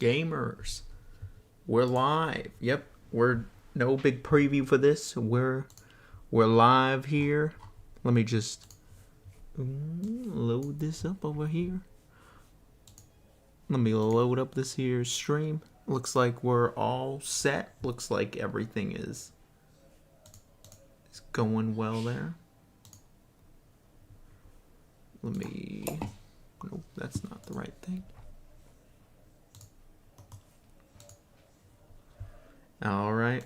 Gamers, we're live. Yep, we're no big preview for this. We're live here. Let me just load this up over here. Let me load up this here stream. Looks like we're all set. Looks like everything is going well there. Let me... Nope, that's not the right thing. All right.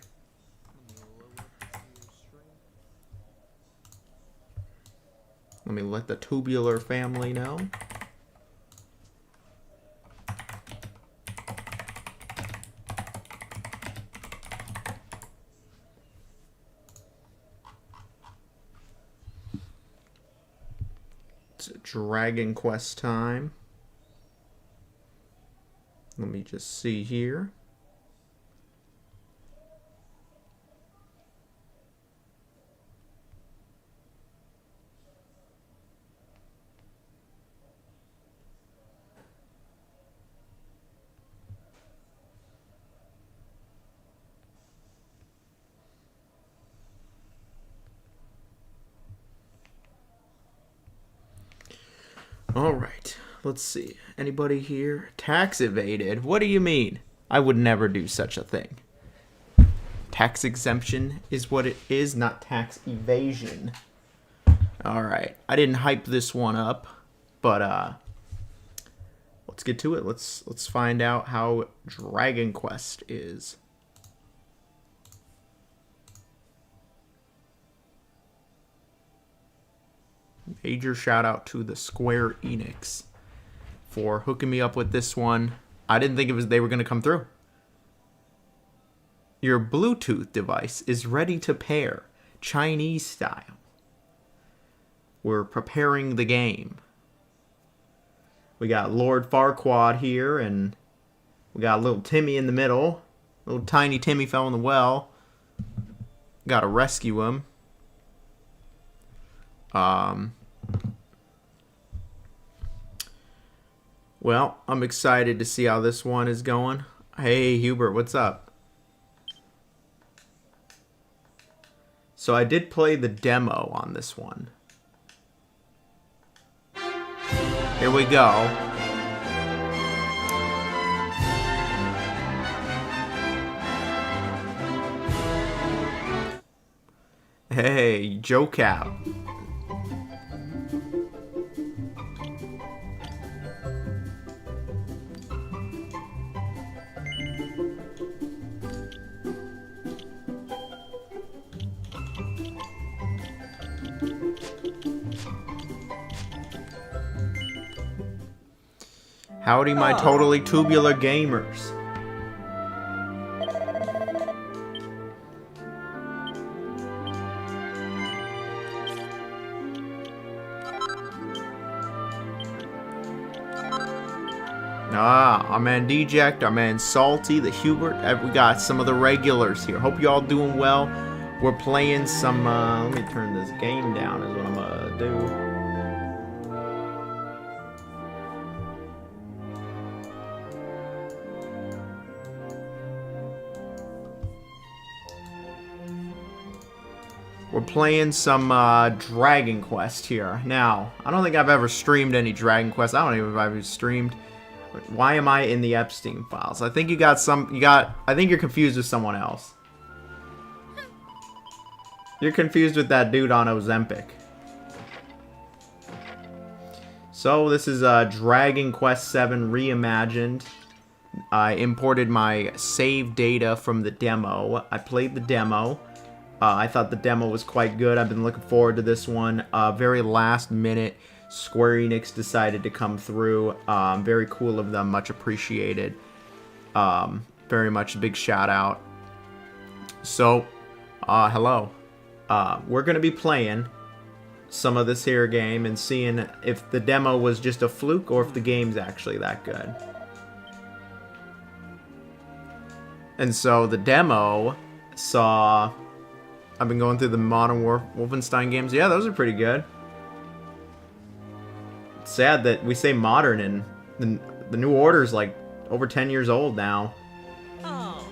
Let me let the Tubular family know. It's Dragon Quest time. Let me just see here. All right, let's see. Anybody here? Tax evaded? What do you mean? I would never do such a thing. Tax exemption is what it is, not tax evasion. All right, I didn't hype this one up, but let's get to it. Let's find out how Dragon Quest is. Major shout out to the Square Enix for hooking me up with this one. I didn't think they were going to come through. Your Bluetooth device is ready to pair, Chinese style. We're preparing the game. We got Lord Farquaad here, and we got little Timmy in the middle. Little tiny Timmy fell in the well. Got to rescue him. Well, I'm excited to see how this one is going. Hey, Hubert, what's up? So I did play the demo on this one. Here we go. Hey, Joe Cap. Howdy, my totally tubular gamers. Our man Deject, our man Salty, the Hubert. We got some of the regulars here. Hope you all doing well. We're playing some, let me turn this game down is what I'm gonna do. We're playing some Dragon Quest here. Now, I don't think I've ever streamed any Dragon Quest. I don't even know if I've ever streamed. Why am I in the Epstein files? I think I think you're confused with someone else. You're confused with that dude on Ozempic. So, this is Dragon Quest VII Reimagined. I imported my save data from the demo. I played the demo. I thought the demo was quite good. I've been looking forward to this one. Very last minute, Square Enix decided to come through. Very cool of them. Much appreciated. Very much a big shout out. So, hello. We're going to be playing some of this here game and seeing if the demo was just a fluke or if the game's actually that good. And so the demo saw... I've been going through the Modern Wolfenstein games. Yeah, those are pretty good. It's sad that we say modern and the New Order's like over 10 years old now. Oh.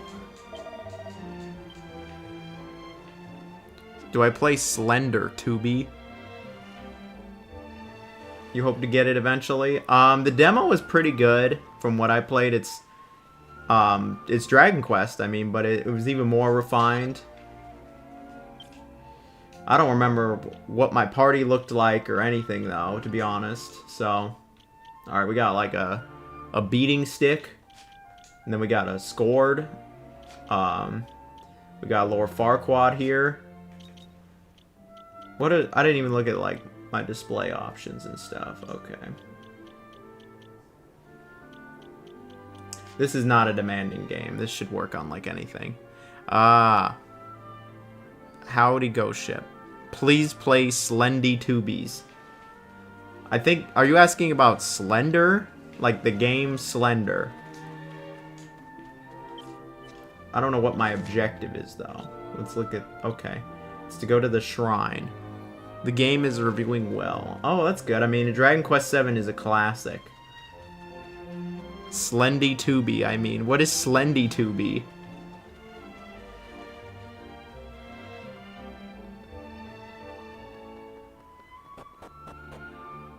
Do I play Slender, Tubi? You hope to get it eventually? The demo was pretty good from what I played. It's Dragon Quest, I mean, but it was even more refined. I don't remember what my party looked like or anything, though, to be honest. So, alright, we got like a beating stick. And then we got a scored. We got a lower Farquad here. I didn't even look at, like, my display options and stuff. Okay. This is not a demanding game. This should work on, like, anything. Howdy Ghost Ship. Please play Slendy Tubies. I think... Are you asking about Slender? Like the game Slender. I don't know what my objective is, though. Let's look at... Okay. It's to go to the shrine. The game is reviewing well. Oh, that's good. I mean, Dragon Quest VII is a classic. Slendy Tubi, I mean. What is Slendy Tubi?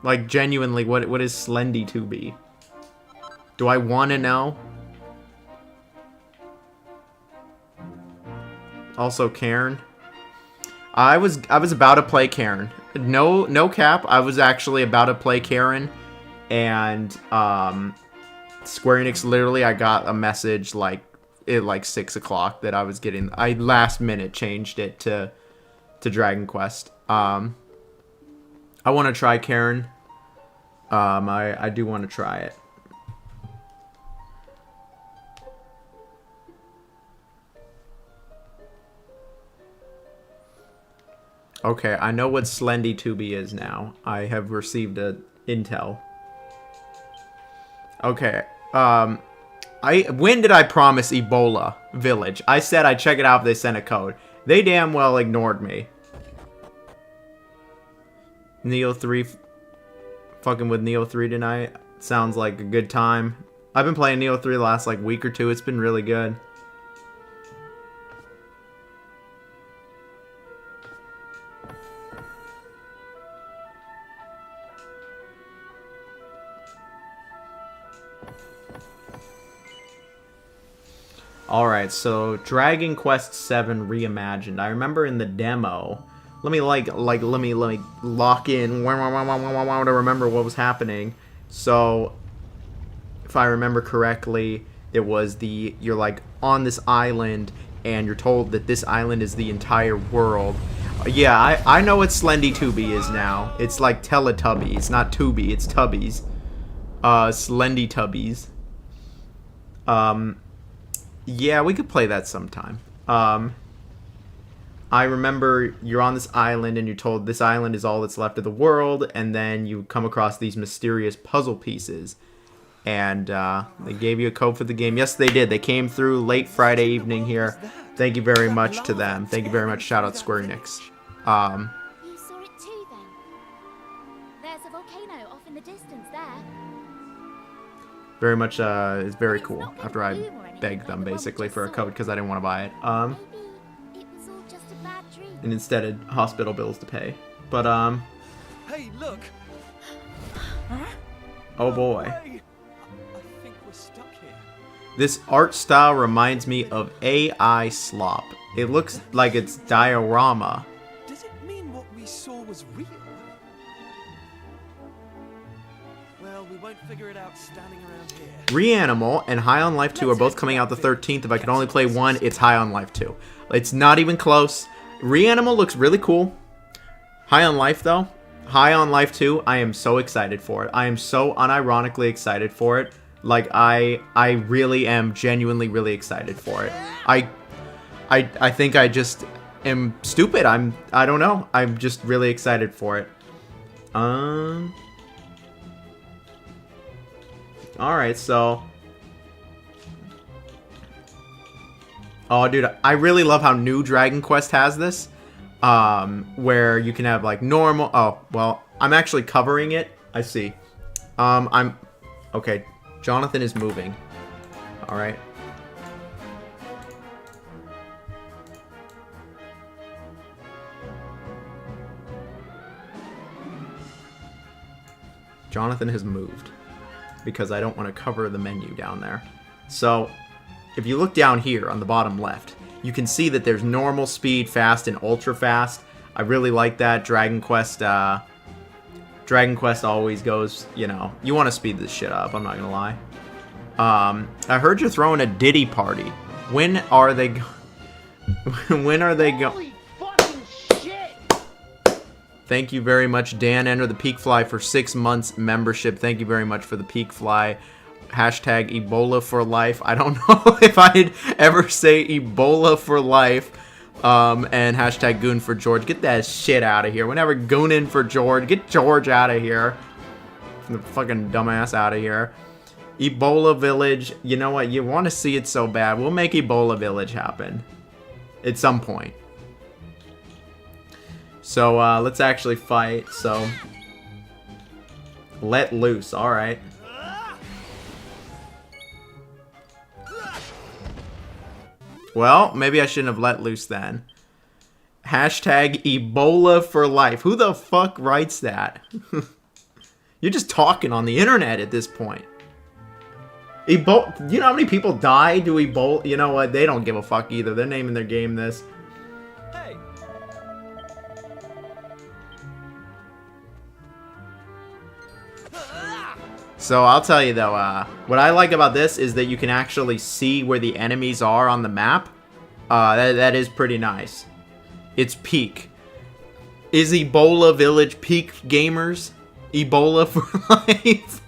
Like, genuinely, what is Slendy Tubi? Do I want to know? Also, Cairn. I was about to play Cairn. No cap. I was actually about to play Cairn, and Square Enix literally, I got a message like at 6 o'clock that I was getting. I last minute changed it to Dragon Quest. I want to try Cairn. I do want to try it. Okay, I know what Slendy Tubi is now. I have received a intel. Okay, when did I promise Ebola Village? I said I'd check it out if they sent a code. They damn well ignored me. Neo 3, fucking with Neo 3 tonight. Sounds like a good time. I've been playing Neo 3 the last like week or two. It's been really good. Alright, so Dragon Quest VII Reimagined. I remember in the demo. Let me lock in to remember what was happening. So, if I remember correctly, it was you're like on this island and you're told that this island is the entire world. Yeah, I know what Slendy Tubi is now. It's like Teletubbies, not Tubi, it's Tubbies. Slendy Tubbies. Yeah, we could play that sometime. I remember you're on this island and you're told this island is all that's left of the world, and then you come across these mysterious puzzle pieces. And they gave you a code for the game. Yes, they did. They came through late Friday evening here. Thank you very much to them. Thank you very much. Shout out Square Enix. You saw it too, then? There's a volcano off in the distance there. Very much, it's very cool. After I begged them, basically, for a code because I didn't want to buy it. Maybe it was all just a bad dream. And instead had hospital bills to pay. But, Hey, look! oh boy. I think we're stuck here. This art style reminds me of AI slop. It looks like it's diorama. Does it mean what we saw was real? Well, we won't figure it out standing around here. Reanimal and High on Life 2 are both coming out the 13th. If I could only play one, it's High on Life 2. It's not even close. Reanimal looks really cool. High on Life, though. High on Life 2, I am so excited for it. I am so unironically excited for it. Like, I really am genuinely really excited for it. I think I just am stupid. I don't know. I'm just really excited for it. Alright, so... Oh, dude, I really love how new Dragon Quest has this. Where you can have, like, normal... Oh, well, I'm actually covering it. I see. Okay, Jonathan is moving. Alright. Jonathan has moved because I don't want to cover the menu down there. So, if you look down here on the bottom left, you can see that there's normal speed, fast, and ultra fast. I really like that. Dragon Quest always goes, you know, you want to speed this shit up, I'm not gonna lie. I heard you're throwing a Diddy party. When are they when are they Holy fucking shit! Thank you very much, Dan. Enter the Peak Fly for 6 months membership. Thank you very much for the Peak Fly. Hashtag Ebola for life. I don't know if I'd ever say Ebola for life. And hashtag Goon for George. Get that shit out of here. Whenever gooning for George, get George out of here. The fucking dumbass out of here. Ebola Village. You know what? You want to see it so bad. We'll make Ebola Village happen. At some point. So, let's actually fight. So, let loose. Alright. Well, maybe I shouldn't have let loose then. Hashtag Ebola for life. Who the fuck writes that? You're just talking on the internet at this point. Ebola. You know how many people die to Ebola? You know what? They don't give a fuck either. They're naming their game this. Hey. So I'll tell you though, what I like about this is that you can actually see where the enemies are on the map. That is pretty nice. It's peak. Is Ebola Village peak, gamers? Ebola for life.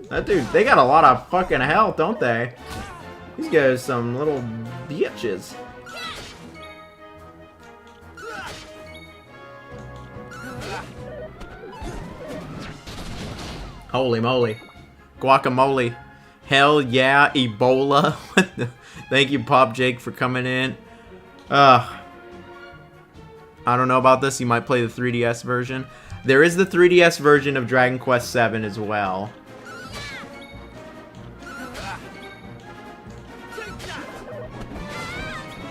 That dude, they got a lot of fucking health, don't they? These guys are some little bitches. Holy moly. Guacamole. Hell yeah, Ebola. What the? Thank you, Pop Jake, for coming in. I don't know about this. You might play the 3DS version. There is the 3DS version of Dragon Quest VII as well.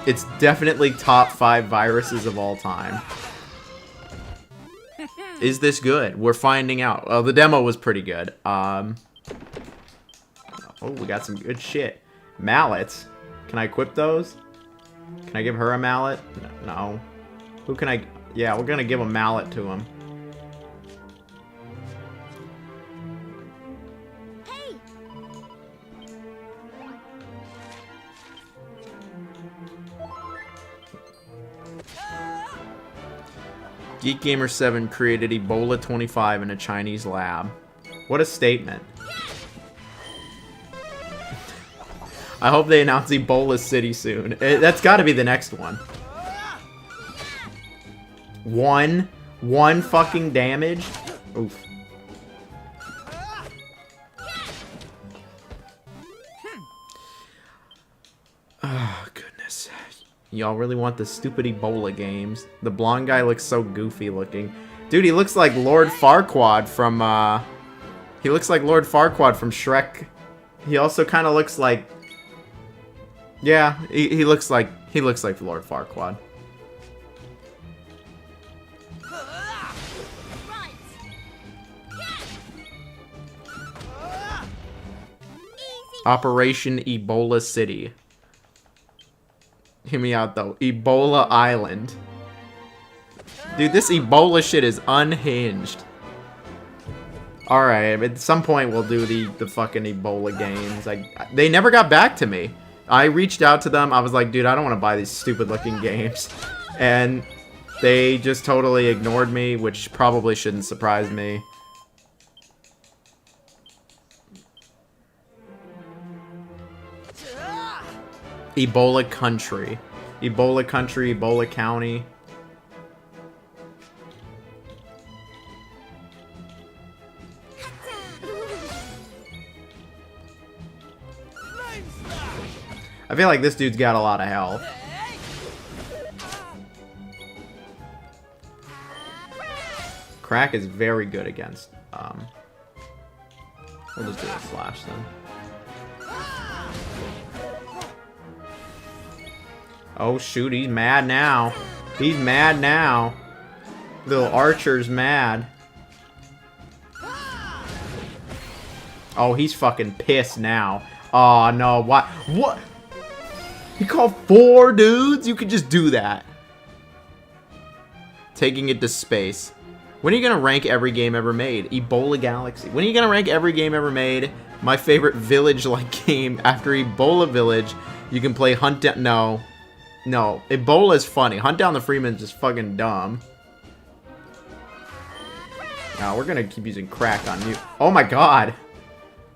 It's definitely top 5 viruses of all time. Is this good? We're finding out. Oh, the demo was pretty good. Oh, we got some good shit. Mallets. Can I equip those? Can I give her a mallet? No. Who can I... Yeah, we're gonna give a mallet to him. Hey! Geek Gamer 7 created Ebola 25 in a Chinese lab. What a statement. I hope they announce Ebola City soon. That's got to be the next one. One fucking damage? Oof. Oh, goodness. Y'all really want the stupid Ebola games. The blonde guy looks so goofy looking. Dude, he looks like Lord Farquaad from, he looks like Lord Farquaad from Shrek. He also kind of looks like... Yeah, he looks like Lord Farquaad. Right! Easy! Operation Ebola City. Hear me out though. Ebola Island. Dude, this Ebola shit is unhinged. Alright, at some point we'll do the fucking Ebola games. They never got back to me. I reached out to them. I was like, dude, I don't want to buy these stupid looking games. And they just totally ignored me, which probably shouldn't surprise me. Ebola Country. Ebola Country, Ebola County. I feel like this dude's got a lot of health. Crack is very good against, we'll just do a slash then. Oh shoot, he's mad now. He's mad now. Little Archer's mad. Oh, he's fucking pissed now. Oh no, what? What? He called 4 dudes? You could just do that. Taking it to space. When are you gonna rank every game ever made? Ebola Galaxy. When are you gonna rank every game ever made? My favorite village-like game. After Ebola Village, you can play Hunt Down. No. No. Ebola is funny. Hunt Down the Freeman is just fucking dumb. Now we're gonna keep using crack on you. Oh my god.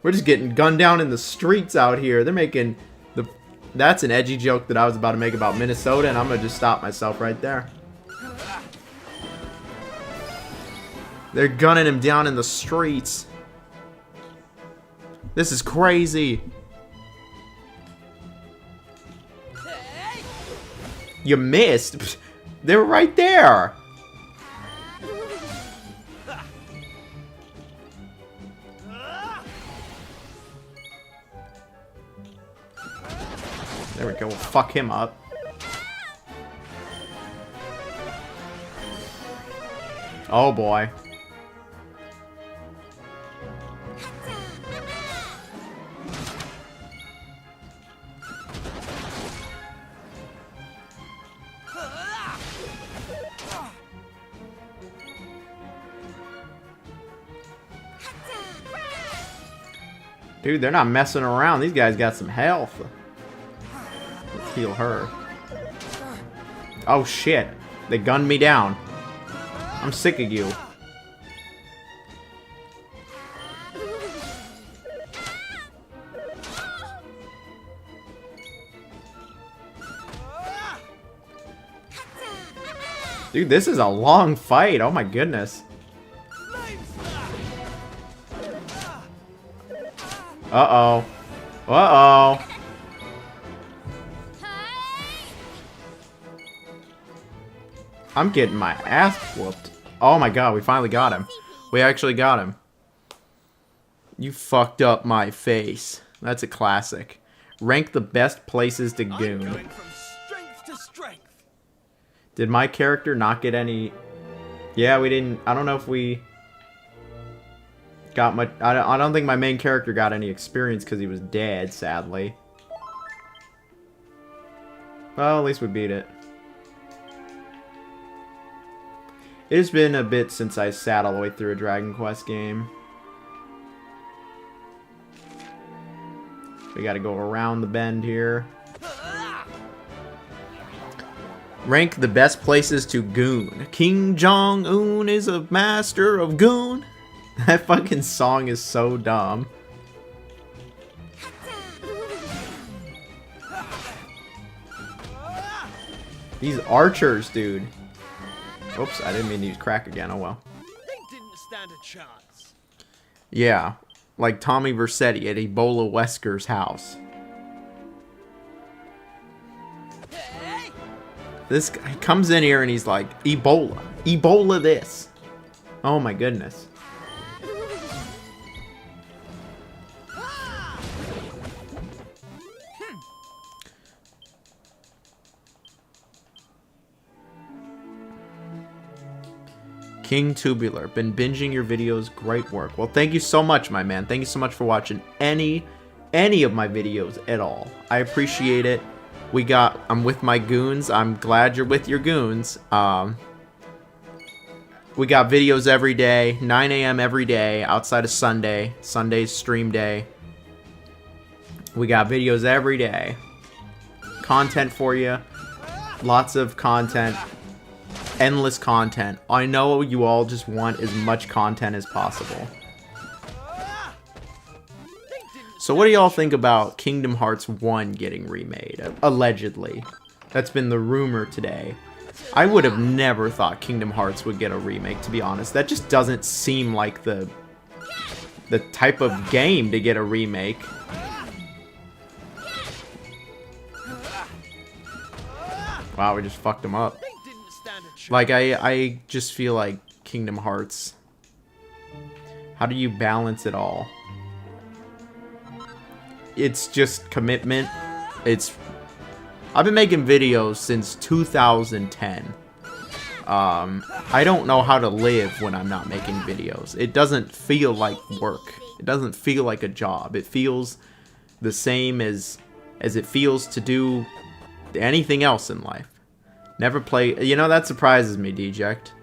We're just getting gunned down in the streets out here. They're making the... That's an edgy joke that I was about to make about Minnesota, and I'm gonna just stop myself right there. They're gunning him down in the streets. This is crazy. You missed. They were right there. There we go. We'll fuck him up. Oh boy. Dude, they're not messing around. These guys got some health. Let's heal her. Oh shit. They gunned me down. I'm sick of you. Dude, this is a long fight. Oh my goodness. Uh-oh. Uh-oh. I'm getting my ass whooped. Oh my god, we finally got him. We actually got him. You fucked up my face. That's a classic. Rank the best places to goon. I'm going from strength to strength. Did my character not get any... Yeah, we didn't... I don't know if we... got much... I don't think my main character got any experience because he was dead, sadly. Well, at least we beat it. It's been a bit since I sat all the way through a Dragon Quest game. We gotta go around the bend here. Rank the best places to goon. King Jong-un is a master of goon. That fucking song is so dumb. These archers, dude. Oops, I didn't mean to use crack again. Oh well. They didn't stand a chance. Yeah, like Tommy Vercetti at Ebola Wesker's house. This guy comes in here and he's like, Ebola. Ebola this. Oh my goodness. King Tubular, been binging your videos, great work. Well, thank you so much, my man. Thank you so much for watching any of my videos at all. I appreciate it. I'm with my goons. I'm glad you're with your goons. We got videos every day, 9 a.m. every day, outside of Sunday. Sunday's stream day. We got videos every day. Content for you. Lots of content. Endless content. I know you all just want as much content as possible. So what do y'all think about Kingdom Hearts 1 getting remade? Allegedly. That's been the rumor today. I would have never thought Kingdom Hearts would get a remake, to be honest. That just doesn't seem like the type of game to get a remake. Wow, we just fucked him up. Like, I just feel like Kingdom Hearts. How do you balance it all? It's just commitment. I've been making videos since 2010. I don't know how to live when I'm not making videos. It doesn't feel like work. It doesn't feel like a job. It feels the same as it feels to do anything else in life. Never play... You know, that surprises me, Deject.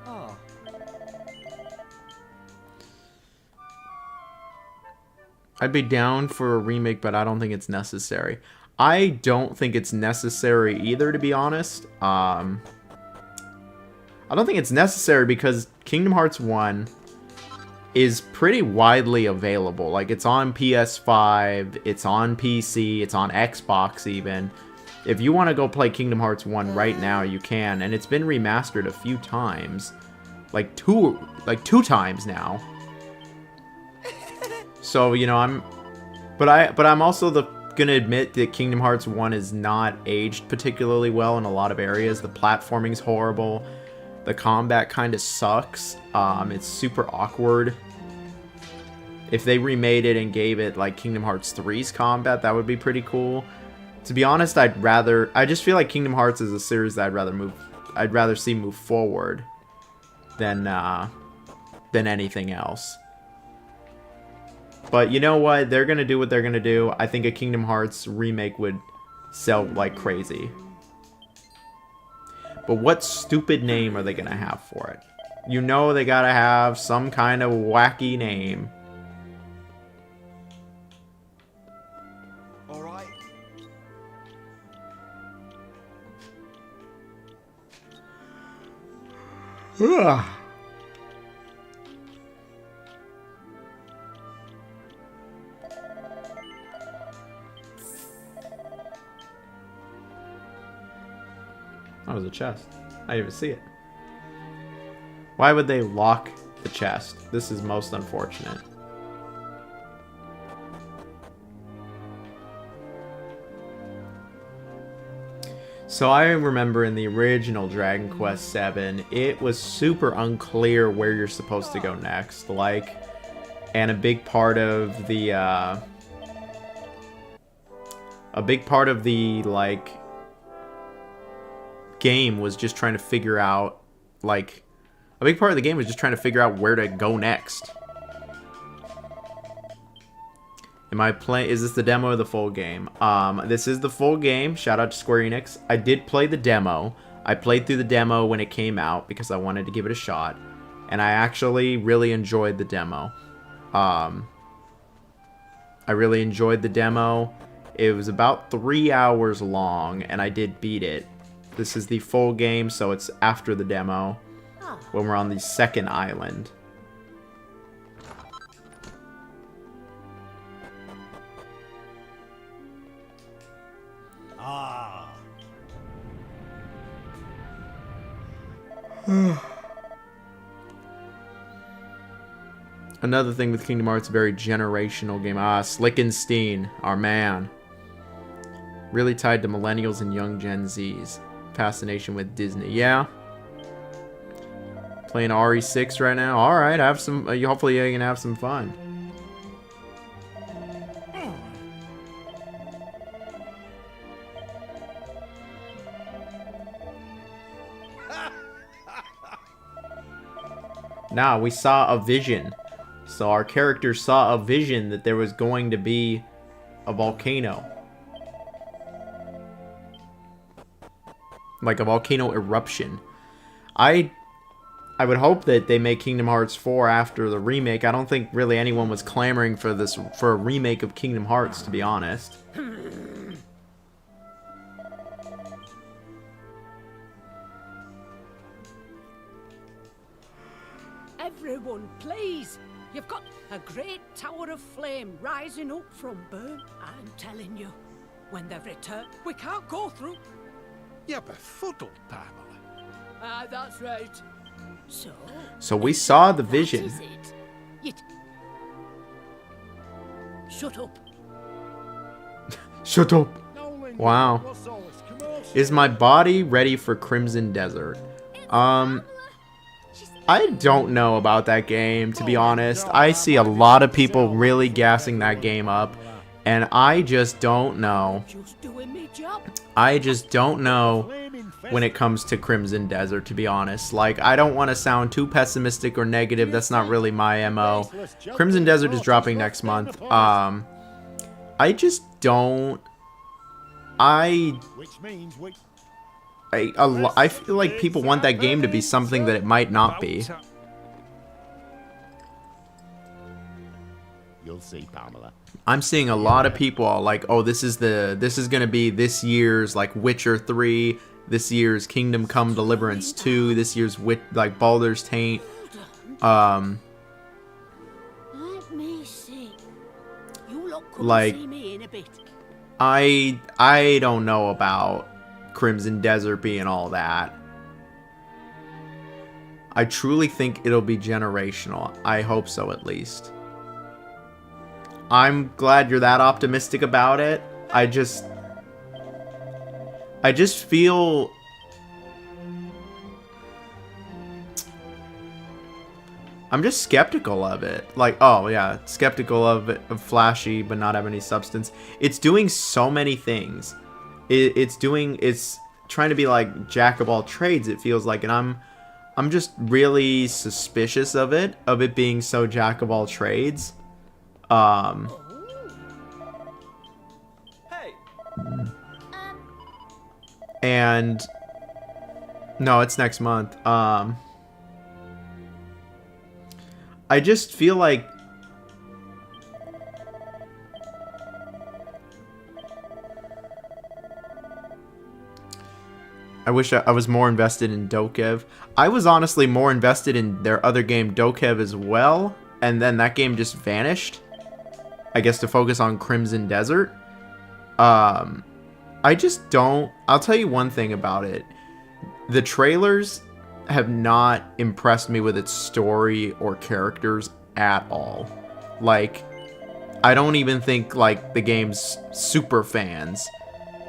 Oh. I'd be down for a remake, but I don't think it's necessary. I don't think it's necessary either, to be honest. I don't think it's necessary because Kingdom Hearts 1 is pretty widely available. Like, it's on PS5, it's on PC, it's on Xbox even. If you want to go play Kingdom Hearts 1 right now, you can, and it's been remastered a few times. Like two times now. So, you know, I'm also gonna admit that Kingdom Hearts 1 is not aged particularly well in a lot of areas. The platforming's horrible. The combat kind of sucks. It's super awkward. If they remade it and gave it like Kingdom Hearts 3's combat, that would be pretty cool. To be honest, I just feel like Kingdom Hearts is a series that I'd rather see move forward than anything else. But you know what? They're gonna do what they're gonna do. I think a Kingdom Hearts remake would sell like crazy. But what stupid name are they gonna have for it? You know they gotta have some kind of wacky name. All right. Ugh. That was a chest. I didn't even see it. Why would they lock the chest? This is most unfortunate. So I remember in the original Dragon Quest VII, it was super unclear where you're supposed to go next. Like, and a big part of the like game was just trying to figure out, like, a big part of the game was just trying to figure out where to go next. Am I playing? Is this the demo or the full game? This is the full game. Shout out to Square Enix. I did play the demo. I played through the demo when it came out because I wanted to give it a shot, and I actually really enjoyed the demo. I really enjoyed the demo. It was about 3 hours long, and I did beat it. This is the full game, so it's after the demo, when we're on the second island. Ah. Another thing with Kingdom Hearts, very generational game. Slickenstein, our man. Really tied to millennials and young Gen Zs. Fascination with Disney. Yeah. Playing RE6 right now. Alright, have some. Hopefully you can have some fun. Now, we saw a vision. So our character saw a vision that there was going to be a volcano. Like a volcano eruption. I would hope that they make Kingdom Hearts 4 after the remake. I don't think really anyone was clamoring for a remake of Kingdom Hearts, to be honest. Everyone, please! You've got a great tower of flame rising up from burn. I'm telling you, when they return, we can't go through. You're befuddled, Pamela. Ah, that's right. So we saw the vision. What is it? Yet. Shut up. Shut up. Nolan, Wow. what's all this commotion? Is my body ready for Crimson Desert? I don't know about that game, to be honest. I see a lot of people really gassing that game up, and I just don't know. Just doing me job. I just don't know when it comes to Crimson Desert, to be honest. Like, I don't want to sound too pessimistic or negative. That's not really my MO. Crimson Desert is dropping next month. I just don't... Which means we... I feel like people want that game to be something that it might not be. You'll see, Pamela. I'm seeing a lot of people all like, oh, this is gonna be this year's like Witcher 3, this year's Kingdom Come Deliverance 2, this year's like Baldur's Taint. Let me see. You lot come Like, see me in a bit. I don't know about Crimson Desert being all that. I truly think it'll be generational. I hope so, at least. I'm glad you're that optimistic about it. I just feel... I'm just skeptical of it. Like, oh yeah, skeptical of it, of flashy but not have any substance. It's doing so many things. It's trying to be like jack of all trades, it feels like, and I'm just really suspicious of it being so jack of all trades. Hey. And no, it's next month. I just feel like I wish I was more invested in Dokev. I was honestly more invested in their other game, Dokev, as well. And then that game just vanished. I guess to focus on Crimson Desert. I just don't... I'll tell you one thing about it. The trailers have not impressed me with its story or characters at all. Like, I don't even think, like, the game's super fans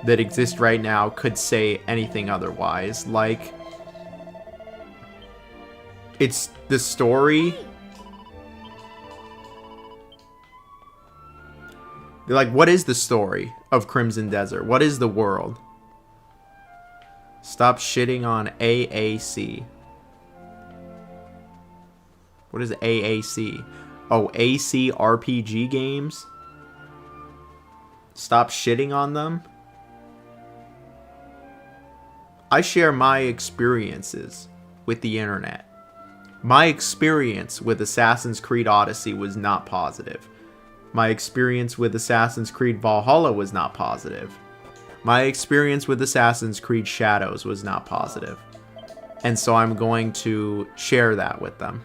that exist right now could say anything otherwise. Like, it's the story. Like, what is the story of Crimson Desert? What is the world? Stop shitting on AAC. What is AAC? Oh, AC RPG games? Stop shitting on them? I share my experiences with the internet. My experience with Assassin's Creed Odyssey was not positive. My experience with Assassin's Creed Valhalla was not positive. My experience with Assassin's Creed Shadows was not positive. And so I'm going to share that with them.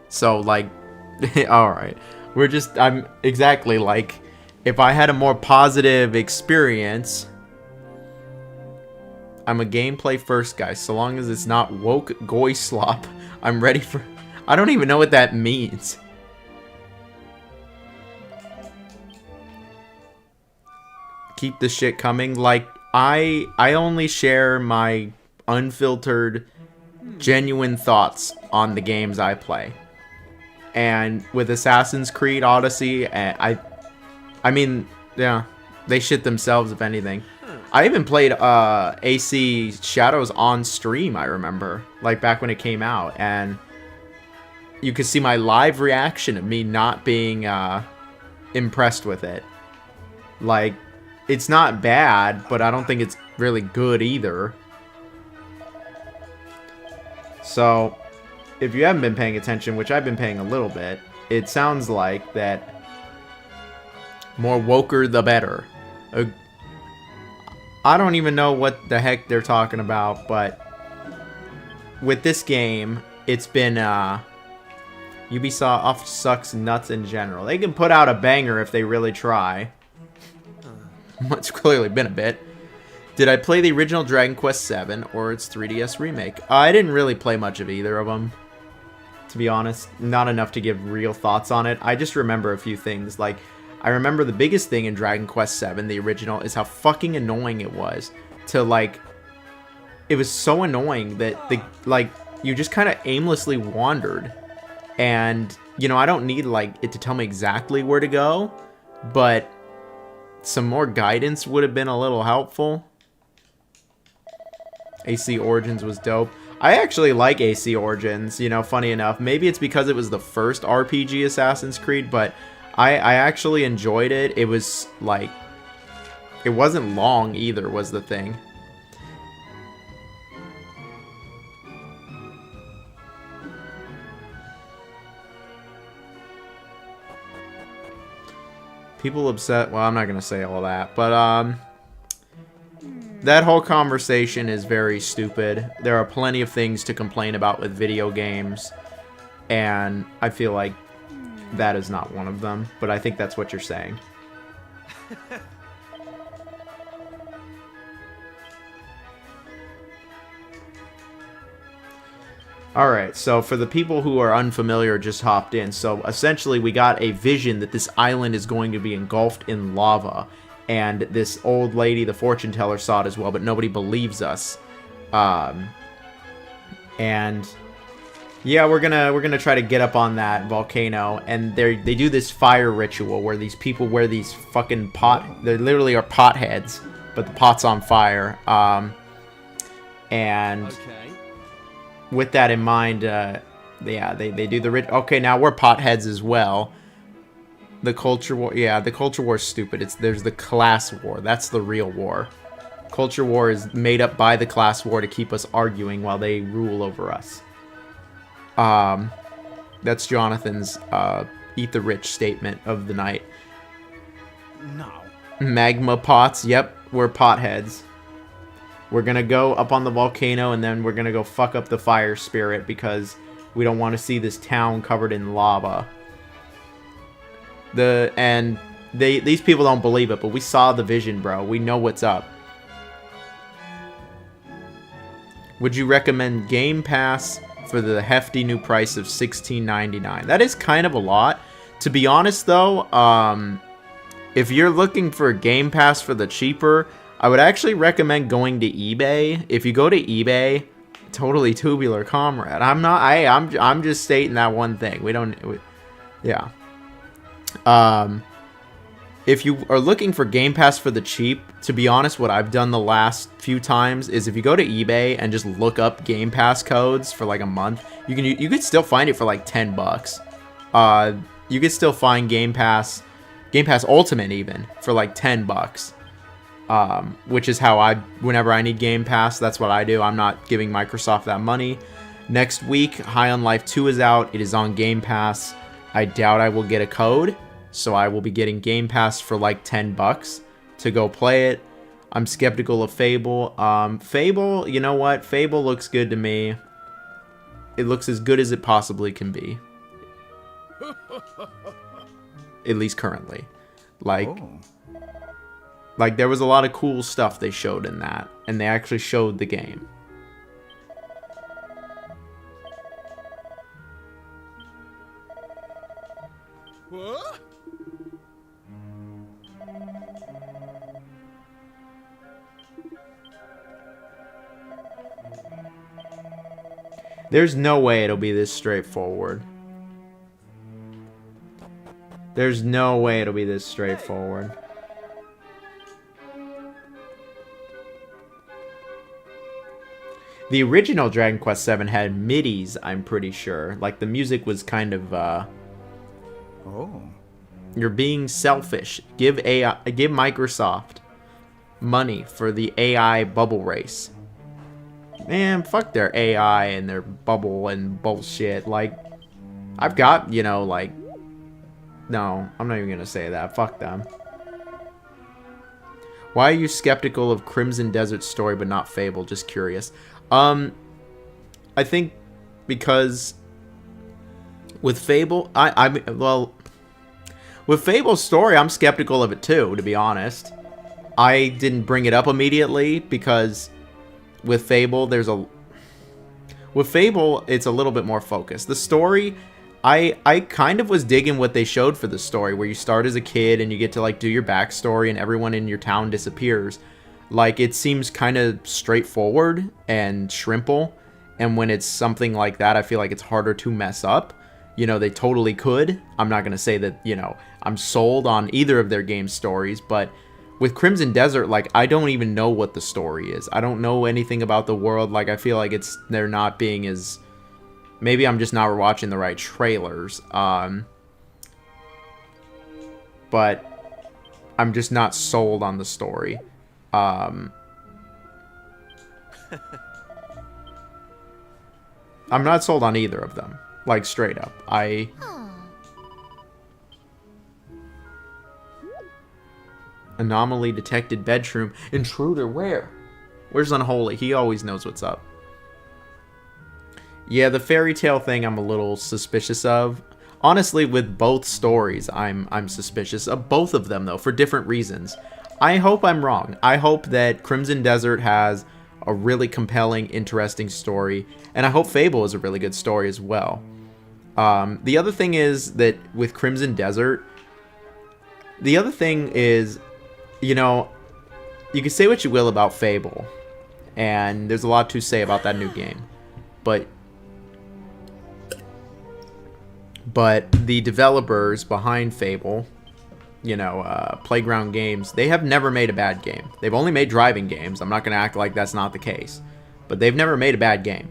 So, like, alright. I'm exactly like, if I had a more positive experience, I'm a gameplay first guy. So long as it's not woke goy slop, I'm ready for... I don't even know what that means. Keep the shit coming. Like, I only share my unfiltered, genuine thoughts on the games I play. And with Assassin's Creed Odyssey, I mean, yeah, they shit themselves, if anything. I even played AC Shadows on stream, I remember, like back when it came out, and you could see my live reaction of me not being impressed with it. Like, it's not bad, but I don't think it's really good either. So, if you haven't been paying attention, which I've been paying a little bit, it sounds like that more woker the better. I don't even know what the heck they're talking about, but with this game, it's been, Ubisoft sucks nuts in general. They can put out a banger if they really try. It's clearly been a bit. Did I play the original Dragon Quest VII or its 3DS remake? I didn't really play much of either of them, to be honest. Not enough to give real thoughts on it. I just remember a few things. Like, I remember the biggest thing in Dragon Quest VII, the original, is how fucking annoying it was to, like... It was so annoying that, you just kind of aimlessly wandered. And, you know, I don't need, like, it to tell me exactly where to go, but some more guidance would have been a little helpful. AC Origins was dope. I actually like AC Origins, you know, funny enough. Maybe it's because it was the first RPG Assassin's Creed, but I actually enjoyed it. It was, like, it wasn't long either, was the thing. People upset, well, I'm not going to say all that, but, that whole conversation is very stupid. There are plenty of things to complain about with video games, and I feel like that is not one of them, but I think that's what you're saying. Alright, so for the people who are unfamiliar, just hopped in, so essentially we got a vision that this island is going to be engulfed in lava. And this old lady, the fortune teller, saw it as well, but nobody believes us. And yeah, we're gonna try to get up on that volcano, and they do this fire ritual where these people wear these fucking they literally are pot heads, but the pot's on fire. And Okay. with that in mind, yeah, they do the okay. Now we're pot heads as well. The culture war, yeah, the culture war is stupid. There's the class war. That's the real war. Culture war is made up by the class war to keep us arguing while they rule over us. That's Jonathan's eat the rich statement of the night. No. Magma pots. Yep, we're potheads. We're gonna go up on the volcano and then we're gonna go fuck up the fire spirit because we don't want to see this town covered in lava. These people don't believe it, but we saw the vision, bro. We know what's up. Would you recommend Game Pass for the hefty new price of $16.99? That is kind of a lot. To be honest, though, if you're looking for Game Pass for the cheaper, I would actually recommend going to eBay. If you go to eBay, totally Tubular, comrade. I'm just stating that one thing. Yeah. If you are looking for Game Pass for the cheap, to be honest, what I've done the last few times is if you go to eBay and just look up Game Pass codes for like a month, you could still find it for like $10. You could still find Game Pass Ultimate even for like $10. Which is how whenever I need Game Pass, that's what I do. I'm not giving Microsoft that money. Next week, High on Life 2 is out. It is on Game Pass. I doubt I will get a code, so I will be getting Game Pass for like $10 to go play it. I'm skeptical of Fable. Fable, you know what? Fable looks good to me. It looks as good as it possibly can be. At least currently. Like there was a lot of cool stuff they showed in that, and they actually showed the game. What? There's no way it'll be this straightforward. There's no way it'll be this straightforward. The original Dragon Quest VII had midis, I'm pretty sure. Like, the music was kind of, You're being selfish. Give Microsoft money for the AI bubble race. Man, fuck their AI and their bubble and bullshit. Like, I've got, you know, like... No, I'm not even gonna say that. Fuck them. Why are you skeptical of Crimson Desert's story but not Fable? Just curious. I think because with Fable, well, with Fable's story, I'm skeptical of it too, to be honest. I didn't bring it up immediately because with Fable, with Fable, it's a little bit more focused. The story, I kind of was digging what they showed for the story, where you start as a kid and you get to like do your backstory and everyone in your town disappears. Like, it seems kind of straightforward and shrimple, and when it's something like that, I feel like it's harder to mess up. You know, they totally could. I'm not going to say that, you know, I'm sold on either of their game stories, but with Crimson Desert, like, I don't even know what the story is. I don't know anything about the world. Like, I feel like they're not being as... Maybe I'm just not watching the right trailers. But I'm just not sold on the story. I'm not sold on either of them. Like, straight up. Anomaly detected bedroom. Intruder, where? Where's Unholy? He always knows what's up. Yeah, the fairy tale thing I'm a little suspicious of. Honestly, with both stories, I'm suspicious of both of them, though, for different reasons. I hope I'm wrong. I hope that Crimson Desert has a really compelling, interesting story, and I hope Fable is a really good story as well. The other thing is that with Crimson Desert, you know, you can say what you will about Fable, and there's a lot to say about that new game, but the developers behind Fable, you know, Playground Games, they have never made a bad game. They've only made driving games. I'm not going to act like that's not the case, but they've never made a bad game.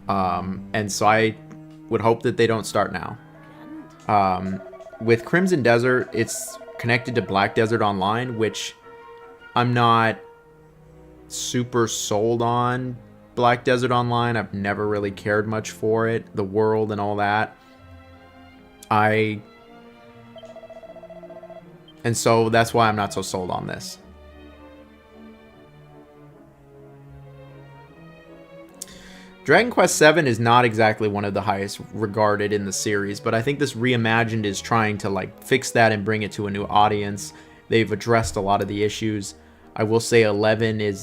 And so I would hope that they don't start now. With Crimson Desert, it's connected to Black Desert Online, which I'm not super sold on. Black Desert Online, I've never really cared much for it, the world and all that. And so that's why I'm not so sold on this. Dragon Quest VII is not exactly one of the highest regarded in the series, but I think this Reimagined is trying to like fix that and bring it to a new audience. They've addressed a lot of the issues. I will say 11 is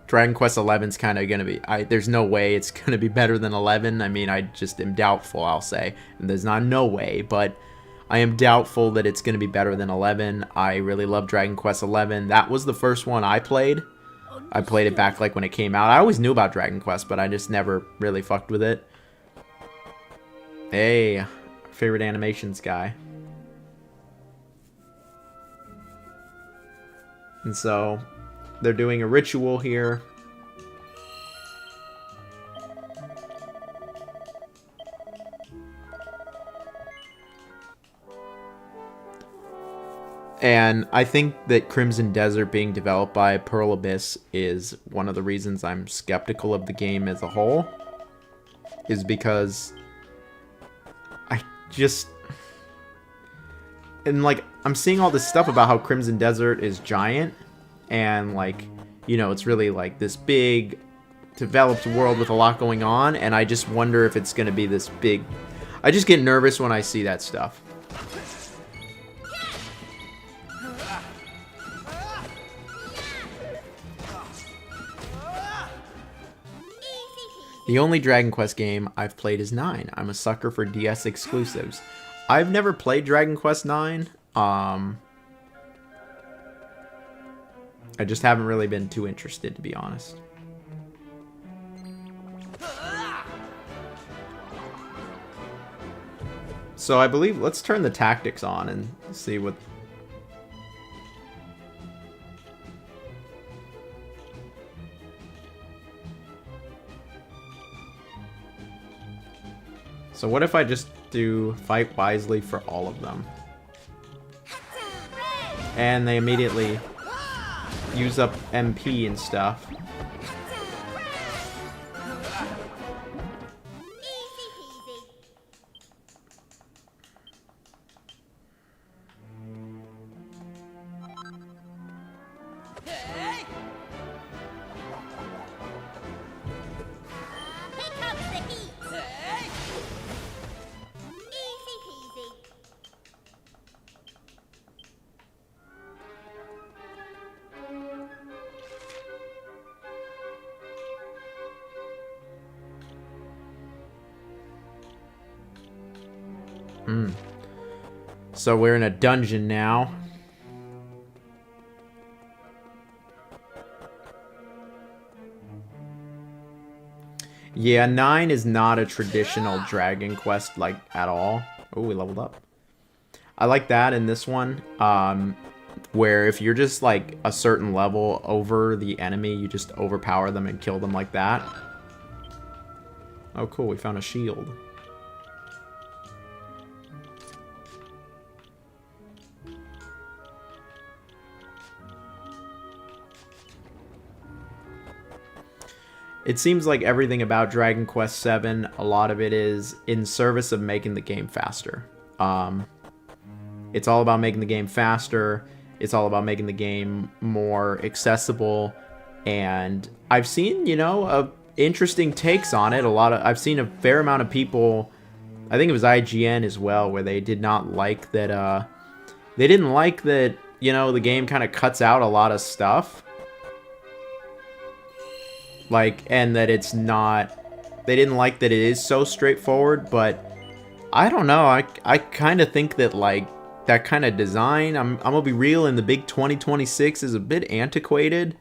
Dragon Quest 11's kind of going to be... there's no way it's going to be better than 11. I mean, I just am doubtful, I'll say. And there's not no way, but I am doubtful that it's going to be better than 11. I really love Dragon Quest 11. That was the first one I played. I played it back like when it came out. I always knew about Dragon Quest, but I just never really fucked with it. Hey, favorite animations guy. And so... they're doing a ritual here. And I think that Crimson Desert being developed by Pearl Abyss is one of the reasons I'm skeptical of the game as a whole. Is because I just... and like, I'm seeing all this stuff about how Crimson Desert is giant. And like, you know, it's really like this big developed world with a lot going on, and I just wonder if it's going to be this big... I just get nervous when I see that stuff. The only Dragon Quest game I've played is 9. I'm a sucker for DS exclusives. I've never played Dragon Quest 9. I just haven't really been too interested, to be honest. So I believe, let's turn the tactics on and see what... So what if I just do fight wisely for all of them? And they immediately use up MP and stuff. So we're in a dungeon now. Yeah, 9 is not a traditional Dragon Quest, like, at all. Oh, we leveled up. I like that in this one, where if you're just, like, a certain level over the enemy, you just overpower them and kill them like that. Oh, cool, we found a shield. It seems like everything about Dragon Quest VII, a lot of it is in service of making the game faster. It's all about making the game faster. It's all about making the game more accessible. And I've seen, you know, interesting takes on it. I've seen a fair amount of people, I think it was IGN as well, where they did not like that, they didn't like that, you know, the game kind of cuts out a lot of stuff. Like, and that it's not, they didn't like that it is so straightforward, but I don't know, I kind of think that, like, that kind of design, I'm gonna be real, in the big 2026 is a bit antiquated.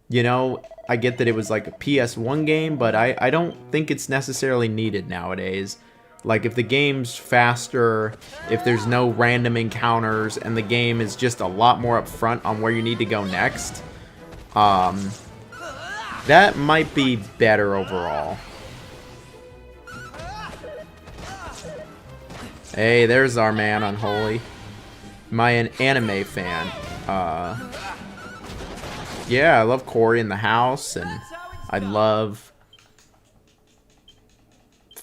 You know, I get that it was like a PS1 game, but I don't think it's necessarily needed nowadays. Like, if the game's faster, if there's no random encounters, and the game is just a lot more upfront on where you need to go next, that might be better overall. Hey, there's our man, Unholy. Am I an anime fan? Yeah, I love Cory in the House, and I love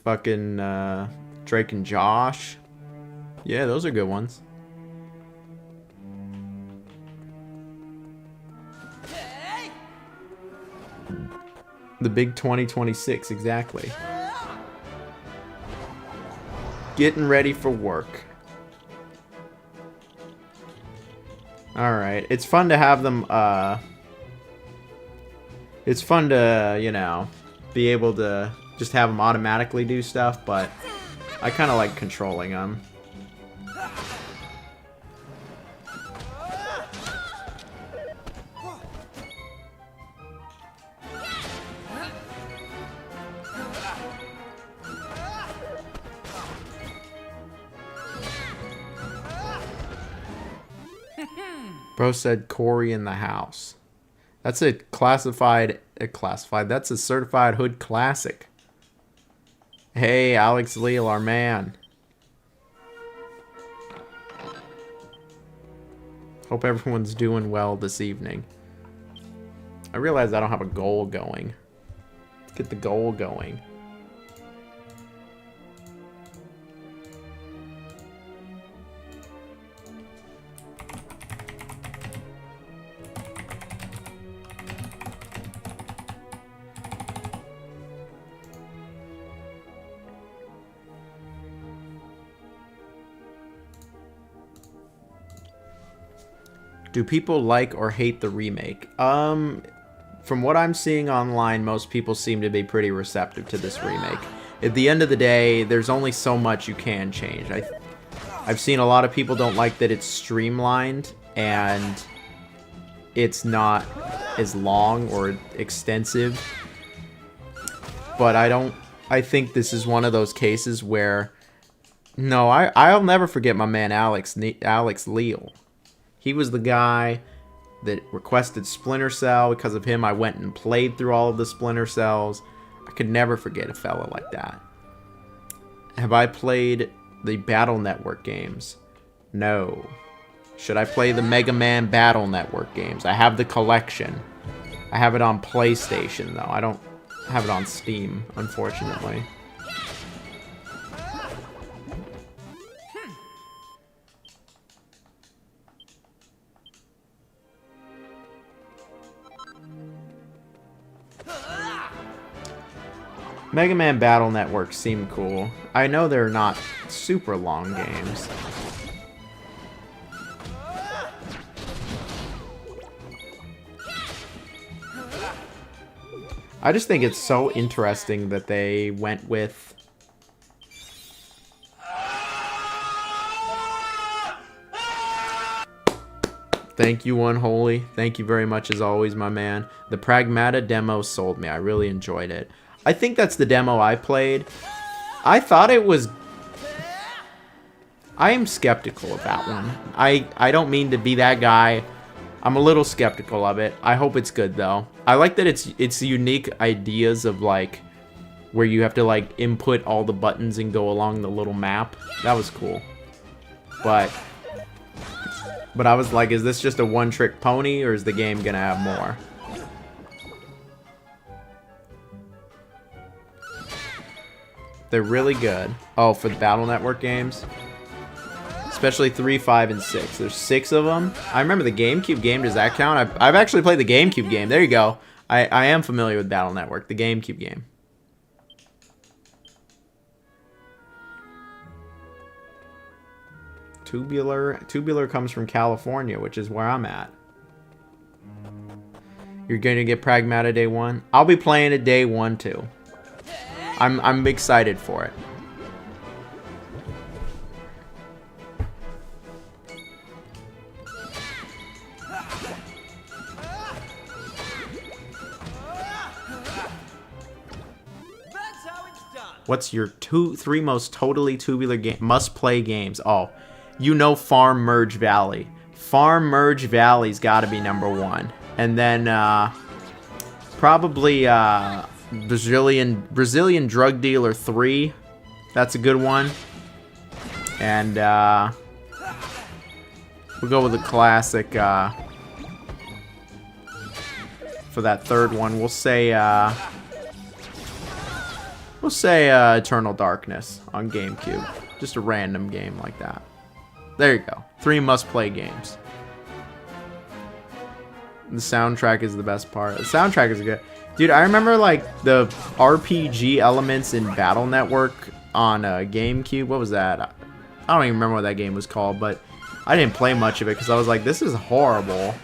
fucking Drake and Josh. Yeah, those are good ones. The big 2026, exactly. Getting ready for work. Alright, it's fun to have them, it's fun to, you know, be able to just have them automatically do stuff, but I kind of like controlling them. Bro said Cory in the House. That's a that's a certified hood classic. Hey, Alex Leal, our man. Hope everyone's doing well this evening. I realize I don't have a goal going. Let's get the goal going. Do people like or hate the remake? From what I'm seeing online, most people seem to be pretty receptive to this remake. At the end of the day, there's only so much you can change. I've seen a lot of people don't like that it's streamlined and it's not as long or extensive. But I think this is one of those cases where, no, I'll never forget my man Alex Leal. He was the guy that requested Splinter Cell. Because of him, I went and played through all of the Splinter Cells. I could never forget a fella like that. Have I played the Battle Network games? No. Should I play the Mega Man Battle Network games? I have the collection. I have it on PlayStation, though. I don't have it on Steam, unfortunately. Mega Man Battle Network seem cool. I know they're not super long games. I just think it's so interesting that they went with Thank you, Unholy. Thank you very much as always, my man. The Pragmata demo sold me. I really enjoyed it. I think that's the demo I played. I thought it was... I am skeptical of that one. I don't mean to be that guy. I'm a little skeptical of it. I hope it's good, though. I like that it's unique ideas of, like, where you have to, like, input all the buttons and go along the little map. That was cool. But I was like, is this just a one-trick pony, or is the game gonna have more? They're really good. Oh, for the Battle Network games? Especially 3, 5, and 6. There's 6 of them. I remember the GameCube game. Does that count? I've actually played the GameCube game. There you go. I am familiar with Battle Network, the GameCube game. Tubular comes from California, which is where I'm at. You're gonna get Pragmata day 1. I'll be playing it day 1 too. I'm excited for it. What's your 3 most totally tubular must-play games? Oh, you know Farm Merge Valley. Farm Merge Valley's got to be number 1. And then probably Brazilian Drug Dealer 3. That's a good one. And we'll go with the classic for that third one. We'll say Eternal Darkness on GameCube. Just a random game like that. There you go. 3 must-play games. The soundtrack is the best part. The soundtrack is good. Dude, I remember, like, the RPG elements in Battle Network on GameCube. What was that? I don't even remember what that game was called, but I didn't play much of it because I was like, this is horrible.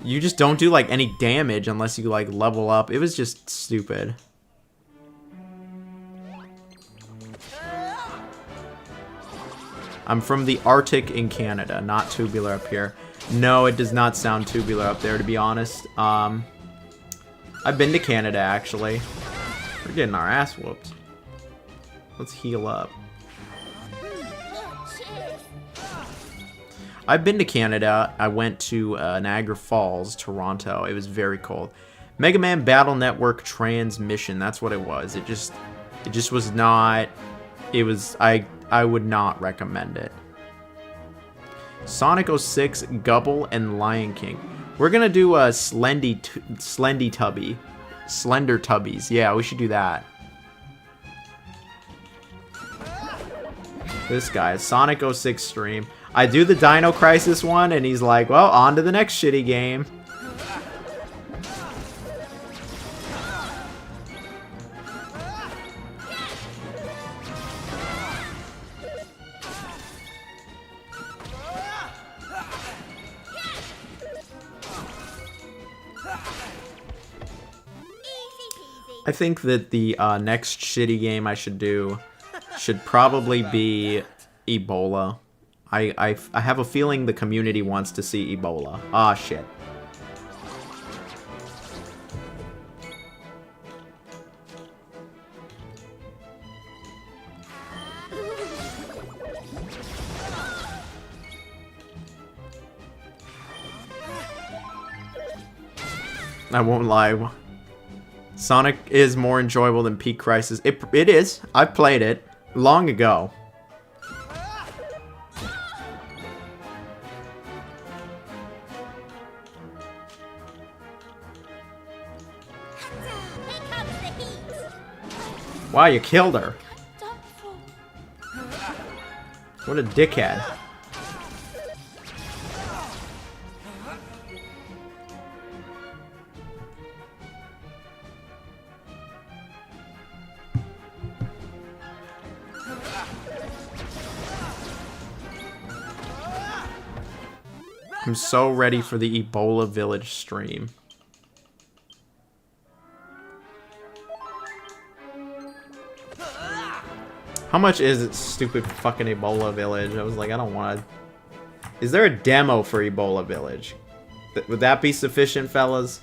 You just don't do, like, any damage unless you, like, level up. It was just stupid. I'm from the Arctic in Canada, not tubular up here. No, it does not sound tubular up there, to be honest. I've been to Canada, actually. We're getting our ass whooped. Let's heal up. I've been to Canada. I went to Niagara Falls, Toronto. It was very cold. Mega Man Battle Network Transmission. That's what it was. It just was not. It was. I would not recommend it. Sonic 06, Gubble, and Lion King. We're gonna do a Slender Tubbies. Yeah, we should do that. This guy, Sonic 06 stream. I do the Dino Crisis one, and he's like, well, on to the next shitty game. I think that the next shitty game I should do should probably be Ebola. I have a feeling the community wants to see Ebola. Ah, shit. I won't lie. Sonic is more enjoyable than Peak Crisis. It is. I played it long ago. Wow, you killed her. What a dickhead. I'm so ready for the Ebola Village stream. How much is it, stupid fucking Ebola Village? I was like, I don't want to... Is there a demo for Ebola Village? Would that be sufficient, fellas?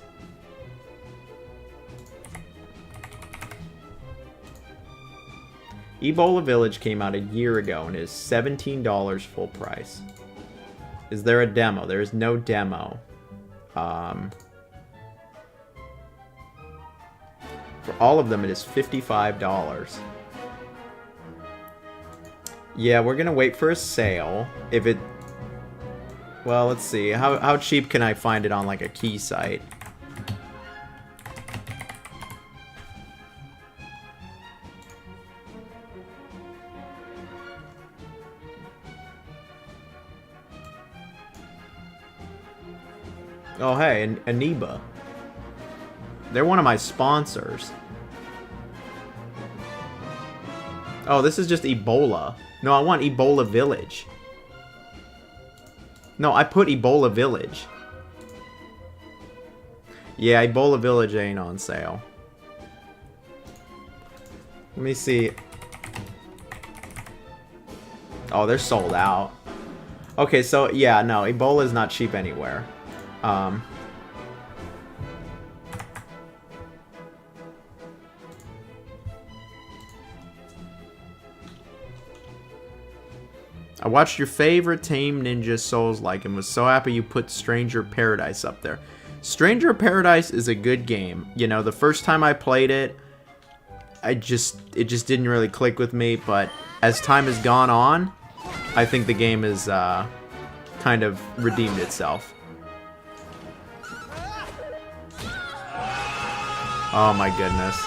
Ebola Village came out a year ago and is $17 full price. Is there a demo? There is no demo. For all of them, it is $55. Yeah, we're gonna wait for a sale. If it... Well, let's see. How cheap can I find it on, like, a key site? Oh, hey, Aniba. They're one of my sponsors. Oh, this is just Ebola. No, I want Ebola Village. No, I put Ebola Village. Yeah, Ebola Village ain't on sale. Let me see. Oh, they're sold out. Okay, so, yeah, no, Ebola is not cheap anywhere. I watched your favorite Tame Ninja Souls-like and was so happy you put Stranger Paradise up there. Stranger Paradise is a good game. You know, the first time I played it, it just didn't really click with me, but as time has gone on, I think the game has kind of redeemed itself. Oh my goodness.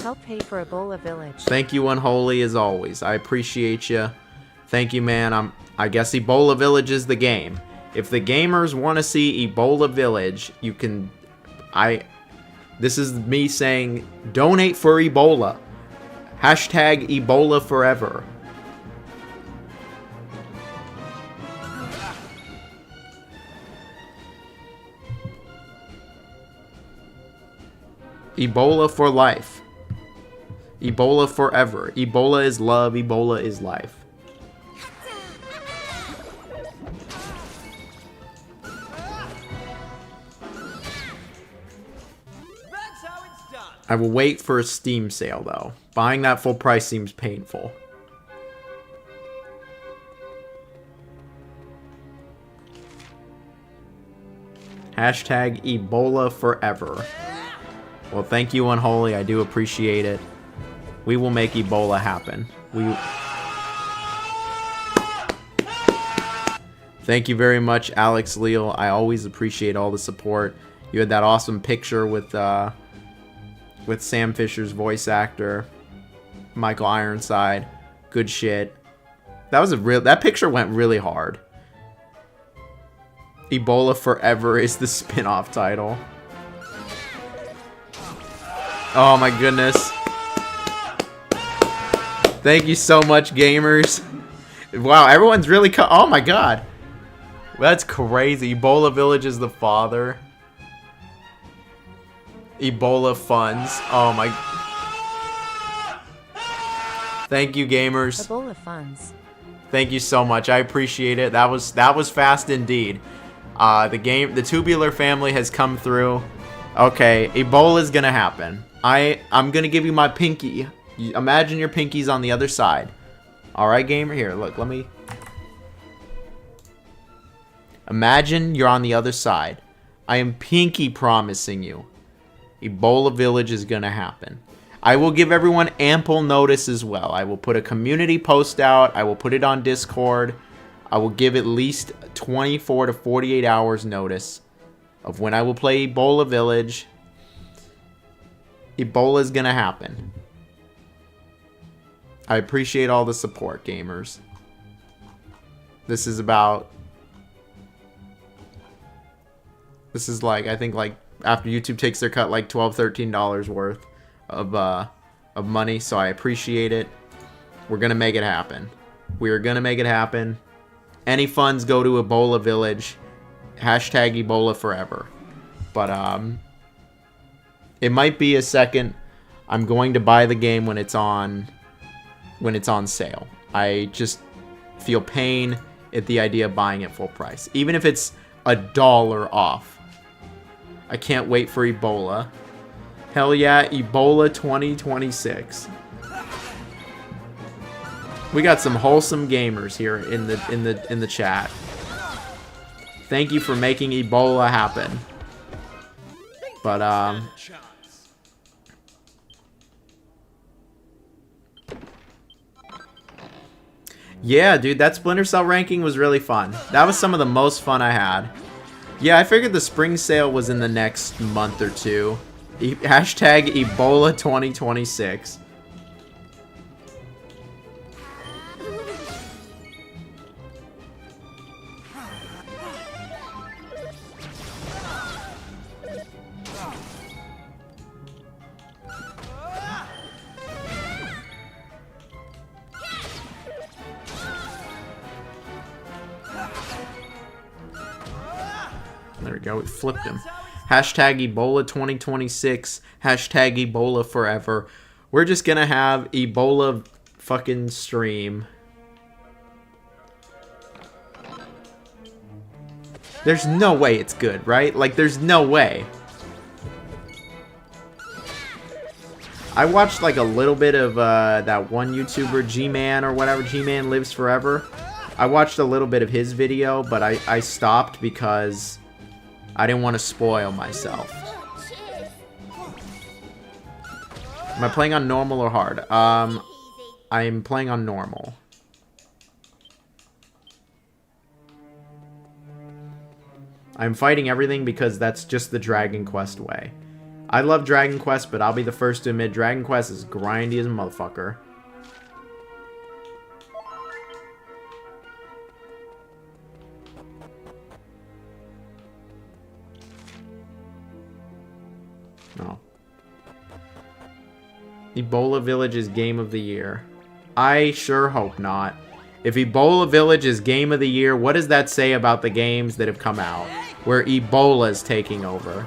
Help pay for Ebola Village. Thank you, Unholy, as always. I appreciate you. Thank you, man. I guess Ebola Village is the game. If the gamers want to see Ebola Village, you can... This is me saying, donate for Ebola. Hashtag Ebola forever. Ebola for life. Ebola forever. Ebola is love. Ebola is life. That's how it's done. I will wait for a Steam sale, though. Buying that full price seems painful. Hashtag Ebola forever. Well, thank you, Unholy. I do appreciate it. We will make Ebola happen. Thank you very much, Alex Leal. I always appreciate all the support. You had that awesome picture with Sam Fisher's voice actor, Michael Ironside. Good shit. That picture went really hard. Ebola Forever is the spin-off title. Oh my goodness. Thank you so much, gamers. Wow, everyone's really oh my god. That's crazy. Ebola Village is the father. Ebola funds. Oh my. Thank you, gamers. Ebola funds. Thank you so much. I appreciate it. That was fast indeed. The Tubular family has come through. Okay, Ebola is gonna happen. I'm gonna give you my pinky. Imagine your pinky's on the other side. Alright, gamer? Here, look, let me... Imagine you're on the other side. I am pinky promising you. Ebola Village is gonna happen. I will give everyone ample notice as well. I will put a community post out. I will put it on Discord. I will give at least 24 to 48 hours notice of when I will play Ebola Village. Ebola is gonna happen. I appreciate all the support, gamers. This is like, I think like after YouTube takes their cut, like $12, $13 worth of money. So I appreciate it. We're gonna make it happen. We are gonna make it happen. Any funds go to Ebola Village. Hashtag Ebola forever. But it might be a second. I'm going to buy the game when it's on sale. I just feel pain at the idea of buying it full price. Even if it's $1 off. I can't wait for Ebola. Hell yeah, Ebola 2026. We got some wholesome gamers here in the chat. Thank you for making Ebola happen. But yeah, dude, that Splinter Cell ranking was really fun. That was some of the most fun I had. Yeah, I figured the spring sale was in the next month or two. Hashtag Ebola 2026. There we go, we flipped him. Hashtag Ebola 2026. Hashtag Ebola forever. We're just gonna have Ebola fucking stream. There's no way it's good, right? Like, there's no way. I watched like a little bit of that one YouTuber, G-Man or whatever, G-Man Lives Forever. I watched a little bit of his video, but I stopped because I didn't want to spoil myself. Am I playing on normal or hard? I'm playing on normal. I'm fighting everything because that's just the Dragon Quest way. I love Dragon Quest, but I'll be the first to admit Dragon Quest is grindy as a motherfucker. No. Ebola Village is game of the year. I sure hope not. If Ebola Village is game of the year, what does that say about the games that have come out where Ebola is taking over?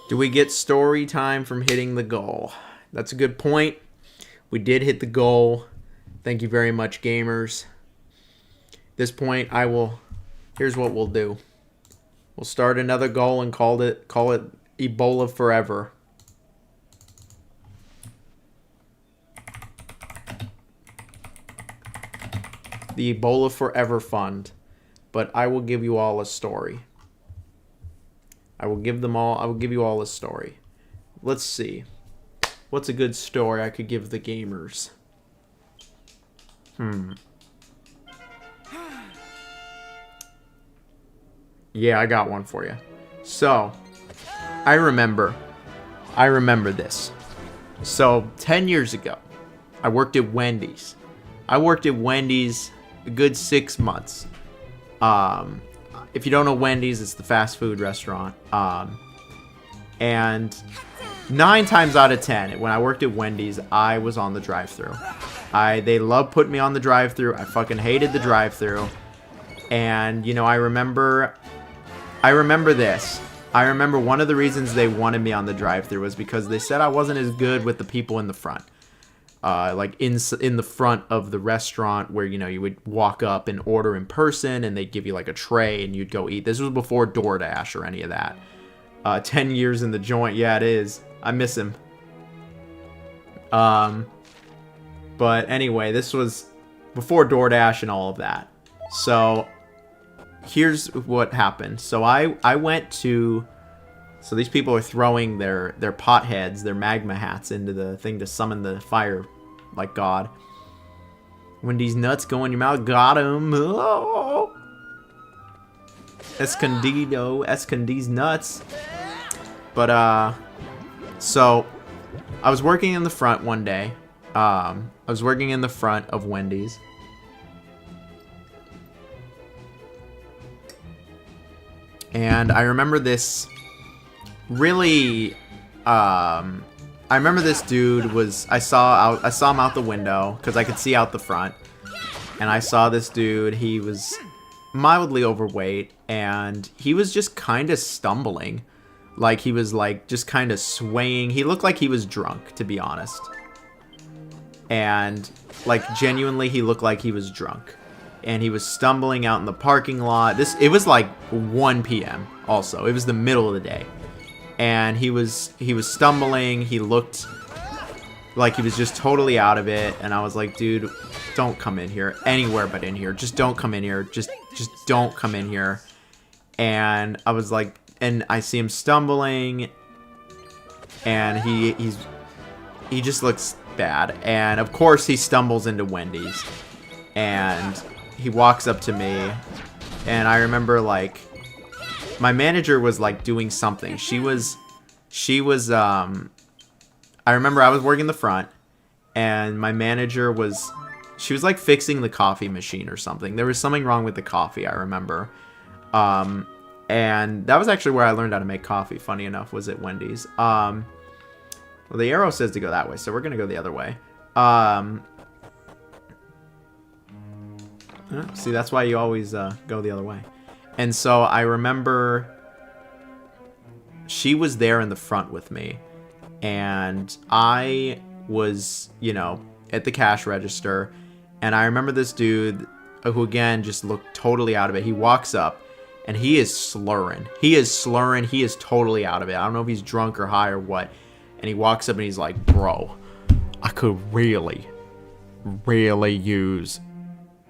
Do we get story time from hitting the goal? That's a good point. We did hit the goal. Thank you very much, gamers. At this point, here's what we'll do. We'll start another goal and call it Ebola Forever. The Ebola Forever Fund. But I will give you all a story. I will give you all a story. Let's see. What's a good story I could give the gamers? Yeah, I got one for you. So, I remember this. So, 10 years ago, I worked at Wendy's. I worked at Wendy's a good 6 months. If you don't know Wendy's, it's the fast food restaurant. And 9 times out of 10, when I worked at Wendy's, I was on the drive-thru. They loved putting me on the drive-thru. I fucking hated the drive-thru. And, you know, I remember this. I remember one of the reasons they wanted me on the drive-thru was because they said I wasn't as good with the people in the front. Like in the front of the restaurant where, you know, you would walk up and order in person and they'd give you like a tray and you'd go eat. This was before DoorDash or any of that. 10 years in the joint. Yeah, it is. I miss him. But anyway, this was before DoorDash and all of that. So here's what happened. So I went to... So these people are throwing their pot heads, their magma hats into the thing to summon the fire like God. When these nuts go in your mouth, got him. Oh. Escondido's nuts. But, so, I was working in the front one day, I was working in the front of Wendy's. And I remember this really, I remember this dude was, I saw him out the window because I could see out the front. And I saw this dude, he was mildly overweight and he was just kind of stumbling. Like he was like just kind of swaying. He looked like he was drunk, to be honest. And like genuinely he looked like he was drunk. And he was stumbling out in the parking lot. It was like 1 p.m. also. It was the middle of the day. And he was stumbling. He looked like he was just totally out of it. And I was like, dude, don't come in here. Anywhere but in here. Just don't come in here. Just don't come in here. And I was like, and I see him stumbling. And he just looks bad. And of course he stumbles into Wendy's. And he walks up to me. And I remember like my manager was like doing something. She was I remember I was working the front and my manager was, she was like fixing the coffee machine or something. There was something wrong with the coffee, I remember. And that was actually where I learned how to make coffee, funny enough, was at Wendy's. Well, the arrow says to go that way, so we're going to go the other way. See, that's why you always go the other way. And so I remember she was there in the front with me. And I was, you know, at the cash register. And I remember this dude who, again, just looked totally out of it. He walks up and he is slurring. He is slurring. He is totally out of it. I don't know if he's drunk or high or what. And he walks up and he's like, bro, I could really use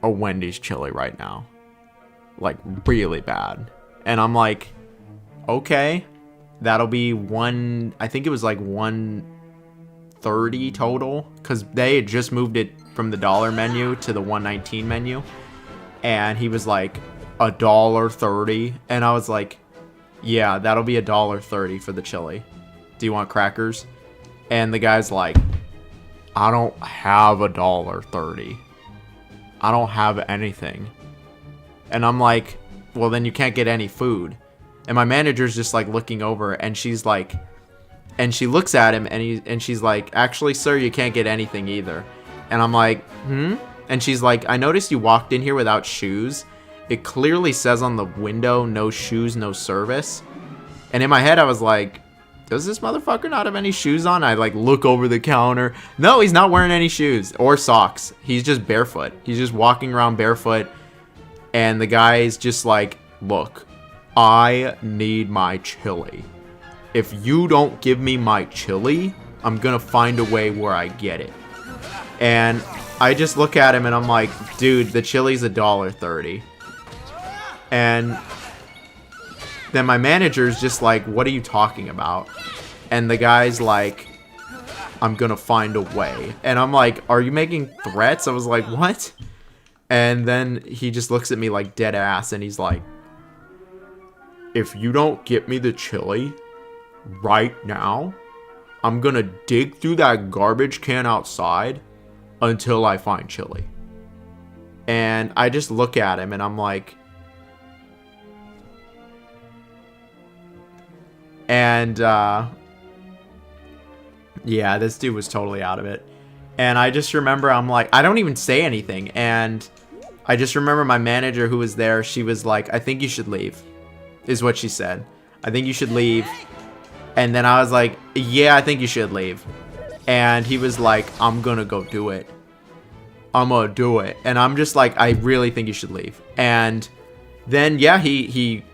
a Wendy's chili right now. Like, really bad. And I'm like, okay. That'll be I think it was like $130 total. Because they had just moved it from the dollar menu to the $1.19 menu. And he was like, $1.30. And I was like, yeah, that'll be $1.30 for the chili. Do you want crackers? And the guy's like, I don't have $1.30. I don't have anything. And I'm like, well, then you can't get any food. And my manager's just like looking over and she's like, and she looks at him and she's like, actually, sir, you can't get anything either. And I'm like, And she's like, I noticed you walked in here without shoes. It clearly says on the window, no shoes, no service. And in my head, I was like, does this motherfucker not have any shoes on? I like look over the counter. No, he's not wearing any shoes or socks. He's just barefoot. He's just walking around barefoot. And the guy's just like, look, I need my chili. If you don't give me my chili, I'm gonna find a way where I get it. And I just look at him and I'm like, dude, the chili's $1.30. And then my manager's just like, what are you talking about? And the guy's like, I'm gonna find a way. And I'm like, are you making threats? I was like, what? And then he just looks at me like dead ass and he's like, if you don't get me the chili right now, I'm gonna dig through that garbage can outside until I find chili. And I just look at him and I'm like, and yeah, this dude was totally out of it. And I just remember, I'm like, I don't even say anything. And I just remember my manager who was there, she was like, I think you should leave, is what she said. I think you should leave. And then I was like, yeah, I think you should leave. And he was like, I'm gonna go do it. I'm gonna do it. And I'm just like, I really think you should leave. And then, yeah, he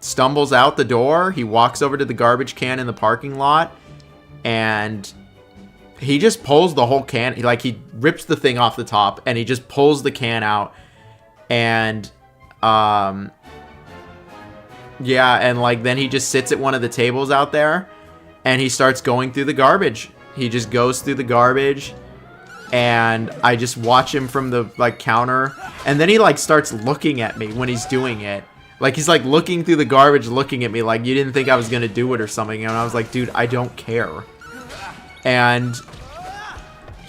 stumbles out the door. He walks over to the garbage can in the parking lot. And he just pulls the whole can. He rips the thing off the top. And he just pulls the can out. And, yeah, and like then he just sits at one of the tables out there and he starts going through the garbage. He just goes through the garbage and I just watch him from the like counter, and then he like starts looking at me when he's doing it. Like he's like looking through the garbage, looking at me like you didn't think I was gonna do it or something. And I was like, dude, I don't care. And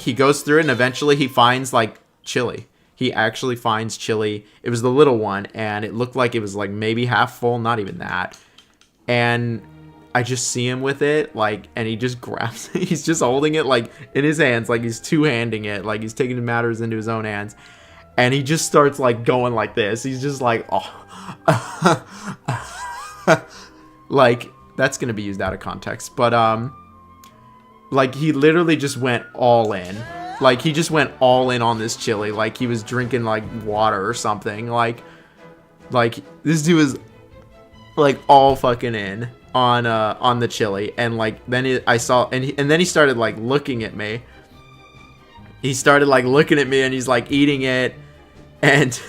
he goes through it, and eventually he finds, like, chili. He actually finds chili. It was the little one, and it looked like it was, like, maybe half full, not even that. And I just see him with it, like, and he just grabs it. He's just holding it, like, in his hands, like he's two-handing it, like he's taking matters into his own hands. And he just starts, like, going like this. He's just like, oh. Like, that's gonna be used out of context. But, like, he literally just went all in. Like, he just went all in on this chili. Like, he was drinking, like, water or something. Like, this dude was, like, all fucking in on the chili. And, like, then I saw, and then he started, like, looking at me. He started, like, looking at me, and he's, like, eating it. And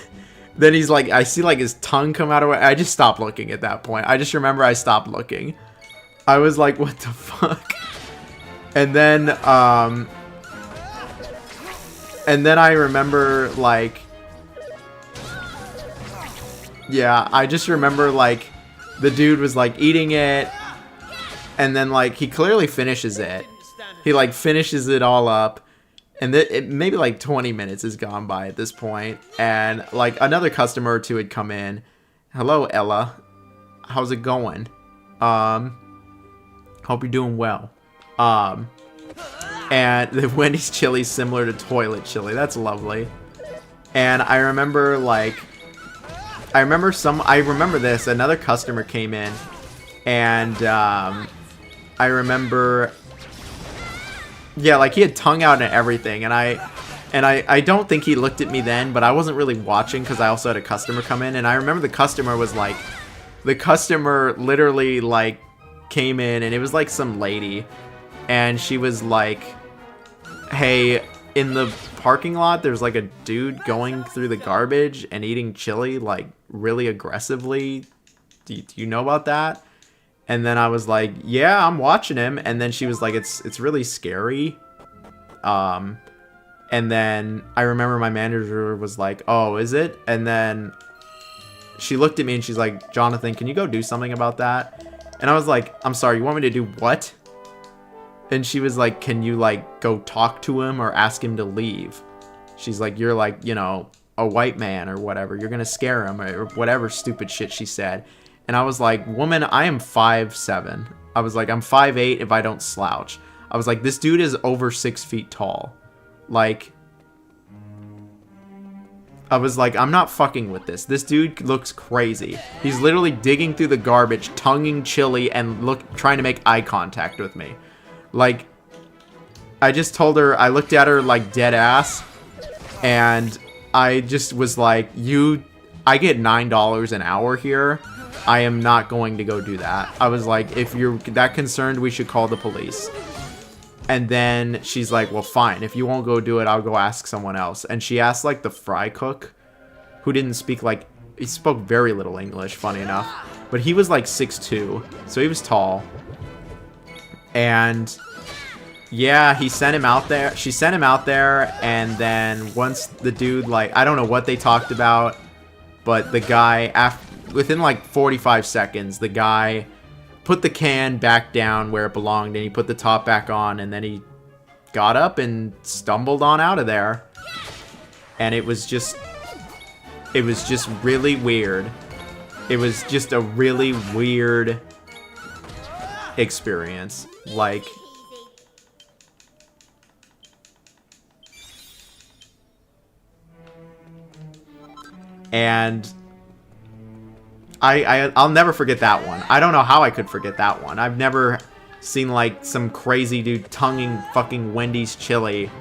then he's, like, I see, like, his tongue come out of it. I just stopped looking at that point. I just remember I stopped looking. I was like, what the fuck? And then I remember, like, yeah, I just remember, like, the dude was, like, eating it, and then, like, he clearly finishes it. He, like, finishes it all up, and maybe, like, 20 minutes has gone by at this point, and, like, another customer or two had come in. Hello, Ella. How's it going? Hope you're doing well. And the Wendy's chili is similar to toilet chili. That's lovely. And I remember, like, I remember this. Another customer came in, and I remember, yeah, like, he had tongue out and everything, and I don't think he looked at me then, but I wasn't really watching because I also had a customer come in, and I remember the customer was like, the customer literally, like, came in, and it was like some lady, and she was like, hey, in the parking lot there's like a dude going through the garbage and eating chili, like, really aggressively. Do you know about that? And then I was like, yeah, I'm watching him. And then she was like, it's really scary. And then I remember my manager was like, oh, is it? And then she looked at me and she's like, Jonathan, can you go do something about that? And I was like, I'm sorry, you want me to do what? And she was like, can you, like, go talk to him or ask him to leave? She's like, you're, like, you know, a white man or whatever. You're gonna scare him or whatever stupid shit she said. And I was like, woman, I am 5'7". I was like, I'm 5'8" if I don't slouch. I was like, this dude is over 6 feet tall. Like, I was like, I'm not fucking with this. This dude looks crazy. He's literally digging through the garbage, tonguing chili, and trying to make eye contact with me. Like, I just told her, I looked at her like dead ass, and I just was like, I get $9 an hour here. I am not going to go do that. I was like, if you're that concerned, we should call the police. And then she's like, well, fine. If you won't go do it, I'll go ask someone else. And she asked, like, the fry cook, who didn't speak, like, he spoke very little English, funny enough. But he was, like, 6'2", so he was tall. And yeah, he sent him out there. She sent him out there, and then once the dude, like, I don't know what they talked about, but the guy, within like 45 seconds, the guy put the can back down where it belonged, and he put the top back on, and then he got up and stumbled on out of there. And it was just really weird. It was just a really weird experience. Like, and I'll never forget that one. I don't know how I could forget that one. I've never seen, like, some crazy dude tonguing fucking Wendy's chili.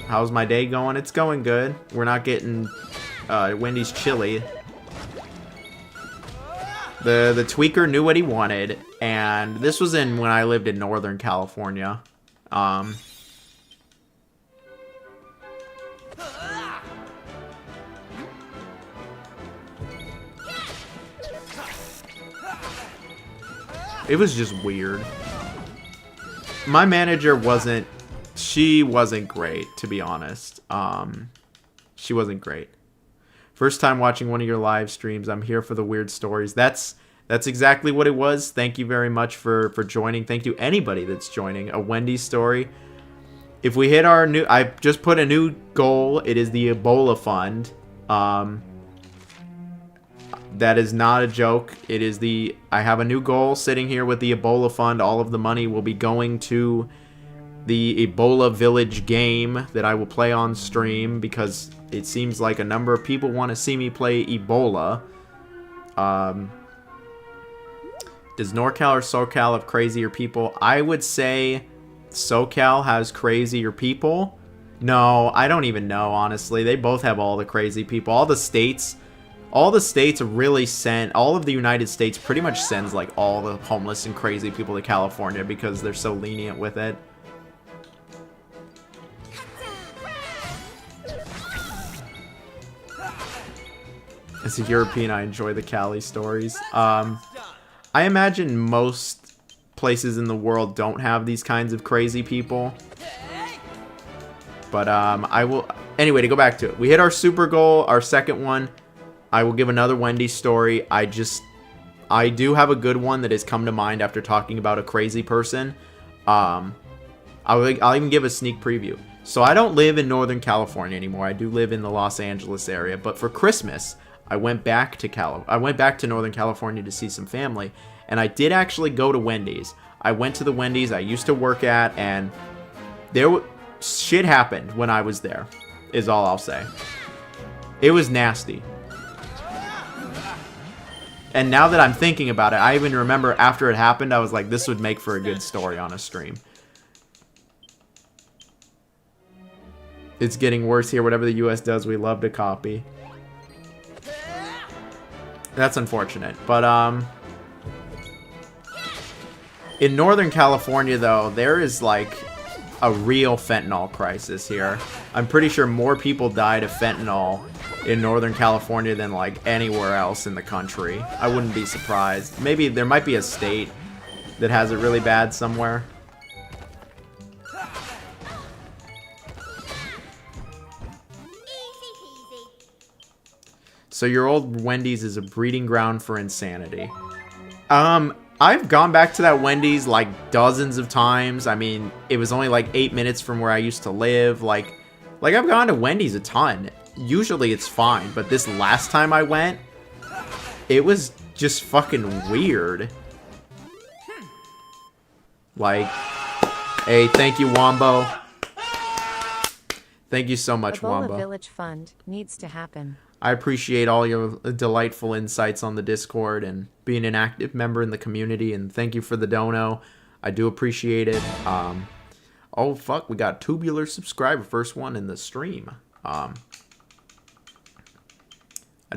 How's my day going? It's going good. We're not getting Wendy's chili. The tweaker knew what he wanted, and this was when I lived in Northern California. It was just weird. My manager wasn't great, to be honest. She wasn't great. First time watching one of your live streams. I'm here for the weird stories. That's exactly what it was. Thank you very much for joining. Thank you anybody that's joining. A Wendy's story. if we hit our new... I just put a new goal. It is the Ebola Fund. That is not a joke. It is the... I have a new goal sitting here with the Ebola Fund. All of the money will be going to the Ebola Village game that I will play on stream because it seems like a number of people want to see me play Ebola. Does NorCal or SoCal have crazier people? I would say SoCal has crazier people. No, I don't even know, honestly. They both have all the crazy people. All the states really send... All of the United States pretty much sends, like, all the homeless and crazy people to California because they're so lenient with it. As a European, I enjoy the Cali stories. I imagine most places in the world don't have these kinds of crazy people. But I will... Anyway, to go back to it. We hit our super goal, our second one. I will give another Wendy's story. I do have a good one that has come to mind after talking about a crazy person. I'll even give a sneak preview. So I don't live in Northern California anymore. I do live in the Los Angeles area. But for Christmas, I went back to Northern California to see some family. And I did actually go to Wendy's. I went to the Wendy's I used to work at, and shit happened when I was there, is all I'll say. It was nasty. And now that I'm thinking about it, I even remember after it happened, I was like, this would make for a good story on a stream. It's getting worse here. Whatever the US does, we love to copy. That's unfortunate. But, in Northern California, though, there is, like, a real fentanyl crisis here. I'm pretty sure more people died of fentanyl in Northern California than, like, anywhere else in the country. I wouldn't be surprised. Maybe there might be a state that has it really bad somewhere. So your old Wendy's is a breeding ground for insanity. I've gone back to that Wendy's like dozens of times. I mean, it was only like 8 minutes from where I used to live. Like I've gone to Wendy's a ton. Usually it's fine, but this last time I went, it was just fucking weird. Like, hey, thank you, Wombo. Thank you so much, Ebola Wombo. Village Fund needs to happen. I appreciate all your delightful insights on the Discord and being an active member in the community, and thank you for the dono. I do appreciate it. Oh, fuck, we got Tubular subscriber, first one in the stream. I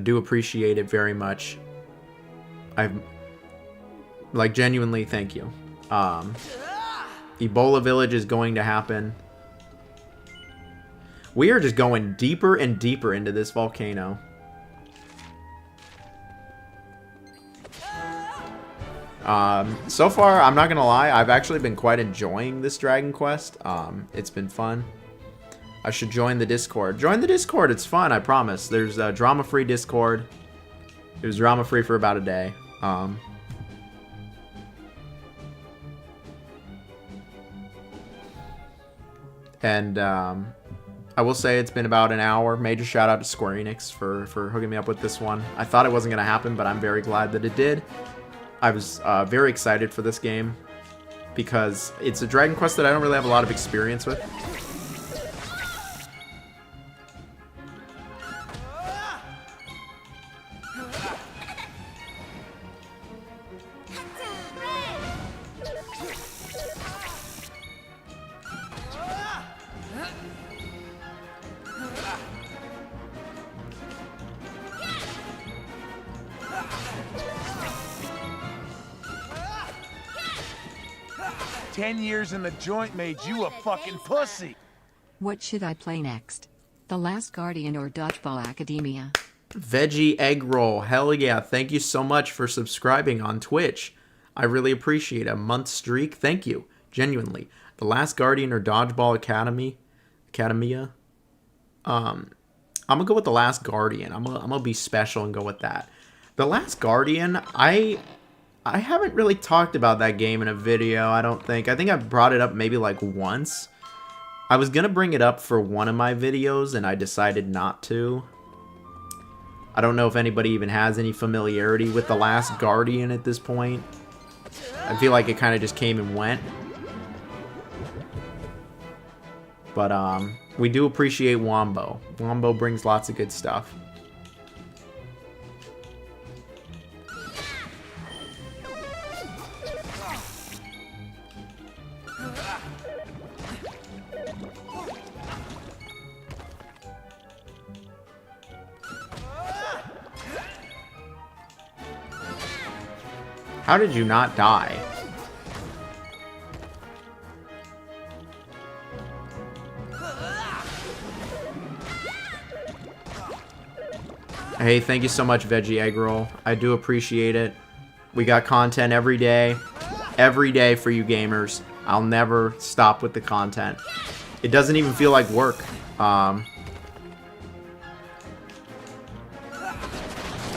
do appreciate it very much. Genuinely, thank you. Ebola Village is going to happen. We are just going deeper and deeper into this volcano. So far, I'm not gonna lie, I've actually been quite enjoying this Dragon Quest. It's been fun. I should join the Discord. Join the Discord, it's fun, I promise. There's a drama-free Discord. It was drama-free for about a day. I will say it's been about an hour. Major shout out to Square Enix for hooking me up with this one. I thought it wasn't going to happen, but I'm very glad that it did. I was very excited for this game because it's a Dragon Quest that I don't really have a lot of experience with. In the joint made you a fucking pussy. What should I play next? The Last Guardian or Dodgeball Academia? Veggie egg roll. Hell yeah. Thank you so much for subscribing on Twitch. I really appreciate a month streak. Thank you. Genuinely. The Last Guardian or Dodgeball Academia. I'm gonna go with The Last Guardian. I'm gonna be special and go with that. The Last Guardian, I haven't really talked about that game in a video, I don't think. I think I brought it up maybe like once. I was gonna bring it up for one of my videos, and I decided not to. I don't know if anybody even has any familiarity with The Last Guardian at this point. I feel like it kind of just came and went. But, we do appreciate Wombo. Wombo brings lots of good stuff. How did you not die? Hey, thank you so much, Veggie Egg Roll. I do appreciate it. We got content every day. Every day for you gamers. I'll never stop with the content. It doesn't even feel like work. Oh,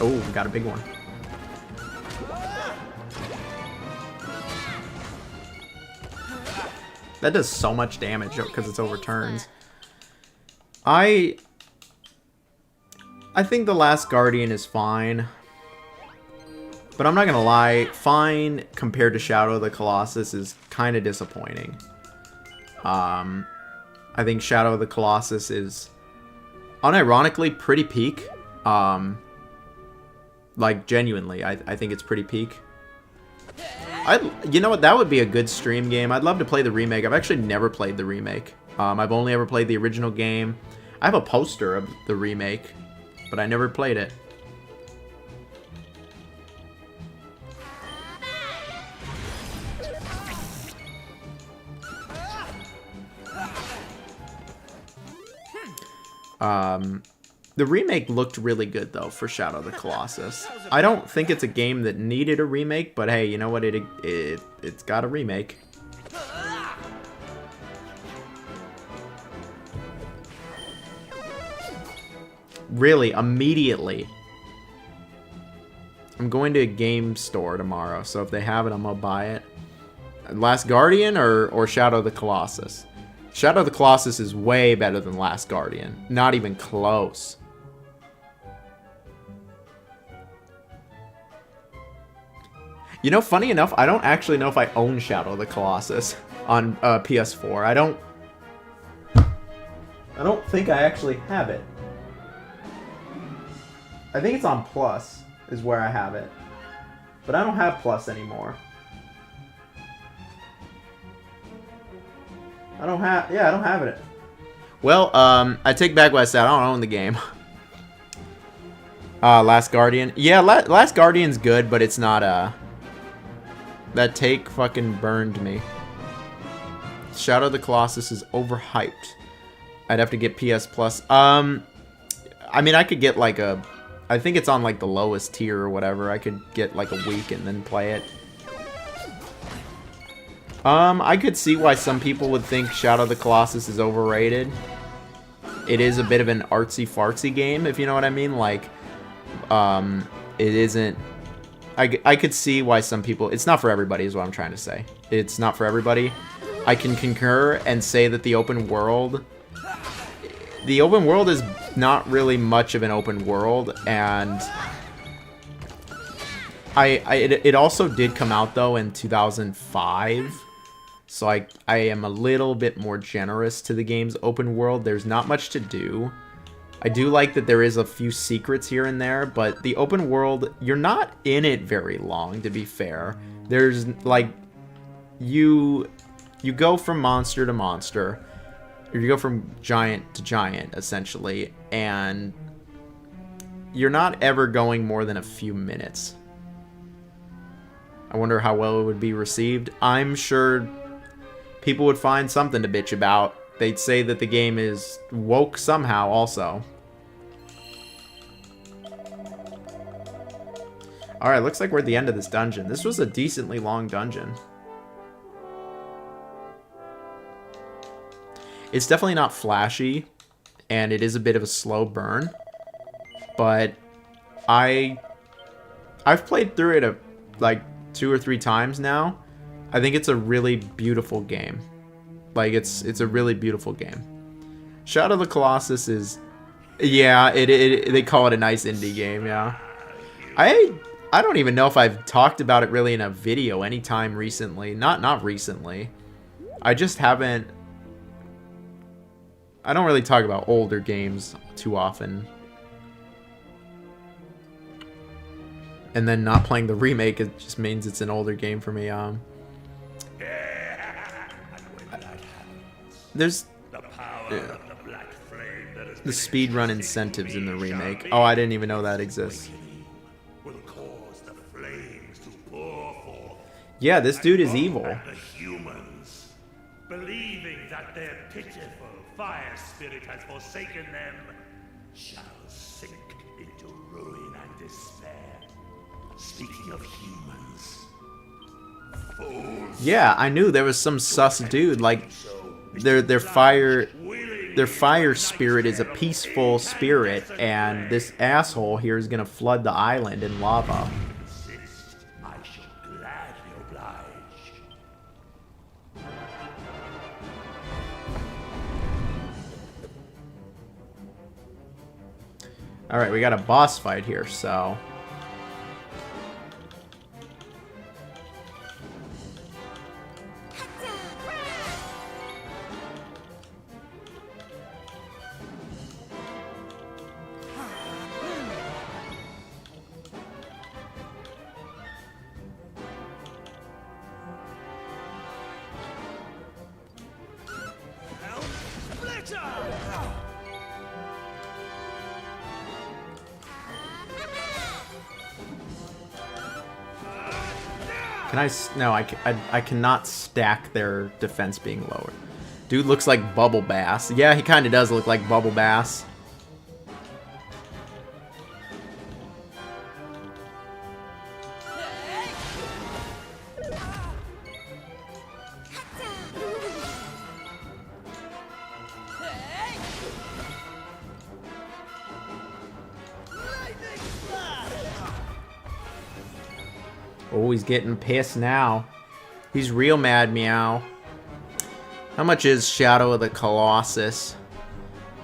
we got a big one. That does so much damage because it's overturns. I think The Last Guardian is fine. But I'm not gonna lie, fine compared to Shadow of the Colossus is kind of disappointing. I think Shadow of the Colossus is unironically pretty peak. Like, genuinely, I think it's pretty peak. You know what? That would be a good stream game. I'd love to play the remake. I've actually never played the remake. I've only ever played the original game. I have a poster of the remake, but I never played it. The remake looked really good, though, for Shadow of the Colossus. I don't think it's a game that needed a remake, but hey, you know what? It's got a remake. Really, immediately. I'm going to a game store tomorrow, so if they have it, I'm gonna buy it. Last Guardian or Shadow of the Colossus? Shadow of the Colossus is way better than Last Guardian. Not even close. You know, funny enough, I don't actually know if I own Shadow of the Colossus on PS4. I don't think I actually have it. I think it's on Plus is where I have it. But I don't have Plus anymore. I don't have it. Well, I take back what I said. I don't own the game. Last Guardian. Yeah, Last Guardian's good, but it's not, that take fucking burned me. Shadow of the Colossus is overhyped. I'd have to get PS Plus. I mean, I could get like I think it's on like the lowest tier or whatever. I could get like a week and then play it. I could see why some people would think Shadow of the Colossus is overrated. It is a bit of an artsy-fartsy game, if you know what I mean. Like, it isn't... I could see why some people... It's not for everybody, is what I'm trying to say. It's not for everybody. I can concur and say that the open world... The open world is not really much of an open world, and... It also did come out, though, in 2005... So I am a little bit more generous to the game's open world. There's not much to do. I do like that there is a few secrets here and there, but the open world, you're not in it very long, to be fair. There's, like, you go from monster to monster. Or you go from giant to giant, essentially, and you're not ever going more than a few minutes. I wonder how well it would be received. I'm sure... people would find something to bitch about. They'd say that the game is woke somehow also. Alright, looks like we're at the end of this dungeon. This was a decently long dungeon. It's definitely not flashy, and it is a bit of a slow burn. But I've played through it like 2 or 3 times now. I think it's a really beautiful game. Like, it's a really beautiful game. Shadow of the Colossus is, yeah, they call it a nice indie game, yeah. I don't even know if I've talked about it really in a video anytime recently. Not recently. I just haven't. I don't really talk about older games too often. And then not playing the remake, it just means it's an older game for me. There's the speedrun incentives in the remake. Oh, I didn't even know that exists. Yeah, this dude is evil. The humans, believing that their pitiful fire spirit has forsaken them, shall sink into ruin and despair. Speaking of humans, fools. Yeah, I knew there was some sus dude. Like, their fire spirit is a peaceful spirit, and this asshole here is gonna flood the island in lava. Alright, we got a boss fight here, so... Can I... No, I cannot stack their defense being lower. Dude looks like Bubble Bass. Yeah, he kind of does look like Bubble Bass. Oh, he's getting pissed now. He's real mad, meow. How much is Shadow of the Colossus?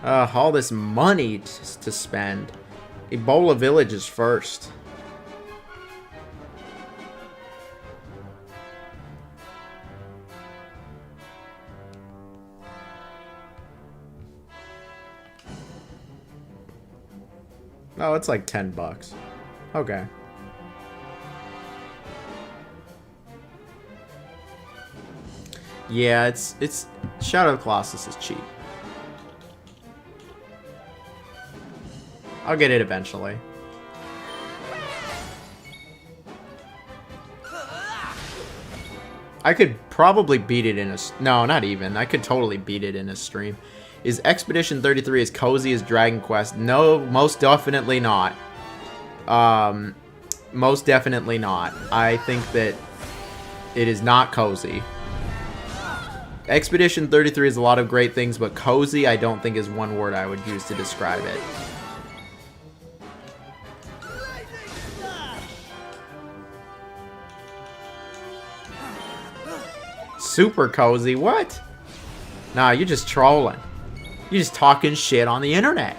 All this money to spend. Ebola Village is first. Oh, it's like $10. Okay. Yeah, it's Shadow of the Colossus is cheap. I'll get it eventually. I could probably beat it in a... No, not even. I could totally beat it in a stream. Is Expedition 33 as cozy as Dragon Quest? No, most definitely not. Most definitely not. I think that it is not cozy. Expedition 33 is a lot of great things, but cozy I don't think is one word I would use to describe it. Super cozy? What? Nah, you're just trolling. You're just talking shit on the internet.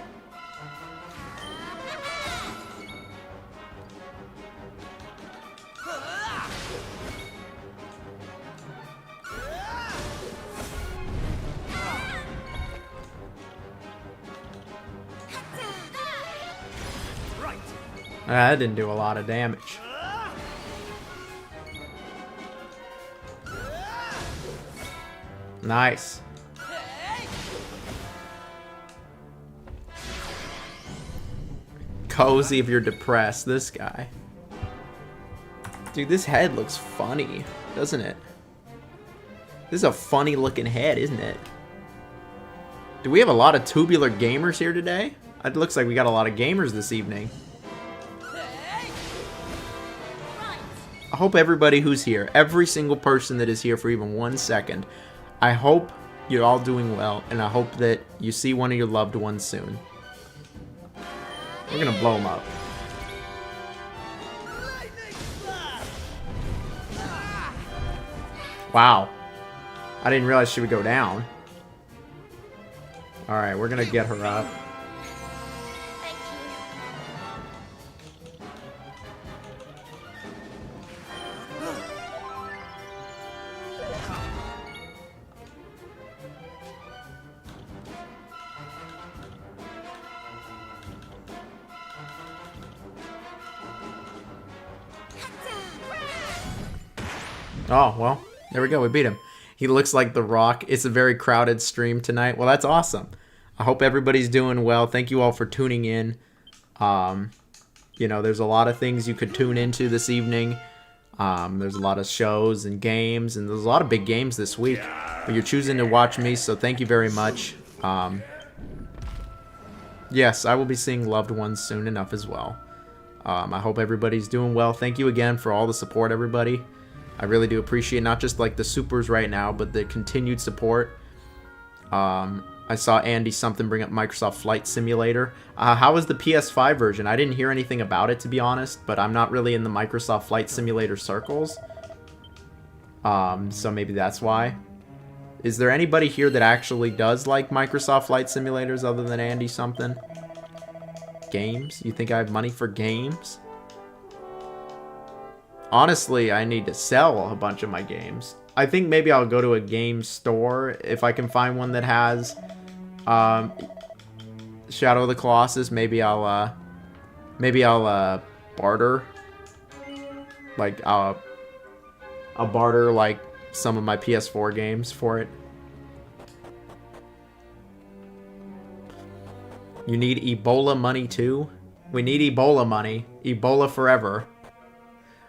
That didn't do a lot of damage. Nice. Cozy if you're depressed. This guy. Dude, this head looks funny, doesn't it? This is a funny looking head, isn't it? Do we have a lot of Tubular gamers here today? It looks like we got a lot of gamers this evening. I hope everybody who's here, every single person that is here for even 1 second, I hope you're all doing well, and I hope that you see one of your loved ones soon. We're gonna blow them up. Wow. I didn't realize she would go down. Alright, we're gonna get her up. Thank you. Oh, well, there we go. We beat him. He looks like The Rock. It's a very crowded stream tonight. Well, that's awesome. I hope everybody's doing well. Thank you all for tuning in. You know, there's a lot of things you could tune into this evening. There's a lot of shows and games, and there's a lot of big games this week. But you're choosing to watch me, so thank you very much. Yes, I will be seeing loved ones soon enough as well. I hope everybody's doing well. Thank you again for all the support, everybody. I really do appreciate not just like the supers right now, but the continued support. I saw Andy something bring up Microsoft Flight Simulator. How was the PS5 version? I didn't hear anything about it, to be honest, but I'm not really in the Microsoft Flight Simulator circles. So maybe that's why. Is there anybody here that actually does like Microsoft Flight Simulators other than Andy something? Games? You think I have money for games? Honestly, I need to sell a bunch of my games. I think maybe I'll go to a game store if I can find one that has Shadow of the Colossus. Maybe I'll barter. Like I'll barter like some of my PS4 games for it. You need Ebola money too? We need Ebola money. Ebola forever.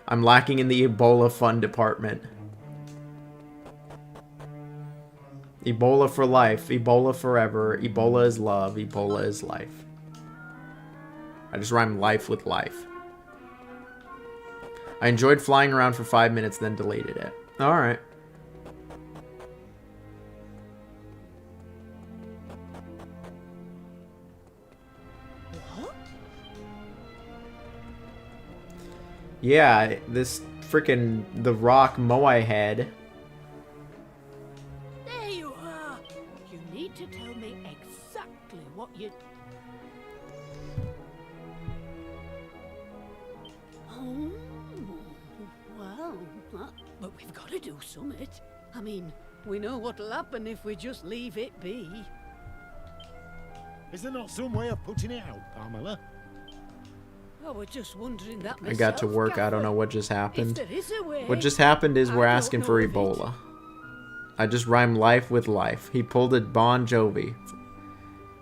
I'm lacking in the Ebola fund department. Ebola for life. Ebola forever. Ebola is love. Ebola is life. I just rhymed life with life. I enjoyed flying around for 5 minutes, then deleted it. Alright. Yeah, this freaking The Rock Moai head. There you are. You need to tell me exactly what you... Oh, well, but we've got to do something. I mean, we know what'll happen if we just leave it be. Is there not some way of putting it out, Pamela? I was just wondering that I got to myself, work. I don't know Gaffer. what just happened. If there is a way, What just happened is I we're don't asking know for of it. Ebola. I just rhymed life with life. He pulled a Bon Jovi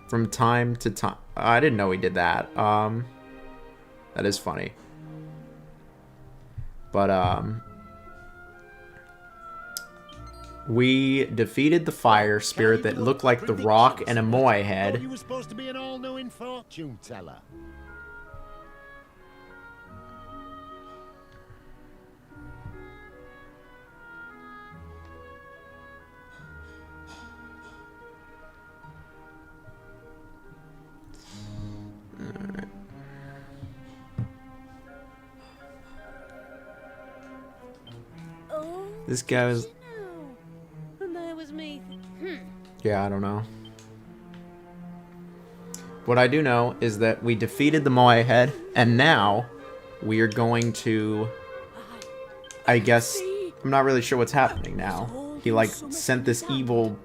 from time to time. I didn't know he did that. That is funny. But we defeated the fire spirit that looked like the Rock and a Moai head. You were supposed to be an all-knowing fortune teller. Oh, This guy was... no. And there was me. Yeah, I don't know. What I do know is that we defeated the Moai head, and now we are going to... I guess... I'm not really sure what's happening now. He, like, sent this evil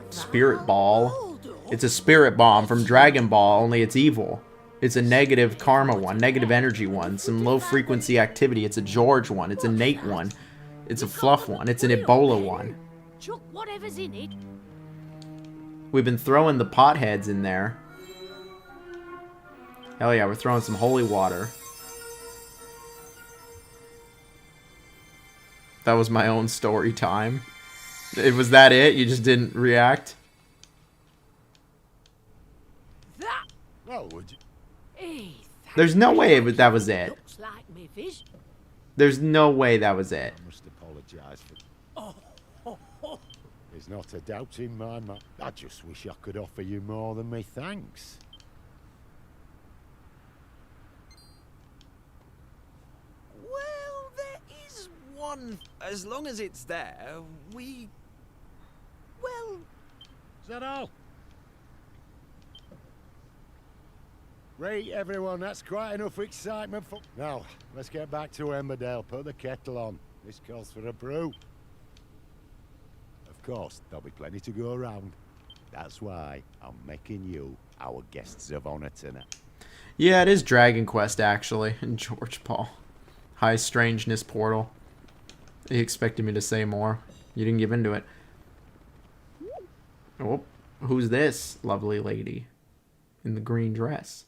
spirit ball. It's a spirit bomb from Dragon Ball, only it's evil. It's a negative karma one, negative energy one, some low frequency activity. It's a George one, it's a Nate one, it's a Fluff one, it's an Ebola one. Chuck whatever's in it. We've been throwing the potheads in there. Hell yeah, we're throwing some holy water. That was my own story time. Was that it? You just didn't react? That. Oh, would you? Hey, There's no way that was it. looks like me vision. There's no way that was it. I must apologise for... Oh, There's not a doubt in my mind. I just wish I could offer you more than me thanks. Well, there is one. As long as it's there, we that all? Right, everyone, that's quite enough excitement for... Now, let's get back to Emberdale. Put the kettle on. This calls for a brew. Of course, there'll be plenty to go around. That's why I'm making you our guests of honor tonight. Yeah, it is Dragon Quest, actually. And George Paul. High Strangeness Portal. You expected me to say more. You didn't give into it. Oh, who's this lovely lady in the green dress?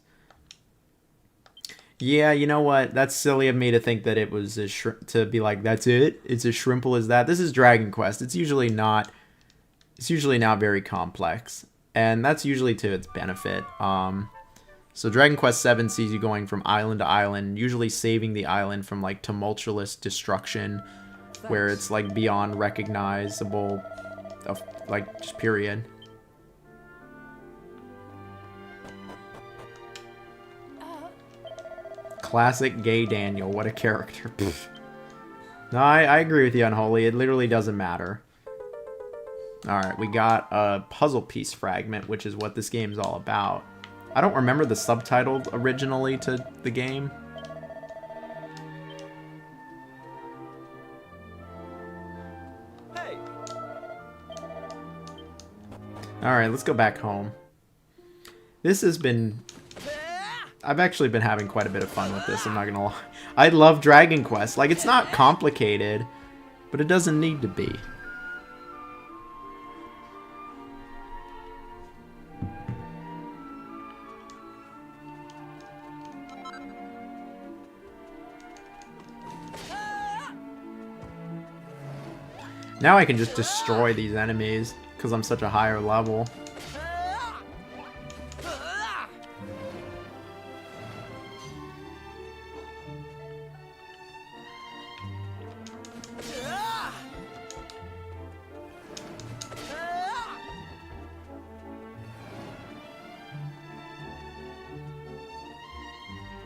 Yeah, you know what? That's silly of me to think that it was to be like, that's it? It's as shrimple as that? This is Dragon Quest. It's usually not very complex. And that's usually to its benefit. So Dragon Quest VII sees you going from island to island, usually saving the island from like tumultuous destruction, where it's like beyond recognizable, like just period. Classic gay Daniel, what a character. No, I agree with you, Unholy. It literally doesn't matter. Alright, we got a puzzle piece fragment, which is what this game's all about. I don't remember the subtitle originally to the game. Hey. Alright, let's go back home. This has been... I've actually been having quite a bit of fun with this, I'm not gonna lie. I love Dragon Quest. Like, it's not complicated, but it doesn't need to be. Now I can just destroy these enemies, because I'm such a higher level.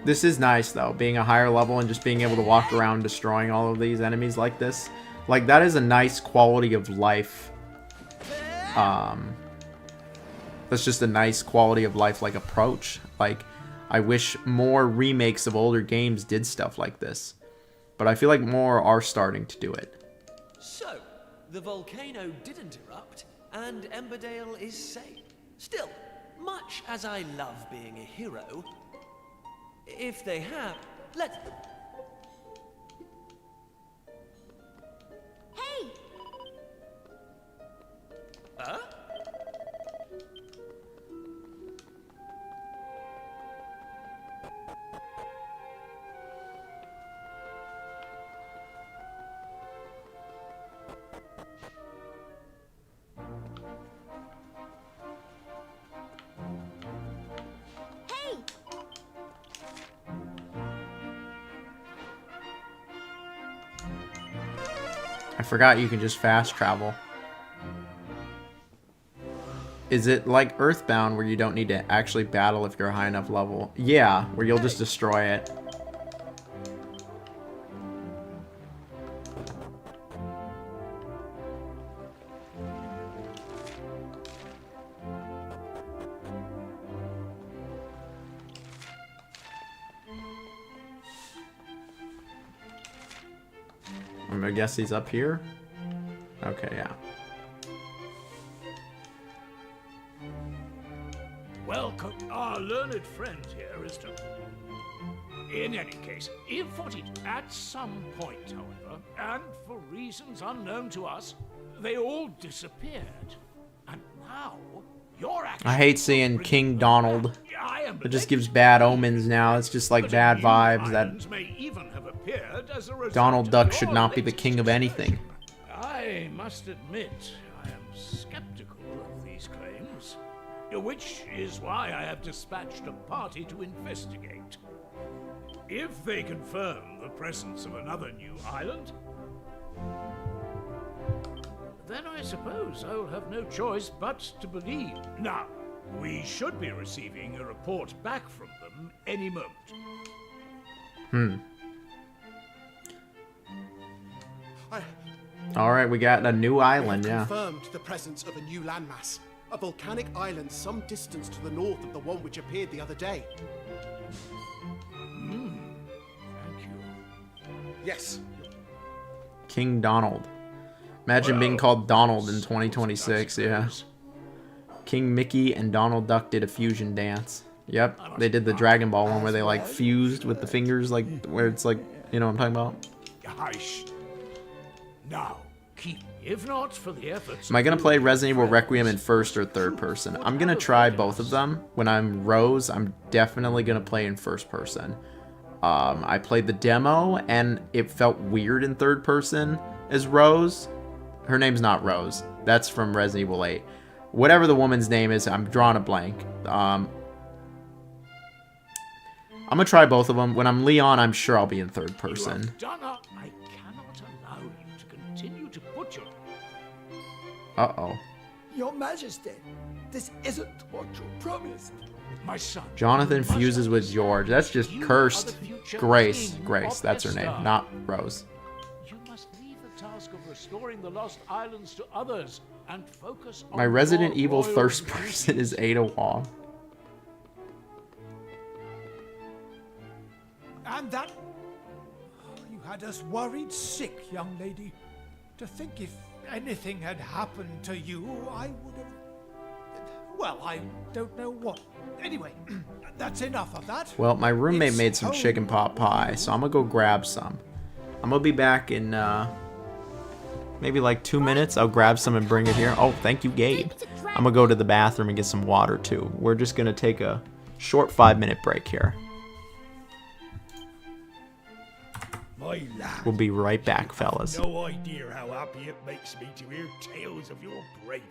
This is nice, though, being a higher level and just being able to walk around destroying all of these enemies like this. Like, that is a nice quality of life. That's just a nice quality of life, like, approach. Like, I wish more remakes of older games did stuff like this. But I feel like more are starting to do it. So, the volcano didn't erupt, and Emberdale is safe. Still, much as I love being a hero, if they have, let's... Hey! Huh? Hey! I forgot you can just fast travel. Is it like Earthbound where you don't need to actually battle if you're a high enough level? Yeah, where you'll just destroy it. I guess he's up here? Okay, yeah. Welcome. Our learned friend here is to... In any case, if at some point, however, and for reasons unknown to us, they all disappeared. And now, you're actually... I hate seeing King Donald. It just gives bad omens now. It's just like bad vibes that Donald Duck should not be the king of anything. I must admit, I am skeptical of these claims, which is why I have dispatched a party to investigate. If they confirm the presence of another new island, then I suppose I'll have no choice but to believe. Now, we should be receiving a report back from them any moment. Alright, we got a new island, yeah. Confirmed the presence of a new landmass. A volcanic island some distance to the north of the one which appeared the other day. Thank you. Yes. King Donald. Imagine being called Donald in 2026, yeah. King Mickey and Donald Duck did a fusion dance. Yep, they did the Dragon Ball one where they like fused with the fingers, like where it's like, you know what I'm talking about? Hush. Now, keep. If not for the efforts. Am I gonna play Resident Evil Requiem in first or third person? I'm gonna try both of them. When I'm Rose, I'm definitely gonna play in first person. I played the demo and it felt weird in third person as Rose. Her name's not Rose. That's from Resident Evil 8. Whatever the woman's name is, I'm drawing a blank. I'm gonna try both of them. When I'm Leon, I'm sure I'll be in third person. I cannot allow you to continue to put your... Uh-oh. Your Majesty, this isn't what you promised. My son. Jonathan fuses with George. That's just cursed. Grace. Grace, that's her name, not Rose. You must leave the task of restoring the lost islands to others and focus on My Resident your Evil royal first duty. person is Ada Wong. And that... You had us worried sick, young lady. To think if anything had happened to you, I would have... Well, I don't know what. Anyway, that's enough of that. Well, my roommate It's made some home. chicken pot pie, so I'm gonna go grab some. I'm gonna be back in maybe like 2 minutes. I'll grab some and bring it here. Oh, thank you, Gabe. I'm gonna go to the bathroom and get some water too. We're just gonna take a short 5-minute break here. My lad, We'll be right back, fellas. no idea how happy it makes me to hear tales of your bravery.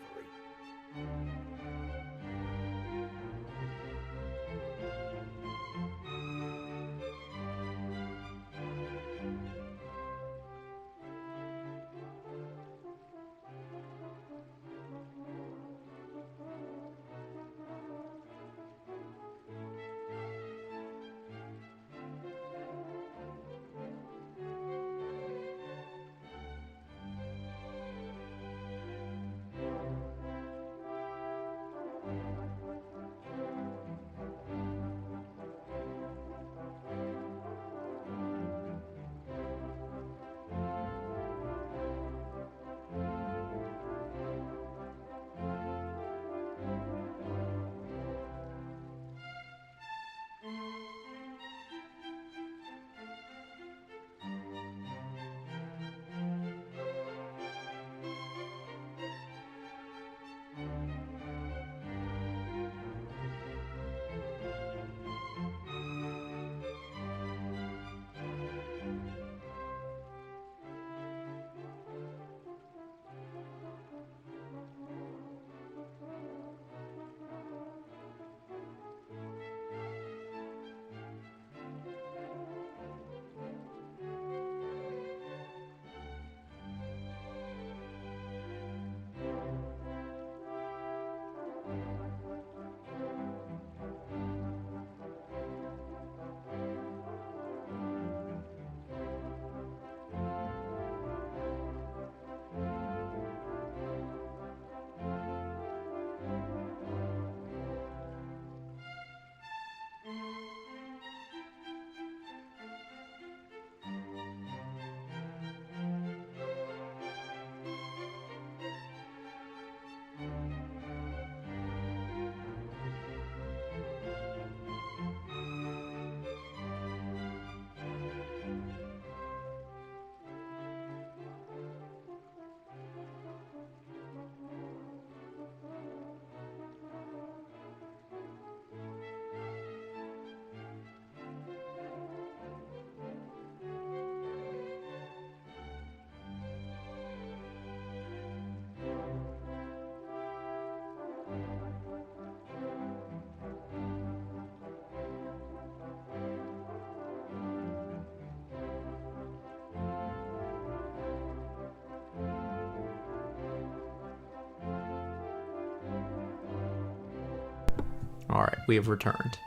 Alright, we have returned.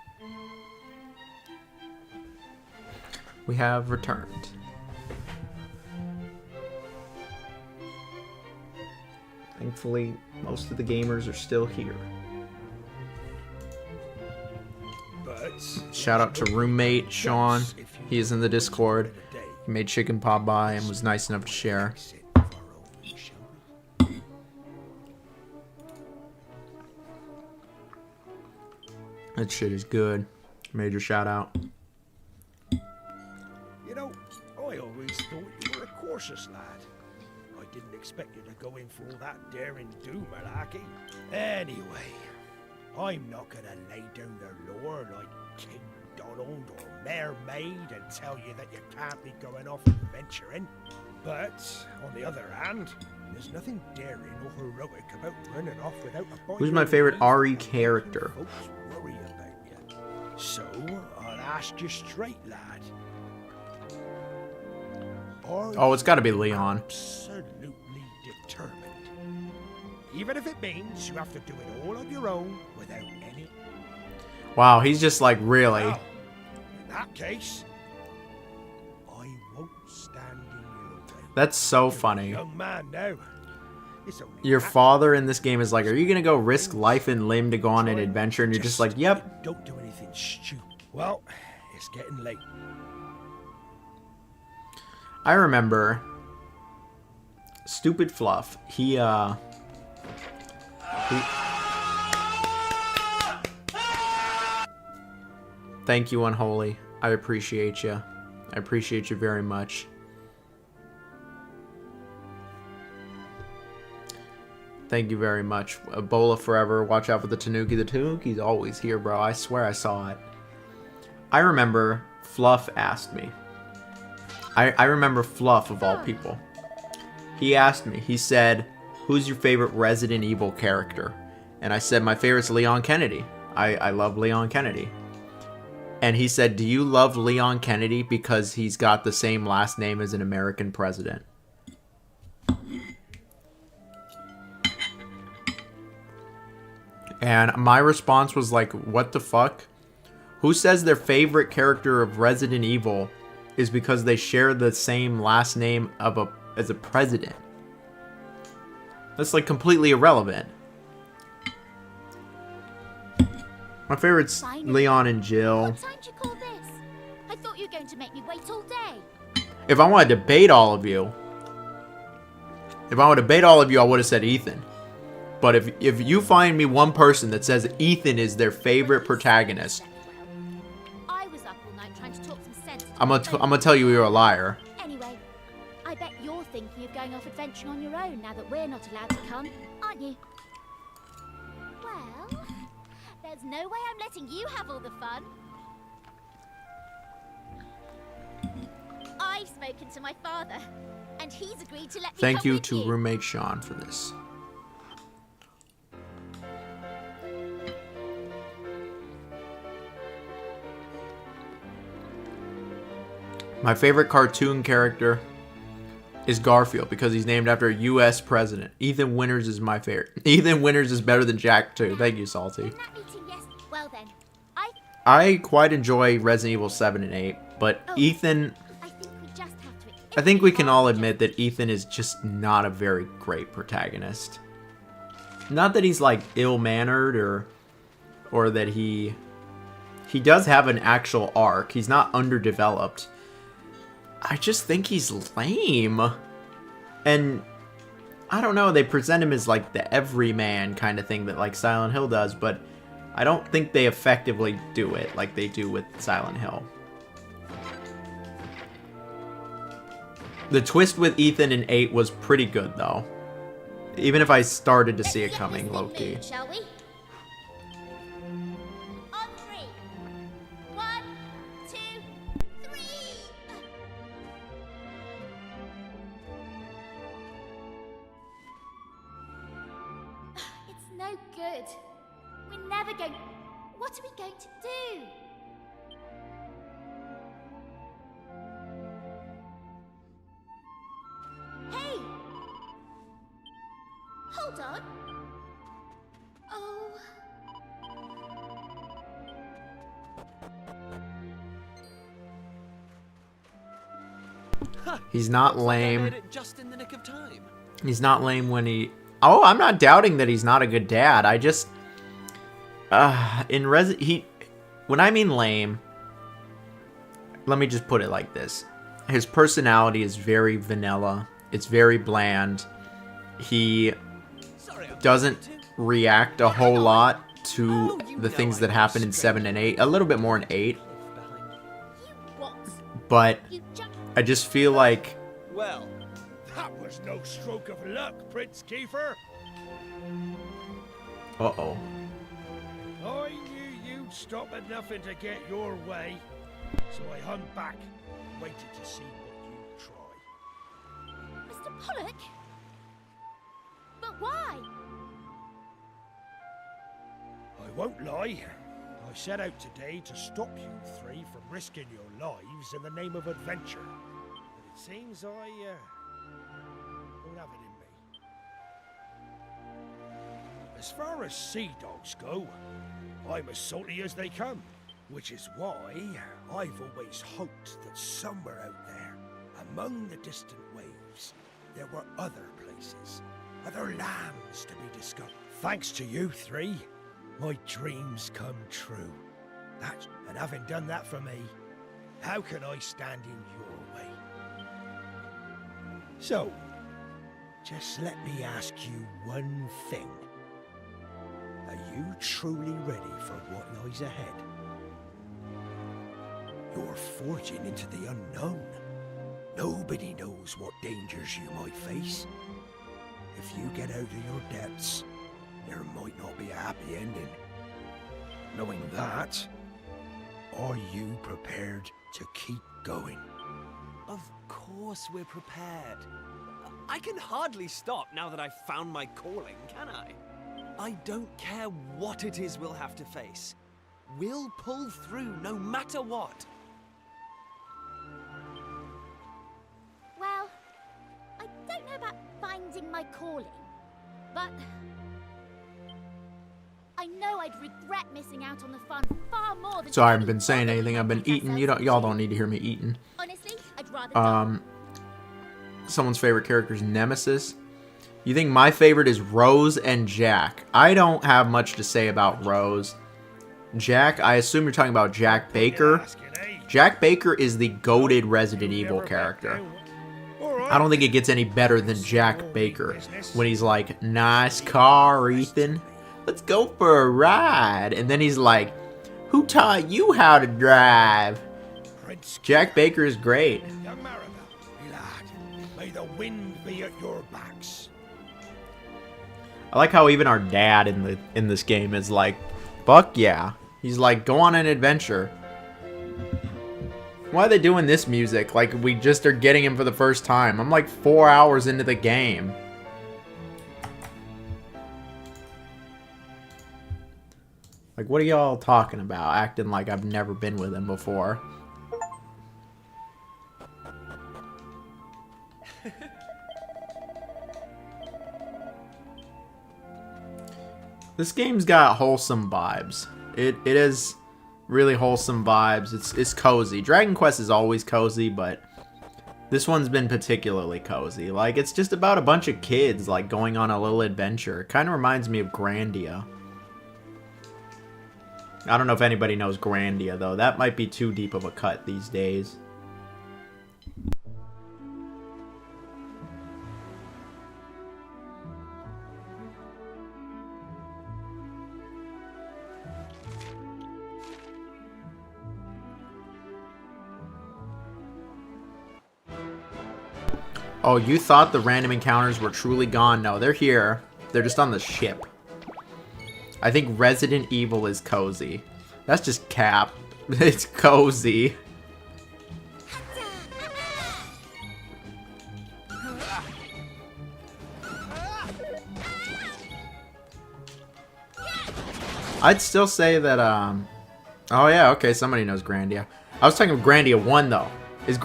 We have returned. Thankfully, most of the gamers are still here. But Shout out to roommate Sean. He is in the Discord. He made chicken pot pie and was nice enough to share. That shit is good. Major shout out. you know, I always thought you were a cautious lad. I didn't expect you to go in for all that daring do malarkey. Anyway, I'm not gonna lay down the law like King Donald or Mayor Maid and tell you that you can't be going off adventuring. But, on the other hand, there's nothing daring or heroic about running off without a bite. Who's my favorite RE character? Folks worry about you. So, I'll ask you straight, lad. Oh, it's gotta be Leon. Absolutely determined. Even if it means you have to do it all on your own without any... Wow, he's just like, really? Well, in that case, I won't stand in your way. That's so funny. Young man now. It's only Your natural. father in this game is like, are you gonna go risk life and limb to go on an adventure? And you're just like, yep. Don't do anything stupid. Well, it's getting late. I remember Stupid Fluff. He Thank you, Unholy. I appreciate you. I appreciate you very much. Thank you very much. Ebola forever. Watch out for the Tanuki. The Tanuki's always here, bro. I swear I saw it. I remember Fluff asked me. I remember Fluff, of all people. He asked me. He said, who's your favorite Resident Evil character? And I said, my favorite's Leon Kennedy. I love Leon Kennedy. And he said, do you love Leon Kennedy because he's got the same last name as an American president? And my response was like, what the fuck? Who says their favorite character of Resident Evil is because they share the same last name of as a president? That's like completely irrelevant. My favorite's Leon and Jill. What time do you call this? I thought you were going to make me wait all day. If I want to debate all of you, I would have said Ethan. But if you find me one person that says Ethan is their favorite protagonist, I was up all night trying to talk some sense. I'm gonna tell you you're a liar. Anyway, I bet you're thinking of going off adventuring on your own now that we're not allowed to come, aren't you? Well, there's no way I'm letting you have all the fun. I've spoken to my father, and he's agreed to let me Thank come you with to roommate Sean for this. My favorite cartoon character is Garfield because he's named after a U.S. president. Ethan Winters is my favorite. Ethan Winters is better than Jack too. Thank you, Salty. Well then, I quite enjoy Resident Evil 7 and 8, but Ethan... I think we can all admit that Ethan is just not a very great protagonist. Not that he's like ill-mannered or that he does have an actual arc. He's not underdeveloped. I just think he's lame. And I don't know, they present him as like the everyman kind of thing that like Silent Hill does, but I don't think they effectively do it like they do with Silent Hill. The twist with Ethan in 8 was pretty good though. Even if I started to see it coming, low-key. shall we? On 3. 1, 2, 3. It's no good. We're never going... What are we going to do? Hey! Hold on. Oh. He's not Looks like I lame. made it just in the nick of time. He's not lame when he Oh, I'm not doubting that he's not a good dad. I just when I mean lame, let me just put it like this. His personality is very vanilla. It's very bland. He doesn't react a whole lot to the things that happen in 7 and 8. A little bit more in 8. But I just feel like... Well, that was no stroke of luck, Prince Kiefer. Uh-oh. I knew you'd stop at nothing to get your way. So I hung back and waited to see what you'd try. Mr. Pollock? But why? I won't lie. I set out today to stop you three from risking your lives in the name of adventure. But it seems I don't have it in me. As far as sea dogs go, I'm as salty as they come. Which is why I've always hoped that somewhere out there, among the distant waves, there were other places, other lands to be discovered. Thanks to you three, my dreams come true. And having done that for me, how can I stand in your way? So, just let me ask you one thing. Are you truly ready for what lies ahead? You're forging into the unknown. Nobody knows what dangers you might face. If you get out of your depths, there might not be a happy ending. Knowing that, are you prepared to keep going? Of course we're prepared. I can hardly stop now that I've found my calling, can I? I don't care what it is we'll have to face. We'll pull through no matter what. Well, I don't know about finding my calling, but I know I'd regret missing out on the fun far more than... So I haven't been saying anything. I've been eating. Y'all don't need to hear me eating. Honestly, I'd rather someone's favorite character is Nemesis. You think my favorite is Rose and Jack? I don't have much to say about Rose. Jack, I assume you're talking about Jack Baker. Jack Baker is the goated Resident Evil character. I don't think it gets any better than Jack Baker when he's like, nice car, Ethan. Let's go for a ride. And then he's like, who taught you how to drive? Jack Baker is great. Young Maribel, lad, may the wind be at your backs. I like how even our dad in this game is like, fuck yeah. He's like, go on an adventure. Why are they doing this music? Like we just are getting him for the first time. I'm like 4 hours into the game. Like, what are y'all talking about? Acting like I've never been with him before. This game's got wholesome vibes. It is really wholesome vibes. It's cozy. Dragon Quest is always cozy, but this one's been particularly cozy. Like, it's just about a bunch of kids, like, going on a little adventure. It kind of reminds me of Grandia. I don't know if anybody knows Grandia, though. That might be too deep of a cut these days. Oh, you thought the random encounters were truly gone? No, they're here. They're just on the ship. I think Resident Evil is cozy. That's just cap. It's cozy. I'd still say that, oh yeah, okay, somebody knows Grandia. I was talking about Grandia 1, though.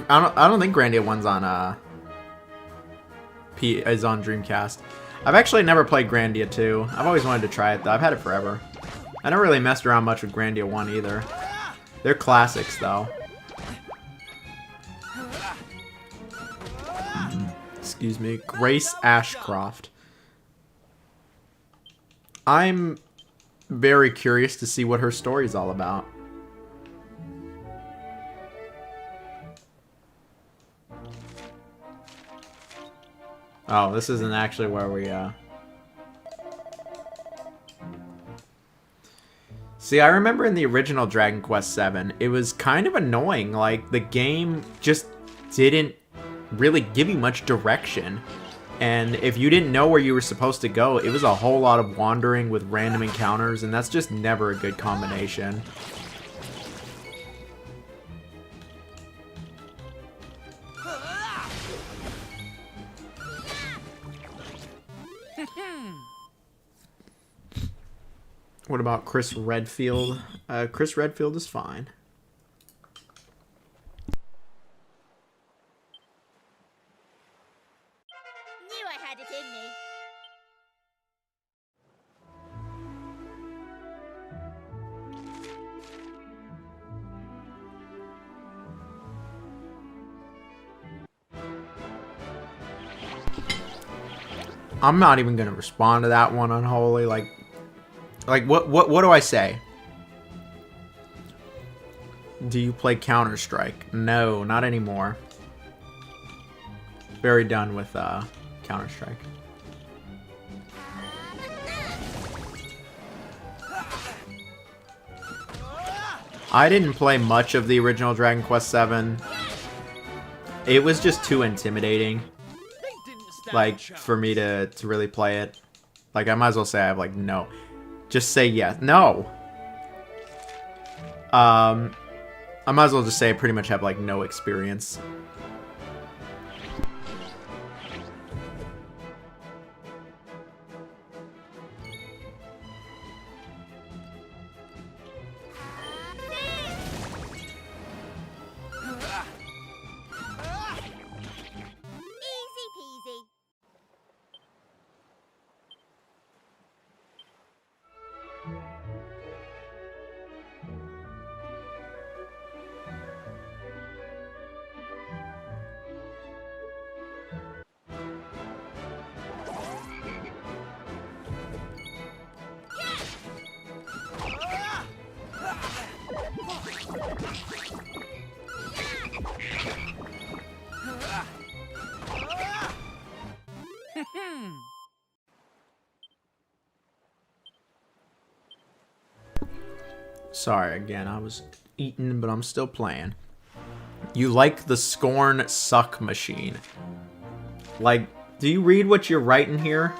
I don't think Grandia 1's on, is on Dreamcast. I've actually never played Grandia 2. I've always wanted to try it, though. I've had it forever. I never really messed around much with Grandia 1 either. They're classics, though. Excuse me. Grace Ashcroft. I'm very curious to see what her story's all about. Oh, this isn't actually where we, See, I remember in the original Dragon Quest VII, it was kind of annoying. Like, the game just didn't really give you much direction. And if you didn't know where you were supposed to go, it was a whole lot of wandering with random encounters, and that's just never a good combination. What about Chris Redfield? Chris Redfield is fine. Knew I had it in me. I'm not even gonna respond to that one, Unholy. Like what do I say? Do you play Counter-Strike? No, not anymore. Very done with Counter-Strike. I didn't play much of the original Dragon Quest VII. It was just too intimidating. Like, for me to really play it. Like, I might as well say I have, like, no. Just say yes. No! I might as well just say I pretty much have, like, no experience. Easy peasy. Sorry, again, I was eating, but I'm still playing. You like the Scorn Suck Machine. Like, do you read what you're writing here?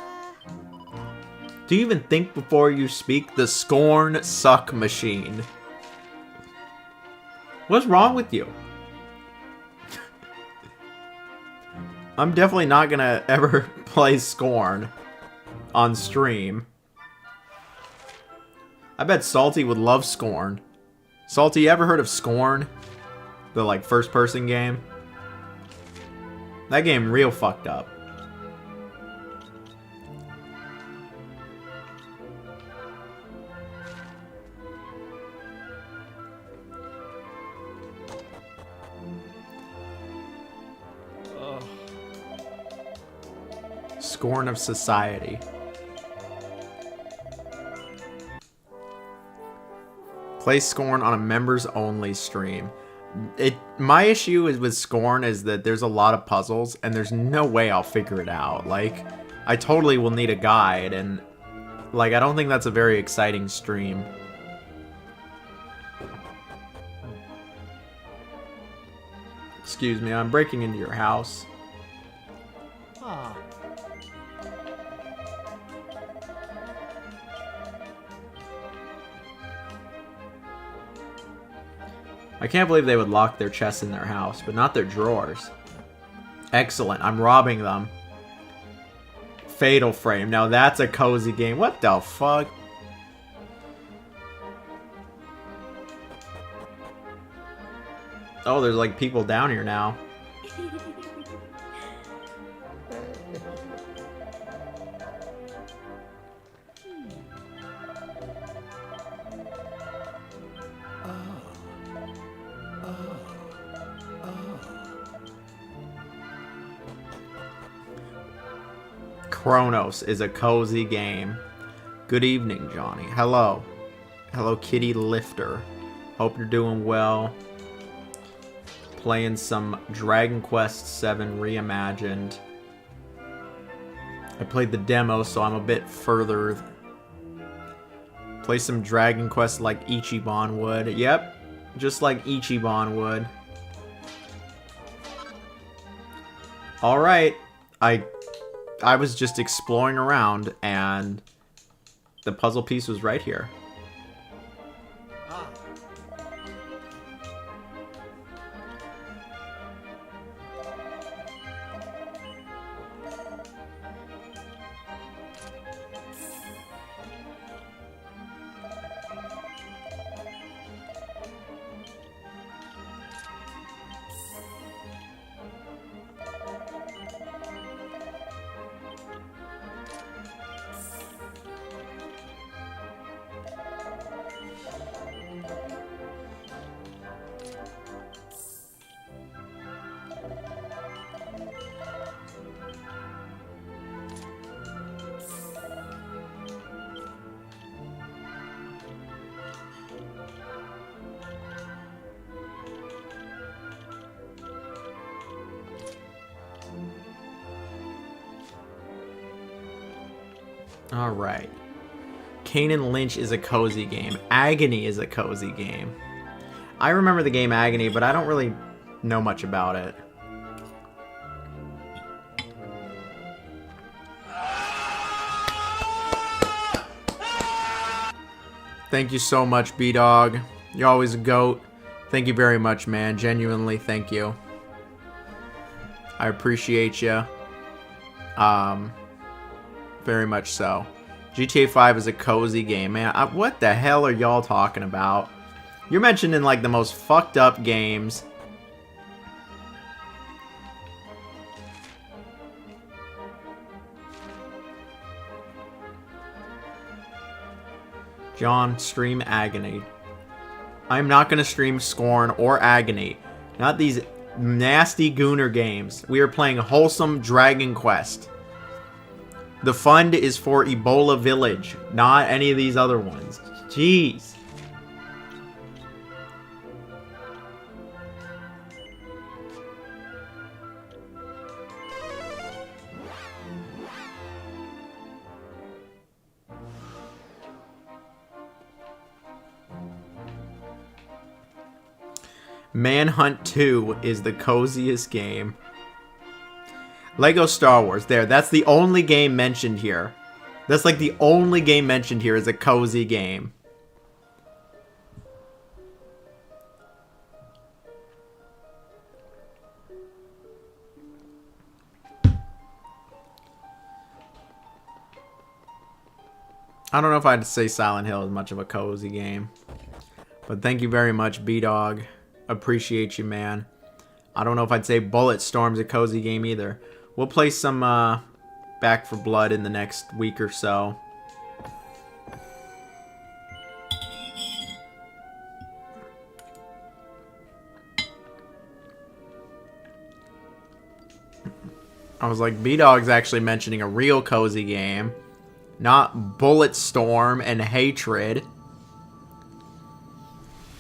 Do you even think before you speak? The Scorn Suck Machine. What's wrong with you? I'm definitely not gonna ever play Scorn on stream. I bet Salty would love Scorn. Salty, you ever heard of Scorn? The, like, first-person game? That game real fucked up. Scorn of Society. Play Scorn on a members-only stream. My issue is with Scorn is that there's a lot of puzzles, and there's no way I'll figure it out. Like, I totally will need a guide, and, like, I don't think that's a very exciting stream. Excuse me, I'm breaking into your house. Ah. I can't believe they would lock their chests in their house, but not their drawers. Excellent, I'm robbing them. Fatal Frame, now that's a cozy game. What the fuck? Oh, there's like people down here now. Chronos is a cozy game. Good evening, Johnny. Hello. Hello, Kitty Lifter. Hope you're doing well. Playing some Dragon Quest VII Reimagined. I played the demo, so I'm a bit further. Play some Dragon Quest like Ichiban would. Yep, just like Ichiban would. Alright, I was just exploring around, and the puzzle piece was right here. Alright. Kanan Lynch is a cozy game. Agony is a cozy game. I remember the game Agony, but I don't really know much about it. Thank you so much, B-Dog. You're always a goat. Thank you very much, man. Genuinely, thank you. I appreciate you. Very much so. GTA 5 is a cozy game, man. What the hell are y'all talking about? You're mentioning like the most fucked up games. John, stream Agony. I'm not going to stream Scorn or Agony. Not these nasty gooner games. We are playing wholesome Dragon Quest. The fund is for Ebola Village, not any of these other ones. Jeez. Manhunt 2 is the coziest game. Lego Star Wars. There, that's the only game mentioned here. That's like the only game mentioned here is a cozy game. I don't know if I'd say Silent Hill is much of a cozy game. But thank you very much, B-Dog. Appreciate you, man. I don't know if I'd say Bulletstorm's a cozy game either. We'll play some Back 4 Blood in the next week or so. I was like, B-Dog's actually mentioning a real cozy game. Not Bulletstorm and Hatred.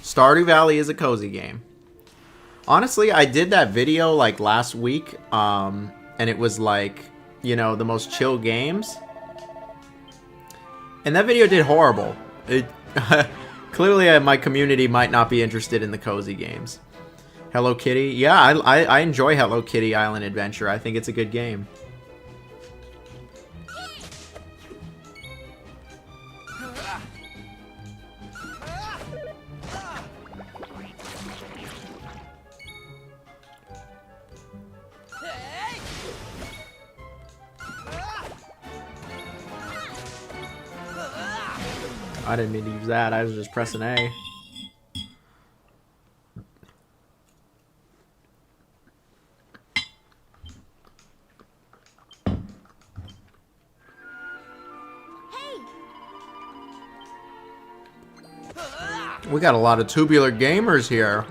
Stardew Valley is a cozy game. Honestly, I did that video like last week, and it was like, you know, the most chill games. And that video did horrible. It clearly my community might not be interested in the cozy games. Hello Kitty. Yeah, I enjoy Hello Kitty Island Adventure. I think it's a good game. I didn't mean to use that. I was just pressing A. We got a lot of Tubular gamers here.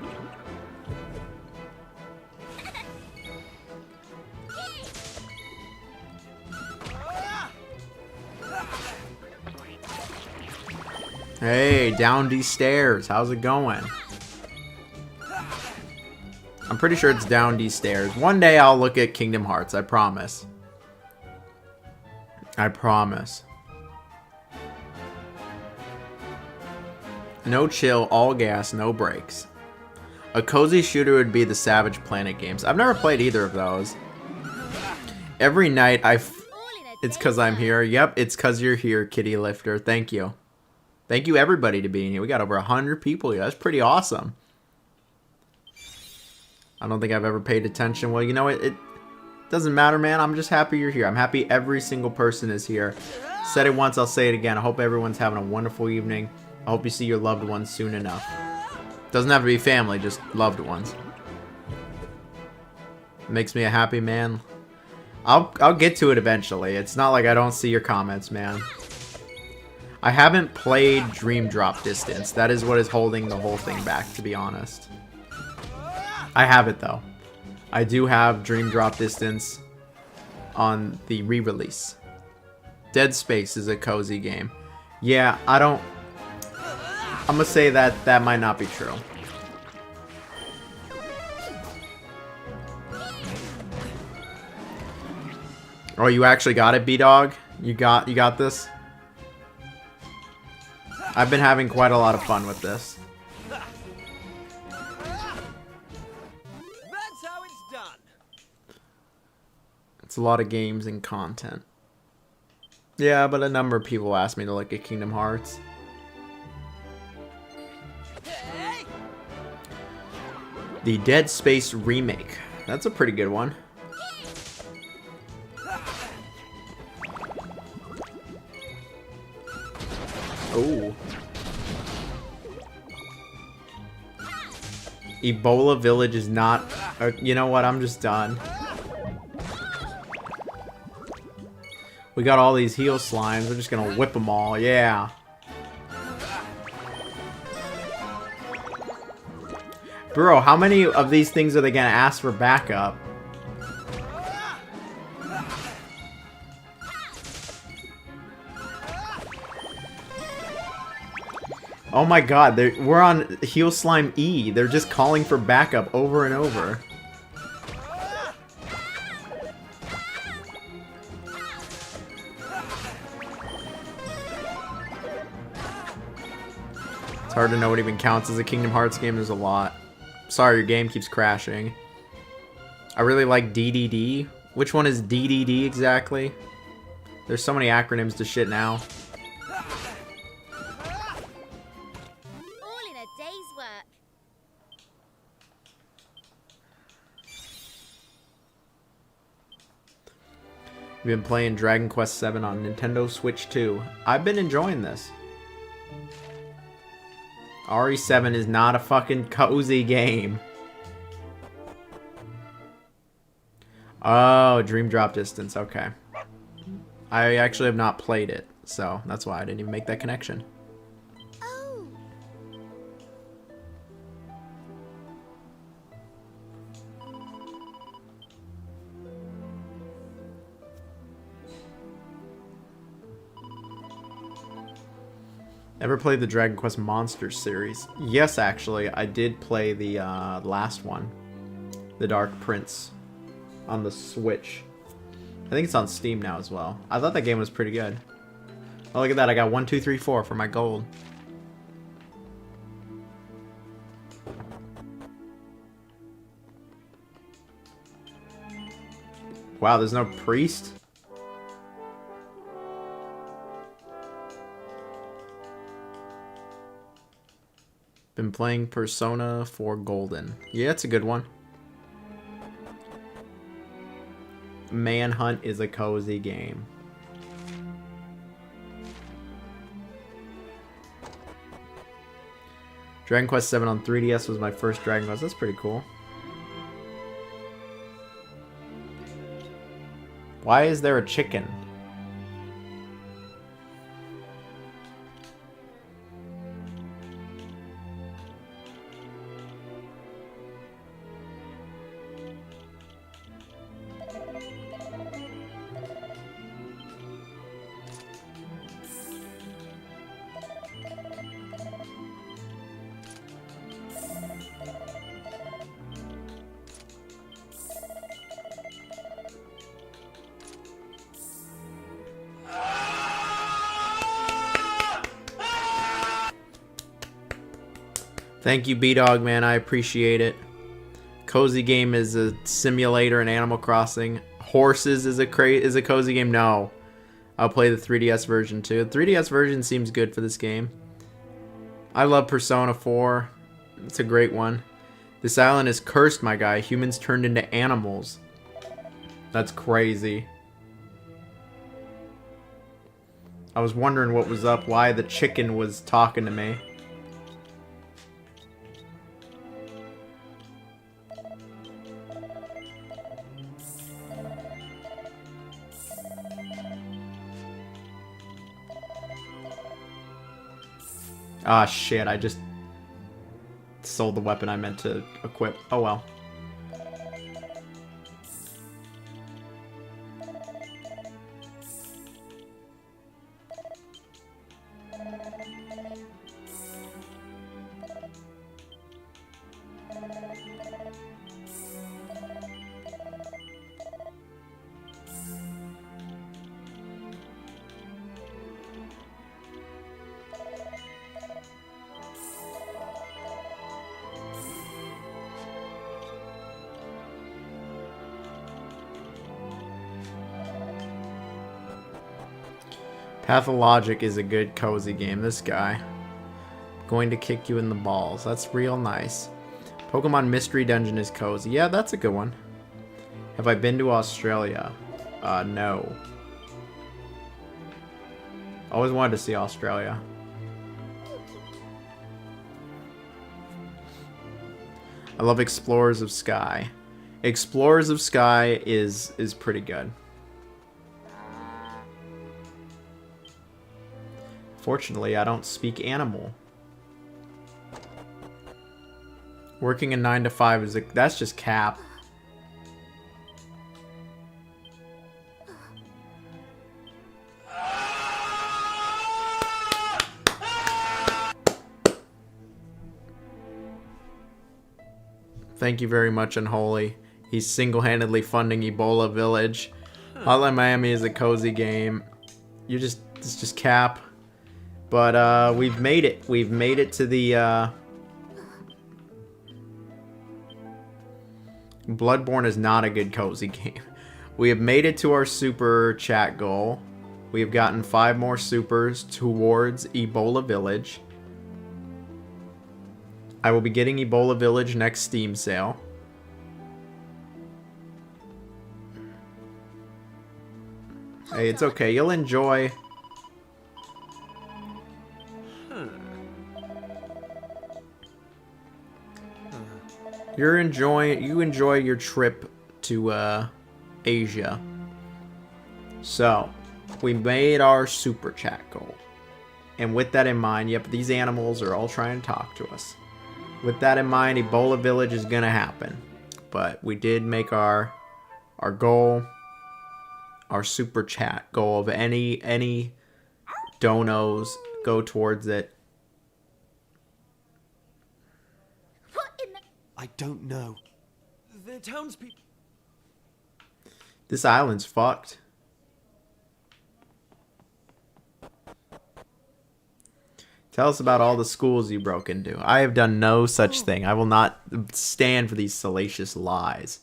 Hey, down these stairs. How's it going? I'm pretty sure it's down these stairs. One day I'll look at Kingdom Hearts. I promise. I promise. No chill, all gas, no brakes. A cozy shooter would be the Savage Planet games. I've never played either of those. Every night it's cause I'm here. Yep, it's cause you're here, Kitty Lifter. Thank you. Thank you everybody to being here. We got over 100 people here. That's pretty awesome. I don't think I've ever paid attention. Well, you know, it doesn't matter, man. I'm just happy you're here. I'm happy every single person is here. Said it once, I'll say it again. I hope everyone's having a wonderful evening. I hope you see your loved ones soon enough. Doesn't have to be family, just loved ones. Makes me a happy man. I'll get to it eventually. It's not like I don't see your comments, man. I haven't played Dream Drop Distance. That is what is holding the whole thing back, to be honest. I have it, though. I do have Dream Drop Distance on the re-release. Dead Space is a cozy game. Yeah, I'm gonna say that might not be true. Oh, you actually got it, B-Dog? You got this? I've been having quite a lot of fun with this. That's how it's done. It's a lot of games and content. Yeah, but a number of people asked me to look at Kingdom Hearts. The Dead Space remake. That's a pretty good one. Oh. Ebola Village is not... you know what? I'm just done. We got all these heal slimes. We're just gonna whip them all. Yeah. Bro, how many of these things are they gonna ask for backup? Oh my god, we're on Heal Slime E. They're just calling for backup over and over. It's hard to know what even counts as a Kingdom Hearts game. There's a lot. Sorry, your game keeps crashing. I really like DDD. Which one is DDD exactly? There's so many acronyms to shit now. All in a day's work. We've been playing Dragon Quest VII on Nintendo Switch 2. I've been enjoying this. RE7 is not a fucking cozy game. Oh, Dream Drop Distance. Okay. I actually have not played it, so that's why I didn't even make that connection. Oh. Ever played the Dragon Quest Monsters series? Yes, actually. I did play the last one. The Dark Prince. On the Switch. I think it's on Steam now as well. I thought that game was pretty good. Oh, look at that. I got 1, 2, 3, 4 for my gold. Wow, there's no priest? Been playing Persona 4 Golden. Yeah, it's a good one. Manhunt is a cozy game. Dragon Quest VII on 3DS was my first Dragon Quest. That's pretty cool. Why is there a chicken? Thank you, B-Dog, man. I appreciate it. Cozy game is a simulator in Animal Crossing. Horses is a cozy game. No. I'll play the 3DS version too. The 3DS version seems good for this game. I love Persona 4. It's a great one. This island is cursed, my guy. Humans turned into animals. That's crazy. I was wondering what was up, why the chicken was talking to me. Ah, shit, I just sold the weapon I meant to equip. Oh well. Pathologic is a good cozy game. This guy. Going to kick you in the balls. That's real nice. Pokemon Mystery Dungeon is cozy. Yeah, that's a good one. Have I been to Australia? No. Always wanted to see Australia. I love Explorers of Sky. Explorers of Sky is pretty good. Fortunately, I don't speak animal. Working a 9 to 5 is that's just cap. Thank you very much, Unholy. He's single-handedly funding Ebola Village. Hotline Miami is a cozy game. It's just cap. But we've made it. We've made it to the Bloodborne is not a good cozy game. We have made it to our super chat goal. We have gotten 5 more supers towards Ebola Village. I will be getting Ebola Village next Steam sale. Hey, it's okay. You'll enjoy. You enjoy your trip to Asia. So, we made our super chat goal. And with that in mind, yep, these animals are all trying to talk to us. With that in mind, Ebola Village is gonna happen. But we did make our goal, our super chat goal of any donos go towards it. I don't know. The townspeople. This island's fucked. Tell us about all the schools you broke into. I have done no such thing. I will not stand for these salacious lies.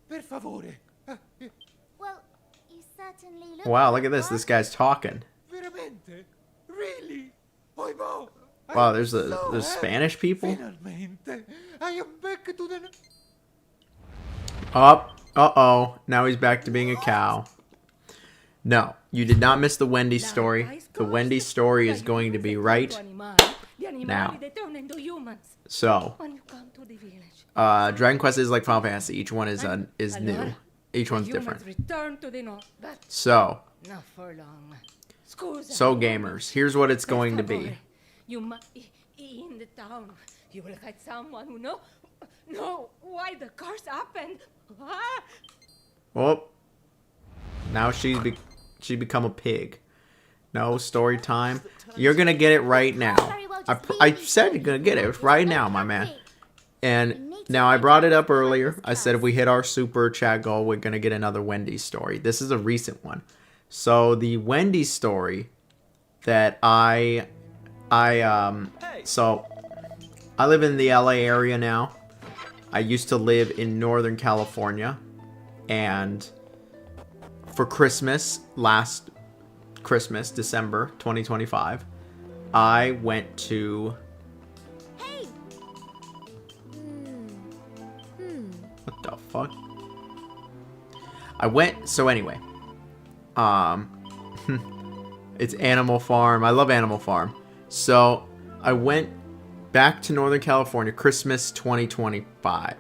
Per favore. Well, you certainly look. Wow, look at this. This guy's talking. Veramente? Really? Oibo! Wow, there's Spanish people. Finalmente, I am back to the. Uh-oh. Now he's back to being a cow. No, you did not miss the Wendy story. The Wendy story is going to be right now. So, Dragon Quest is like Final Fantasy. Each one is new. Each one's different. So gamers, here's what it's going to be. You must in the town. You will find someone who know why the curse happened. Oh, now she's become a pig. No story time. You're gonna get it right now. I said you're gonna get it right now, my man. And now I brought it up earlier. I said if we hit our super chat goal, we're gonna get another Wendy story. This is a recent one. So the Wendy story that so I live in the LA area now. I used to live in Northern California. And for Christmas, last Christmas, December 2025, I went to... Hey! What the fuck? I went... So anyway. It's Animal Farm. I love Animal Farm. So I went back to Northern California, Christmas 2025.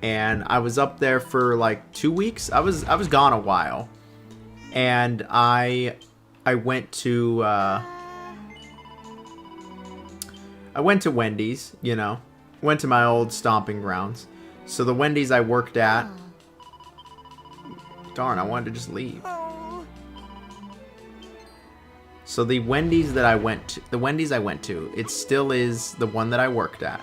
And I was up there for like 2 weeks. I was gone a while. And I went to Wendy's, you know. Went to my old stomping grounds. So the Wendy's I worked at. Darn, I wanted to just leave. So the Wendy's I went to, it still is the one that I worked at.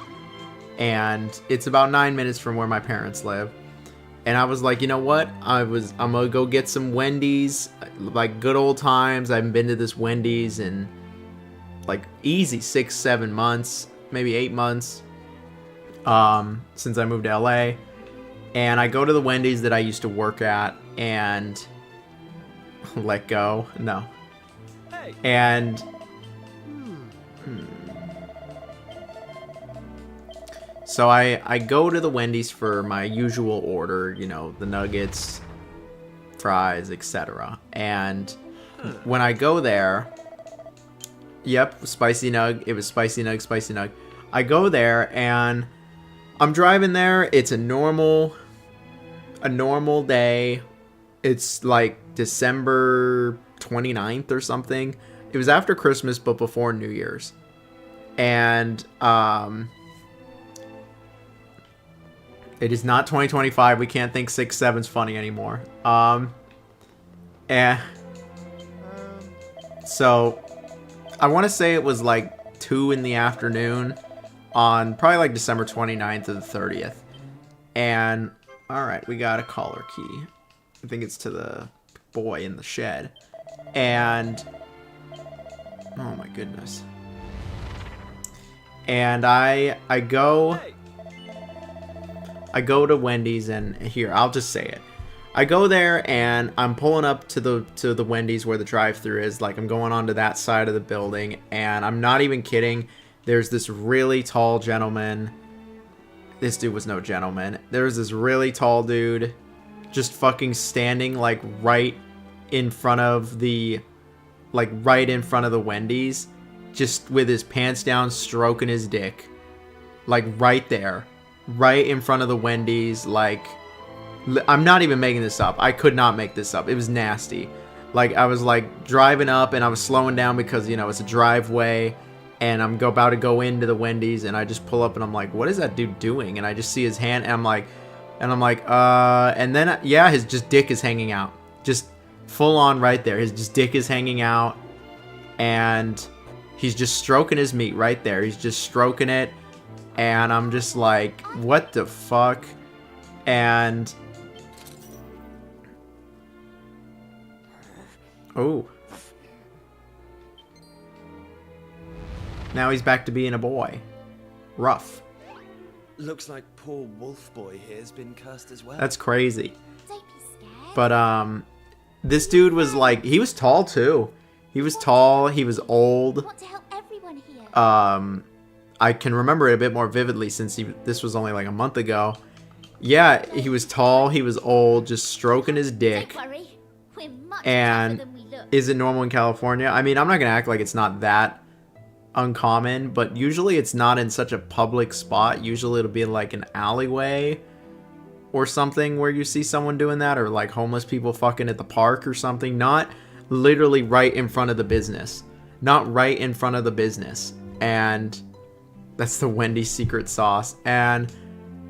And it's about 9 minutes from where my parents live. And I was like, you know what? I'm gonna go get some Wendy's, like good old times. I haven't been to this Wendy's in like easy 6-7 months, maybe 8 months, since I moved to LA. And I go to the Wendy's that I used to work at and let go. No. And so I go to the Wendy's for my usual order, you know, the nuggets, fries, etc. And when I go there, yep, spicy nug. It was spicy nug, spicy nug. I go there and I'm driving there. It's a normal day. It's like December 29th or something. It was after Christmas but before New Year's. And it is not 2025. We can't think 6-7's funny anymore. So I want to say it was like 2 in the afternoon on probably like December 29th or the 30th. And all right, we got a caller key. I think it's to the boy in the shed. And oh my goodness. And I go to Wendy's, and here, I'll just say it. I go there and I'm pulling up to the Wendy's where the drive-thru is. Like, I'm going onto that side of the building, and I'm not even kidding. There's this really tall gentleman. This dude was no gentleman. There's this really tall dude just fucking standing like right in front of the Wendy's, just with his pants down, stroking his dick, like right there, right in front of the Wendy's. Like, I'm not even making this up. I could not make this up. It was nasty. Like, I was like driving up and I was slowing down because, you know, it's a driveway, and I'm about to go into the Wendy's, and I just pull up and I'm like, what is that dude doing? And I just see his hand, and I'm like, and then yeah, his just dick is hanging out, just full on right there. His just dick is hanging out, and he's just stroking his meat right there. He's just stroking it, and I'm just like, what the fuck? And oh, now he's back to being a boy. Rough. Looks like poor Wolf Boy here's been cursed as well. That's crazy. Don't be scared. But this dude was like, he was tall too. He was tall, he was old. I want to help everyone here. I can remember it a bit more vividly since this was only like a month ago. Yeah, he was tall, he was old, just stroking his dick. Don't worry. We're much And tougher than we look. is it normal in California? I mean, I'm not gonna act like it's not that uncommon, but usually it's not in such a public spot. Usually it'll be in like an alleyway or something where you see someone doing that, or like homeless people fucking at the park or something. Not literally right in front of the business. Not right in front of the business. And that's the Wendy's secret sauce. And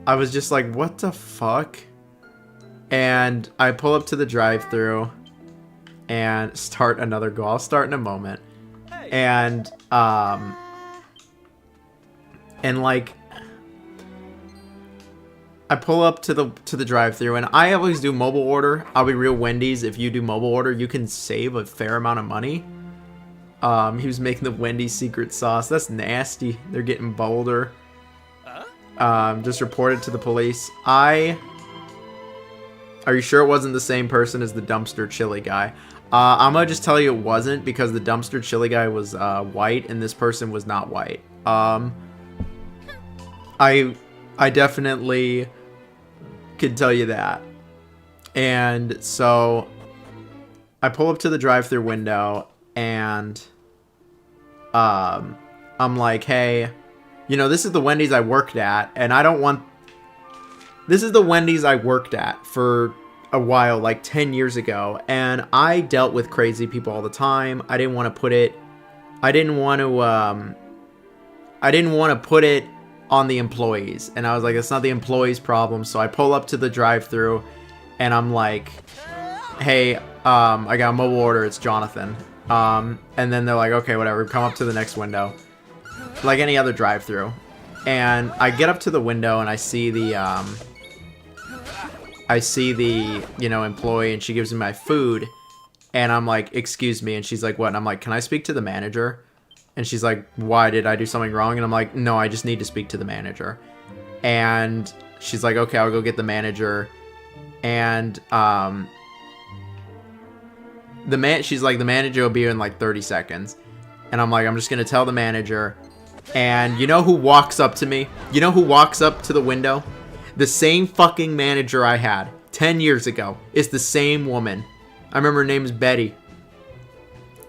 I was just like, what the fuck? And I pull up to the drive-thru and start another go. I'll start in a moment. And like, I pull up to the drive-thru, and I always do mobile order. I'll be real, Wendy's, if you do mobile order, you can save a fair amount of money. He was making the Wendy's secret sauce. That's nasty. They're getting bolder. Just reported to the police. Are you sure it wasn't the same person as the dumpster chili guy? I'm gonna just tell you it wasn't, because the dumpster chili guy was white and this person was not white. I definitely could tell you that. And so I pull up to the drive-thru window and I'm like, hey, you know, this is the Wendy's I worked at, and I don't want... This is the Wendy's I worked at for a while, like 10 years ago, and I dealt with crazy people all the time. I didn't want to put it on the employees, and I was like, it's not the employees' problem. So I pull up to the drive-thru and I'm like, hey, I got a mobile order, it's Jonathan. And then they're like, okay, whatever, come up to the next window, like any other drive-thru. And I get up to the window and I see the you know, employee, and she gives me my food, and I'm like, excuse me, and she's like, what? And I'm like, can I speak to the manager? And she's like, why, did I do something wrong? And I'm like, no, I just need to speak to the manager. And she's like, okay, I'll go get the manager. And she's like, the manager will be here in like 30 seconds. And I'm like, I'm just gonna tell the manager. And you know who walks up to me? You know who walks up to the window? The same fucking manager I had 10 years ago. It's the same woman. I remember her name is Betty.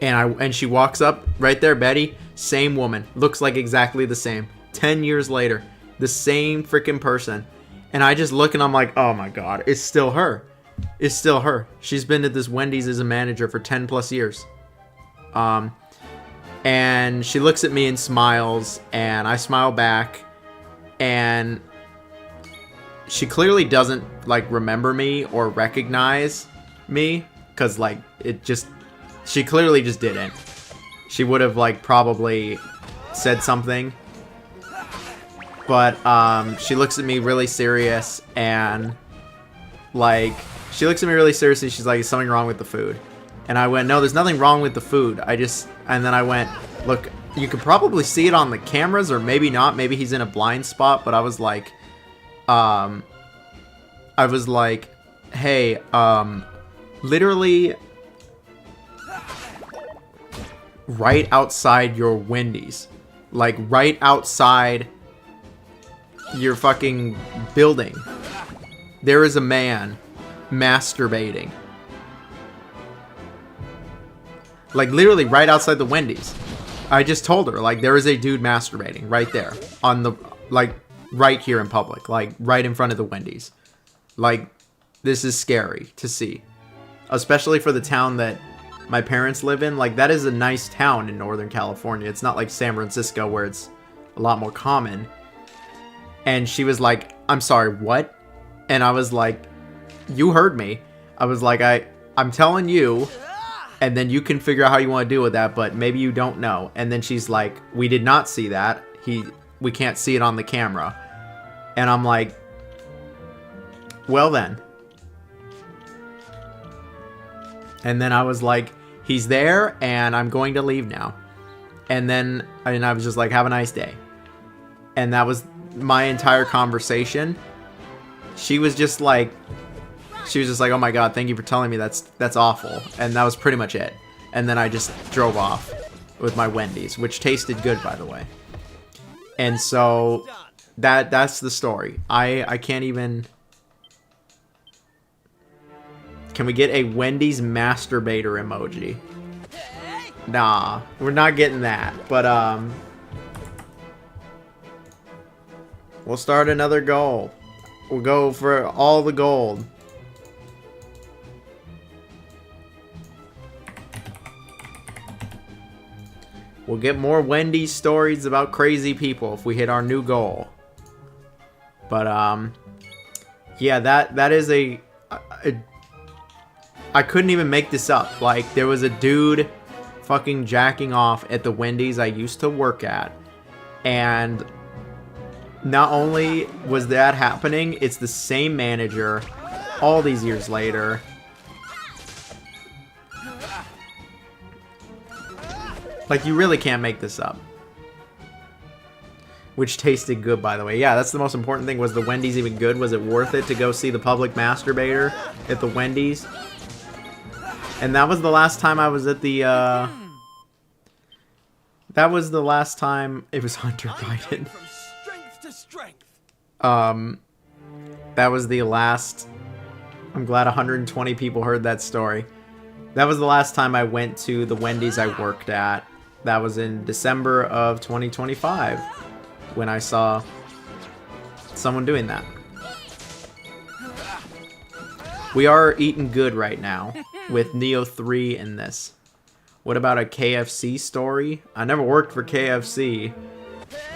And she walks up right there, Betty, same woman, looks like exactly the same. 10 years later, the same freaking person. And I just look and I'm like, oh my god, it's still her. It's still her. She's been at this Wendy's as a manager for 10 plus years. And she looks at me and smiles, and I smile back, and she clearly doesn't like remember me or recognize me, because like she clearly just didn't. She would have like probably said something, but she looks at me really serious, and like she looks at me really seriously. She's like, is something wrong with the food? And I went, no, there's nothing wrong with the food. And then I went, look, you could probably see it on the cameras, or maybe not. Maybe he's in a blind spot. But I was like, hey, literally right outside your Wendy's, like right outside your fucking building, there is a man masturbating. Like literally right outside the Wendy's. I just told her, like, there is a dude masturbating right there on the, like, right here in public, like right in front of the Wendy's. Like, this is scary to see, especially for the town that my parents live in. Like, that is a nice town in Northern California. It's not like San Francisco where it's a lot more common. And she was like, I'm sorry, what? And I was like, you heard me. I was like, I'm telling you, and then you can figure out how you want to deal with that, but maybe you don't know. And then she's like, we did not see that. We can't see it on the camera. And I'm like, well then. And then I was like, he's there, and I'm going to leave now. And I was just like, have a nice day. And that was my entire conversation. She was just like, oh my god, thank you for telling me, that's awful. And that was pretty much it. And then I just drove off with my Wendy's, which tasted good, by the way. And so that's the story. I can't even... Can we get a Wendy's masturbator emoji? Nah, we're not getting that. But we'll start another goal. We'll go for all the gold. We'll get more Wendy's stories about crazy people if we hit our new goal. But yeah, that is I couldn't even make this up. Like, there was a dude fucking jacking off at the Wendy's I used to work at, and not only was that happening, it's the same manager all these years later. Like, you really can't make this up. which tasted good, by the way. Yeah, that's the most important thing. Was the Wendy's even good? Was it worth it to go see the public masturbator at the Wendy's? And that was the last time I was at the, that was the last time it was Hunter Biden. From strength to strength. That was the last... I'm glad 120 people heard that story. That was the last time I went to the Wendy's I worked at. That was in December of 2025 when I saw someone doing that. We are eating good right now with Neo 3 in this. What about a KFC story? I never worked for KFC.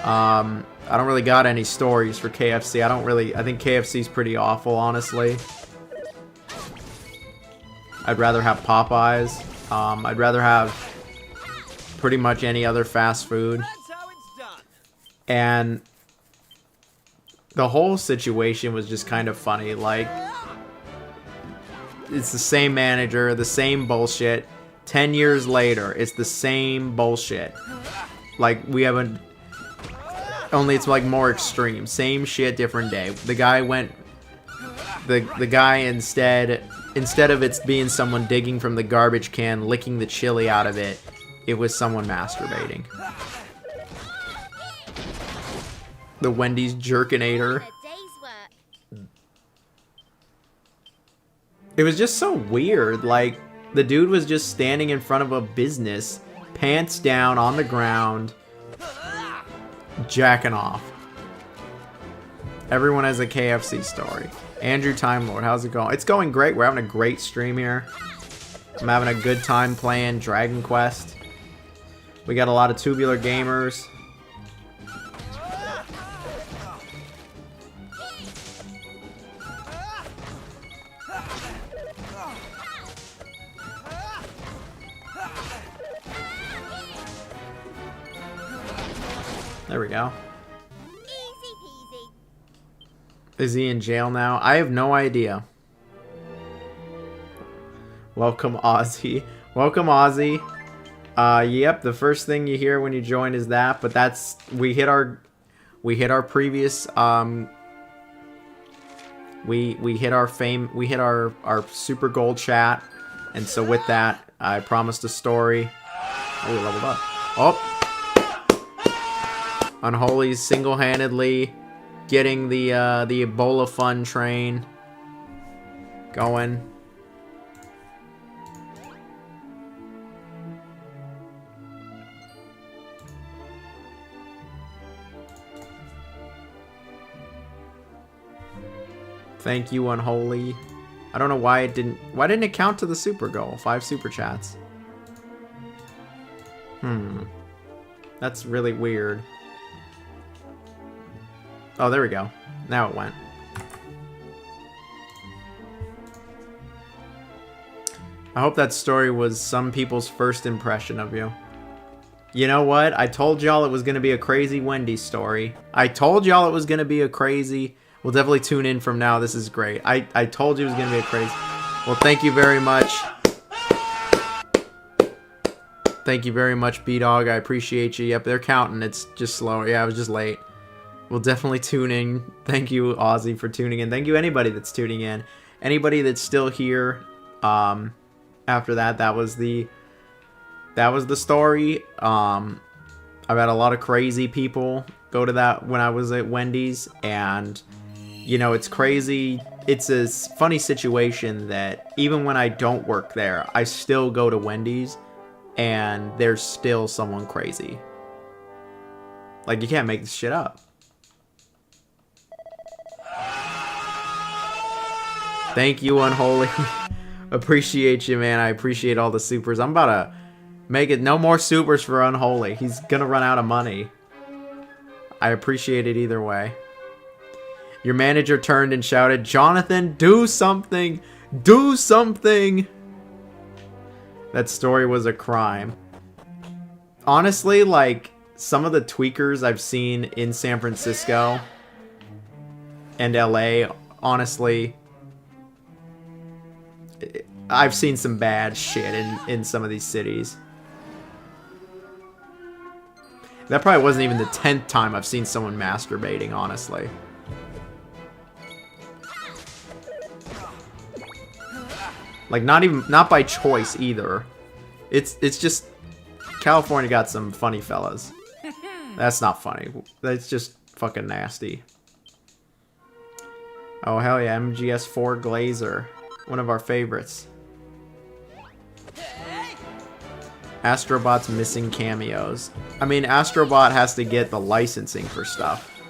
I don't really got any stories for KFC. I think KFC's pretty awful, honestly. I'd rather have Popeyes. I'd rather have pretty much any other fast food. And the whole situation was just kind of funny. Like, it's the same manager, the same bullshit. 10 years later, it's the same bullshit. Like, we haven't... Only it's like more extreme. Same shit, different day. The guy went... The guy instead of it being someone digging from the garbage can, licking the chili out of it, it was someone masturbating. The Wendy's Jerkinator. It was just so weird. Like, the dude was just standing in front of a business, pants down on the ground, jacking off. Everyone has a KFC story. Andrew Time Lord, how's it going? It's going great. We're having a great stream here. I'm having a good time playing Dragon Quest. We got a lot of Tubular gamers. There we go. Easy peasy. Is he in jail now? I have no idea. Welcome, Ozzy. Welcome, Ozzy. Yep, the first thing you hear when you join is that, but that's... We hit our previous... We hit our fame... We hit our super gold chat, and so with that, I promised a story. Oh, we leveled up. Oh! Unholy's single-handedly getting the Ebola Fund train going. Thank you, Unholy. I don't know why it didn't... Why didn't it count to the super goal? 5 super chats. That's really weird. Oh, there we go. Now it went. I hope that story was some people's first impression of you. You know what? I told y'all it was going to be a crazy Wendy's story. I told y'all it was going to be a crazy... We'll definitely tune in from now. This is great. I told you it was going to be a crazy... Well, thank you very much. Thank you very much, B-Dog. I appreciate you. Yep, they're counting. It's just slower. Yeah, I was just late. We'll definitely tune in. Thank you, Ozzy, for tuning in. Thank you, anybody that's tuning in. Anybody that's still here. After that was the story. I've had a lot of crazy people go to that when I was at Wendy's, and you know, it's crazy. It's a funny situation that even when I don't work there, I still go to Wendy's, and there's still someone crazy. Like, you can't make this shit up. Thank you, Unholy. Appreciate you, man. I appreciate all the supers. I'm about to make it no more supers for Unholy. He's gonna run out of money. I appreciate it either way. Your manager turned and shouted, "Jonathan, do something! Do something!" That story was a crime. Honestly, like, some of the tweakers I've seen in San Francisco and LA, honestly... I've seen some bad shit in some of these cities. That probably wasn't even the 10th time I've seen someone masturbating, honestly. Like, not by choice either. It's just California got some funny fellas. That's not funny. That's just fucking nasty. Oh, hell yeah, MGS4 Glazer. One of our favorites. Astrobot's missing cameos. I mean, Astrobot has to get the licensing for stuff.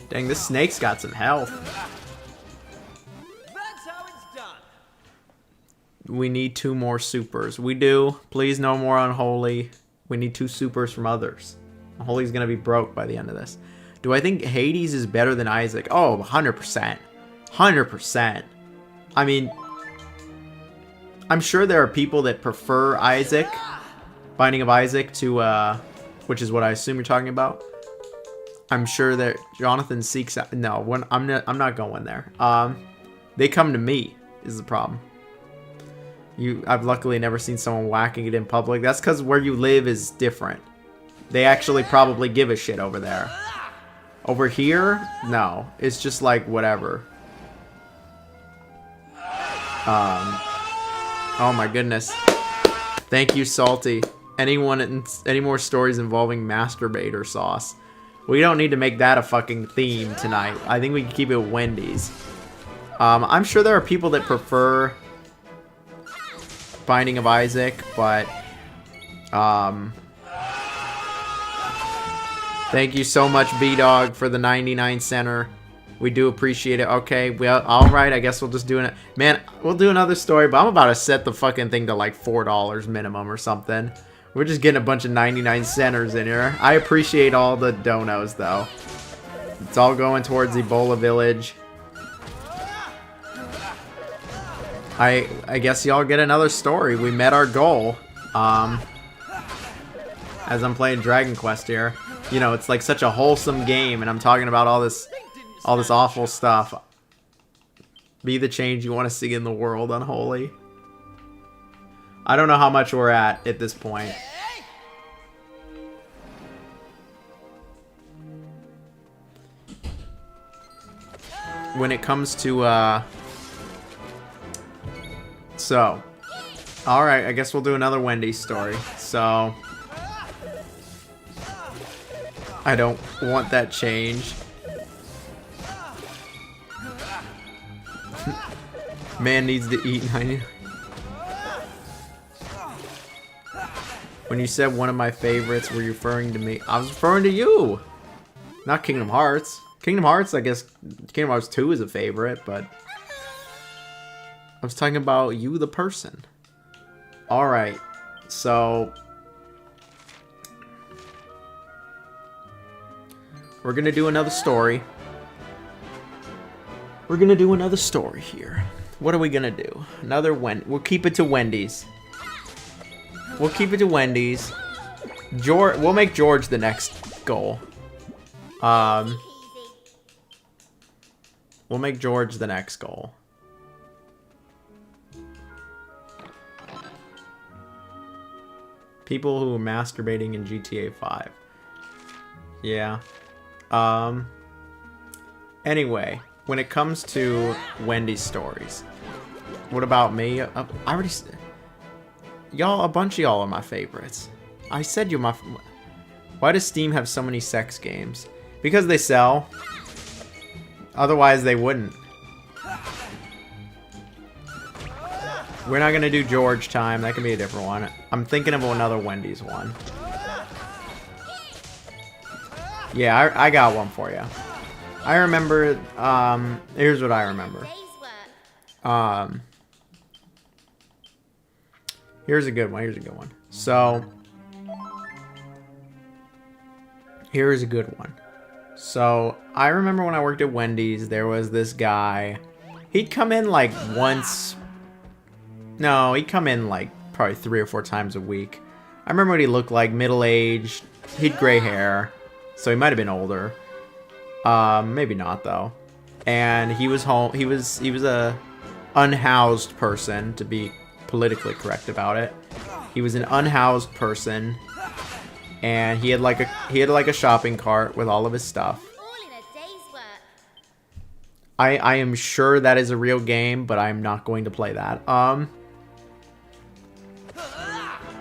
Dang, this snake's got some health. That's how it's done. We need 2 more supers. We do. Please, no more Unholy. We need 2 supers from others. Unholy's gonna be broke by the end of this. Do I think Hades is better than Isaac? Oh, 100%. 100%. I mean, I'm sure there are people that prefer Isaac, Binding of Isaac, to, which is what I assume you're talking about. I'm sure that Jonathan seeks out. No, I'm not going there. They come to me is the problem. I've luckily never seen someone whacking it in public. That's because where you live is different. They actually probably give a shit over there. Over here, no. It's just like whatever. Oh my goodness. Thank you, Salty. Any more stories involving masturbator sauce? We don't need to make that a fucking theme tonight. I think we can keep it Wendy's. I'm sure there are people that prefer Binding of Isaac, but thank you so much, B-Dog, for the 99 center. We do appreciate it. Okay, well, alright, I guess we'll just do it. Man, we'll do another story, but I'm about to set the fucking thing to like $4 minimum or something. We're just getting a bunch of 99 centers in here. I appreciate all the donos, though. It's all going towards Ebola Village. I guess y'all get another story. We met our goal. As I'm playing Dragon Quest here. You know, it's like such a wholesome game, and I'm talking about all this awful stuff. Be the change you want to see in the world, Unholy. I don't know how much we're at this point. When it comes to, so, alright, I guess we'll do another Wendy's story. So, I don't want that change. Man needs to eat 90. When you said one of my favorites, were you referring to me? I was referring to you! Not Kingdom Hearts. Kingdom Hearts, I guess Kingdom Hearts 2 is a favorite, but I was talking about you, the person. Alright, so we're gonna do another story. We're gonna do another story here. What are we gonna do? Another we'll keep it to Wendy's. We'll keep it to Wendy's. We'll make George the next goal. We'll make George the next goal. People who are masturbating in GTA 5. Yeah. Anyway, when it comes to Wendy's stories, what about me? I already said, y'all, a bunch of y'all are my favorites. I said you're my. Why does Steam have so many sex games? Because they sell. Otherwise, they wouldn't. We're not gonna do George time. That can be a different one. I'm thinking of another Wendy's one. Yeah, I got one for you. I remember, here's what I remember. Here's a good one, So, here's a good one. So, I remember when I worked at Wendy's, there was this guy. He'd come in like once. No, he'd come in like probably 3 or 4 times a week. I remember what he looked like, middle-aged. He'd gray hair. So he might have been older. Maybe not though. And he was home. He was a unhoused person, to be politically correct about it. He was an unhoused person, and he had like a shopping cart with all of his stuff. All in a day's work. I am sure that is a real game, but I'm not going to play that.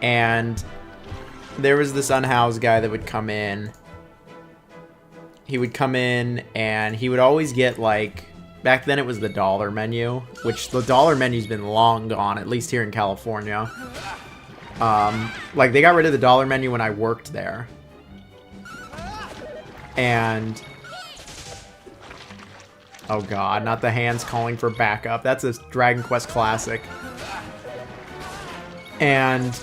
And there was this unhoused guy that would come in. He would come in and he would always get like, back then it was the dollar menu, which the dollar menu's been long gone, at least here in California. Like they got rid of the dollar menu when I worked there. And oh god, not the hands calling for backup. That's a Dragon Quest classic. And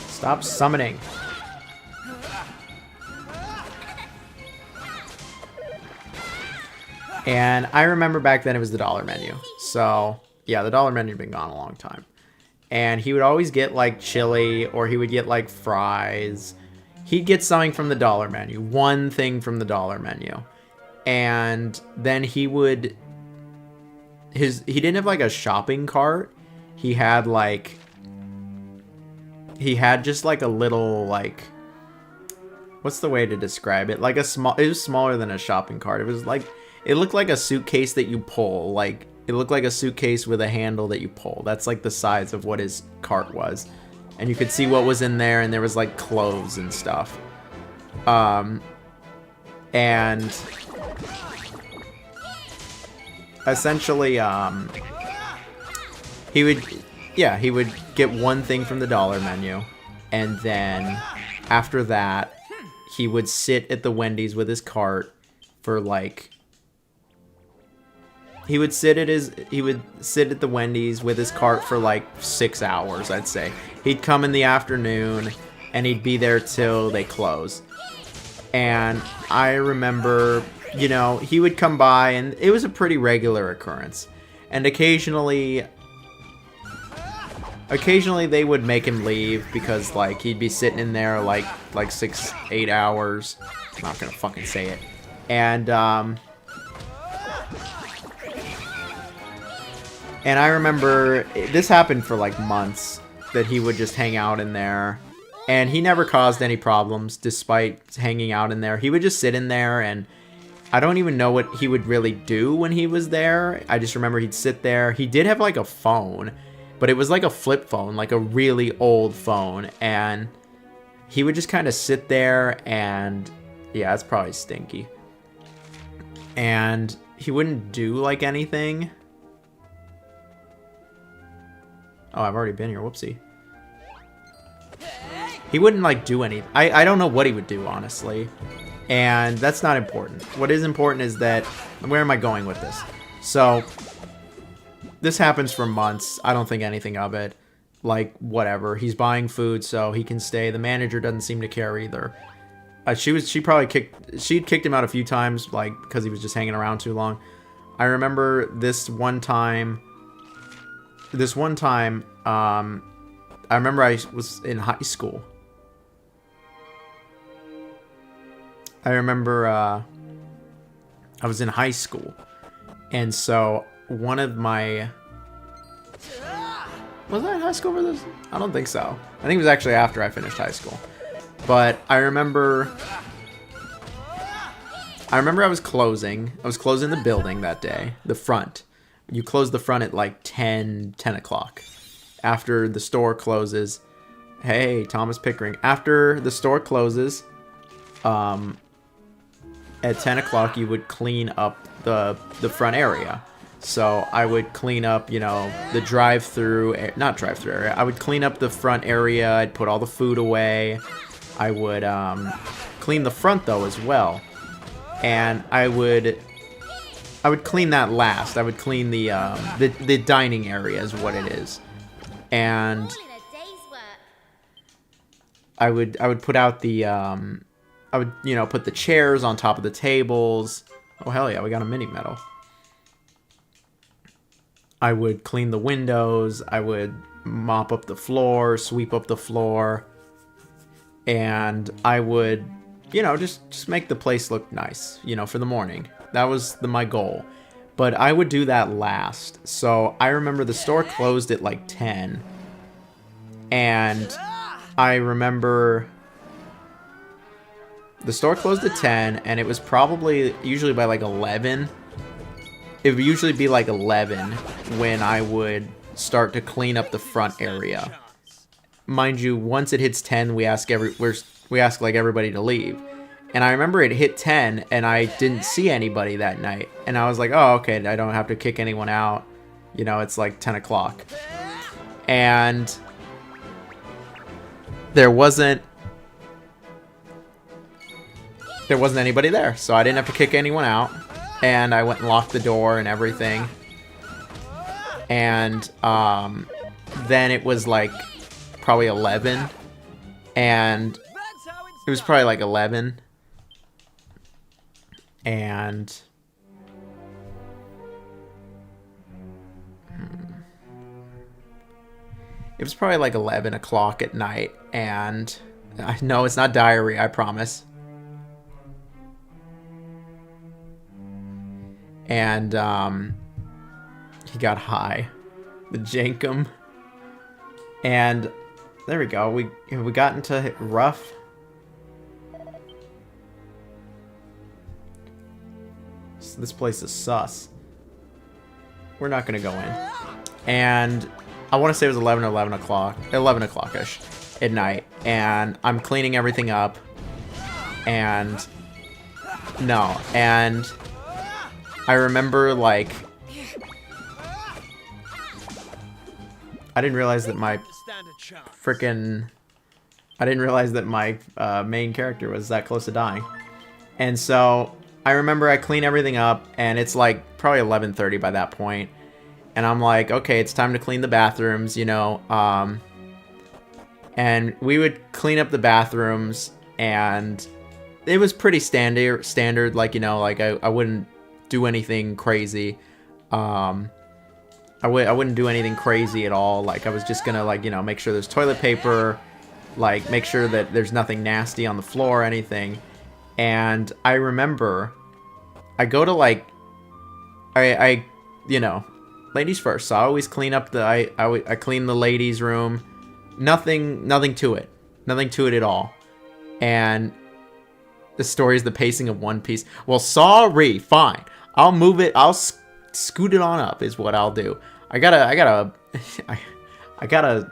stop summoning. And I remember back then it was the dollar menu. So, yeah, the dollar menu had been gone a long time. And he would always get, like, chili, or he would get, like, fries. He'd get something from the dollar menu. One thing from the dollar menu. And then he would... He didn't have, like, a shopping cart. He had, like... He had just, like, a little, like... What's the way to describe it? Like, a small... It was smaller than a shopping cart. It was, like... It looked like a suitcase that you pull. Like, it looked like a suitcase with a handle that you pull. That's, like, the size of what his cart was. And you could see what was in there, and there was, like, clothes and stuff. And... Essentially, he would get one thing from the dollar menu. And then, after that, he would sit at the Wendy's with his cart for, like... He would sit at the Wendy's with his cart for like 6 hours, I'd say. He'd come in the afternoon and he'd be there till they close. And I remember, you know, he would come by and it was a pretty regular occurrence. And occasionally they would make him leave because like he'd be sitting in there like 6-8 hours. I'm not gonna fucking say it. And I remember this happened for like months, that he would just hang out in there. And he never caused any problems despite hanging out in there. He would just sit in there, and I don't even know what he would really do when he was there. I just remember he'd sit there. He did have like a phone, but it was like a flip phone, like a really old phone. And he would just kind of sit there and, yeah, it's probably stinky. And he wouldn't do like anything. Oh, I've already been here. Whoopsie. He wouldn't, like, do anything. I don't know what he would do, honestly. And that's not important. What is important is that... Where am I going with this? So, this happens for months. I don't think anything of it. Like, whatever. He's buying food, so he can stay. The manager doesn't seem to care either. She'd kicked him out a few times, like, because he was just hanging around too long. I remember this one time, I remember I was in high school. I remember I was in high school. And so one of my... Was I in high school for this? I don't think so. I think it was actually after I finished high school. But I remember I was closing. I was closing the building that day. The front. You close the front at like 10 o'clock. After the store closes. Hey, Thomas Pickering. After the store closes, at 10 o'clock, you would clean up the front area. So I would clean up, you know, the not drive-through area. I would clean up the front area. I'd put all the food away. I would clean the front, though, as well. And I would clean that last. I would clean the dining area is what it is. And I would put out the I would, you know, put the chairs on top of the tables. Oh hell yeah, we got a mini medal. I would clean the windows. I would mop up the floor, sweep up the floor. And I would, you know, just make the place look nice, you know, for the morning. That was my goal. But I would do that last. So I remember the store closed at like 10. And I remember the store closed at 10, and it was probably usually by like 11. It would usually be like 11 when I would start to clean up the front area. Mind you, once it hits 10, we ask like everybody to leave. And I remember it hit 10, and I didn't see anybody that night. And I was like, oh, okay, I don't have to kick anyone out. You know, it's like 10 o'clock. And there wasn't anybody there, so I didn't have to kick anyone out. And I went and locked the door and everything. And then it was like probably 11. And it was probably like 11. And it was probably like 11 o'clock at night. And no, it's not diary, I promise. And he got high, the Jankum, and there we go. We got into rough. So this place is sus. We're not gonna go in. And I want to say it was 11 or 11 o'clock, 11 o'clock-ish at night, and I'm cleaning everything up, and no, and I remember, like, I didn't realize that my main character was that close to dying. And so I remember I clean everything up, and it's like probably 11:30 by that point. And I'm like, okay, it's time to clean the bathrooms, you know. And we would clean up the bathrooms, and it was pretty standard, like, you know, like I wouldn't do anything crazy. I wouldn't do anything crazy at all. Like, I was just gonna, like, you know, make sure there's toilet paper, like make sure that there's nothing nasty on the floor or anything. And I remember I go to, like, I you know, ladies first, so I always clean up the I clean the ladies' room. Nothing to it at all. And the story is the pacing of One Piece. Well, sorry, fine. I'll move it. I'll scoot it on up is what I'll do. I gotta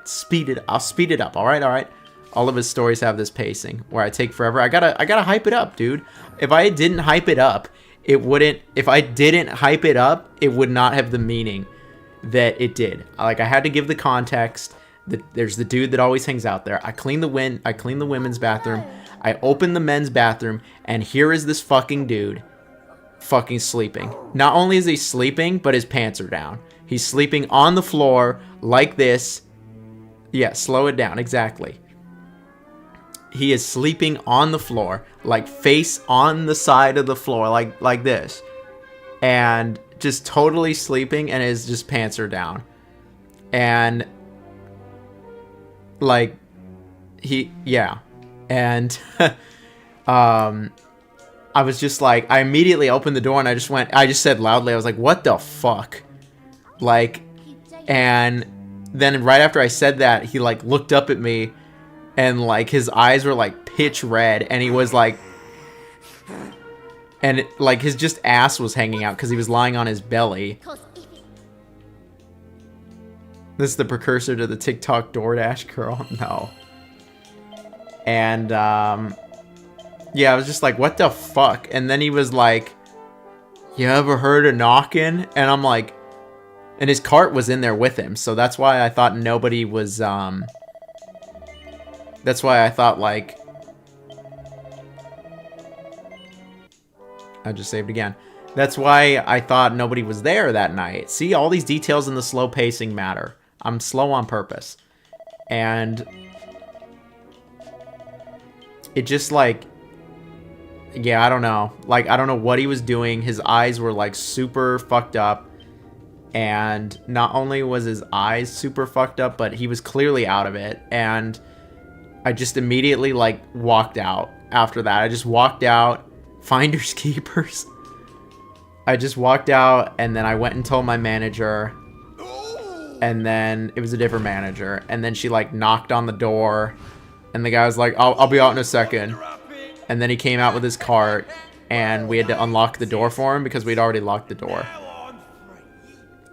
speed it. I'll speed it up. All right. All of his stories have this pacing where I take forever. I gotta hype it up, dude. If I didn't hype it up, it wouldn't. If I didn't hype it up, it would not have the meaning that it did. Like, I had to give the context. That there's the dude that always hangs out there. I clean the women's bathroom. I open the men's bathroom, and here is this fucking dude fucking sleeping. Not only is he sleeping, but his pants are down. He's sleeping on the floor like this. Yeah, slow it down. Exactly. He is sleeping on the floor, like face on the side of the floor, like this. And just totally sleeping, and his just pants are down. And like and I was just like, I immediately opened the door, and I just said loudly, I was like, what the fuck? Like, and then right after I said that, he like looked up at me, and like his eyes were like pitch red, and he was like, and like his just ass was hanging out because he was lying on his belly. This is the precursor to the TikTok DoorDash girl. No. And yeah, I was just like, what the fuck? And then he was like, you ever heard of knocking? And I'm like, and his cart was in there with him, so that's why I thought nobody was that's why I thought, like, I just saved again. That's why I thought nobody was there that night. See, all these details in the slow pacing matter. I'm slow on purpose. And it just, like, yeah, I don't know. Like, I don't know what he was doing. His eyes were, like, super fucked up. And not only was his eyes super fucked up, but he was clearly out of it. And I just immediately, like, walked out after that. I just walked out. Finders keepers. I just walked out, and then I went and told my manager, and then it was a different manager, and then she like knocked on the door, and the guy was like, I'll be out in a second, and then he came out with his cart, and we had to unlock the door for him because we'd already locked the door.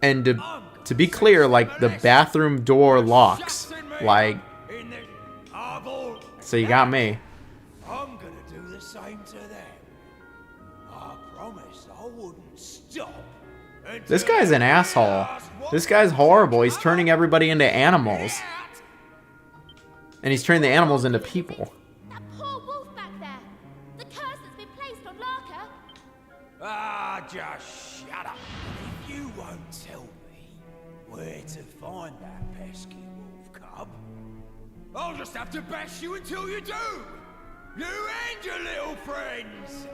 And to be clear, like, the bathroom door locks, like, so you got me. I'm gonna do the same to them. I promise I wouldn't stop. This guy's an asshole. This guy's horrible. He's turning everybody into animals. And he's turning the animals into people. That poor wolf back there. The curse that's been placed on Larka. Ah, just shut up. If you won't tell me where to find that pesky wolf cub, I'll just have to bash you until you do. You and your little friends.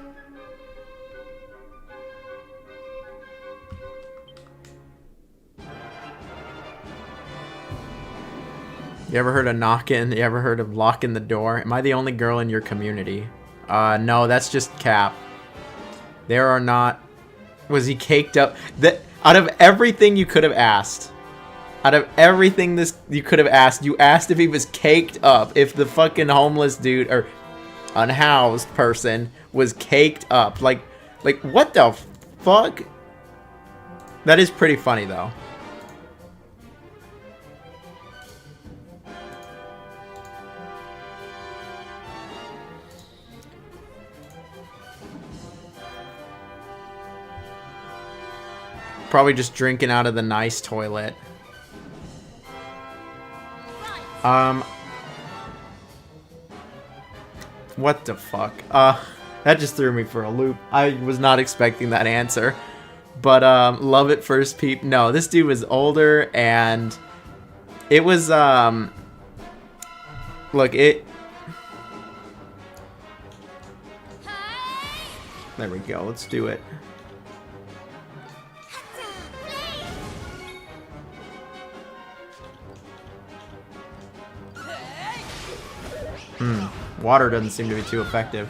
You ever heard of knocking? You ever heard of locking the door? Am I the only girl in your community? No, that's just Cap. There are not... Was he caked up? Out of everything you could have asked, out of everything you could have asked, you asked if he was caked up. If the fucking homeless dude, or unhoused person, was caked up. Like, what the fuck? That is pretty funny, though. Probably just drinking out of the nice toilet. What the fuck? That just threw me for a loop. I was not expecting that answer. But, love at first peep. No, this dude was older, and it was, look, it... There we go, let's do it. Water doesn't seem to be too effective.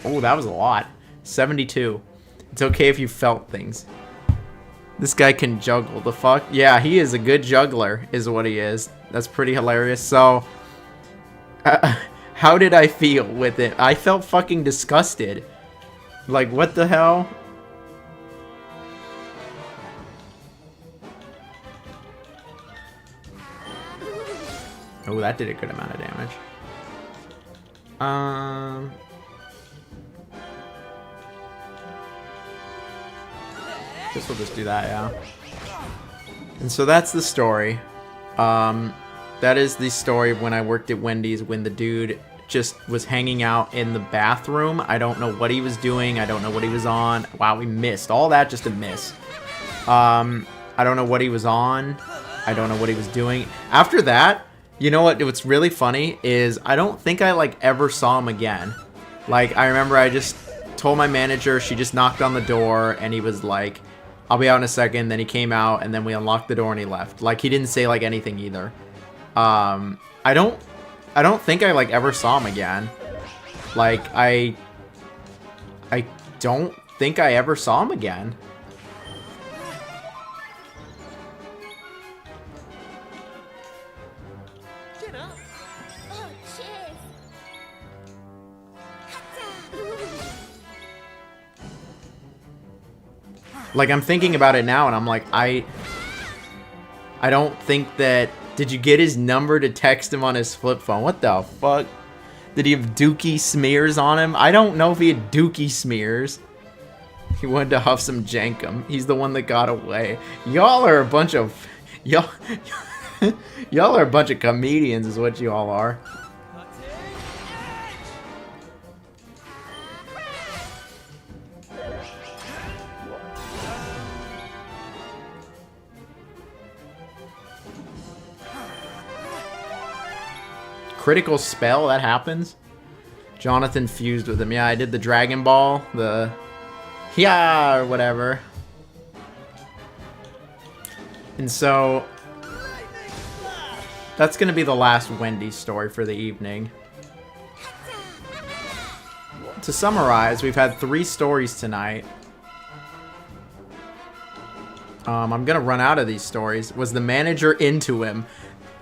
Oh, that was a lot. 72. It's okay if you felt things. This guy can juggle. The fuck? Yeah, he is a good juggler, is what he is. That's pretty hilarious. So, how did I feel with it? I felt fucking disgusted. Like, what the hell? Oh, that did a good amount of damage. Guess we'll just do that, yeah. And so that's the story. That is the story of when I worked at Wendy's, when the dude just was hanging out in the bathroom. I don't know what he was doing. I don't know what he was on. Wow, we missed. All that just a miss. I don't know what he was on. I don't know what he was doing. After that, you know what? What's really funny is I don't think I like ever saw him again. Like, I remember I just told my manager, she just knocked on the door, and he was like, I'll be out in a second. Then he came out, and then we unlocked the door and he left. Like, he didn't say like anything either. I don't think I like ever saw him again. Like, I don't think I ever saw him again. Dinner? Oh, cheers. Like, I'm thinking about it now, and I'm like, I don't think that... Did you get his number to text him on his flip phone? What the fuck? Did he have dookie smears on him? I don't know if he had dookie smears. He wanted to huff some jankum. He's the one that got away. Y'all are a bunch of... Y'all are a bunch of comedians is what you all are. Critical spell, that happens. Jonathan fused with him. Yeah, I did the Dragon Ball, the... Yeah, or whatever. And so, That's gonna be the last Wendy story for the evening. To summarize, we've had 3 stories tonight. I'm gonna run out of these stories. Was the manager into him?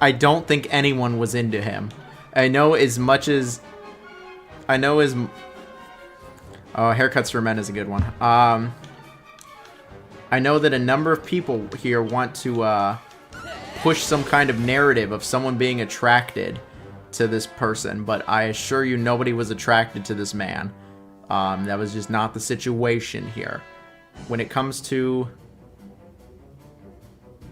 I don't think anyone was into him. I know as much as... Oh, Haircuts for Men is a good one. I know that a number of people here want to push some kind of narrative of someone being attracted to this person, but I assure you nobody was attracted to this man. That was just not the situation here. When it comes to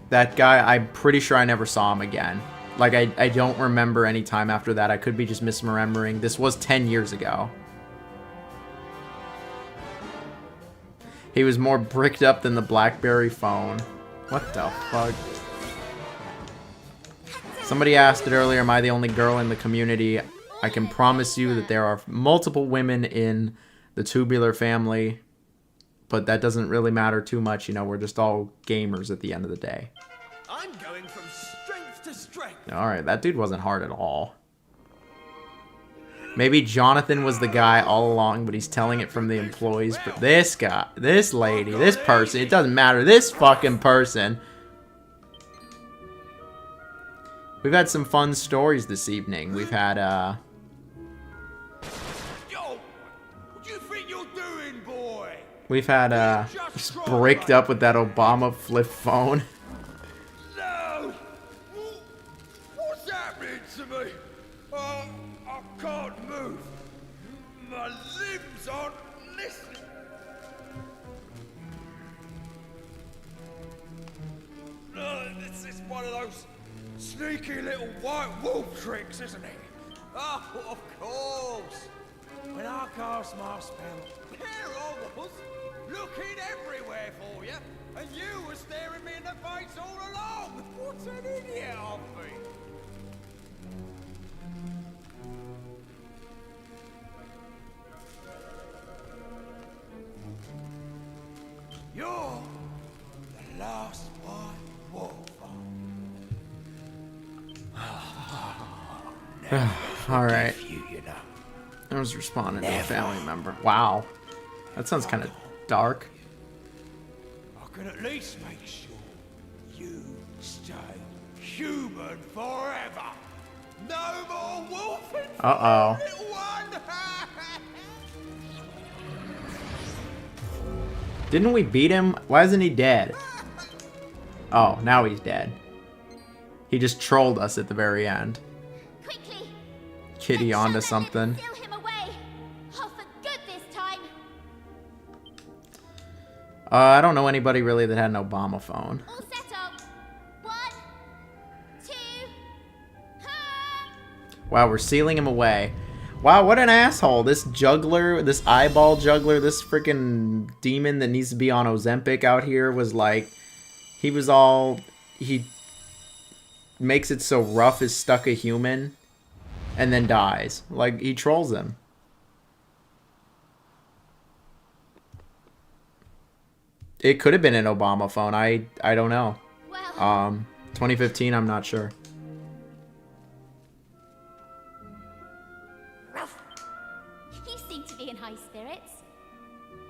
that guy, I'm pretty sure I never saw him again. Like, I don't remember any time after that. I could be just misremembering. This was 10 years ago. He was more bricked up than the BlackBerry phone. What the fuck? Somebody asked it earlier, am I the only girl in the community? I can promise you that there are multiple women in the Tubular family, but that doesn't really matter too much. You know, we're just all gamers at the end of the day. I'm going from strength to strength. Alright, that dude wasn't hard at all. Maybe Jonathan was the guy all along, but he's telling it from the employees. But this guy, this lady, this person, it doesn't matter. This fucking person. We've had some fun stories this evening. We've had, Yo! What do you think you're doing, boy? We've had, just bricked up with that Obama flip phone. No! What's happening to me? I can't move. My limbs aren't listening. This is one of those sneaky little white wolf tricks, isn't it? Oh, of course. When I cast my spell, here I was, looking everywhere for you, and you were staring me in the face all along. What an idiot I've been. You're the last white wolf. Alright. You know. I was responding to a family member. Wow. That sounds kind of dark. I can at least make sure you stay human forever. No more wolfing. Uh-oh. Little one. Didn't we beat him? Why isn't he dead? Oh, now he's dead. He just trolled us at the very end. Quickly! Kitty onto something. Seal him away! Oh, for good this time! I don't know anybody really that had an Obama phone. All set up. 1, 2, Wow, we're sealing him away. Wow, what an asshole. This juggler, this eyeball juggler, this freaking demon that needs to be on Ozempic out here was like... He was all... He makes it so Ruff is stuck a human and then dies. Like, he trolls him. It could have been an Obama phone. I don't know. 2015, I'm not sure. You seem to be in high spirits.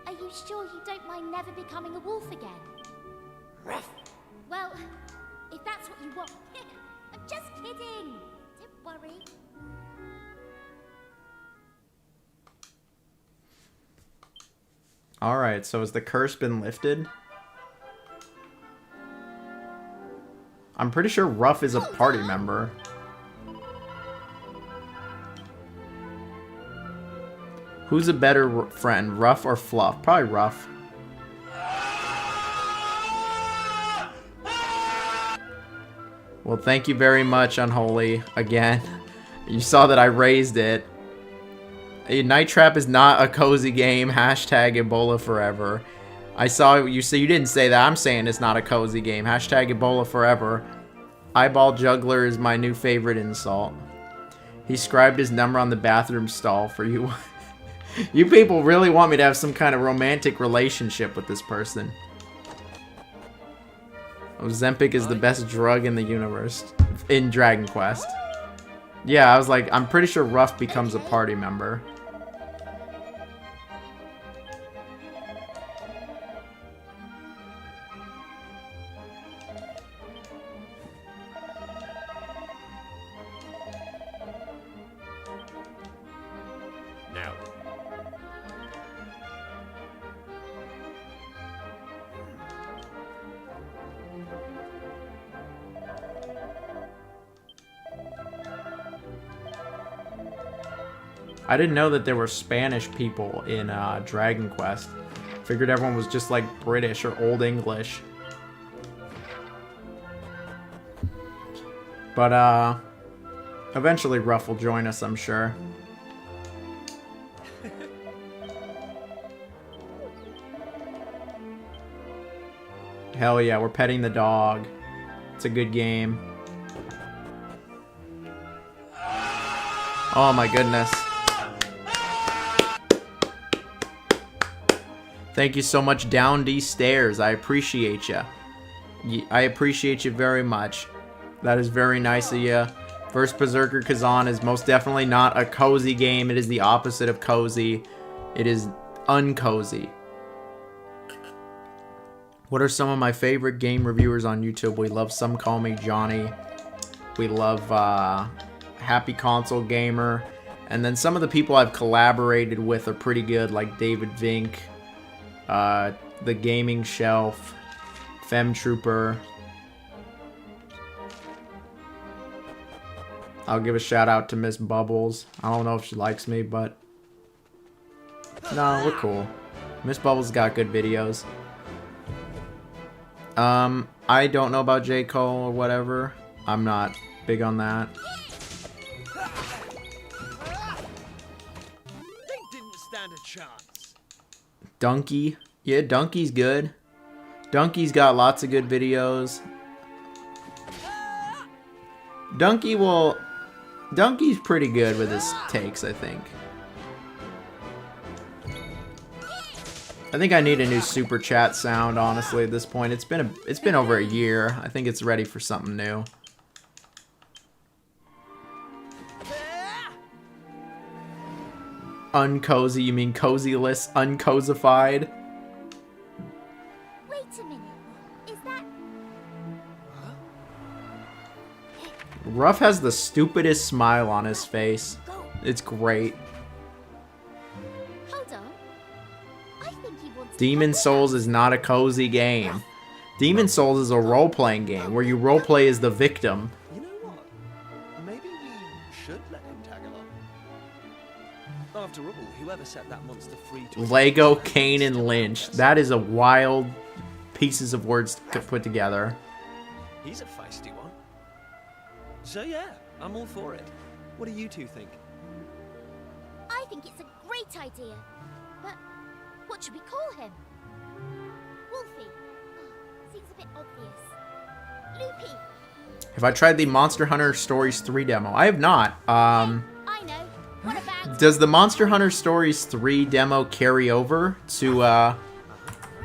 Are you sure you don't mind never becoming a wolf again? Well, if that's what you want... I'm just kidding. Don't worry. Alright, so has the curse been lifted? I'm pretty sure Ruff is a party member. Who's a better friend, Ruff or Fluff? Probably Ruff. Well, thank you very much, Unholy, again. You saw that I raised it. Night Trap is not a cozy game. Hashtag Ebola forever. I saw you say you didn't say that. I'm saying it's not a cozy game. Hashtag Ebola forever. Eyeball Juggler is my new favorite insult. He scribed his number on the bathroom stall for you. You people really want me to have some kind of romantic relationship with this person. Ozempic is the best drug in the universe. in Dragon Quest. Yeah, I was like, I'm pretty sure Ruff becomes a party member. Now. I didn't know that there were Spanish people in Dragon Quest. Figured everyone was just like British or Old English. But eventually Ruff will join us, I'm sure. Hell yeah, we're petting the dog. It's a good game. Oh my goodness. Thank you so much, Down D Stairs. I appreciate you. I appreciate you very much. That is very nice of you. First Berserker Kazan is most definitely not a cozy game. It is the opposite of cozy. It is uncozy. What are some of my favorite game reviewers on YouTube? We love Some Call Me Johnny. We love Happy Console Gamer. And then some of the people I've collaborated with are pretty good, like David Vink, The Gaming Shelf, Fem Trooper. I'll give a shout out to Miss Bubbles. I don't know if she likes me, but no, we're cool. Miss Bubbles got good videos. I don't know about J. Cole or whatever. I'm not big on that. They didn't stand a chance. Donkey. Yeah, Donkey's good. Donkey's got lots of good videos. Donkey's pretty good with his takes, I think. I think I need a new super chat sound, honestly, at this point. It's been over a year. I think it's ready for something new. Uncozy, you mean cozyless, uncosified? Wait a minute. Is that... Ruff has the stupidest smile on his face. It's great. Hold on. I think he wants... Demon Souls is not a cozy game. Demon Souls is a role-playing game where you roleplay as the victim. You know what? Maybe we should let him tag along. After all, whoever set that monster free to... Lego, Kane, and Lynch. That is a wild pieces of words to put together. He's a feisty one. So yeah, I'm all for it. What do you two think? I think it's a great idea. But what should we call him? Wolfie. Oh, seems a bit obvious. Loopy. Have I tried the Monster Hunter Stories 3 demo? I have not. I know. What about... Does the Monster Hunter Stories 3 demo carry over to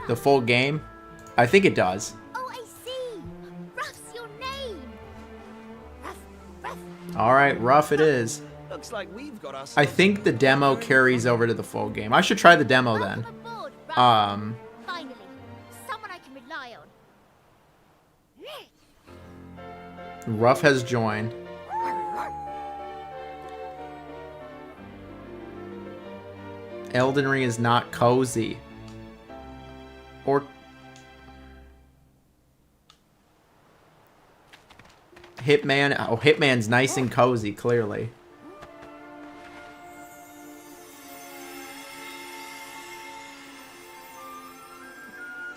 the full game? I think it does. Oh, I see. Ruff's your name. Ruff. Alright, Ruff it is. Looks like we've got ourselves... I think the demo carries over to the full game. I should try the demo then. Aboard, Ruff. Finally, someone I can rely on. Ruff has joined. Elden Ring is not cozy. Or... Hitman. Oh, Hitman's nice and cozy, clearly.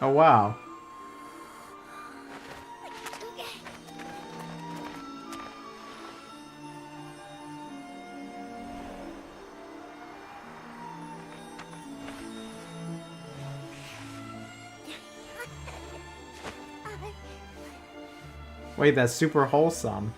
Oh, wow. Wait, that's super wholesome.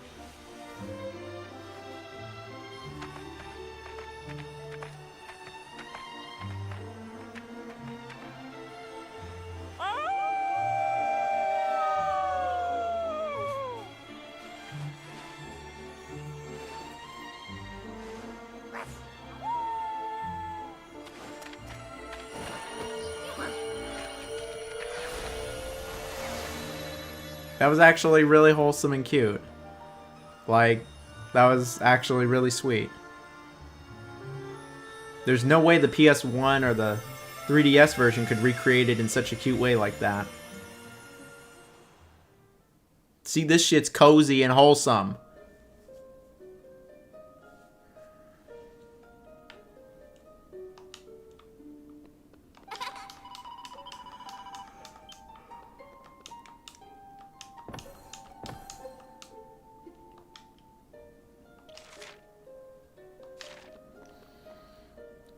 That was actually really wholesome and cute. Like, that was actually really sweet. There's no way the PS1 or the 3DS version could recreate it in such a cute way like that. See, this shit's cozy and wholesome.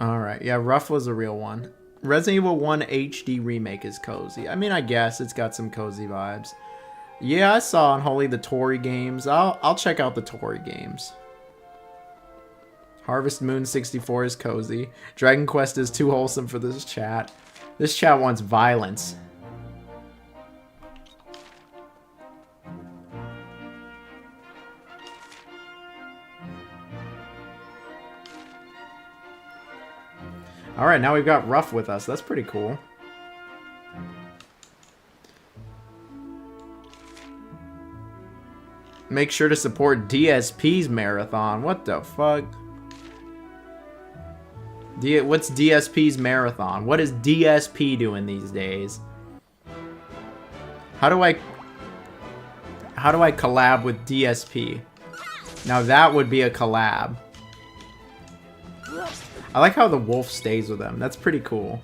Alright, yeah, Rough was a real one. Resident Evil 1 HD Remake is cozy. I mean, I guess it's got some cozy vibes. Yeah, I saw Unholy the Tory games. I'll check out the Tory games. Harvest Moon 64 is cozy. Dragon Quest is too wholesome for this chat. This chat wants violence. Alright, now we've got Ruff with us. That's pretty cool. Make sure to support DSP's marathon. What the fuck? What's DSP's marathon? What is DSP doing these days? How do I collab with DSP? Now that would be a collab. I like how the wolf stays with them. That's pretty cool.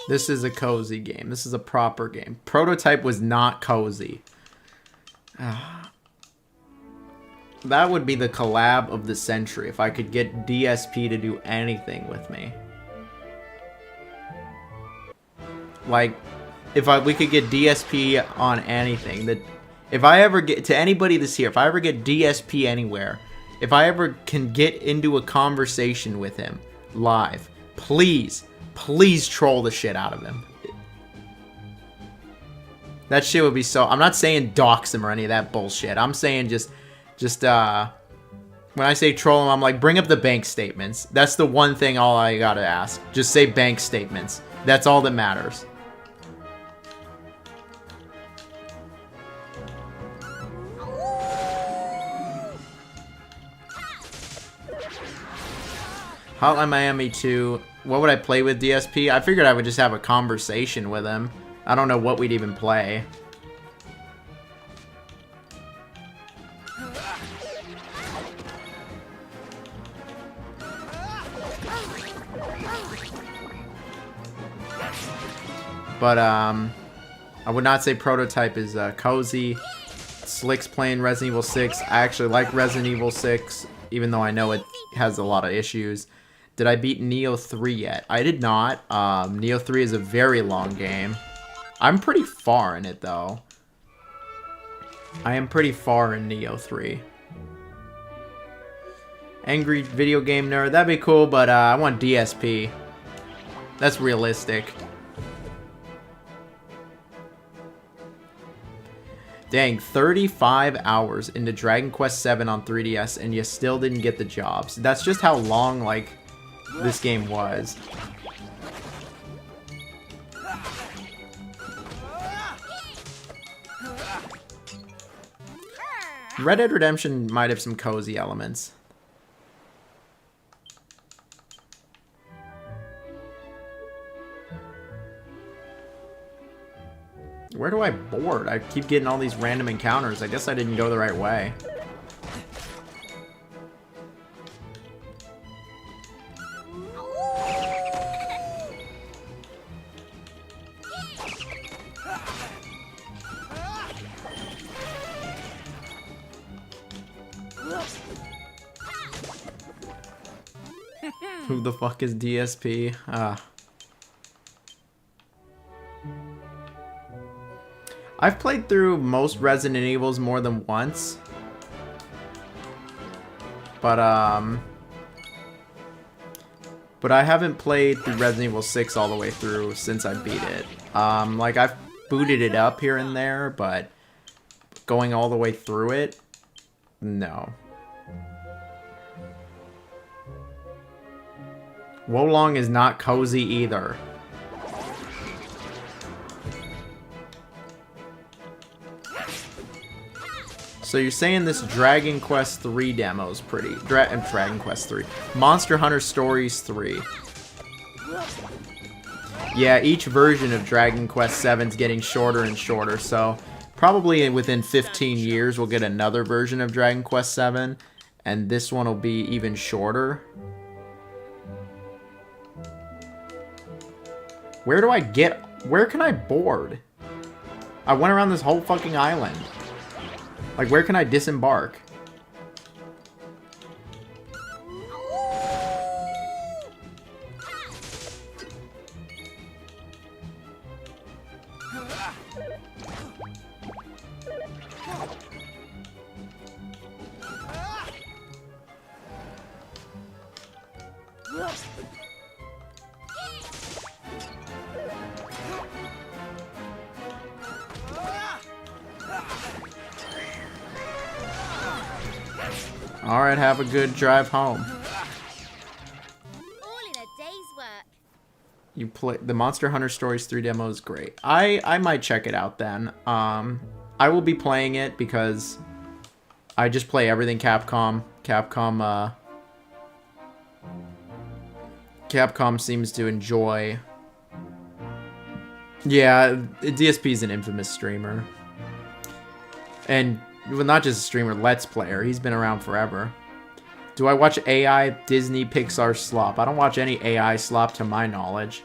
This is a cozy game. This is a proper game. Prototype was not cozy. That would be the collab of the century if I could get DSP to do anything with me. Like, if we could get DSP on anything. That if I ever get to anybody this year, if I ever get DSP anywhere, if I ever can get into a conversation with him live, please troll the shit out of him. That shit would be so... I'm not saying dox him or any of that bullshit. I'm saying just when I say troll him, I'm like, bring up the bank statements. That's the one thing all I gotta ask. Just say bank statements. That's all that matters. Hotline Miami 2. What would I play with DSP? I figured I would just have a conversation with him. I don't know what we'd even play. But, I would not say Prototype is cozy. Slick's playing Resident Evil 6. I actually like Resident Evil 6, even though I know it has a lot of issues. Did I beat Neo 3 yet? I did not. Neo 3 is a very long game. I'm pretty far in it, though. I am pretty far in Neo 3. Angry video game nerd. That'd be cool, but I want DSP. That's realistic. Dang, 35 hours into Dragon Quest VII on 3DS, and you still didn't get the jobs. That's just how long, like, this game was. Red Dead Redemption might have some cozy elements. Where do I board? I keep getting all these random encounters. I guess I didn't go the right way. Who the fuck is DSP? I've played through most Resident Evils more than once. But I haven't played through Resident Evil 6 all the way through since I beat it. Like, I've booted it up here and there, but going all the way through it, no. Wolong is not cozy either. So you're saying this Dragon Quest 3 demo is pretty... Dragon Quest 3. Monster Hunter Stories 3. Yeah, each version of Dragon Quest 7 is getting shorter and shorter, so probably within 15 years we'll get another version of Dragon Quest 7, and this one will be even shorter. Where do I get... Where can I board? I went around this whole fucking island. Like, where can I disembark? Alright, have a good drive home. All in a day's work. You play the Monster Hunter Stories 3 demo is great. I might check it out then. I will be playing it because I just play everything Capcom. Capcom seems to enjoy. Yeah, DSP is an infamous streamer. And well, not just a streamer, Let's Player. He's been around forever. Do I watch AI Disney Pixar slop? I don't watch any AI slop to my knowledge.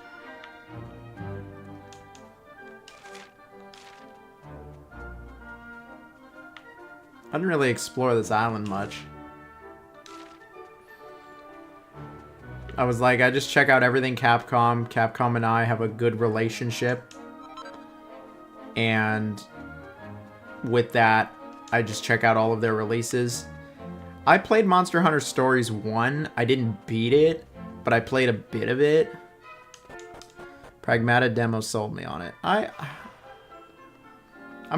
I didn't really explore this island much. I was like, I just check out everything Capcom. Capcom and I have a good relationship. And with that, I just check out all of their releases. I played Monster Hunter Stories 1. I didn't beat it, but I played a bit of it. Pragmata demo sold me on it. I'm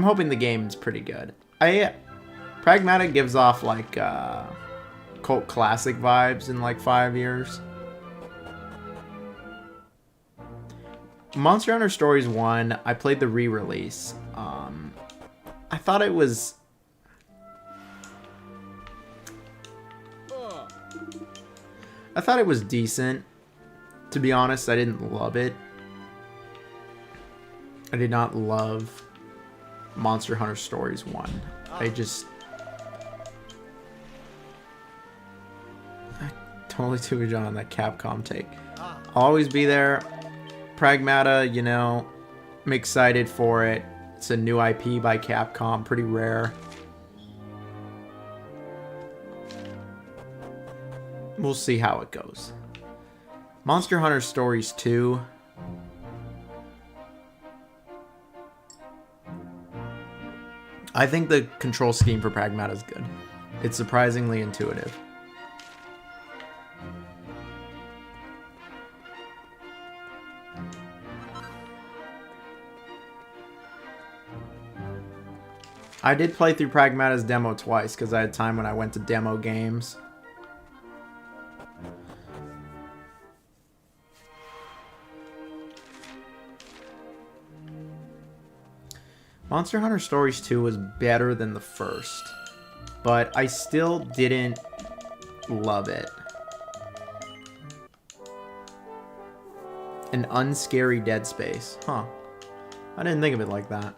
hoping the game's pretty good. Pragmata gives off like cult classic vibes in like 5 years. Monster Hunter Stories 1, I played the re-release. I thought it was... I thought it was decent. To be honest, I didn't love it. I did not love Monster Hunter Stories 1. I totally took a John on that Capcom take. I'll always be there. Pragmata, you know, I'm excited for it. It's a new IP by Capcom, pretty rare. We'll see how it goes. Monster Hunter Stories 2. I think the control scheme for Pragmata is good. It's surprisingly intuitive. I did play through Pragmata's demo twice because I had time when I went to demo games. Monster Hunter Stories 2 was better than the first, but I still didn't love it. An unscary Dead Space. Huh. I didn't think of it like that.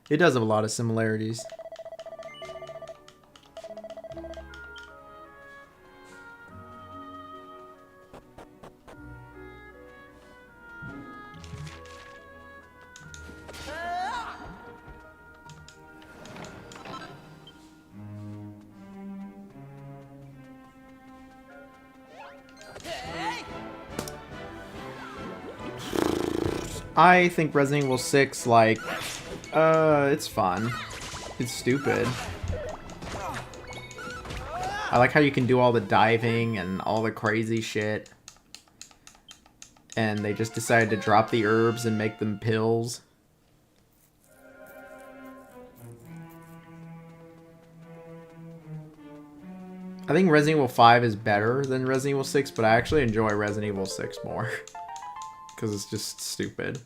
It does have a lot of similarities. I think Resident Evil 6, like, It's fun. It's stupid. I like how you can do all the diving and all the crazy shit. And they just decided to drop the herbs and make them pills. I think Resident Evil 5 is better than Resident Evil 6, but I actually enjoy Resident Evil 6 more. Because it's just stupid.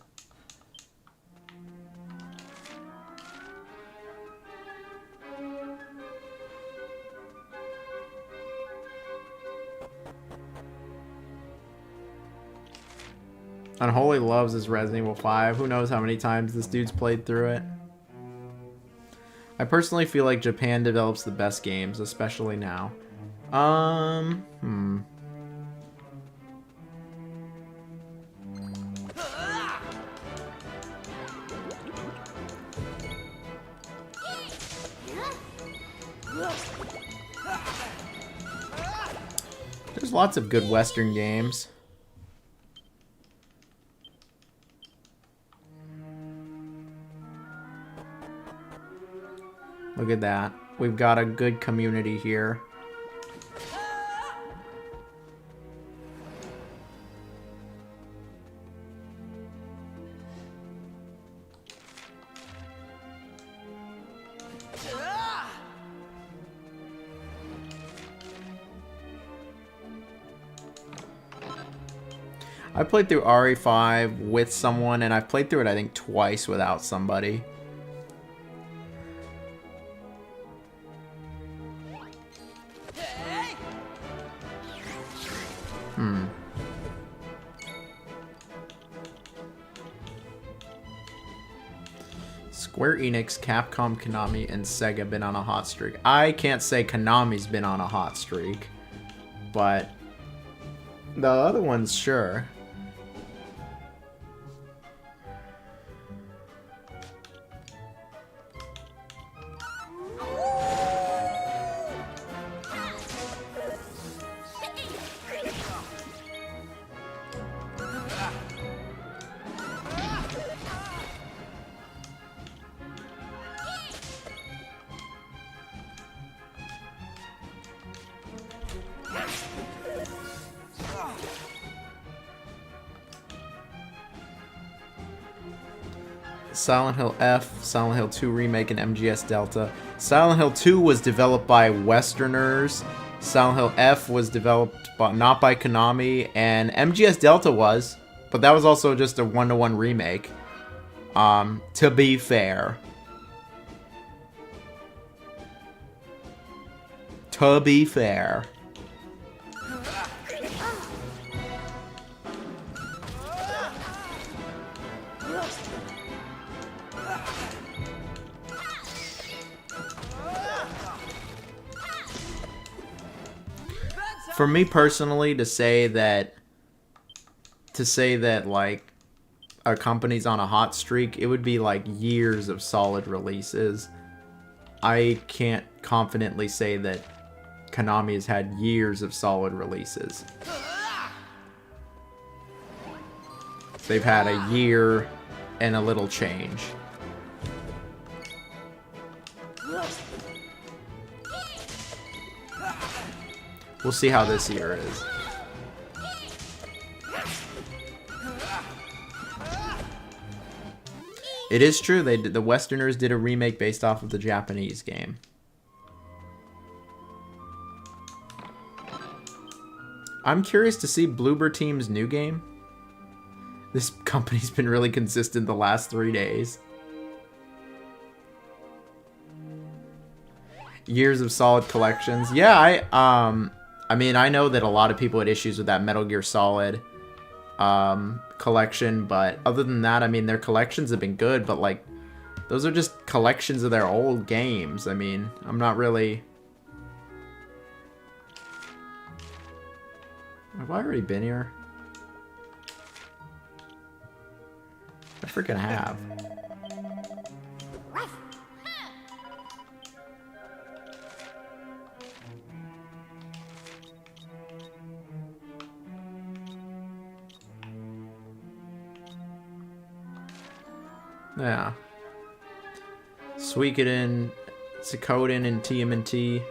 Unholy loves his Resident Evil 5. Who knows how many times this dude's played through it. I personally feel like Japan develops the best games, especially now. There's lots of good Western games. Look at that. We've got a good community here. I played through RE5 with someone, and I've played through it, I think, twice without somebody. Square Enix, Capcom, Konami, and Sega been on a hot streak. I can't say Konami's been on a hot streak, but the other ones, sure. Silent Hill F, Silent Hill 2 Remake, and MGS Delta. Silent Hill 2 was developed by Westerners. Silent Hill F was developed not by Konami, and MGS Delta was, but that was also just a one-to-one remake. To be fair. To be fair. For me personally, to say that like a company's on a hot streak, it would be like years of solid releases. I can't confidently say that Konami has had years of solid releases. They've had a year and a little change. We'll see how this year is. It is true, the Westerners did a remake based off of the Japanese game. I'm curious to see Bloober Team's new game. This company's been really consistent the last 3 days. Years of solid collections. Yeah, I mean, I know that a lot of people had issues with that Metal Gear Solid collection, but other than that, I mean, their collections have been good, but like, those are just collections of their old games. I mean, I'm not really... Have I already been here? I freaking have. Yeah. Suikoden, Suikoden, and TMNT.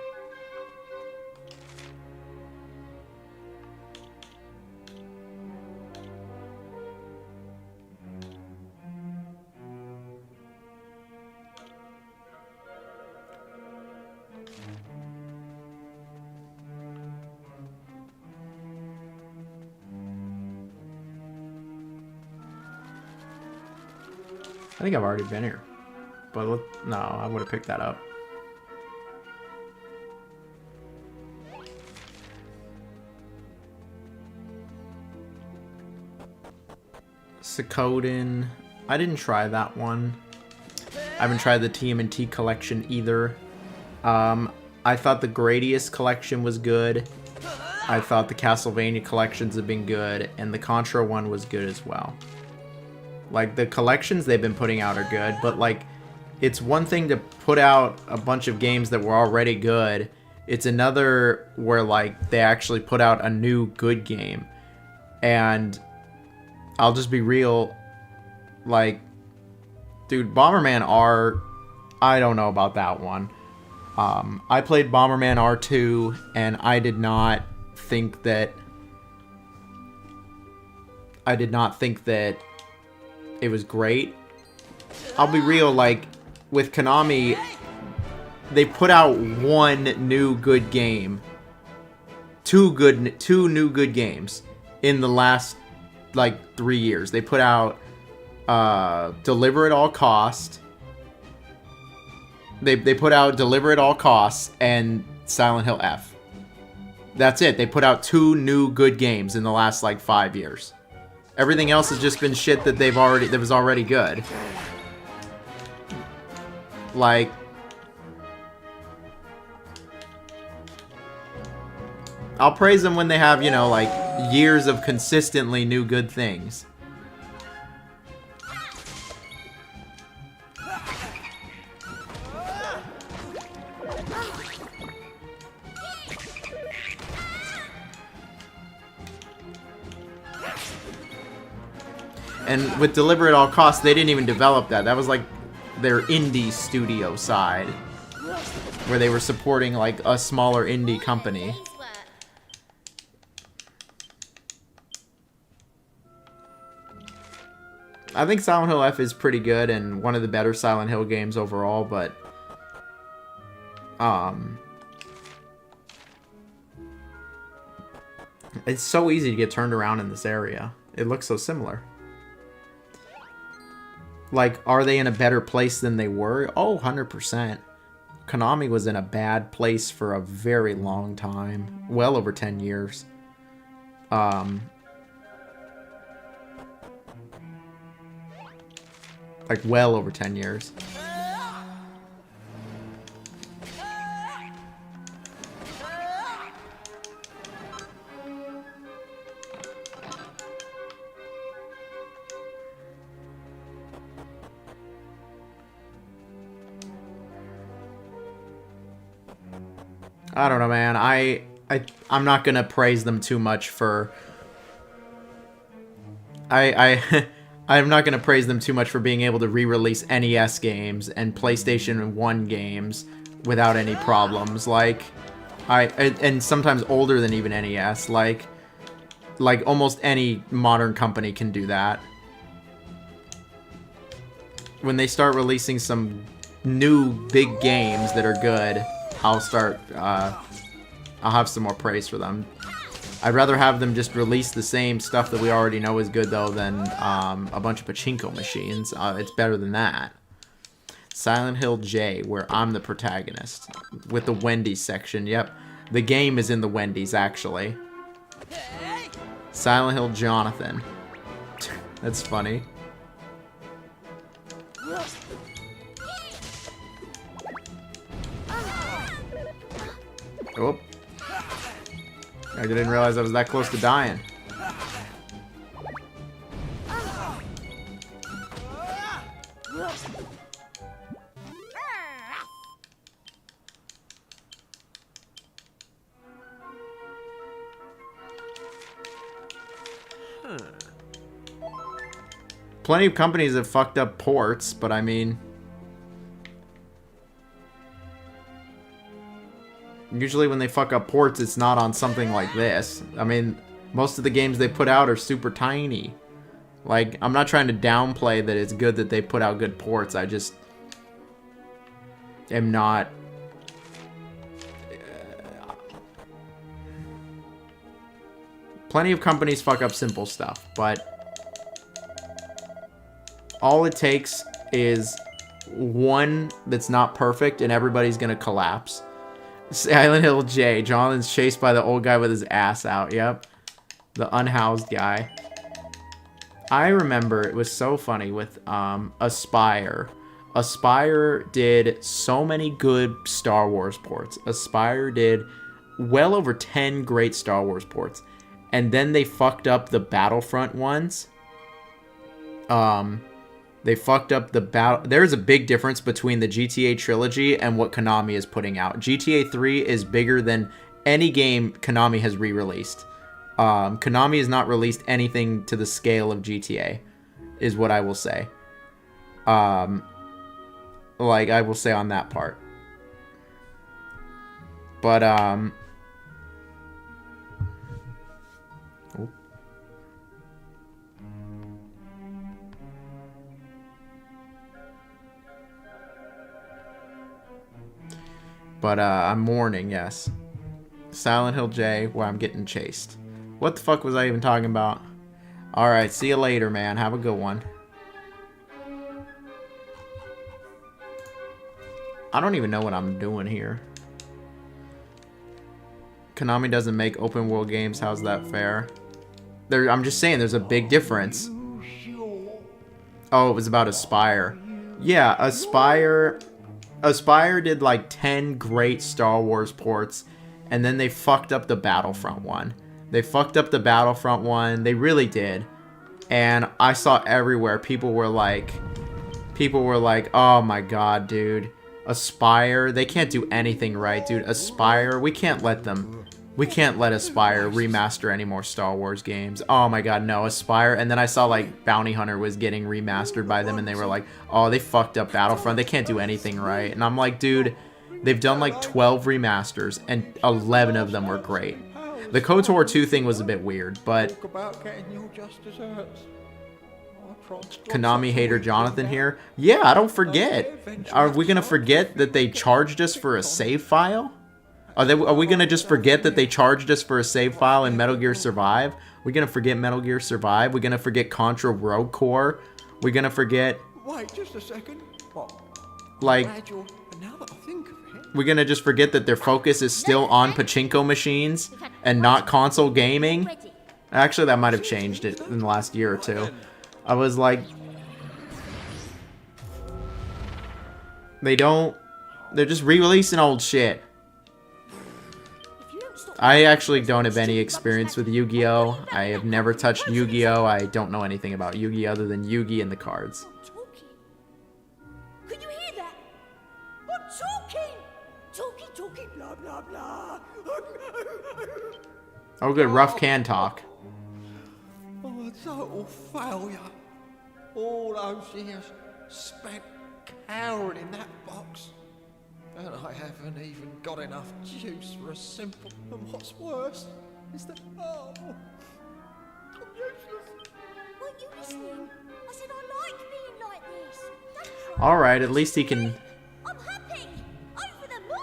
I think I've already been here. But no, I would have picked that up. Suikoden. I didn't try that one. I haven't tried the TMNT collection either. I thought the Gradius collection was good. I thought the Castlevania collections have been good. And the Contra one was good as well. Like, the collections they've been putting out are good, but, like, it's one thing to put out a bunch of games that were already good. It's another where, like, they actually put out a new good game. And I'll just be real, like, dude, Bomberman R, I don't know about that one. I played Bomberman R2, and I did not think that it was great. I'll be real, like, with Konami, they put out one new good game. Two new good games in the last, like, 3 years. They put out Deliver at All Cost. They put out Deliver at All Costs and Silent Hill F. That's it. They put out 2 new good games in the last, like, 5 years. Everything else has just been shit that that was already good. Like, I'll praise them when they have, you know, like, years of consistently new good things. And with Deliver at All Costs, they didn't even develop that. That was like their indie studio side, where they were supporting like a smaller indie company. I think Silent Hill F is pretty good and one of the better Silent Hill games overall, but it's so easy to get turned around in this area. It looks so similar. Like, are they in a better place than they were? Oh, 100%. Konami was in a bad place for a very long time. Well over 10 years. Like, well over 10 years. I don't know, man. I'm not gonna praise them too much for. I'm not gonna praise them too much for being able to re-release NES games and PlayStation 1 games without any problems. Like, and sometimes older than even NES. Like almost any modern company can do that. When they start releasing some new big games that are good, I'll have some more praise for them. I'd rather have them just release the same stuff that we already know is good, though, than a bunch of pachinko machines. It's better than that. Silent Hill J, where I'm the protagonist. With the Wendy's section, yep. The game is in the Wendy's, actually. Silent Hill Jonathan. That's funny. Oh. I didn't realize I was that close to dying. Plenty of companies have fucked up ports, but I mean, Usually when they fuck up ports, it's not on something like this. I mean, most of the games they put out are super tiny. Like, I'm not trying to downplay that it's good that they put out good ports. I just am not... Plenty of companies fuck up simple stuff, but all it takes is one that's not perfect and everybody's gonna collapse. Silent Hill J. Jonathan's chased by the old guy with his ass out. Yep. The unhoused guy. I remember it was so funny with Aspire. Aspire did so many good Star Wars ports. Aspire did well over 10 great Star Wars ports. And then they fucked up the Battlefront ones. They fucked up the battle. There's a big difference between the GTA trilogy and what Konami is putting out. GTA 3 is bigger than any game Konami has re-released. Konami has not released anything to the scale of GTA, is what I will say. Like, I will say on that part. But, I'm mourning, yes. Silent Hill J, where I'm getting chased. What the fuck was I even talking about? Alright, see you later, man. Have a good one. I don't even know what I'm doing here. Konami doesn't make open world games. How's that fair? I'm just saying there's a big difference. Oh, it was about Aspire. Yeah, Aspire did like 10 great Star Wars ports, and then they fucked up the Battlefront one. They fucked up the Battlefront one. They really did. And I saw everywhere people were like, oh my god, dude. Aspire, they can't do anything right, dude. Aspire, we can't let Aspire remaster any more Star Wars games. Oh my god, no, Aspire. And then I saw like Bounty Hunter was getting remastered by them, and they were like, oh, they fucked up Battlefront. They can't do anything right. And I'm like, dude, they've done like 12 remasters, and 11 of them were great. The KOTOR 2 thing was a bit weird, but Konami hater Jonathan here. Yeah, I don't forget. Are we gonna forget that they charged us for a save file? Are we gonna just forget that they charged us for a save file in Metal Gear Survive? We're gonna forget Metal Gear Survive? We're gonna forget Contra Rogue Core? We're gonna forget... Wait, just a second. What? Like... Now that I think of it... We're gonna just forget that their focus is still on pachinko machines and not console gaming? Actually, that might have changed it in the last year or two. I was like... They're just re-releasing old shit. I actually don't have any experience with Yu-Gi-Oh! I have never touched Yu-Gi-Oh! I don't know anything about Yu-Gi other than Yu-Gi and the cards. Can you hear that? I'm talking, blah, blah, blah. Oh good, Ruff can talk. Oh, a total failure. All those years spent cowering in that box. And I haven't even got enough juice for a simple. And what's worse is that, oh, I'm useless. Weren't you listening? I said I like being like this. Don't cry. Alright, at least he can... I'm happy. Over the moon.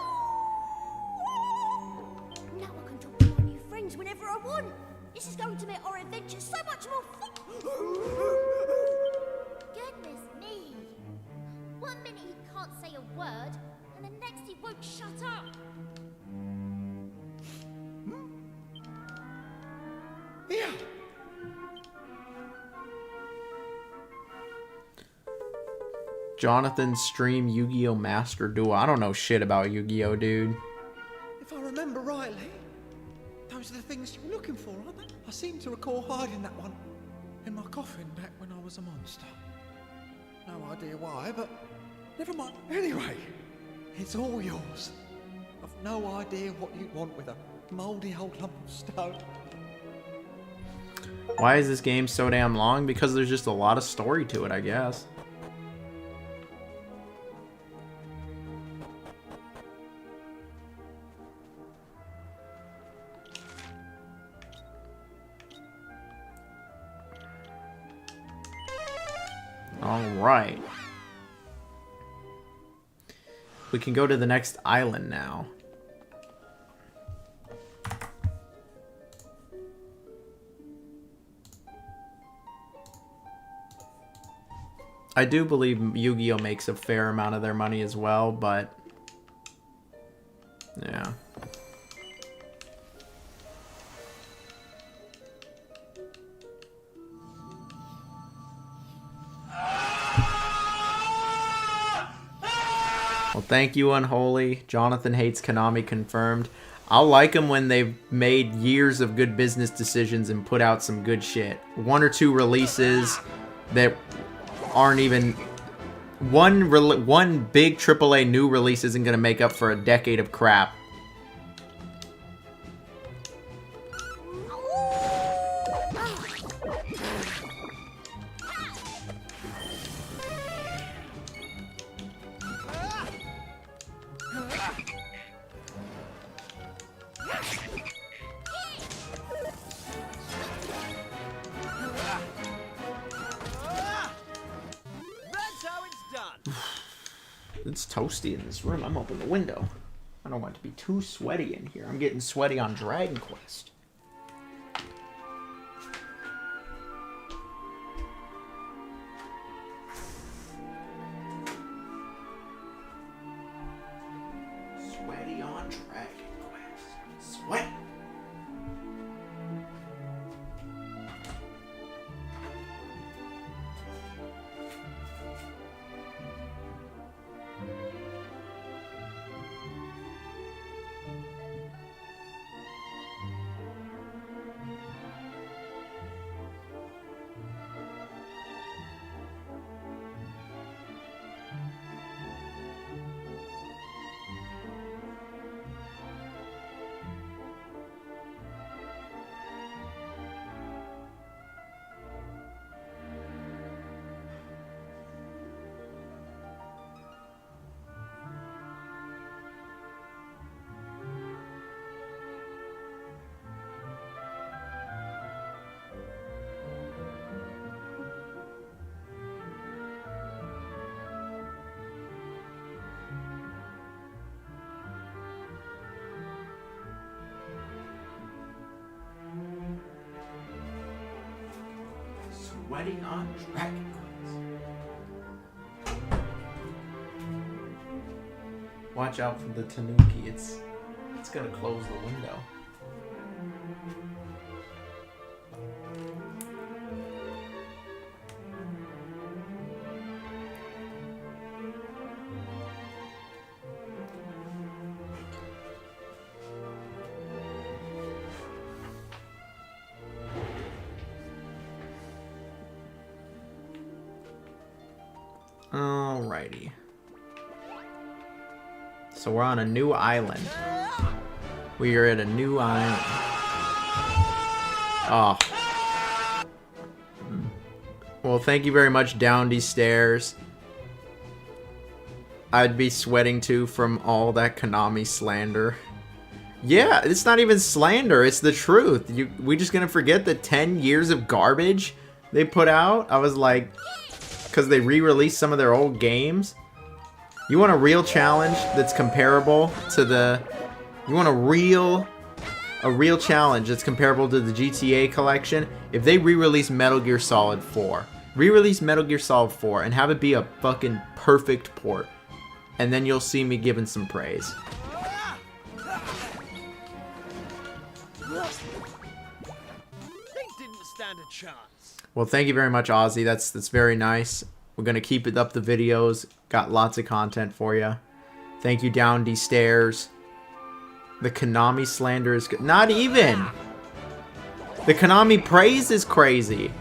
Now I can talk to my new friends whenever I want. This is going to make our adventure so much more fun. Goodness me. 1 minute he can't say a word, and the next he won't shut up. Here. Jonathan stream Yu-Gi-Oh! Master Duel. I don't know shit about Yu-Gi-Oh! Dude. If I remember rightly, those are the things you were looking for, aren't they? I seem to recall hiding that one in my coffin back when I was a monster. No idea why, but never mind. Anyway, it's all yours. I've no idea what you want with a mouldy old lump of stone. Why is this game so damn long? Because there's just a lot of story to it, I guess. Alright. We can go to the next island now. I do believe Yu-Gi-Oh! Makes a fair amount of their money as well, but... yeah. Well, thank you, Unholy. Jonathan hates Konami confirmed. I'll like them when they've made years of good business decisions and put out some good shit. 1 or 2 releases that aren't even... One big AAA new release isn't going to make up for a decade of crap. It's toasty in this room. I'm opening the window. I don't want it to be too sweaty in here. I'm getting sweaty on Dragon Quest. Sweaty on Dragon Quest. Sweat. Sweating on Dragon Quest. Watch out for the Tanuki. It's gonna close the window. Alrighty. So we're on a new island. We are at a new island. Oh. Well, thank you very much, Downdy Stairs. I'd be sweating too from all that Konami slander. Yeah, it's not even slander, it's the truth. We just gonna forget the 10 years of garbage they put out? I was like... because they re-released some of their old games. You want a real challenge that's comparable to the... You want a real challenge that's comparable to the GTA collection? If they re-release Metal Gear Solid 4. Re-release Metal Gear Solid 4 and have it be a fucking perfect port. And then you'll see me giving some praise. They didn't stand a chance. Well, thank you very much, Ozzy. That's very nice. We're going to keep it up the videos. Got lots of content for you. Thank you, Downdy Stairs. The Konami slander is good. Not even! The Konami praise is crazy.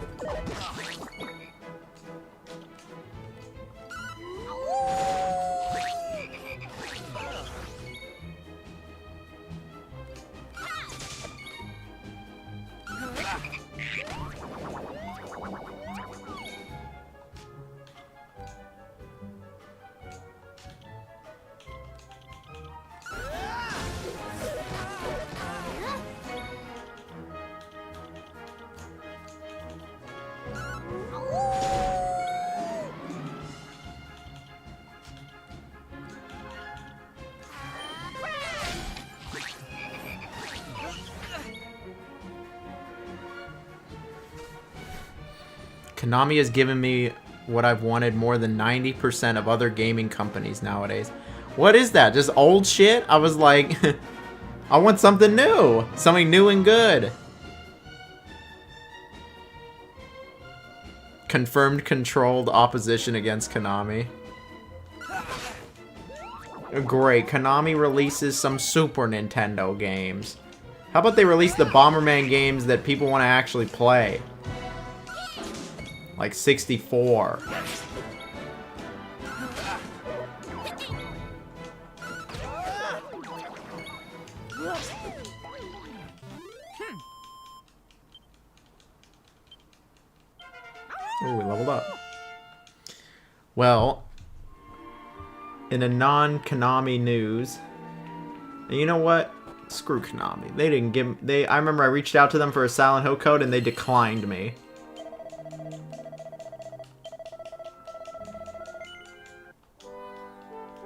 Konami has given me what I've wanted more than 90% of other gaming companies nowadays. What is that? Just old shit? I was like, I want something new. Something new and good. Confirmed controlled opposition against Konami. Great. Konami releases some Super Nintendo games. How about they release the Bomberman games that people want to actually play? Like 64. Oh, we leveled up. Well, in a non-Konami news, and you know what? Screw Konami. They didn't give. I remember I reached out to them for a Silent Hill code and they declined me.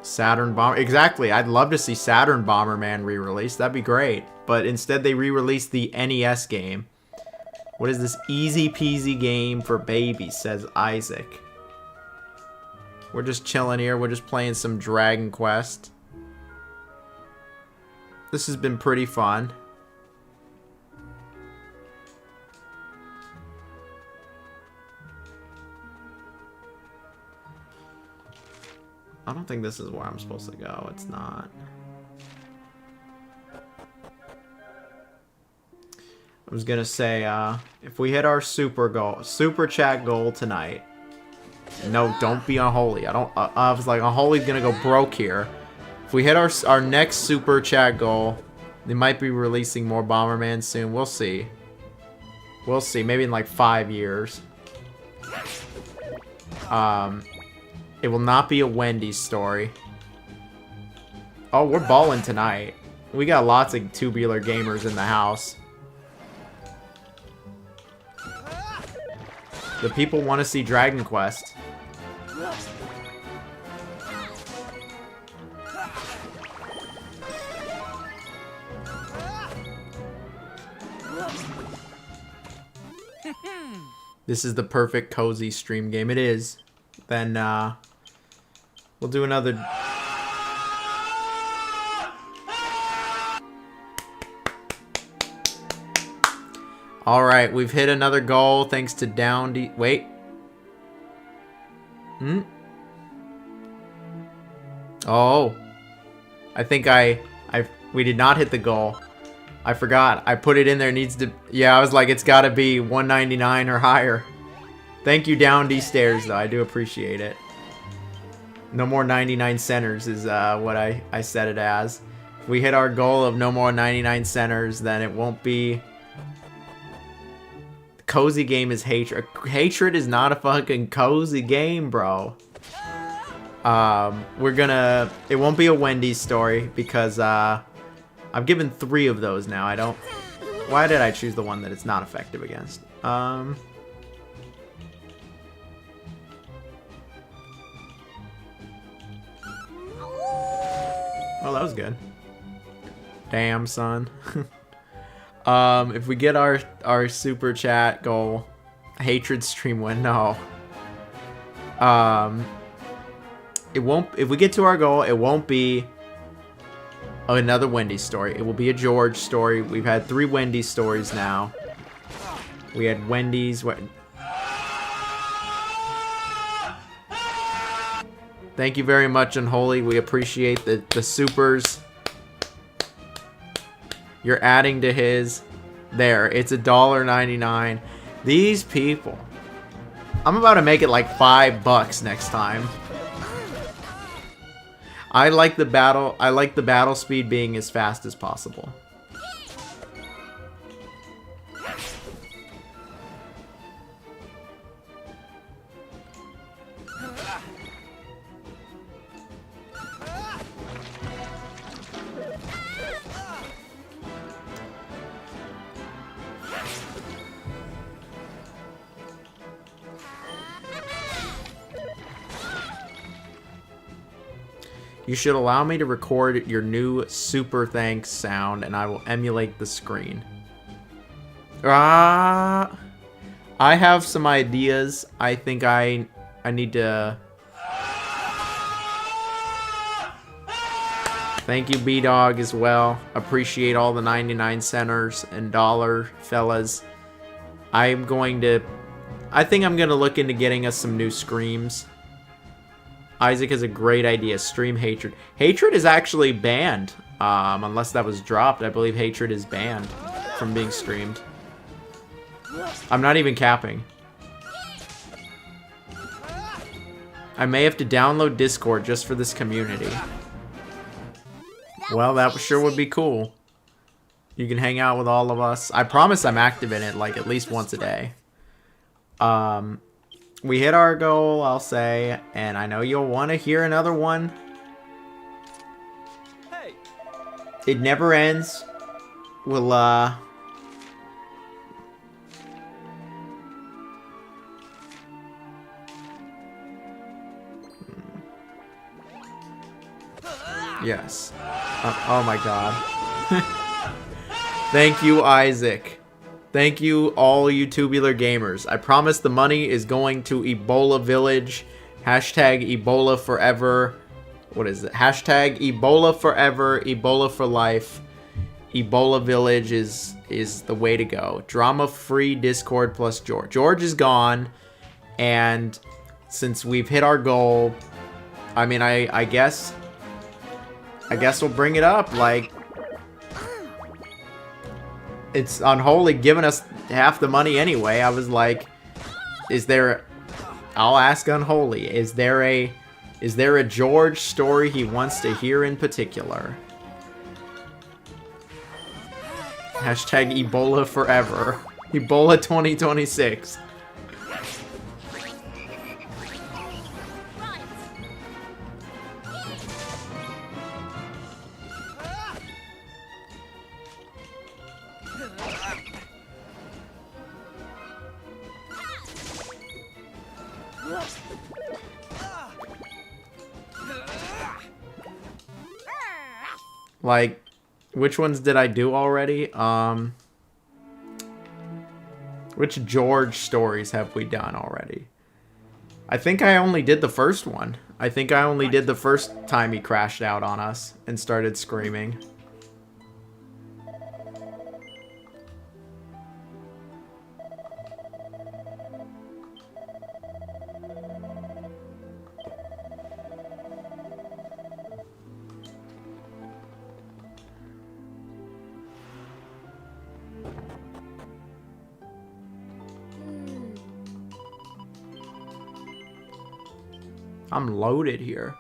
Saturn Bomber. Exactly. I'd love to see Saturn Bomberman re-released. That'd be great. But instead they re-released the NES game. What is this easy peasy game for babies, says Isaac. We're just chilling here. We're just playing some Dragon Quest. This has been pretty fun. I don't think this is where I'm supposed to go. It's not. I was gonna say, if we hit our super chat goal tonight. No, don't be unholy. I was like, unholy's gonna go broke here. If we hit our next super chat goal, they might be releasing more Bomberman soon. We'll see. We'll see. Maybe in like 5 years. It will not be a Wendy's story. Oh, we're balling tonight. We got lots of tubular gamers in the house. The people want to see Dragon Quest. This is the perfect cozy stream game. It is. Then we'll do another. All right, we've hit another goal thanks to Down. Wait. Oh, I think we did not hit the goal. I forgot. I put it in there. It needs to. Yeah, I was like, it's got to be 199 or higher. Thank you, Down D Stairs, though. I do appreciate it. No more 99 centers is what I set it as. If we hit our goal of no more 99 centers, then it won't be. The cozy game is hatred. Hatred is not a fucking cozy game, bro. We're gonna. It won't be a Wendy's story because I've given 3 of those now. I don't. Why did I choose the one that it's not effective against? Oh, that was good. Damn, son. If we get our super chat goal, hatred stream win. No. It won't. If we get to our goal, it won't be another Wendy's story. It will be a George story. We've had 3 Wendy's stories now. We had Wendy's. Thank you very much, Unholy. We appreciate the supers. You're adding to his. There, it's $1.99. These people. I'm about to make it like $5 next time. I like the battle speed being as fast as possible. You should allow me to record your new super thanks sound and I will emulate the screen. I I have some ideas. I think I need to... Thank you, B-Dog, as well. Appreciate all the 99 centers and dollar fellas. I think I'm going to look into getting us some new screams. Isaac has a great idea. Stream Hatred. Hatred is actually banned. Unless that was dropped. I believe Hatred is banned from being streamed. I'm not even capping. I may have to download Discord just for this community. Well, that sure would be cool. You can hang out with all of us. I promise I'm active in it, like, at least once a day. We hit our goal, I'll say, and I know you'll want to hear another one. It never ends. We'll, Yes. Oh my god. Thank you, Isaac. Thank you, all you Tubular gamers. I promise the money is going to Ebola Village. Hashtag Ebola Forever. What is it? Hashtag Ebola Forever. Ebola for life. Ebola Village is the way to go. Drama-free Discord plus George. George is gone. And since we've hit our goal, I mean, I guess we'll bring it up. Like, it's Unholy giving us half the money anyway. I was like, I'll ask Unholy, is there a George story he wants to hear in particular? Hashtag Ebola Forever. Ebola 2026. Like, which ones did I do already? Which George stories have we done already? I think I only did the first one. I think I only did the first time he crashed out on us and started screaming. I'm loaded here.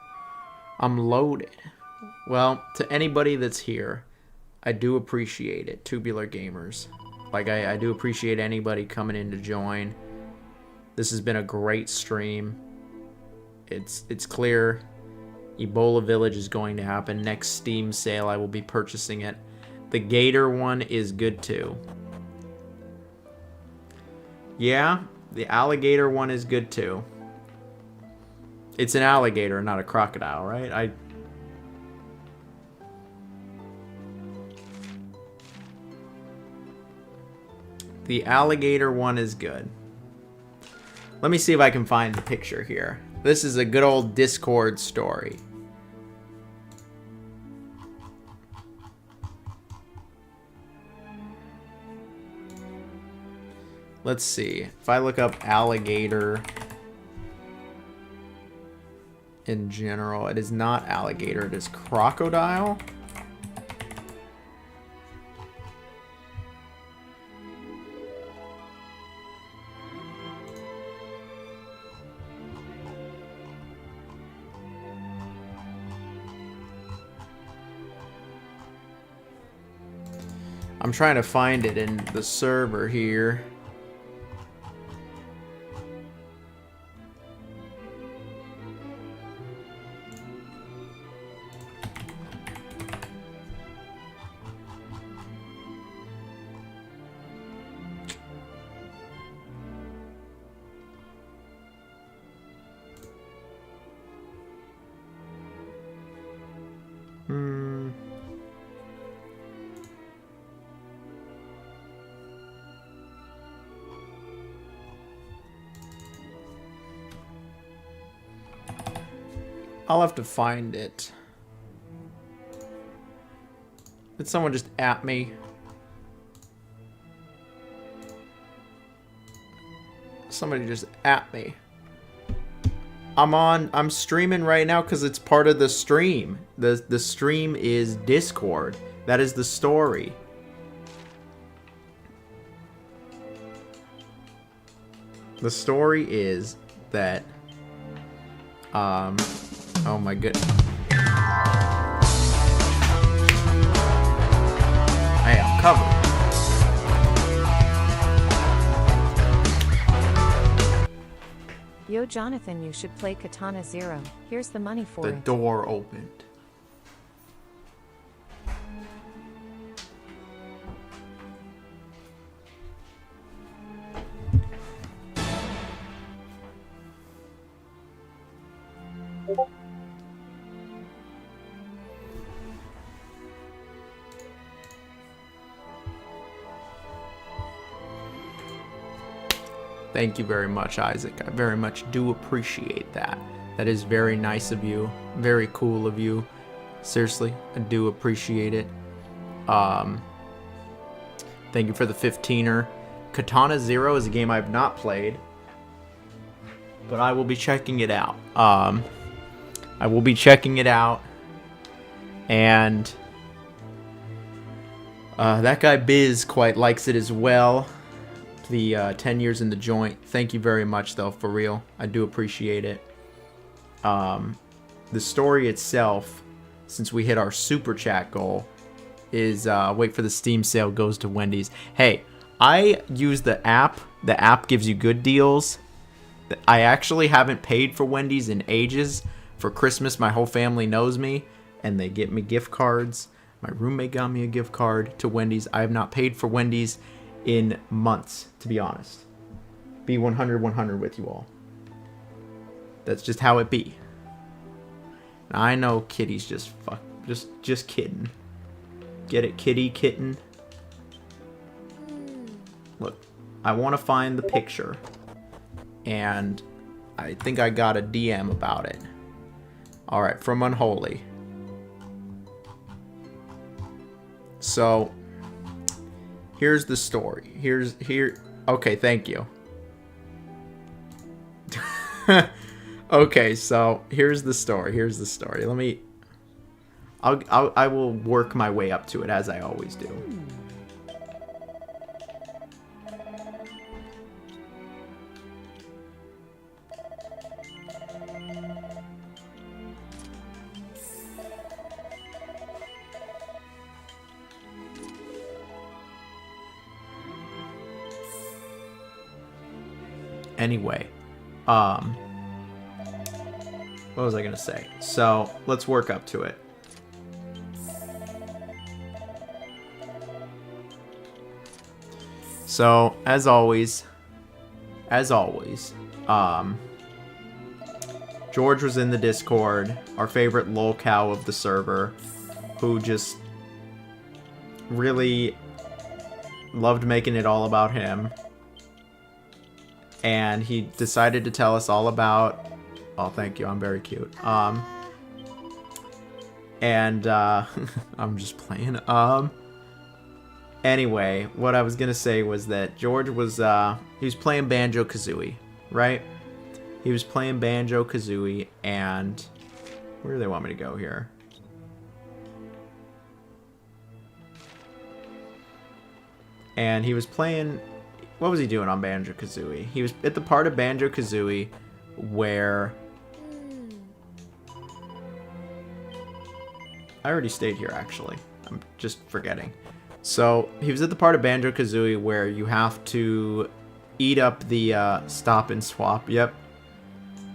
I'm loaded. Well, to anybody that's here, I do appreciate it, Tubular Gamers. Like, I do appreciate anybody coming in to join. This has been a great stream. It's clear Ebola Village is going to happen. Next Steam sale, I will be purchasing it. The Gator one is good too. Yeah, the alligator one is good too. It's an alligator, not a crocodile, right? The alligator one is good. Let me see if I can find the picture here. This is a good old Discord story. Let's see. If I look up alligator in general, it is not alligator, it is crocodile. I'm trying to find it in the server here. I'll have to find it. Did someone just at me? Somebody just at me. I'm streaming right now because it's part of the stream. The stream is Discord. That is the story. The story is that oh my goodness. Hey, I'm covered. Yo, Jonathan, you should play Katana Zero. Here's the money for it. The door opened. Thank you very much, Isaac. I very much do appreciate that. That is very nice of you. Very cool of you. Seriously, I do appreciate it. Thank you for the 15er. Katana Zero is a game I've not played, but I will be checking it out. I will be checking it out. And that guy Biz quite likes it as well. The 10 years in the joint. Thank you very much, though, for real. I do appreciate it. The story itself, since we hit our super chat goal, is wait for the Steam sale goes to Wendy's. Hey, I use the app. The app gives you good deals. I actually haven't paid for Wendy's in ages. For Christmas, my whole family knows me, and they get me gift cards. My roommate got me a gift card to Wendy's. I have not paid for Wendy's in months, to be honest. Be 100 with you all. That's just how it be. Now, I know Kitty's just kidding. Get it, Kitty, kitten? Look, I want to find the picture. And I think I got a DM about it. Alright, from Unholy. So here's the story. Okay, thank you. Okay, so here's the story. I will work my way up to it as I always do. Anyway, what was I gonna say? So let's work up to it. So as always, George was in the Discord, our favorite lol cow of the server, who just really loved making it all about him. And he decided to tell us all about... Oh, thank you. I'm very cute. I'm just playing. Anyway, what I was gonna say was that George was, he was playing Banjo-Kazooie, right? He was playing Banjo-Kazooie, and... Where do they want me to go here? And he was playing... What was he doing on Banjo-Kazooie? He was at the part of Banjo-Kazooie where... I already stayed here, actually. I'm just forgetting. So, he was at the part of Banjo-Kazooie where you have to eat up the stop and swap. Yep.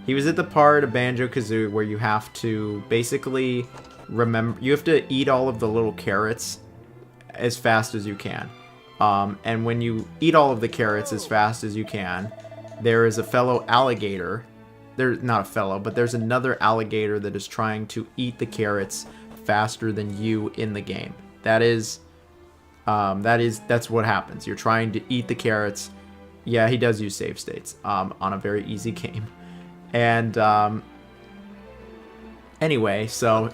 He was at the part of Banjo-Kazooie where you have to basically remember... You have to eat all of the little carrots as fast as you can. And when you eat all of the carrots as fast as you can, there is a fellow alligator. There's not a fellow, but there's another alligator that is trying to eat the carrots faster than you in the game. That's what happens. You're trying to eat the carrots. Yeah, he does use save states on a very easy game. And Anyway, so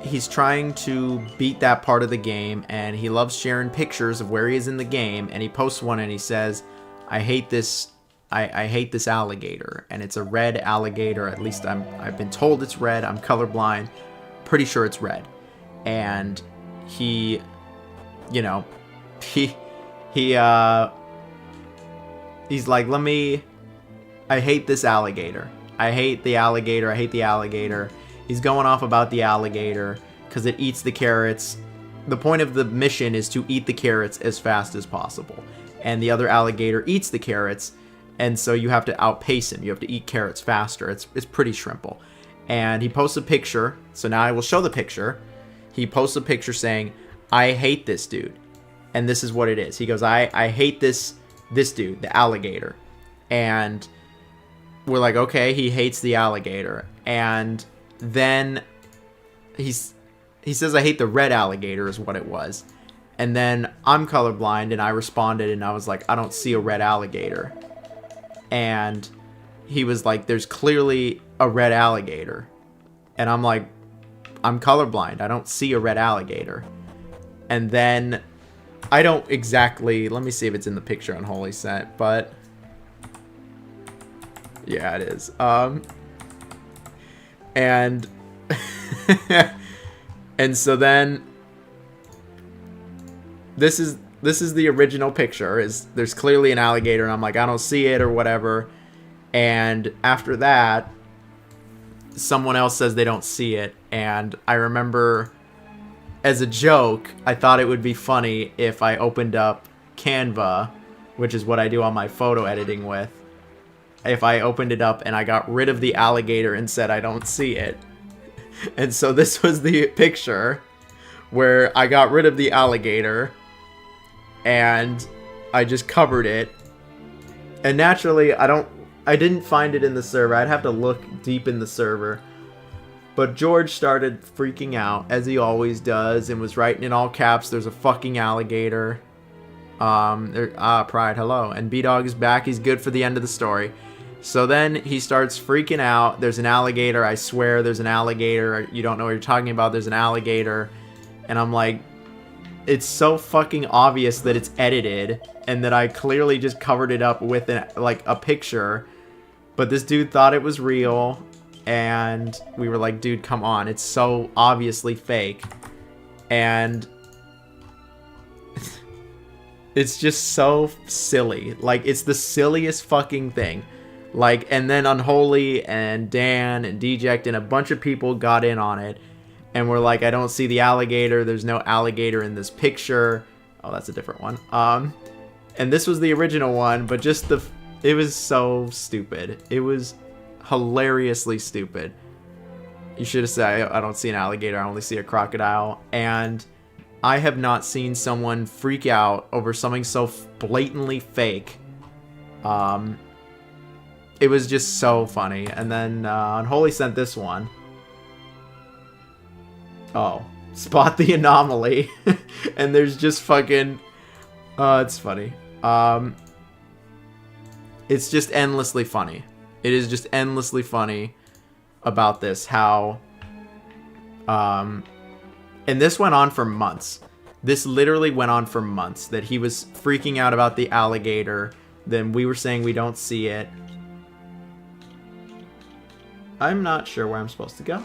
he's trying to beat that part of the game, and he loves sharing pictures of where he is in the game, and he posts one and he says, I hate this alligator, and it's a red alligator. At least I've been told it's red. I'm colorblind. Pretty sure it's red. And he, you know, he's like, I hate this alligator. I hate the alligator. I hate the alligator. He's going off about the alligator because it eats the carrots. The point of the mission is to eat the carrots as fast as possible. And the other alligator eats the carrots, and so you have to outpace him. You have to eat carrots faster. It's pretty shrimple. And he posts a picture. So now I will show the picture. He posts a picture saying, I hate this dude. And this is what it is. He goes, I hate this dude, the alligator. And we're like, okay, he hates the alligator. And then he says, I hate the red alligator is what it was. And then I'm colorblind, and I responded, and I was like, I don't see a red alligator. And he was like, there's clearly a red alligator. And I'm like, I'm colorblind. I don't see a red alligator. And then I don't exactly, let me see if it's in the picture on Holy Scent, but yeah, it is. And and so then this is the original picture. Is there's clearly an alligator, and I'm like, I don't see it or whatever. And after that, someone else says they don't see it, and I remember as a joke, I thought it would be funny if I opened up Canva, which is what I do on my photo editing with. If I opened it up and I got rid of the alligator and said I don't see it. And so this was the picture where I got rid of the alligator and I just covered it. And naturally, I didn't find it in the server. I'd have to look deep in the server. But George started freaking out, as he always does, and was writing in all caps, there's a fucking alligator. Pride, hello. And B-Dog is back. He's good for the end of the story. So then he starts freaking out. There's an alligator. I swear there's an alligator. You don't know what you're talking about. There's an alligator. And I'm like, it's so fucking obvious that it's edited and that I clearly just covered it up with a picture. But this dude thought it was real. And we were like, dude, come on. It's so obviously fake. And it's just so silly. Like, it's the silliest fucking thing. Like, and then Unholy and Dan and Deject and a bunch of people got in on it. And we're like, I don't see the alligator. There's no alligator in this picture. Oh, that's a different one. And this was the original one, but just it was so stupid. It was hilariously stupid. You should have said, I don't see an alligator. I only see a crocodile. And I have not seen someone freak out over something so blatantly fake. It was just so funny. And then Unholy sent this one. Oh, spot the anomaly. And there's just fucking... it's funny. It's just endlessly funny. It is just endlessly funny about this. How... and this went on for months. This literally went on for months. That he was freaking out about the alligator. Then we were saying we don't see it. I'm not sure where I'm supposed to go.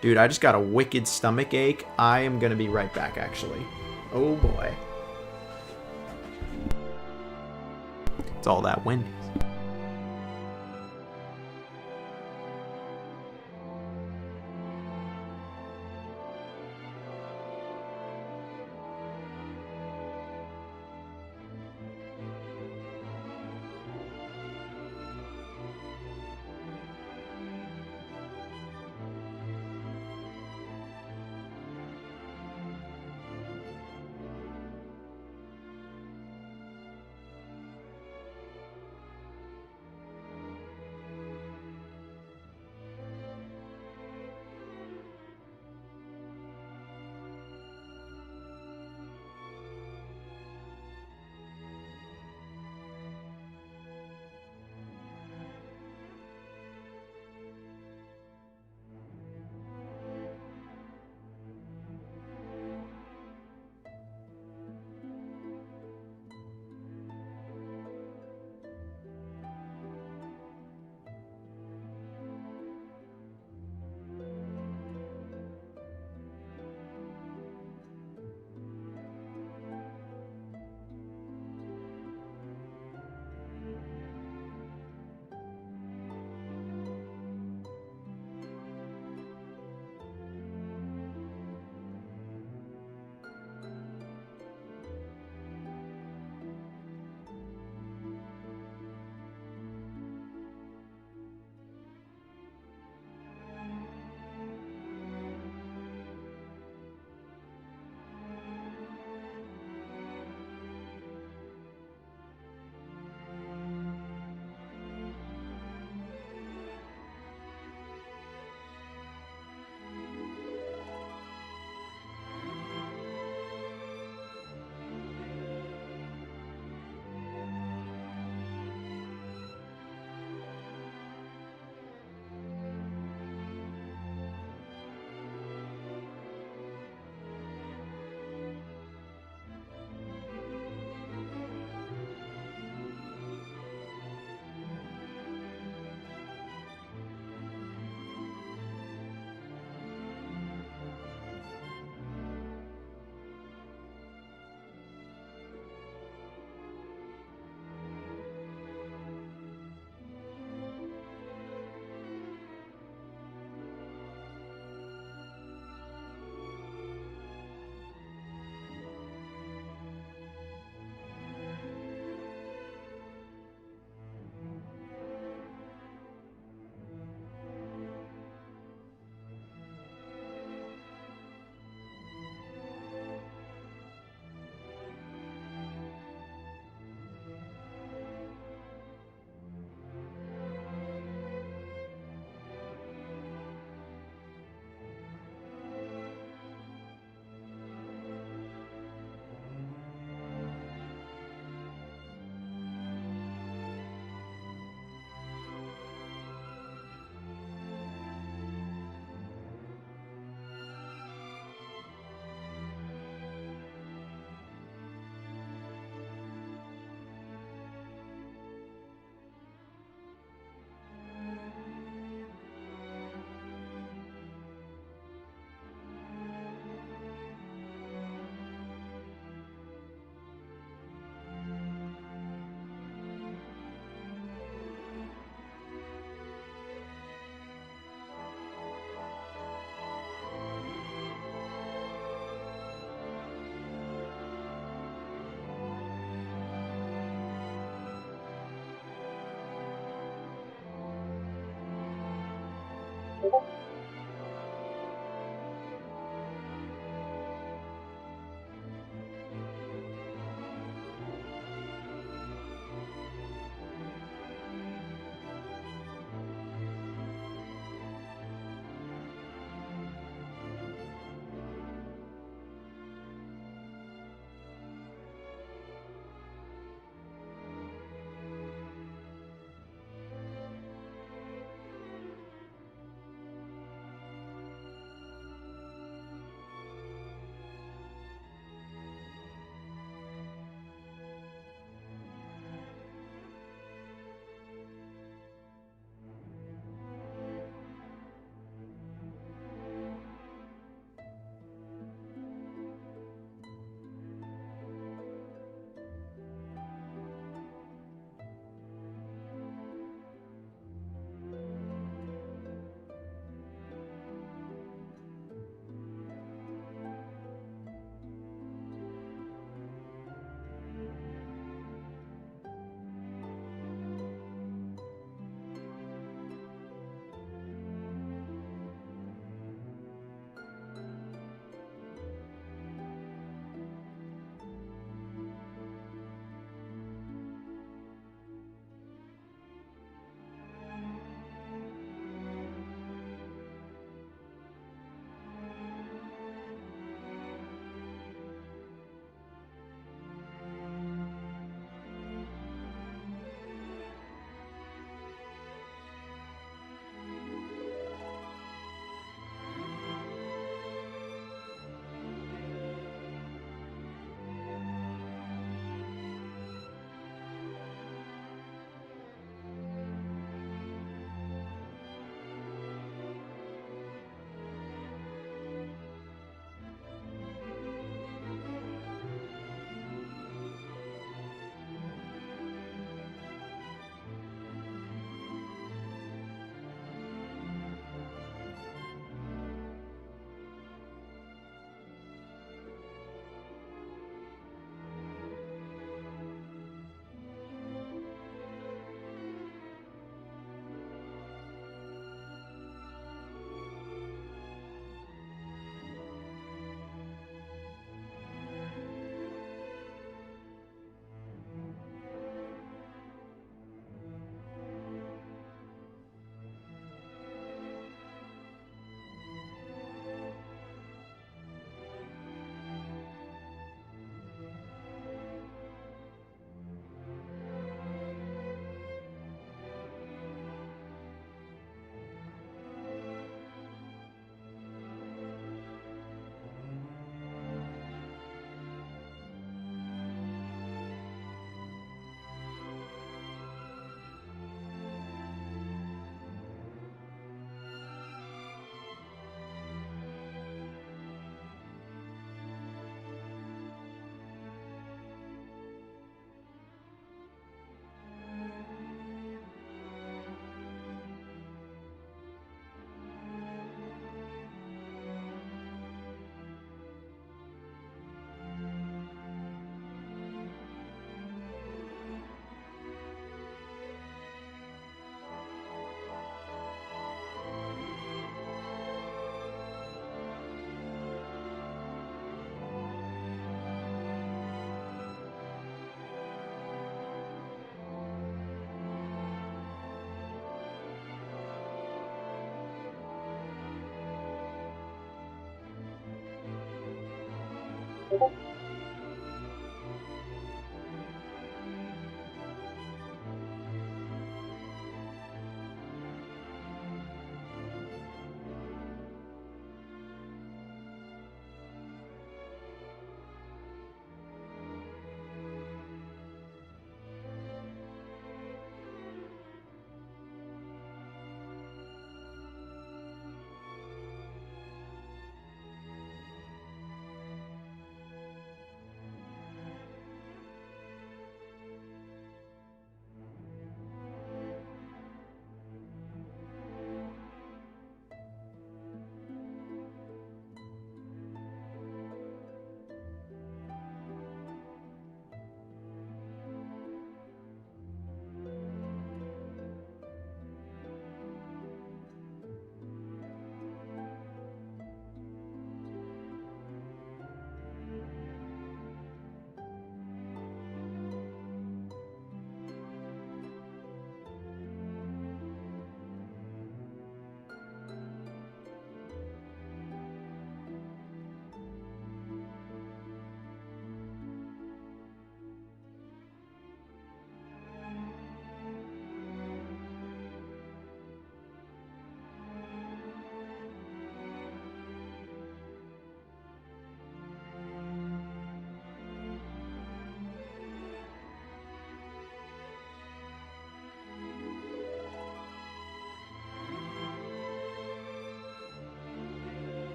Dude, I just got a wicked stomach ache. I am going to be right back, actually. Oh, boy. It's all that Wendy's.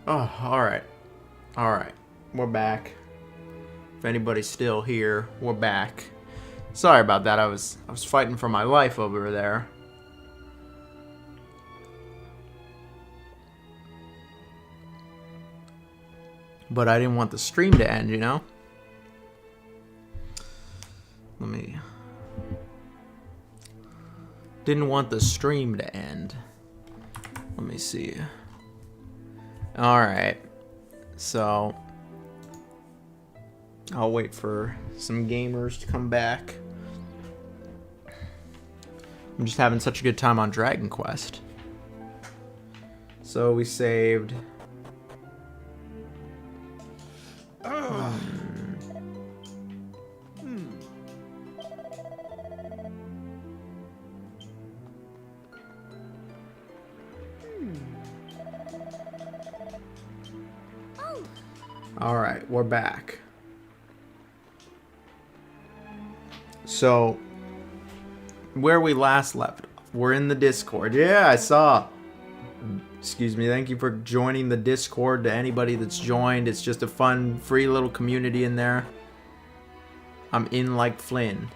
Oh, alright. Alright. We're back. If anybody's still here, we're back. Sorry about that. I was fighting for my life over there. But I didn't want the stream to end, you know? Didn't want the stream to end. Let me see. Alright. So I'll wait for some gamers to come back. I'm just having such a good time on Dragon Quest. So we saved... Alright, we're back. So, where we last left, we're in the Discord. Yeah, I saw. Excuse me, thank you for joining the Discord. To anybody that's joined, it's just a fun, free little community in there. I'm in like Flynn.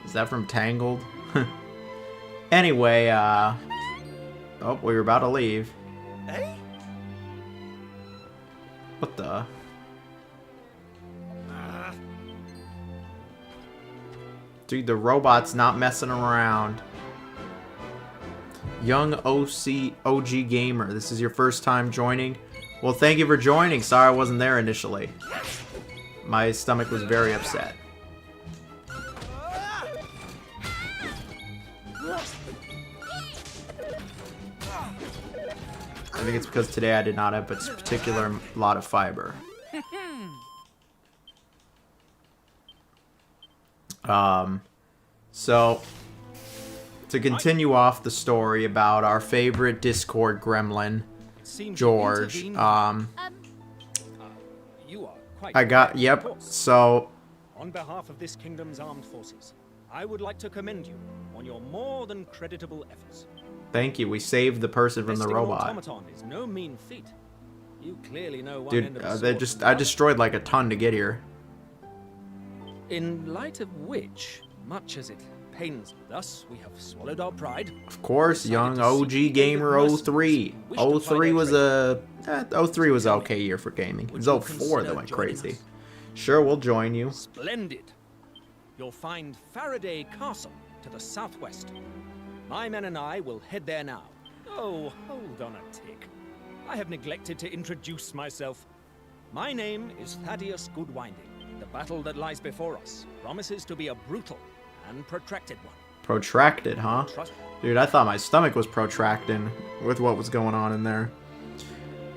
Is that from Tangled? Anyway, oh, we were about to leave. Hey? What the? Dude, the robot's not messing around. Young OG gamer, this is your first time joining? Well, thank you for joining. Sorry I wasn't there initially. My stomach was very upset. I think it's because today I did not have a particular lot of fiber. So, to continue off the story about our favorite Discord gremlin, George, you are quite I got, yep, so... On behalf of this kingdom's armed forces, I would like to commend you on your more than creditable efforts. Thank you, we saved the person from the robot. Automaton is no mean feat. You clearly know one Dude, end of the sword I destroyed like a ton to get here. In light of which, much as it pains thus, we have swallowed our pride. Of course, young OG gamer 03. 03 was a 03 was an okay year for gaming. It was 04 that went crazy. Sure, we'll join you. Splendid. You'll find Faraday Castle to the southwest. My men and I will head there now. Oh, hold on a tick. I have neglected to introduce myself. My name is Thaddeus Goodwinding. The battle that lies before us promises to be a brutal and protracted one. Protracted, huh? Dude, I thought my stomach was protracting with what was going on in there.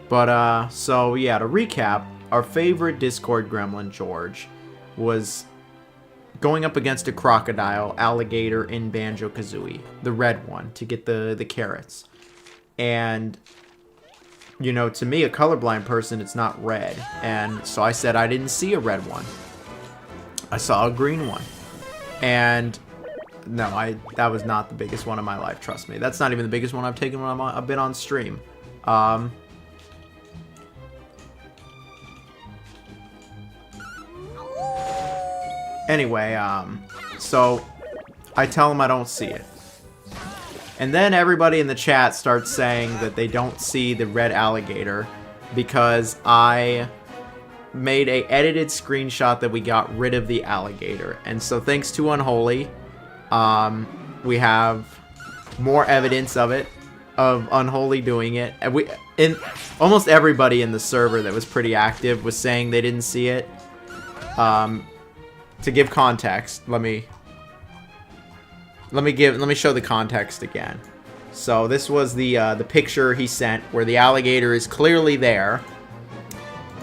But, so, yeah, to recap, our favorite Discord gremlin, George, was going up against a crocodile alligator in Banjo-Kazooie, the red one, to get the carrots. And, you know, to me, a colorblind person, it's not red. And so I said I didn't see a red one. I saw a green one. And no, that was not the biggest one of my life, trust me. That's not even the biggest one I've taken when I've been on stream. Anyway, so I tell them I don't see it. And then everybody in the chat starts saying that they don't see the red alligator because I made a edited screenshot that we got rid of the alligator. And so thanks to Unholy, we have more evidence of it, of Unholy doing it. And almost everybody in the server that was pretty active was saying they didn't see it. To give context, let me show the context again. So this was the picture he sent where the alligator is clearly there.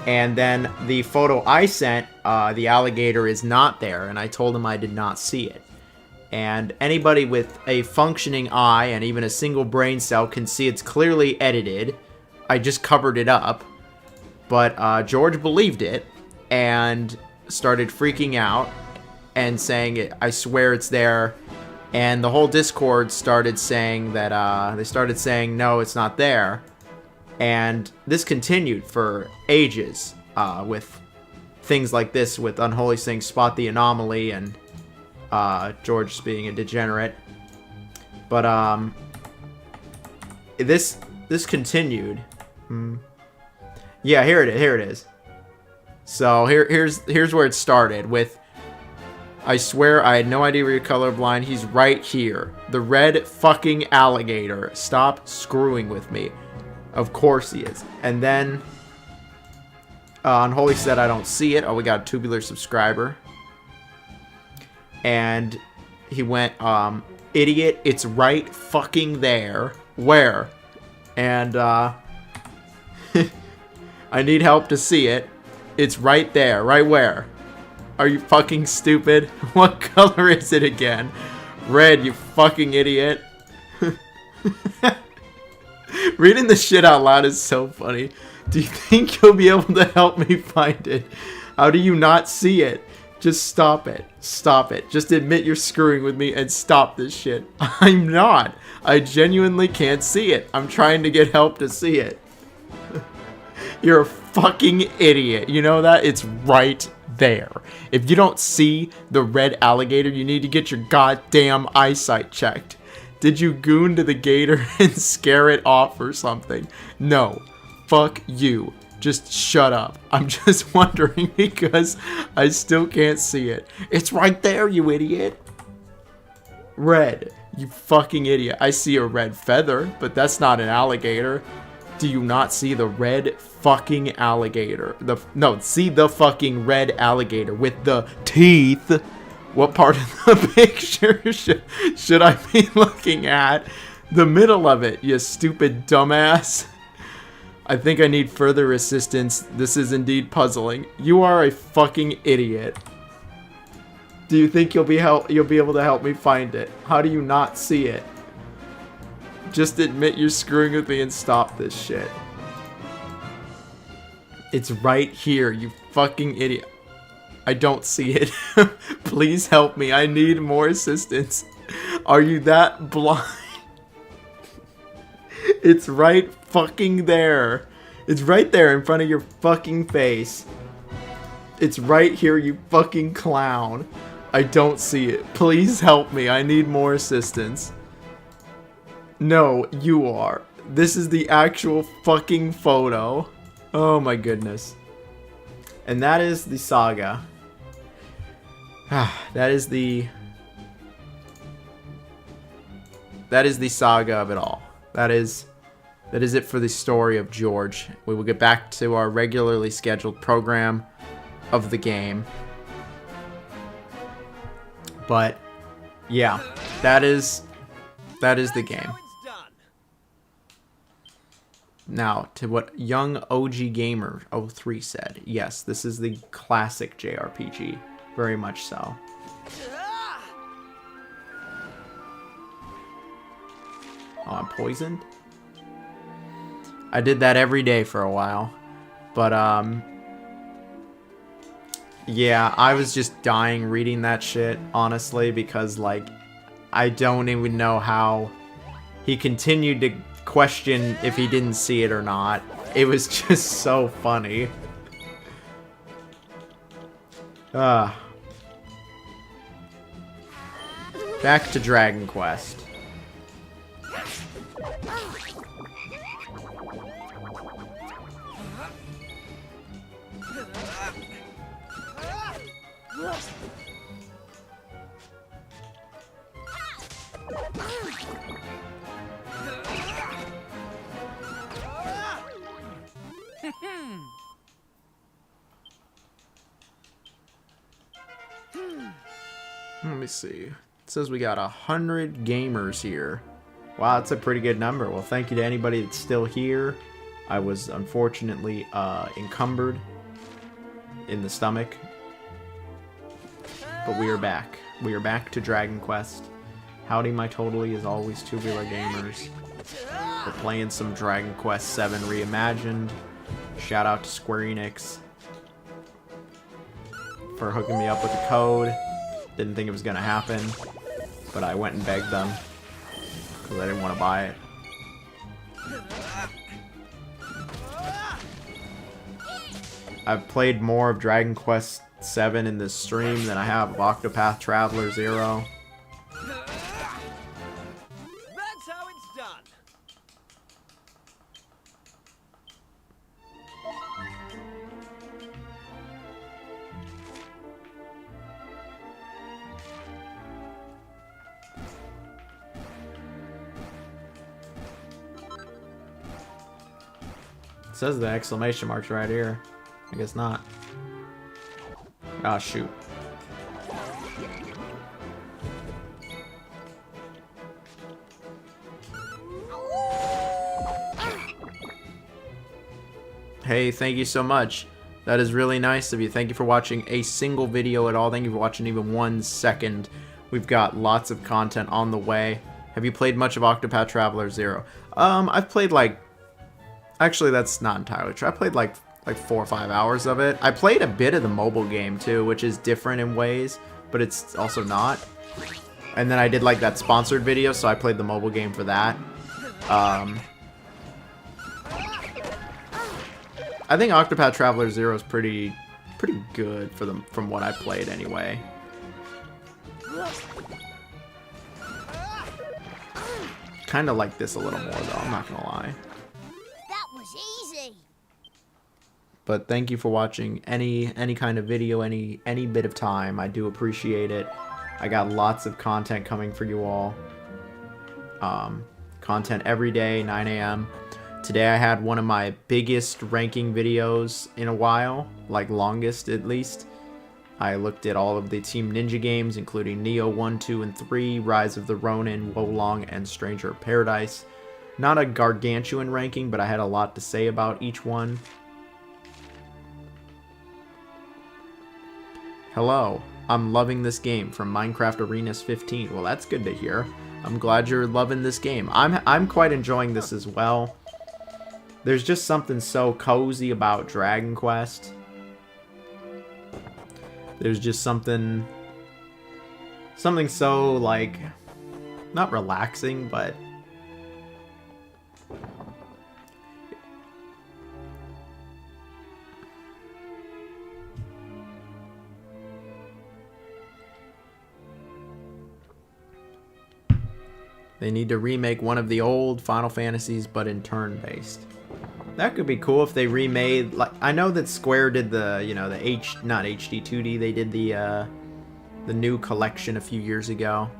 And then the photo I sent, the alligator is not there, and I told him I did not see it. And anybody with a functioning eye and even a single brain cell can see it's clearly edited. I just covered it up. But George believed it and started freaking out and saying, I swear it's there. And the whole Discord started saying that, they started saying, no, it's not there. And this continued for ages, with things like this, with Unholy saying spot the anomaly, and George being a degenerate. But this continued. Yeah, here it is. So here's where it started with, I swear I had no idea you're colorblind. He's right here. The red fucking alligator. Stop screwing with me. Of course he is. And then Unholy said I don't see it. Oh, we got a Tubular subscriber. And he went, idiot, it's right fucking there. Where? And I need help to see it. It's right there. Right where? Are you fucking stupid? What color is it again? Red, you fucking idiot. Reading the shit out loud is so funny. Do you think you'll be able to help me find it? How do you not see it? Just stop it. Stop it. Just admit you're screwing with me and stop this shit. I'm not. I genuinely can't see it. I'm trying to get help to see it. You're a fucking idiot. You know that? It's right there. If you don't see the red alligator, you need to get your goddamn eyesight checked. Did you goon to the gator and scare it off or something? No. Fuck you. Just shut up. I'm just wondering because I still can't see it. It's right there, you idiot. Red. You fucking idiot. I see a red feather, but that's not an alligator. Do you not see the red fucking alligator? No, see the fucking red alligator with the teeth. What part of the picture should I be looking at? The middle of it, you stupid dumbass. I think I need further assistance. This is indeed puzzling. You are a fucking idiot. Do you think you'll be able to help me find it? How do you not see it? Just admit you're screwing with me and stop this shit. It's right here, you fucking idiot. I don't see it. Please help me. I need more assistance. Are you that blind? It's right fucking there. It's right there in front of your fucking face. It's right here, you fucking clown. I don't see it. Please help me. I need more assistance. No, you are. This is the actual fucking photo. Oh my goodness. And that is the saga. That is the saga of it all. That is it for the story of George. We will get back to our regularly scheduled program of the game. But yeah, that is the game. Now, to what young OG Gamer 03 said, yes, this is the classic JRPG. Very much so. Oh, I'm poisoned? I did that every day for a while. But, yeah, I was just dying reading that shit, honestly, because, like, I don't even know how he continued to question if he didn't see it or not. It was just so funny. Back to Dragon Quest. Let me see. It says we got 100 gamers here. Wow, that's a pretty good number. Well, thank you to anybody that's still here. I was unfortunately encumbered in the stomach. But we are back. We are back to Dragon Quest. Howdy, my totally is always Tubular Gamers. We're playing some Dragon Quest VII Reimagined. Shout out to Square Enix for hooking me up with a code. Didn't think it was gonna happen, but I went and begged them because I didn't want to buy it. I've played more of Dragon Quest VII in this stream than I have of Octopath Traveler 0. That's how it's done. It says the exclamation mark's right here. I guess not. Ah, shoot. Hey, thank you so much. That is really nice of you. Thank you for watching a single video at all. Thank you for watching even 1 second. We've got lots of content on the way. Have you played much of Octopath Traveler 0? I've played like... Actually, that's not entirely true. I played like 4 or 5 hours of it. I played a bit of the mobile game too, which is different in ways, but it's also not. And then I did like that sponsored video, so I played the mobile game for that. I think Octopath Traveler 0 is pretty good for them from what I played anyway. Kind of like this a little more though, I'm not gonna lie. That was easy. But thank you for watching any kind of video, any bit of time. I do appreciate it. I got lots of content coming for you all. Content every day, 9 a.m. Today I had one of my biggest ranking videos in a while, like longest at least. I looked at all of the Team Ninja games, including Neo 1, 2, and 3, Rise of the Ronin, Wolong, and Stranger of Paradise. Not a gargantuan ranking, but I had a lot to say about each one. Hello, I'm loving this game from Minecraft Arenas 15. Well, that's good to hear. I'm glad you're loving this game. I'm quite enjoying this as well. There's just something so cozy about Dragon Quest. There's just something so, like, not relaxing, but they need to remake one of the old Final Fantasies, but in turn-based. That could be cool if they remade, like, I know that Square did the, you know, the not HD 2D, they did the new collection a few years ago.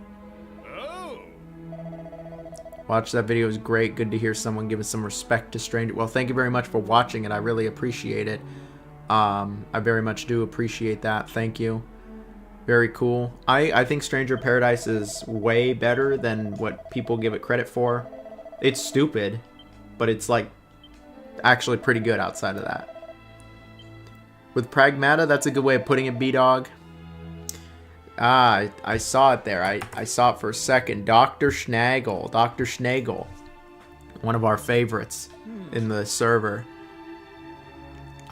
Watch that video, it was great. Good to hear someone giving some respect to Stranger. Well, thank you very much for watching it. I really appreciate it. I very much do appreciate that. Thank you. Very cool. I think Stranger of Paradise is way better than what people give it credit for. It's stupid, but it's like actually pretty good outside of that. With Pragmata, that's a good way of putting it, B-Dog. Ah, I saw it there. I saw it for a second. Dr. Schnagel. One of our favorites in the server.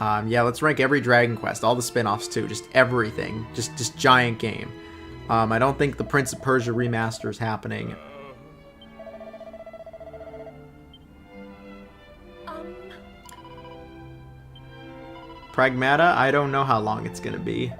Yeah, let's rank every Dragon Quest. All the spin-offs too. Just everything. Just giant game. I don't think the Prince of Persia remaster is happening. Pragmata, I don't know how long it's gonna be.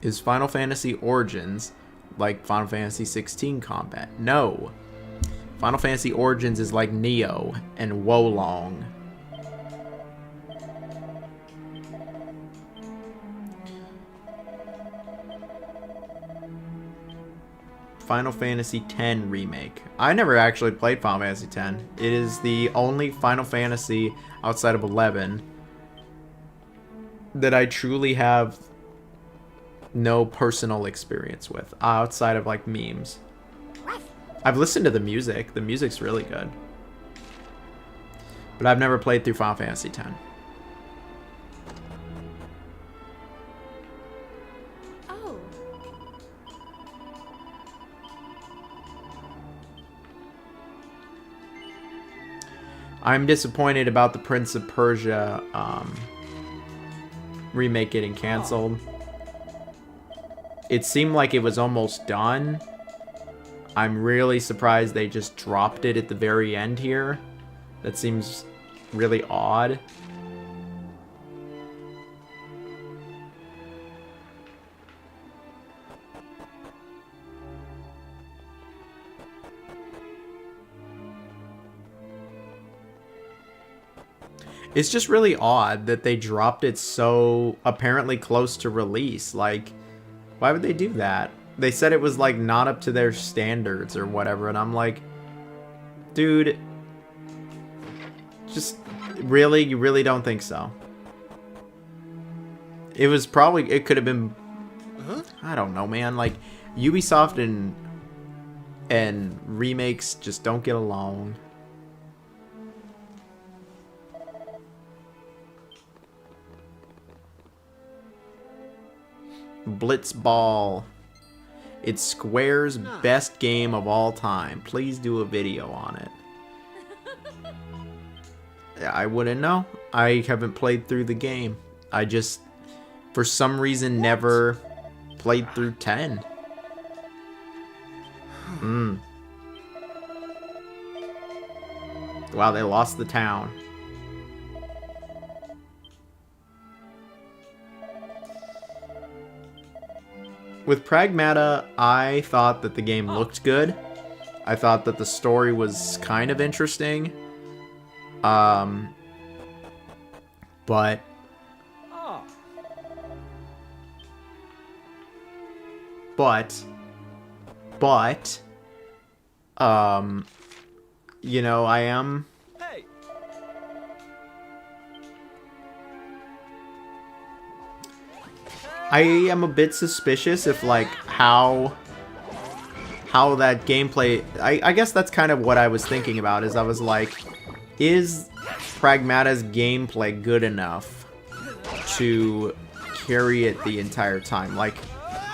Is Final Fantasy Origins like Final Fantasy 16 combat? No. Final Fantasy Origins is like Neo and Wolong. Final Fantasy X Remake. I never actually played Final Fantasy X. It is the only Final Fantasy outside of 11 that I truly have no personal experience with, outside of like memes. I've listened to the music. The music's really good. But I've never played through Final Fantasy X. I'm disappointed about the Prince of Persia remake getting canceled. It seemed like it was almost done. I'm really surprised they just dropped it at the very end here. That seems really odd. It's just really odd that they dropped it so apparently close to release. Like, why would they do that? They said it was like not up to their standards or whatever, and I'm like, dude, just really, you really don't think so? It was probably, it could have been, I don't know, man. Like, Ubisoft and remakes just don't get along. Blitzball. It's Square's best game of all time. Please do a video on it. Yeah, I wouldn't know. I haven't played through the game. I just, for some reason, never played through 10. Wow, they lost the town. With Pragmata, I thought that the game looked good. I thought that the story was kind of interesting. But you know, I am a bit suspicious if, like, how that gameplay... I guess that's kind of what I was thinking about, is I was like, is Pragmata's gameplay good enough to carry it the entire time? Like,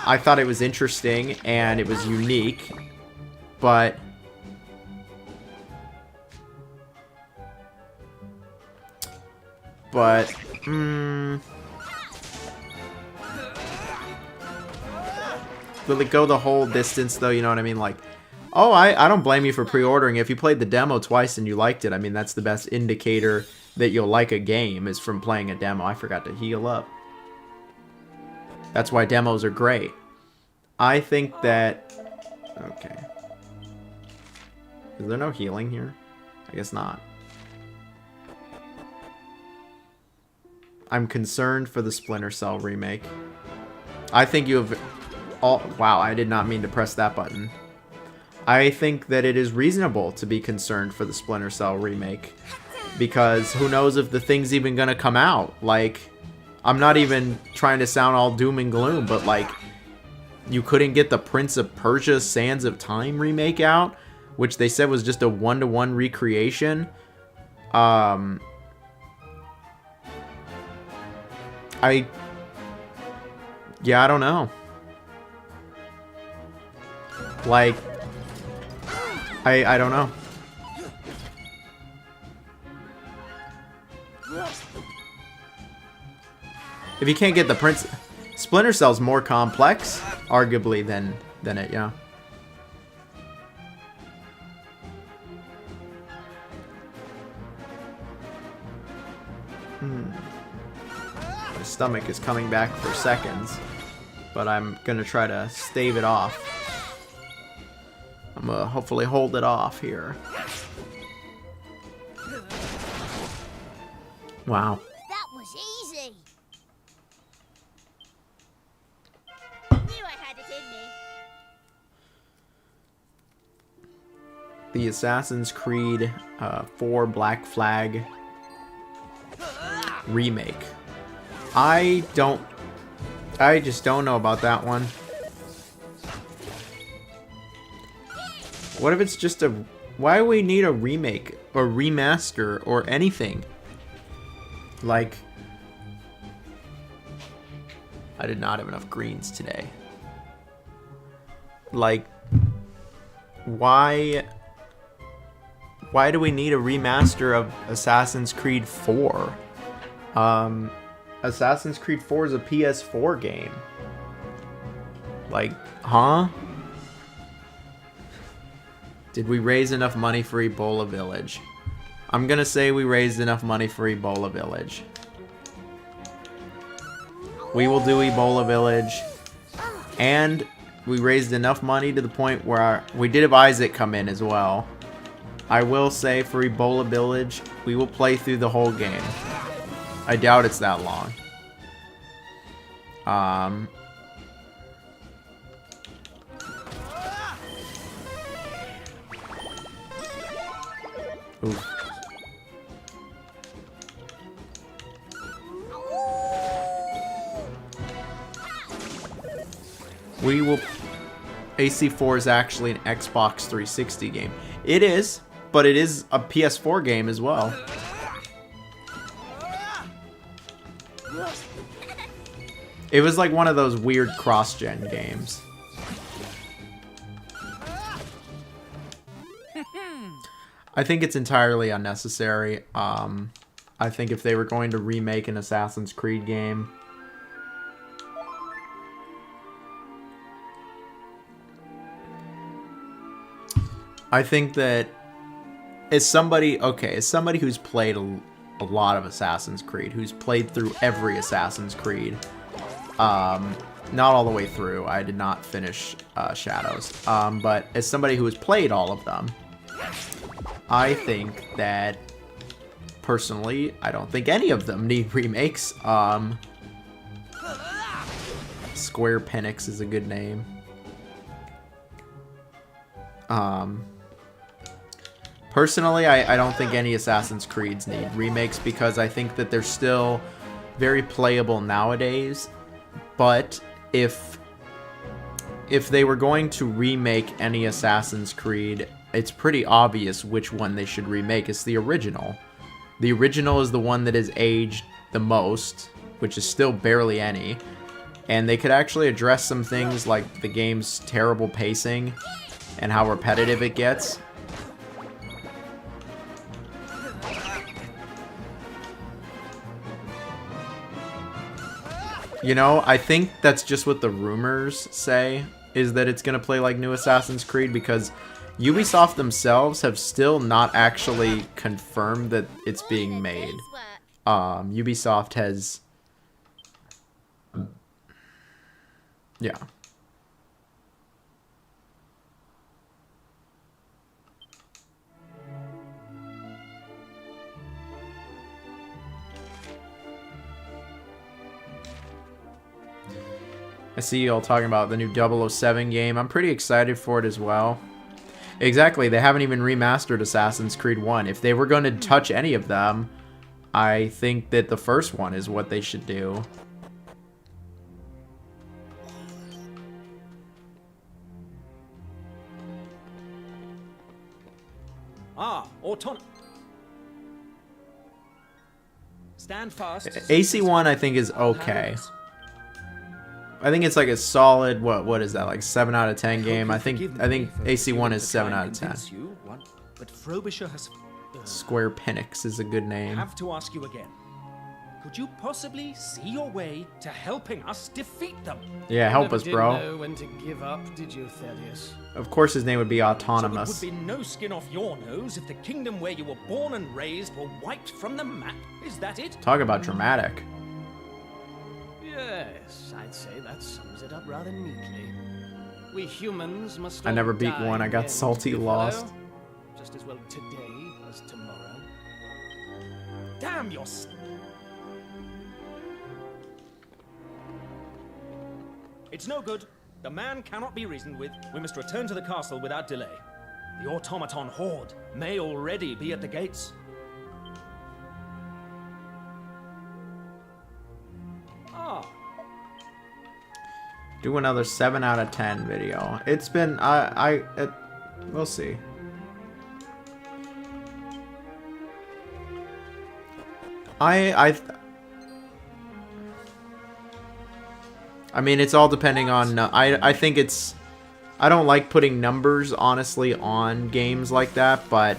I thought it was interesting and it was unique, but... will it go the whole distance, though? You know what I mean? Like, oh, I don't blame you for pre-ordering. If you played the demo twice and you liked it, I mean, that's the best indicator that you'll like a game, is from playing a demo. I forgot to heal up. That's why demos are great. I think that... Okay. Is there no healing here? I guess not. I'm concerned for the Splinter Cell remake. I think you have... Oh, wow, I did not mean to press that button. I think that it is reasonable to be concerned for the Splinter Cell remake. Because who knows if the thing's even gonna come out. Like, I'm not even trying to sound all doom and gloom, but like, you couldn't get the Prince of Persia Sands of Time remake out, which they said was just a one-to-one recreation. Yeah, I don't know. Like, I don't know. If you can't get the Prince... Splinter Cell's more complex, arguably, than it, yeah. My stomach is coming back for seconds, but I'm gonna try to stave it off. I'm gonna hopefully hold it off here. Wow. That was easy. Knew I had it in me. The Assassin's Creed 4 Black Flag remake. I just don't know about that one. What if it's just a... Why do we need a remake or remaster or anything? Like... I did not have enough greens today. Like... Why do we need a remaster of Assassin's Creed 4? Assassin's Creed 4 is a PS4 game. Like, huh? Did we raise enough money for Ebola Village? I'm gonna say we raised enough money for Ebola Village. We will do Ebola Village. And we raised enough money to the point where we did have Isaac come in as well. I will say for Ebola Village, we will play through the whole game. I doubt it's that long. Oof. We will... AC4 is actually an Xbox 360 game. It is, but it is a PS4 game as well. It was like one of those weird cross-gen games. I think it's entirely unnecessary. I think if they were going to remake an Assassin's Creed game... I think that as somebody who's played a lot of Assassin's Creed, who's played through every Assassin's Creed, not all the way through, I did not finish Shadows, but as somebody who has played all of them, I think that, personally, I don't think any of them need remakes. Square Enix is a good name. Personally, I don't think any Assassin's Creeds need remakes because I think that they're still very playable nowadays. But if they were going to remake any Assassin's Creed, it's pretty obvious which one they should remake. It's the original. The original is the one that has aged the most, which is still barely any. And they could actually address some things like the game's terrible pacing and how repetitive it gets. You know, I think that's just what the rumors say, is that it's going to play like new Assassin's Creed, because Ubisoft themselves have still not actually confirmed that it's being made. Ubisoft has... Yeah. I see y'all talking about the new 007 game. I'm pretty excited for it as well. Exactly, they haven't even remastered Assassin's Creed 1. If they were going to touch any of them, I think that the first one is what they should do. Stand fast. AC1 I think is okay. I think it's like a solid, what is that, like 7 out of 10 game? I think AC1 is 7 out of 10. But Frobisher has... Square Enix is a good name. I have to ask you again. Could you possibly see your way to helping us defeat them? Yeah, help us, bro. You didn't know when to give up, did you, Thaddeus? Of course his name would be Autonomous. So it would be no skin off your nose if the kingdom where you were born and raised were wiped from the map. Is that it? Talk about dramatic. Yes, I'd say that sums it up rather neatly. We humans must I never all beat die one. I got again, salty fellow. lost. Just as well today as tomorrow. Damn your... It's no good. The man cannot be reasoned with. We must return to the castle without delay. The automaton horde may already be at the gates. Do another 7 out of 10 video. It's been, we'll see. I mean, it's all depending on, I think it's, I don't like putting numbers, honestly, on games like that, but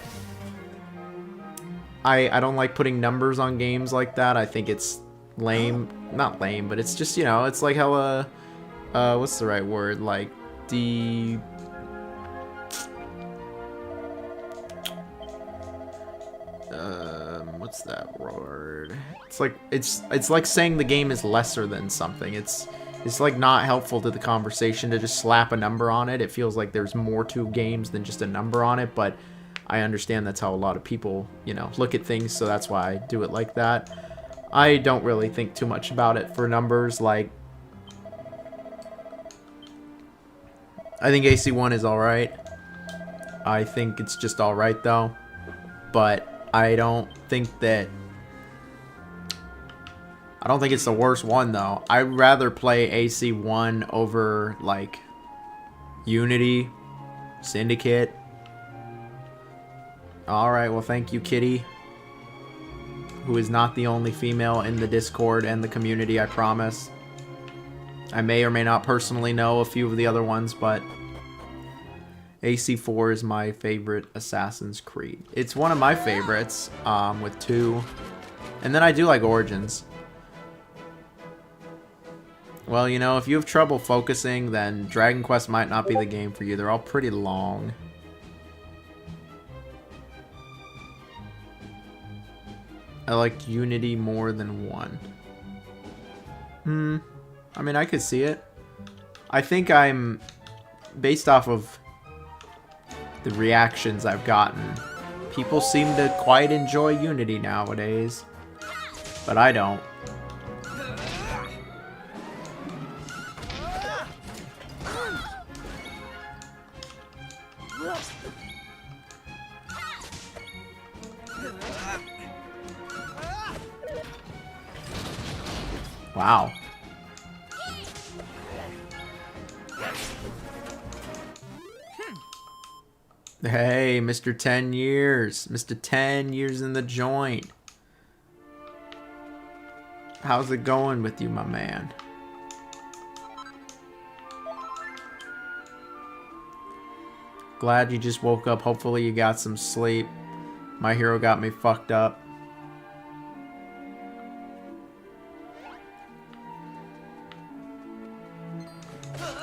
I don't like putting numbers on games like that. I think it's lame. Not lame, but it's just, you know, it's like hella, what's the right word? Like, what's that word? It's like saying the game is lesser than something. It's like not helpful to the conversation to just slap a number on it. It feels like there's more to games than just a number on it, but I understand that's how a lot of people, you know, look at things, so that's why I do it like that. I don't really think too much about it for numbers. Like, I think AC1 is alright. I think it's just alright though. But I don't think it's the worst one though. I'd rather play AC1 over like Unity, Syndicate. Alright, well thank you, Kitty. Who is not the only female in the Discord and the community, I promise. I may or may not personally know a few of the other ones, but AC4 is my favorite Assassin's Creed. It's one of my favorites, with 2. And then I do like Origins. Well, you know, if you have trouble focusing, then Dragon Quest might not be the game for you. They're all pretty long. I liked Unity more than 1. I mean, I could see it. I think I'm, based off of the reactions I've gotten, people seem to quite enjoy Unity nowadays. But I don't. Wow. Hey, Mr. 10 years. Mr. 10 years in the joint. How's it going with you, my man? Glad you just woke up. Hopefully you got some sleep. My Hero got me fucked up.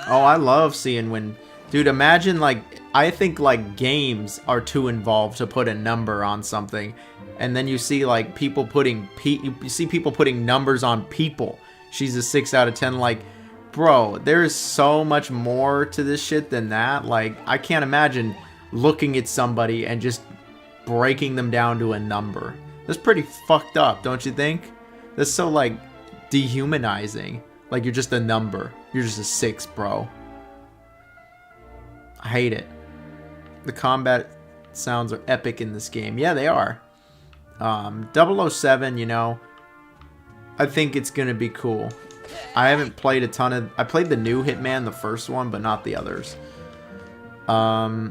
Oh, I love seeing when... Dude, imagine, like... I think, like, games are too involved to put a number on something. And then you see, like, people putting... You see people putting numbers on people. She's a 6 out of 10. Like, bro, there is so much more to this shit than that. Like, I can't imagine looking at somebody and just breaking them down to a number. That's pretty fucked up, don't you think? That's so, like, dehumanizing. Like, you're just a number. You're just a 6, bro. I hate it. The combat sounds are epic in this game. Yeah, they are. 007, you know, I think it's going to be cool. I haven't played a ton of... I played the new Hitman, the first one, but not the others. Yeah.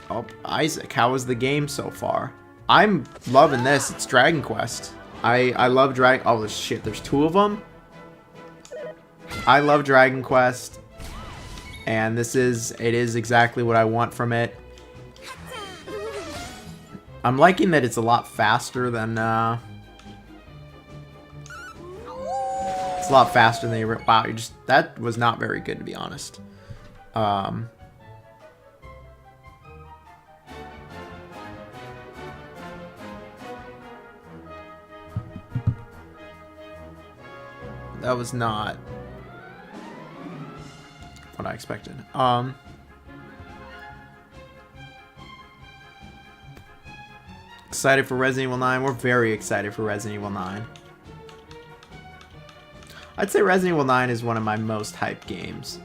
Oh, Isaac, how was the game so far? I'm loving this. It's Dragon Quest. I love Dragon... Oh, shit, there's 2 of them? I love Dragon Quest. And it is exactly what I want from it. I'm liking that it's a lot faster than, it's a lot faster than wow, that was not very good, to be honest. That was not what I expected. Excited for Resident Evil 9. We're very excited for Resident Evil 9. I'd say Resident Evil 9 is one of my most hyped games.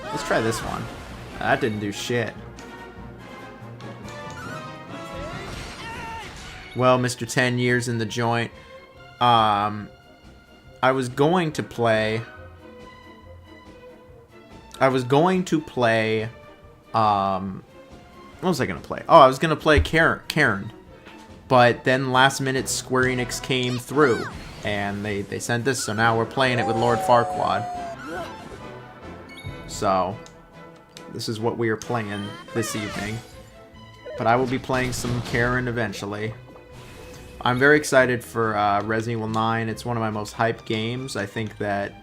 Let's try this one. That didn't do shit. Well, Mr. 10 years in the joint. I was going to play... what was I going to play? Oh, I was going to play Karen. But then last minute Square Enix came through. And they sent this, so now we're playing it with Lord Farquaad. So, this is what we are playing this evening. But I will be playing some Karen eventually. I'm very excited for Resident Evil 9. It's one of my most hyped games. I think that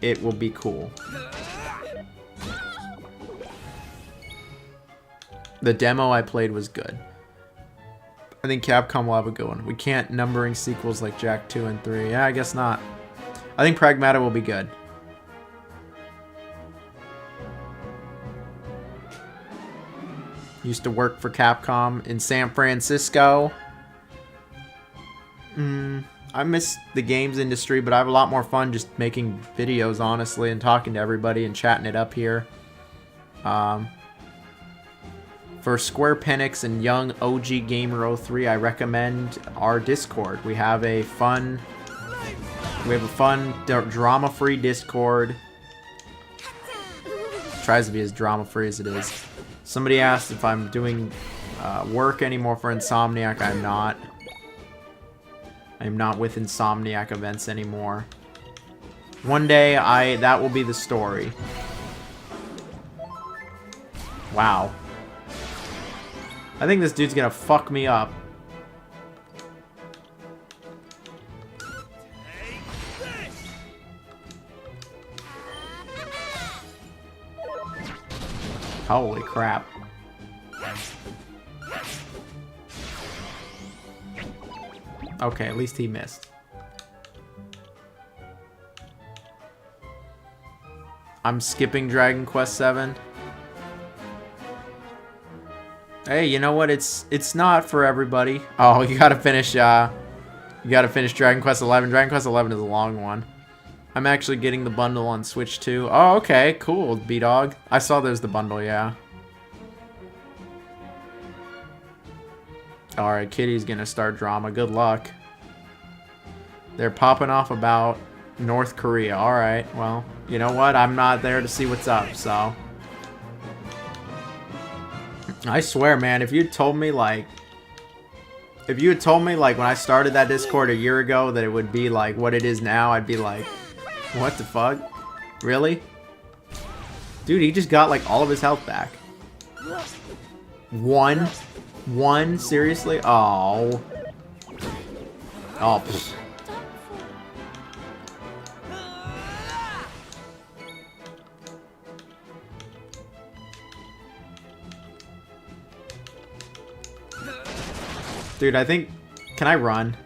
it will be cool. The demo I played was good. I think Capcom will have a good one. We can't numbering sequels like Jak 2 and 3. Yeah, I guess not. I think Pragmata will be good. Used to work for Capcom in San Francisco. I miss the games industry, but I have a lot more fun just making videos, honestly, and talking to everybody and chatting it up here. For Square Enix and young OG Gamer 03, I recommend our Discord. We have a fun drama-free Discord. Tries to be as drama-free as it is. Somebody asked if I'm doing work anymore for Insomniac. I'm not. I'm not with Insomniac events anymore. One day, that will be the story. Wow. I think this dude's gonna fuck me up. Holy crap. Okay, at least he missed. I'm skipping Dragon Quest VII. Hey, you know what? It's not for everybody. Oh, you gotta finish Dragon Quest XI. Dragon Quest XI is a long one. I'm actually getting the bundle on Switch too. Oh, okay, cool, B-Dog. I saw there's the bundle, yeah. Alright, Kitty's gonna start drama. Good luck. They're popping off about North Korea. Alright, well, you know what? I'm not there to see what's up, so... I swear, man, if you had told me, like, when I started that Discord a year ago that it would be, like, what it is now, I'd be like, what the fuck? Really? Dude, he just got, like, all of his health back. One? Seriously? Oh. Oh, pfft. Dude, I think... Can I run?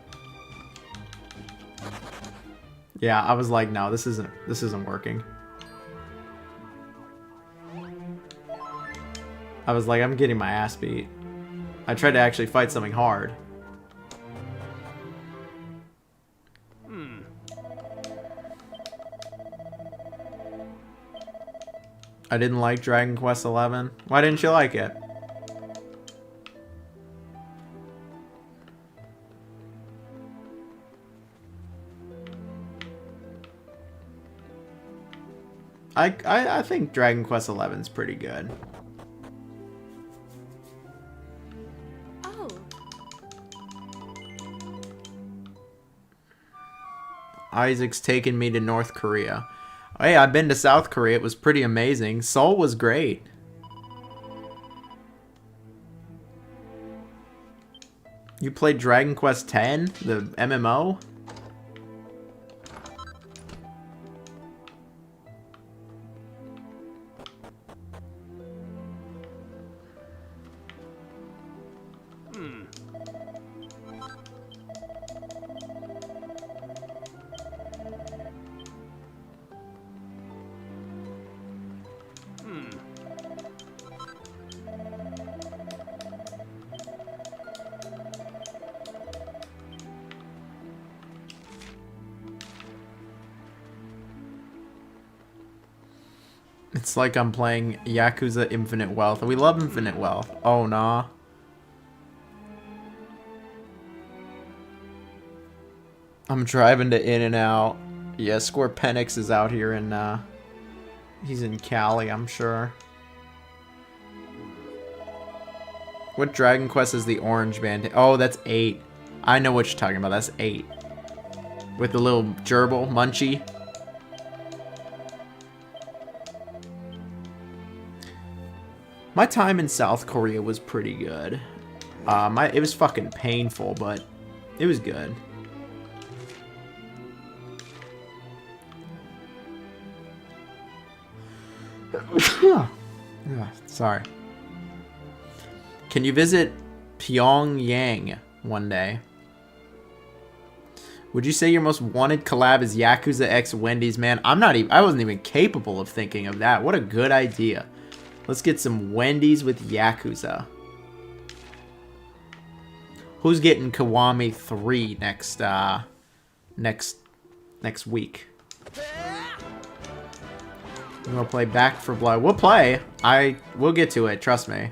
Yeah, I was like, no, this isn't working. I was like, I'm getting my ass beat. I tried to actually fight something hard. I didn't like Dragon Quest XI. Why didn't you like it? I think Dragon Quest XI is pretty good. Oh. Isaac's taken me to North Korea. Hey, I've been to South Korea. It was pretty amazing. Seoul was great. You played Dragon Quest X, the MMO? It's like I'm playing Yakuza Infinite Wealth. We love Infinite Wealth. Oh, nah. I'm driving to In-N-Out. Yeah, Square Enix is out here in, he's in Cali, I'm sure. What Dragon Quest is the orange band? Oh, that's 8. I know what you're talking about. That's 8. With the little gerbil, Munchie. My time in South Korea was pretty good. It was fucking painful, but it was good. Sorry. Can you visit Pyongyang one day? Would you say your most wanted collab is Yakuza X Wendy's? Man, I wasn't even capable of thinking of that. What a good idea. Let's get some Wendy's with Yakuza. Who's getting Kiwami 3 next week? We're gonna play Back for Blood. We'll play. We'll get to it, trust me.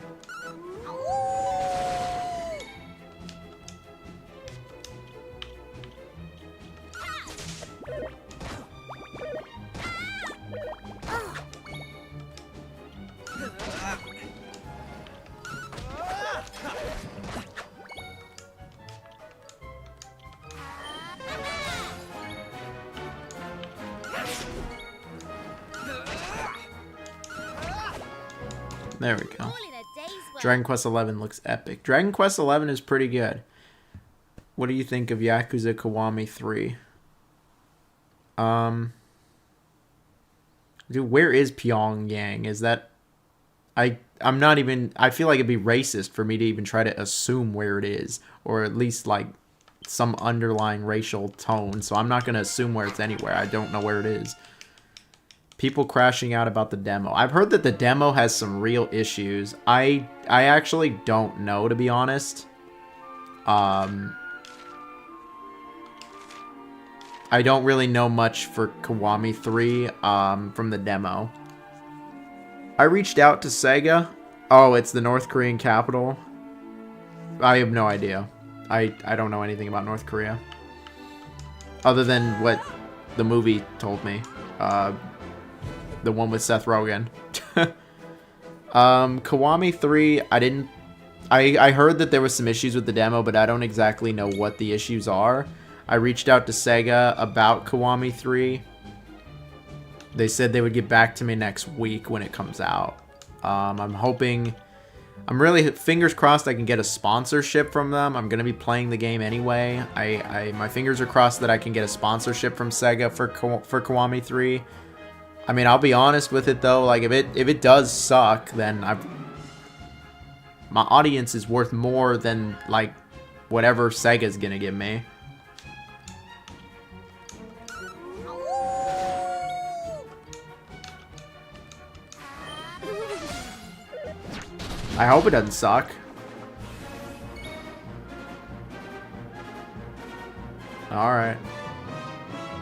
There we go. Dragon Quest XI looks epic. Dragon Quest XI is pretty good. What do you think of Yakuza Kiwami 3? Dude, where is Pyongyang? Is that... I'm not even... I feel like it'd be racist for me to even try to assume where it is. Or at least, like, some underlying racial tone. So I'm not going to assume where it's anywhere. I don't know where it is. People crashing out about the demo. I've heard that the demo has some real issues. I actually don't know, to be honest. I don't really know much for Kiwami 3 from the demo. I reached out to Sega. Oh, it's the North Korean capital. I have no idea. I don't know anything about North Korea. Other than what the movie told me. The one with Seth Rogen. Kiwami 3, I heard that there was some issues with the demo, but I don't exactly know what the issues are. I reached out to Sega about Kiwami 3. They said they would get back to me next week when it comes out. I'm really, fingers crossed I can get a sponsorship from them. I'm going to be playing the game anyway. My fingers are crossed that I can get a sponsorship from Sega for Kiwami 3. I mean, I'll be honest with it though. Like, if it does suck, then my audience is worth more than like whatever Sega's gonna give me. I hope it doesn't suck. All right.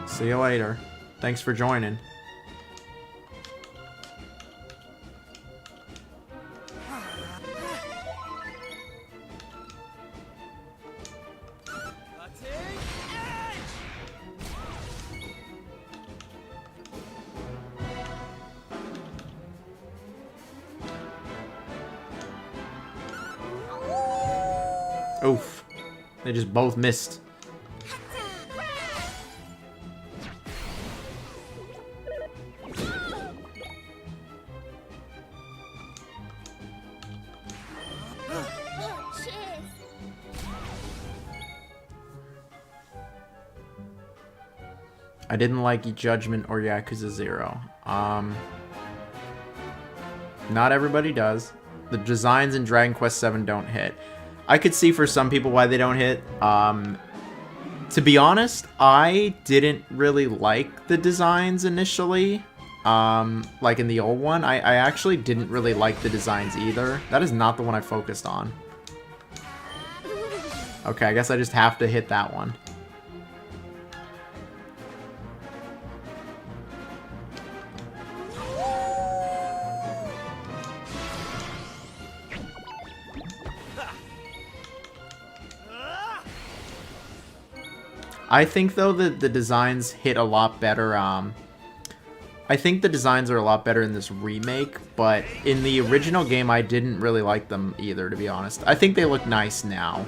See you later. Thanks for joining. Oof. They just both missed. I didn't like Judgment or Yakuza 0. Not everybody does. The designs in Dragon Quest VII don't hit. I could see for some people why they don't hit. To be honest, I didn't really like the designs initially. Like in the old one, I actually didn't really like the designs either. That is not the one I focused on. Okay, I guess I just have to hit that one. I think, though, that the designs hit a lot better. I think the designs are a lot better in this remake, but in the original game, I didn't really like them either, to be honest. I think they look nice now.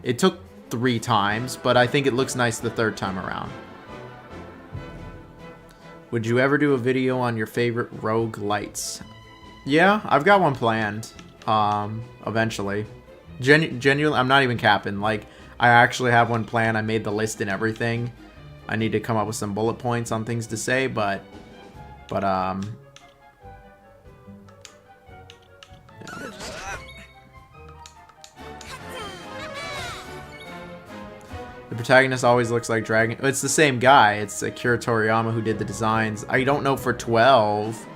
It took 3 times, but I think it looks nice the 3rd time around. Would you ever do a video on your favorite roguelites? Yeah, I've got one planned. Eventually. Genuinely, I'm not even capping. Like, I actually have one planned. I made the list and everything. I need to come up with some bullet points on things to say, but yeah, the protagonist always looks like Dragon. It's the same guy. It's Akira Toriyama who did the designs. I don't know for 12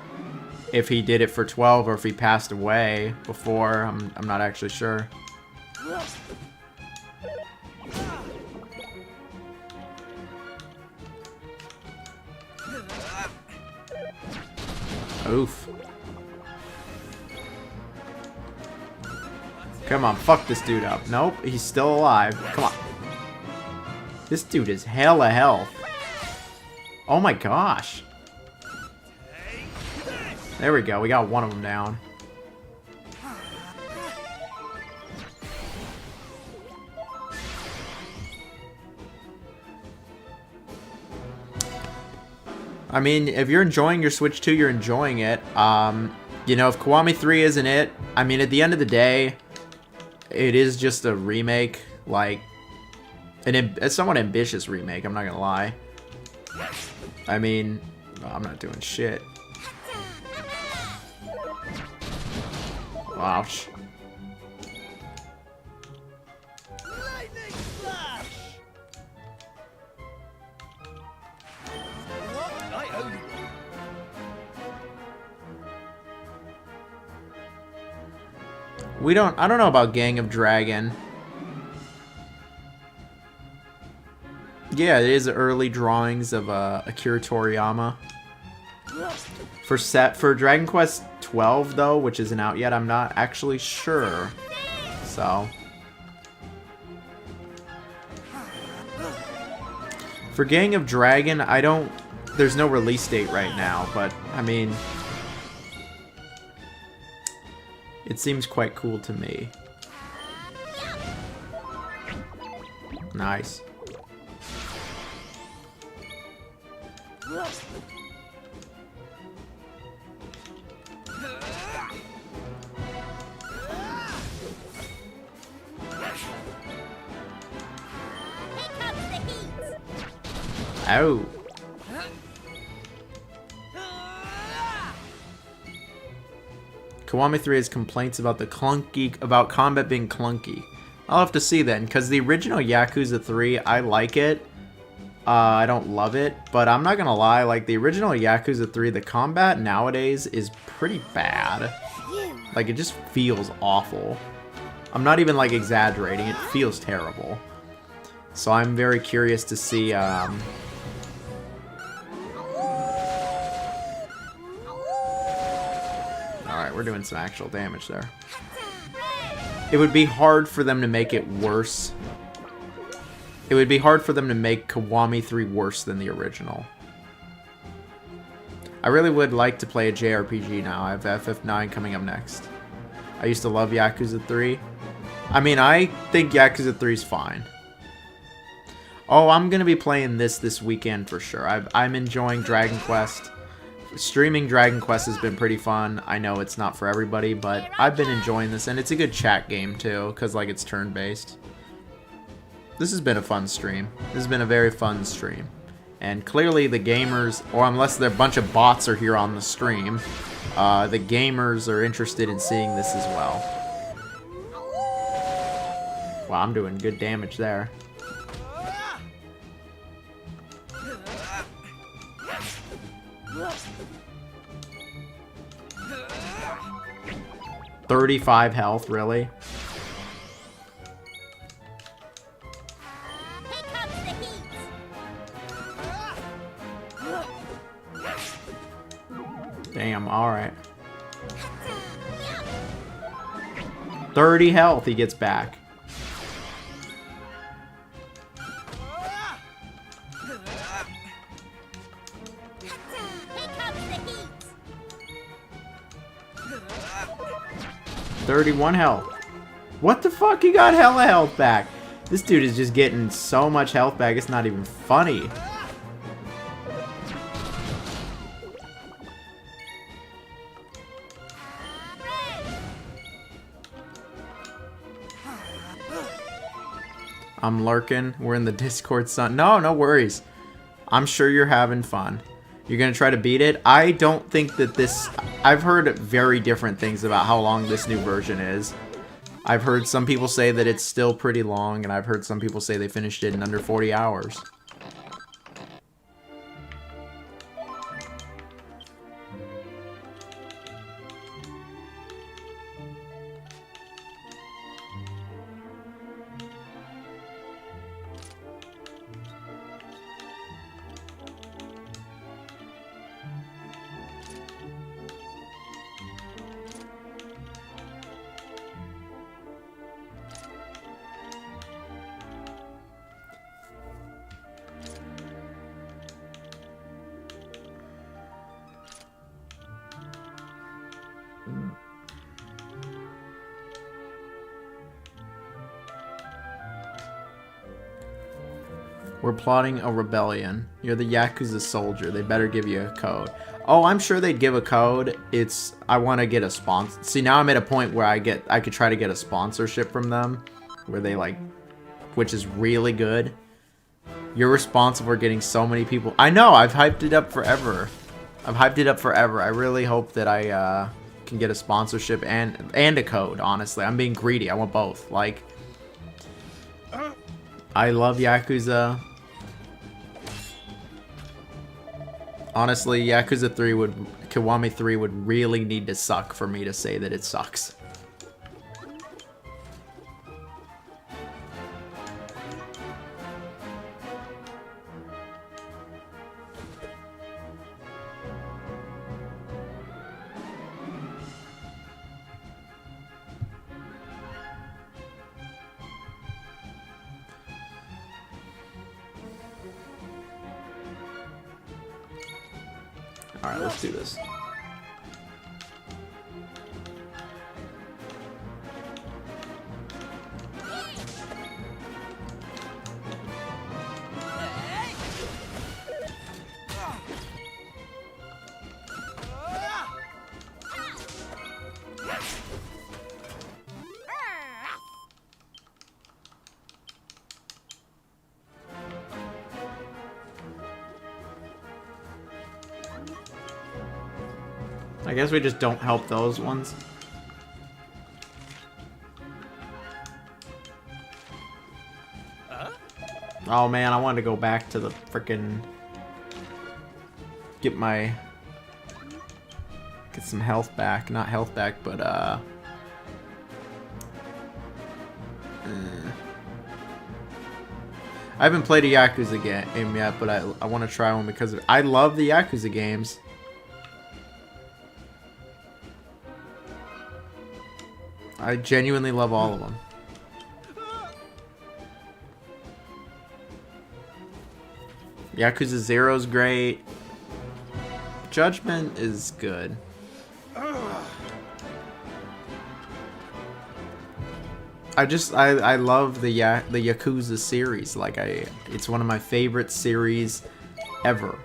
if he did it for 12 or if he passed away before. I'm not actually sure. Oof. Come on, fuck this dude up. Nope, he's still alive. Come on. This dude is hella health. Oh my gosh. There we go, we got one of them down. I mean, if you're enjoying your Switch 2, you're enjoying it. You know, if Kiwami 3 isn't it, I mean, at the end of the day, it is just a remake, like, a somewhat ambitious remake, I'm not gonna lie. I mean, I'm not doing shit. Ouch. I don't know about Gang of Dragon. Yeah, it is early drawings of Akira Toriyama. For Dragon Quest 12 though, which isn't out yet, I'm not actually sure. So for Gang of Dragon, there's no release date right now, but I mean, it seems quite cool to me. Nice. Oh. Kiwami 3 has complaints about about combat being clunky. I'll have to see then, because the original Yakuza 3, I like it. I don't love it, but I'm not gonna lie, like the original Yakuza 3, the combat nowadays is pretty bad. Like, it just feels awful. I'm not even like exaggerating, it feels terrible. So I'm very curious to see, alright, we're doing some actual damage there. It would be hard for them to make it worse. It would be hard for them to make Kiwami 3 worse than the original. I really would like to play a JRPG now. I have FF9 coming up next. I used to love Yakuza 3. I mean, I think Yakuza 3 is fine. Oh, I'm going to be playing this weekend for sure. I'm enjoying Dragon Quest. Streaming Dragon Quest has been pretty fun. I know it's not for everybody, but I've been enjoying this. And it's a good chat game, too, because, like, it's turn-based. This has been a fun stream. This has been a very fun stream. And clearly the gamers, or unless there are a bunch of bots are here on the stream, the gamers are interested in seeing this as well. Wow, I'm doing good damage there. $35 health, really? Damn, alright. 30 health he gets back. $31 health. What the fuck? He got hella health back. This dude is just getting so much health back, it's not even funny. I'm lurking. We're in the Discord, son. No, no worries. I'm sure you're having fun. You're gonna try to beat it? I don't think that this... I've heard very different things about how long this new version is. I've heard some people say that it's still pretty long, and I've heard some people say they finished it in under 40 hours. We're plotting a rebellion. You're the Yakuza soldier. They better give you a code. Oh, I'm sure they'd give a code. It's... I want to get a sponsor. See, now I'm at a point where I could try to get a sponsorship from them. Where they, like... Which is really good. You're responsible for getting so many people... I know! I've hyped it up forever. I've hyped it up forever. I really hope that I, can get a sponsorship and a code, honestly. I'm being greedy. I want both. Like... I love Yakuza. Honestly, Yakuza 3 Kiwami 3 would really need to suck for me to say that it sucks. Alright, let's do this. I guess we just don't help those ones. Oh man, I wanted to go back to the frickin' get some health back. Not health back, but I haven't played a Yakuza game yet, but I want to try one because I love the Yakuza games. I genuinely love all of them. Yakuza 0's great. Judgment is good. I love the Yakuza series. Like it's one of my favorite series ever.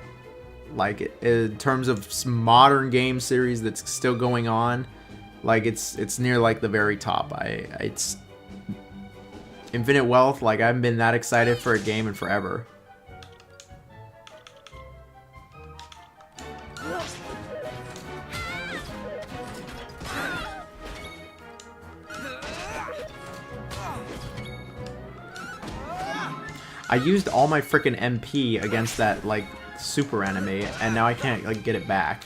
Like in terms of modern game series that's still going on. Like it's near like the very top. It's Infinite Wealth. Like I haven't been that excited for a game in forever. I used all my freaking MP against that like super enemy, and now I can't like get it back.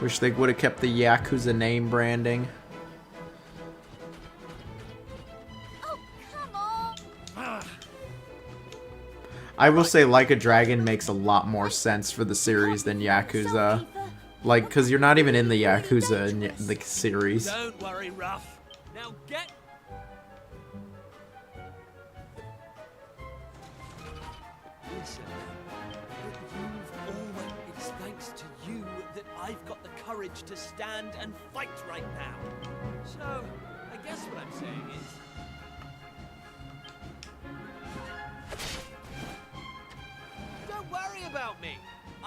Wish they would have kept the Yakuza name branding. I will say Like a Dragon makes a lot more sense for the series than Yakuza. Like, because you're not even in the Yakuza in the series. Don't worry, Ruff. Now get... Listen, it's thanks to you that I've got the courage to stand and fight right now. So, I guess what I'm saying is...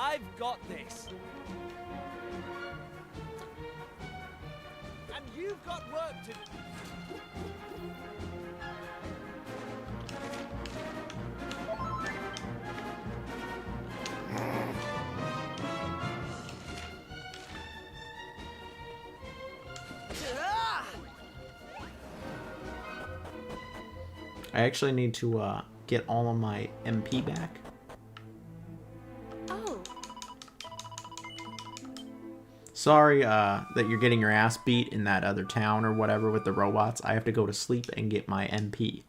I've got this. And you've got work to do. I actually need to get all of my MP back. Oh. Sorry that you're getting your ass beat in that other town or whatever with the robots. I have to go to sleep and get my MP.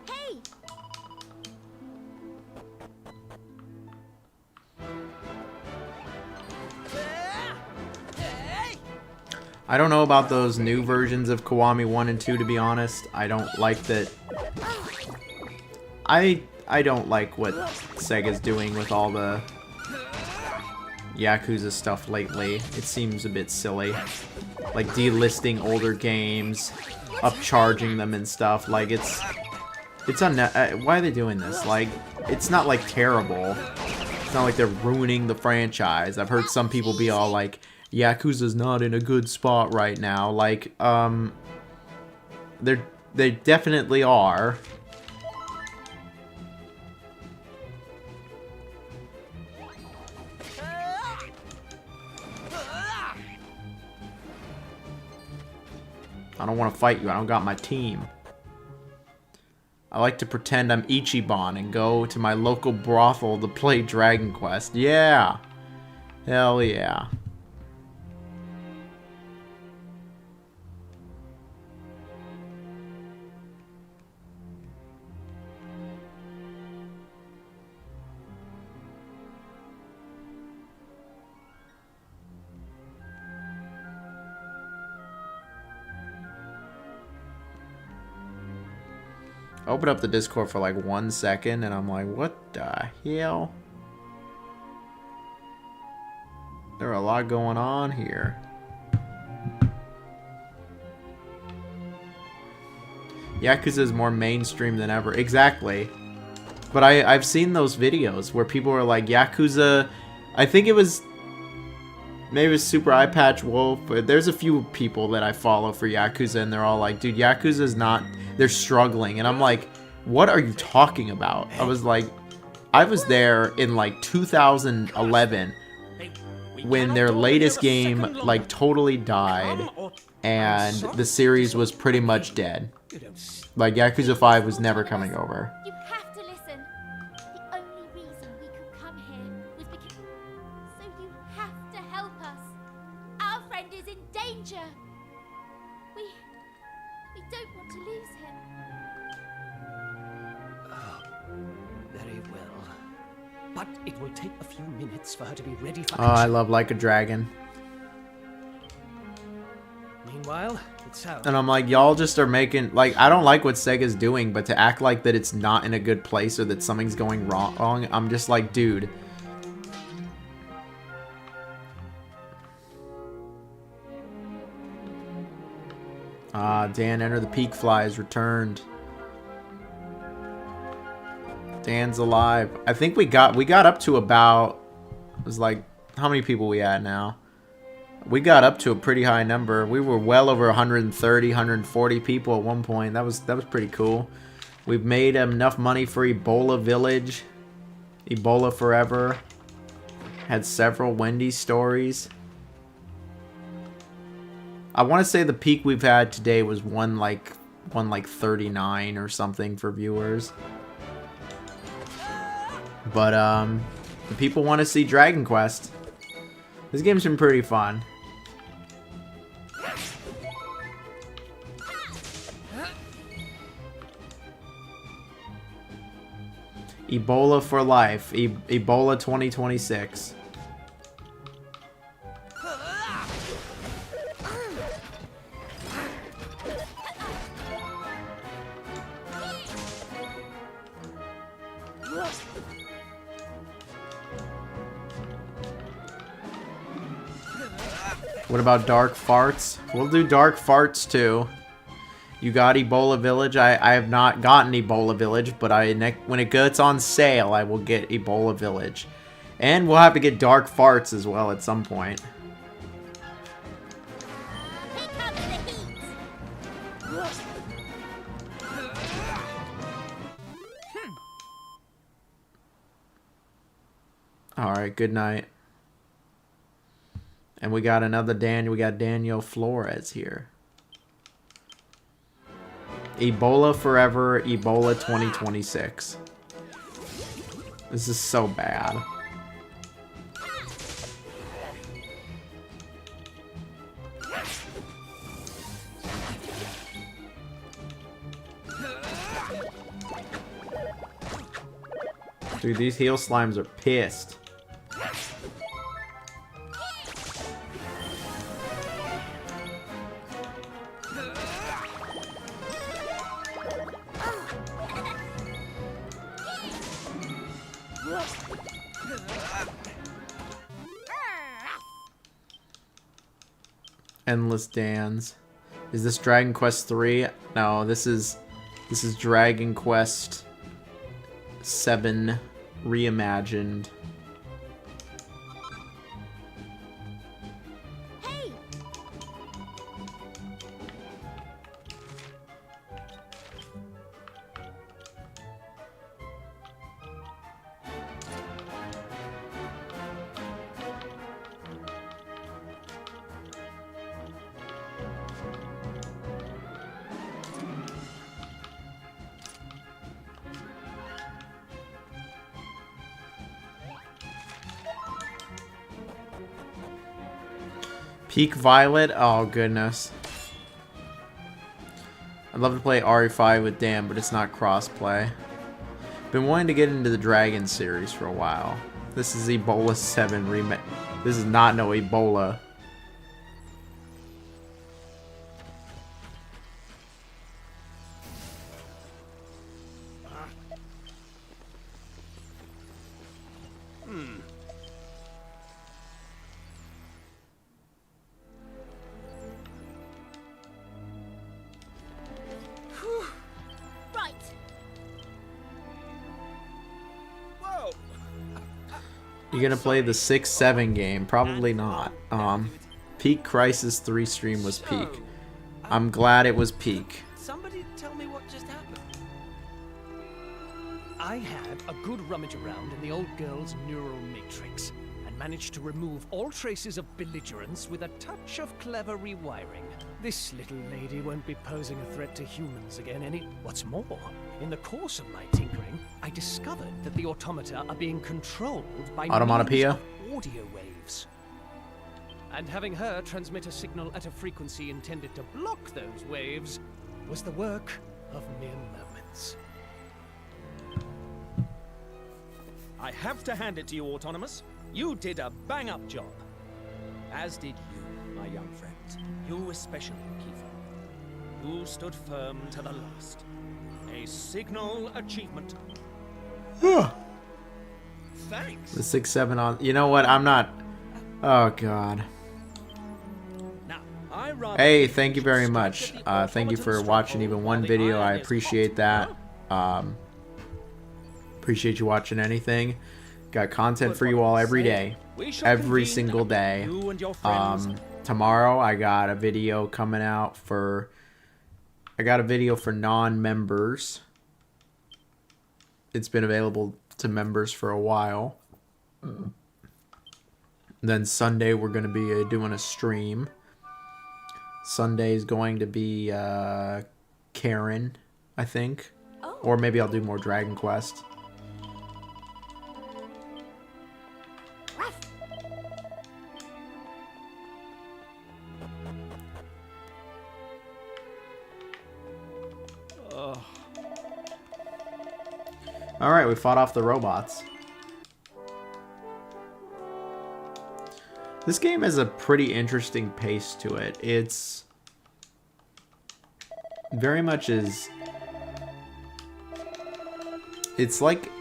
Hey. I don't know about those new versions of Kiwami 1 and 2, to be honest. I don't like that. I don't like what Sega's doing with all the Yakuza stuff lately. It seems a bit silly. Like delisting older games, upcharging them and stuff. Like it's why are they doing this? Like, it's not like terrible. It's not like they're ruining the franchise. I've heard some people be all like, Yakuza's not in a good spot right now. Like, they definitely are. I don't want to fight you. I don't got my team. I like to pretend I'm Ichiban and go to my local brothel to play Dragon Quest. Yeah. Hell yeah. I open up the Discord for like 1 second and I'm like, what the hell? There are a lot going on here. Yakuza is more mainstream than ever. Exactly. But I've seen those videos where people are like, Yakuza... I think it was... Maybe it was Super Eye Patch Wolf, but there's a few people that I follow for Yakuza and they're all like, dude, Yakuza's not... They're struggling. And I'm like, what are you talking about? I was like... I was there in like 2011 when their latest game like totally died and the series was pretty much dead. Like Yakuza 5 was never coming over. You have to listen. The only reason we could come here was because... So you have to help us. Our friend is in danger. We don't want to lose him. Very well. But it will take a few minutes for her to be ready for Oh, I love Like a Dragon. Meanwhile, it's out. And I'm like, y'all just are making... Like, I don't like what Sega's doing, but to act like that it's not in a good place or that something's going wrong, I'm just like, dude... Dan, Enter the Peak Fly is returned. Dan's alive. I think we got up to about... It was like... How many people we at now? We got up to a pretty high number. We were well over 130, 140 people at one point. That was pretty cool. We've made enough money for Ebola Village. Ebola Forever. Had several Wendy's stories. I want to say the peak we've had today was one like 39 or something for viewers. But the people want to see Dragon Quest. This game's been pretty fun. Ebola for life. Ebola 2026. What about Dark Farts? We'll do Dark Farts too. You got Ebola Village? I have not gotten Ebola Village, but when it gets on sale, I will get Ebola Village. And we'll have to get Dark Farts as well at some point. Alright, good night. And we got another Daniel. We got Daniel Flores here. Ebola forever, Ebola 2026. This is so bad. Dude, these heel slimes are pissed. Endless Dans. Is this Dragon Quest 3? No, this is Dragon Quest 7 Reimagined. Peak Violet? Oh, goodness. I'd love to play RE5 with Dan, but it's not cross-play. Been wanting to get into the Dragon series for a while. This is Ebola 7 remake. This is not no Ebola. You gonna play the 6-7 game? Probably not. Peak Crisis 3 stream was peak. I'm glad it was peak. Somebody tell me what just happened. I had a good rummage around in the old girl's neural matrix and managed to remove all traces of belligerence with a touch of clever rewiring. This little lady won't be posing a threat to humans again What's more, in the course of my tinkering, I discovered that the automata are being controlled by Automatopoeia? means of audio waves. And having her transmit a signal at a frequency intended to block those waves was the work of mere moments. I have to hand it to you, Autonomous. You did a bang-up job. As did you, my young friend. You especially, Kiefer. You stood firm to the last. A signal achievement. Thanks. The 6-7 on. You know what? I'm not. Oh God. Now, hey, thank you very much. Thank you for watching even one video. I appreciate that. Appreciate you watching anything. Got content for you all every day. Every single day. Tomorrow I got a video coming out for... I got a video for non-members. It's been available to members for a while. Then Sunday we're going to be doing a stream. Sunday is going to be Karen, I think. Oh. Or maybe I'll do more Dragon Quest. Alright, we fought off the robots. This game has a pretty interesting pace to it. It's very much is... It's like...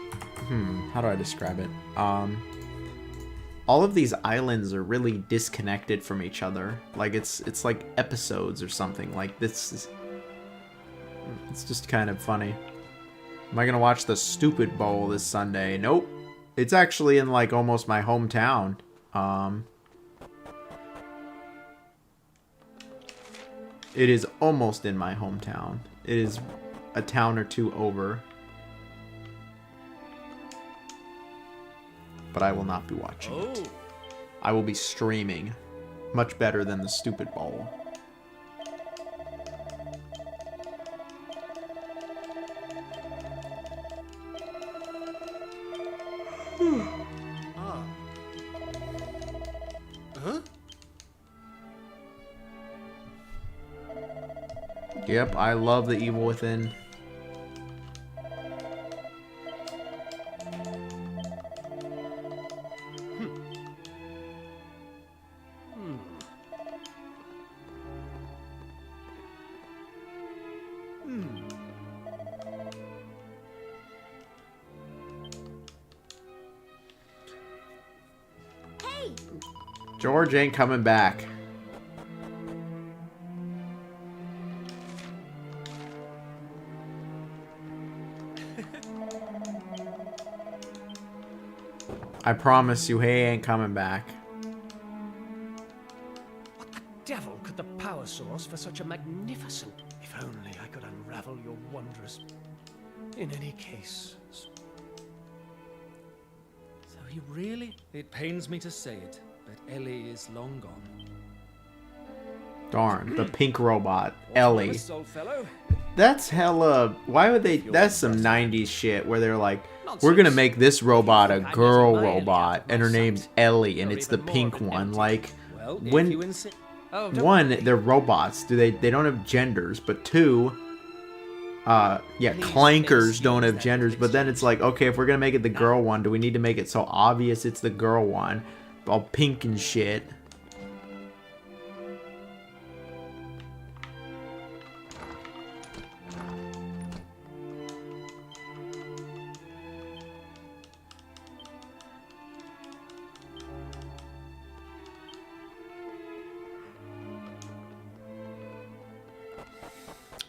how do I describe it? All of these islands are really disconnected from each other. Like, it's like episodes or something. Like, this is... It's just kind of funny. Am I gonna watch the Stupid Bowl this Sunday? Nope. It's actually in like almost my hometown. It is almost in my hometown. It is a town or two over. But I will not be watching it. I will be streaming. Much better than the Stupid Bowl. Huh? Yep, I love The Evil Within. George ain't coming back. I promise you, he ain't coming back. What the devil could the power source for such a magnificent... If only I could unravel your wondrous... In any case... So he really... It pains me to say it, but Ellie is long gone. Darn, the pink robot, Ellie. Promise, old fellow? That's hella... Why would they... That's some 90s shit where they're like, we're gonna make this robot a girl robot, and her name's Ellie, and it's the pink one. Like, when... One, they're robots. They don't have genders, but two... yeah, clankers don't have genders, but then it's like, okay, if we're gonna make it the girl one, do we need to make it so obvious it's the girl one? All pink and shit.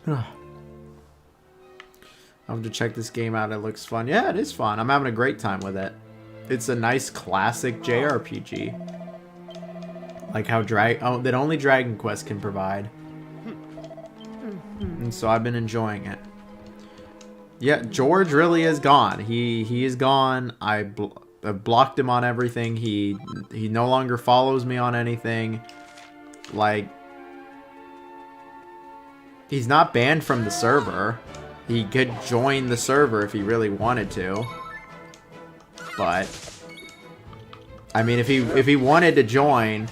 I'll have to check this game out. It looks fun. Yeah, it is fun. I'm having a great time with it. It's a nice classic JRPG. Like how that only Dragon Quest can provide. And so I've been enjoying it. Yeah, George really is gone. He is gone. I blocked him on everything. He no longer follows me on anything. Like, he's not banned from the server. He could join the server if he really wanted to. But I mean, if he wanted to join,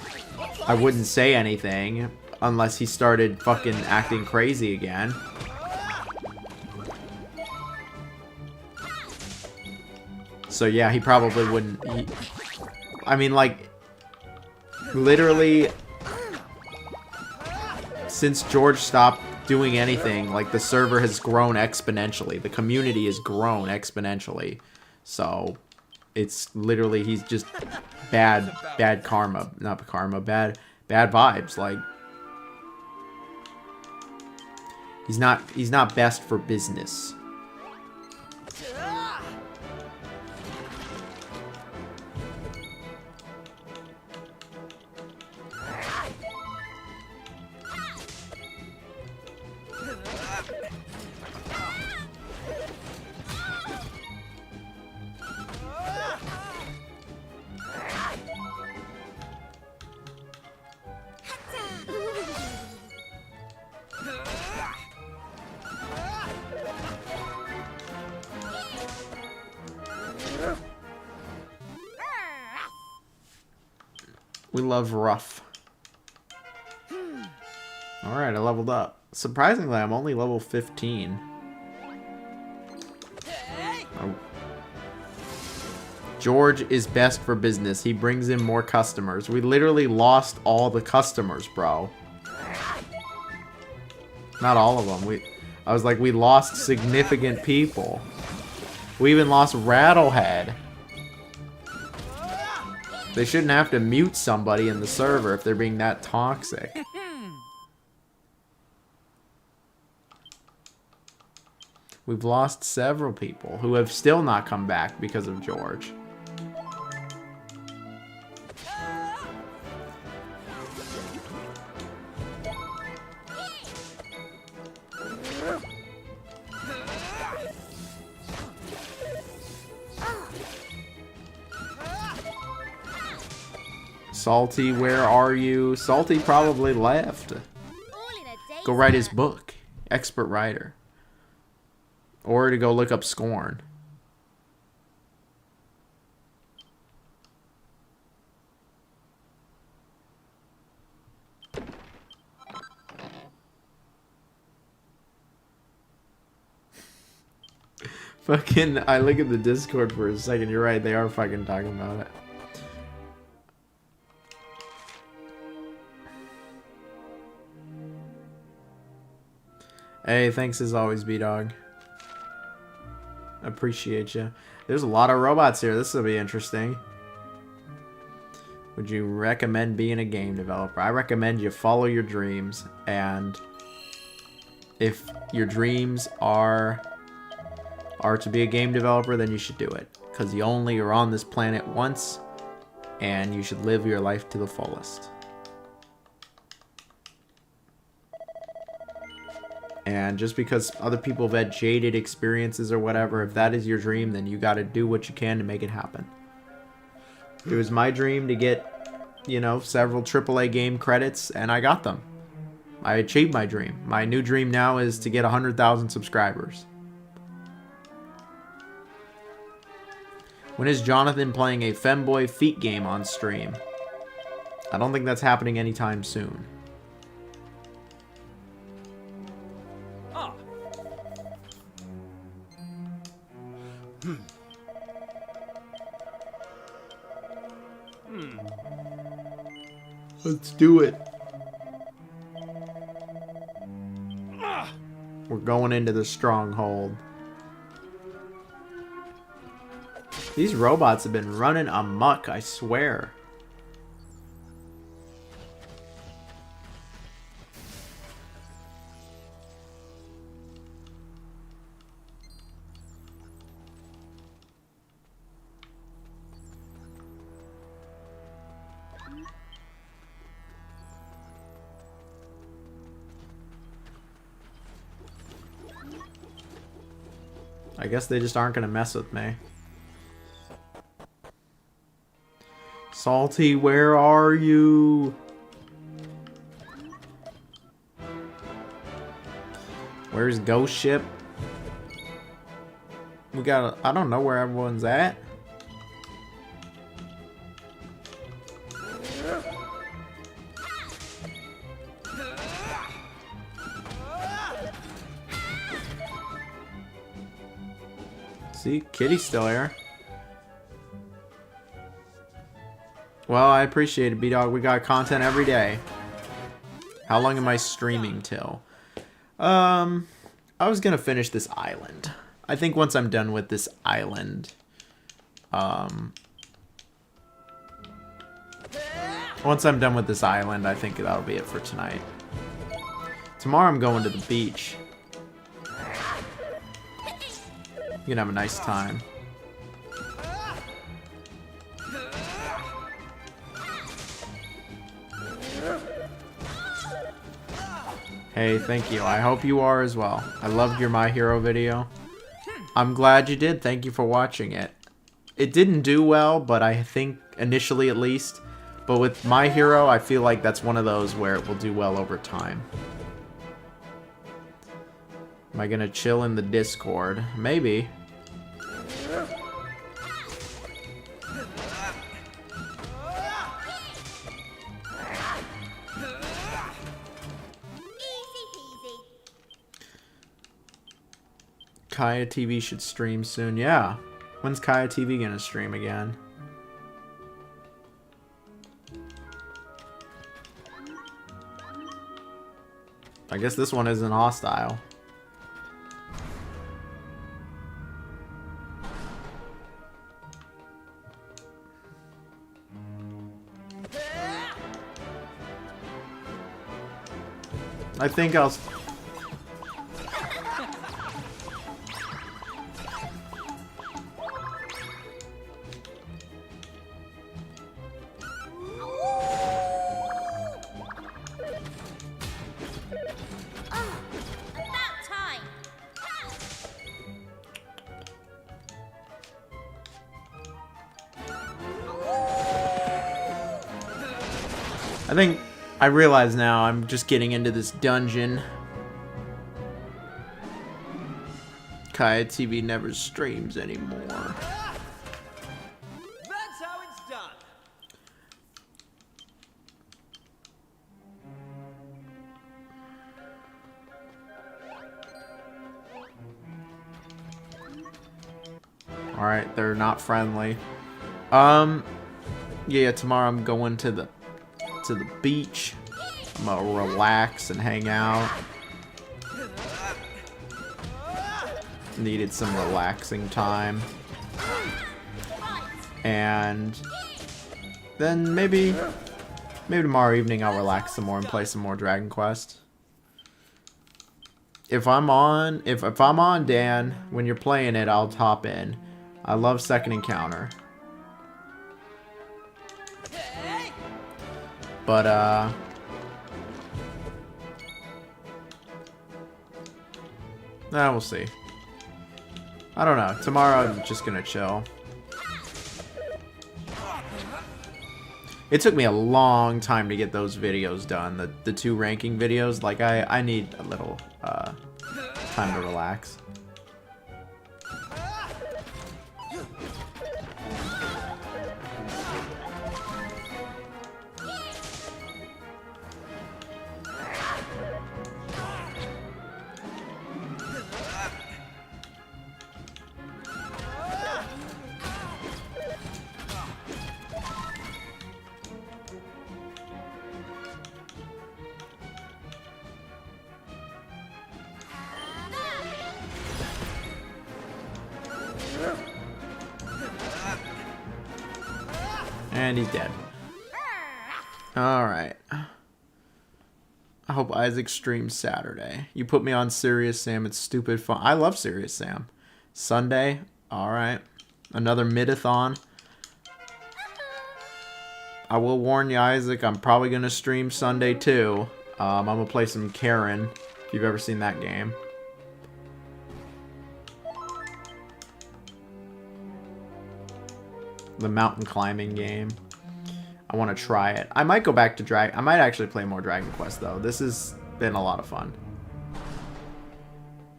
I wouldn't say anything unless he started fucking acting crazy again. So yeah, he probably wouldn't. I mean, like, literally, since George stopped doing anything, like, the server has grown exponentially. The community has grown exponentially. So it's literally, he's just bad karma. Not karma, bad vibes. Like, he's not best for business. We love rough. Alright, I leveled up. Surprisingly, I'm only level 15. Oh. George is best for business. He brings in more customers. We literally lost all the customers, bro. Not all of them. I was like, we lost significant people. We even lost Rattlehead. They shouldn't have to mute somebody in the server if they're being that toxic. We've lost several people who have still not come back because of George. Salty, where are you? Salty probably left. Go write his book. Expert writer. Or to go look up Scorn. Fucking, I look at the Discord for a second. You're right, they are fucking talking about it. Hey, thanks as always, B-Dog. Appreciate you. There's a lot of robots here. This will be interesting. Would you recommend being a game developer? I recommend you follow your dreams, and if your dreams are to be a game developer, then you should do it, because you only are on this planet once, and you should live your life to the fullest. And just because other people have had jaded experiences or whatever, if that is your dream, then you got to do what you can to make it happen. It was my dream to get, you know, several AAA game credits, and I got them. I achieved my dream. My new dream now is to get 100,000 subscribers. When is Jonathan playing a Femboy Feet game on stream? I don't think that's happening anytime soon. Let's do it. We're going into the stronghold. These robots have been running amok, I swear. I guess they just aren't gonna mess with me. Salty, where are you? Where's Ghost Ship? We got I don't know where everyone's at. See, Kitty's still here. Well, I appreciate it, B-Dog. We got content every day. How long am I streaming till? I was gonna finish this island. I think once I'm done with this island, once I'm done with this island, I think that'll be it for tonight. Tomorrow I'm going to the beach. You can have a nice time. Hey, thank you. I hope you are as well. I loved your My Hero video. I'm glad you did. Thank you for watching it. It didn't do well, but I think initially at least. But with My Hero, I feel like that's one of those where it will do well over time. Am I gonna chill in the Discord? Maybe. Kaya TV should stream soon. Yeah. When's Kaya TV gonna stream again? I guess this one isn't hostile. I think I'll... I think I realize now I'm just getting into this dungeon. Kaya TV never streams anymore. That's how it's done. Alright, they're not friendly. Yeah, tomorrow I'm going to the beach. I'm gonna relax and hang out. Needed some relaxing time. And then maybe tomorrow evening I'll relax some more and play some more Dragon Quest. If I'm on Dan, when you're playing it, I'll hop in. I love Second Encounter. But we'll see. I don't know. Tomorrow I'm just gonna chill. It took me a long time to get those videos done. The 2 ranking videos. Like I need a little time to relax. And he's dead. Alright. I hope Isaac streams Saturday. You put me on Serious Sam, it's stupid fun. I love Serious Sam. Sunday, alright. Another Midathon. I will warn you, Isaac, I'm probably going to stream Sunday too. I'm going to play some Karen, if you've ever seen that game. The mountain climbing game. I want to try it. I might go back to I might actually play more Dragon Quest though. This has been a lot of fun.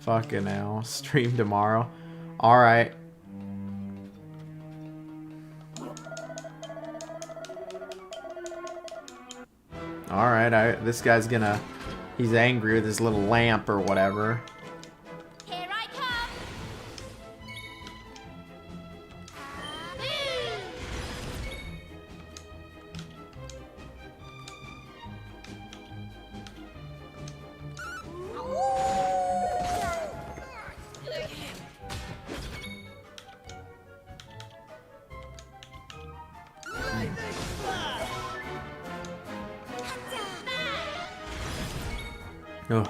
Fucking hell. Stream tomorrow. Alright. Alright, this guy's gonna... He's angry with his little lamp or whatever. Here I come. Oh.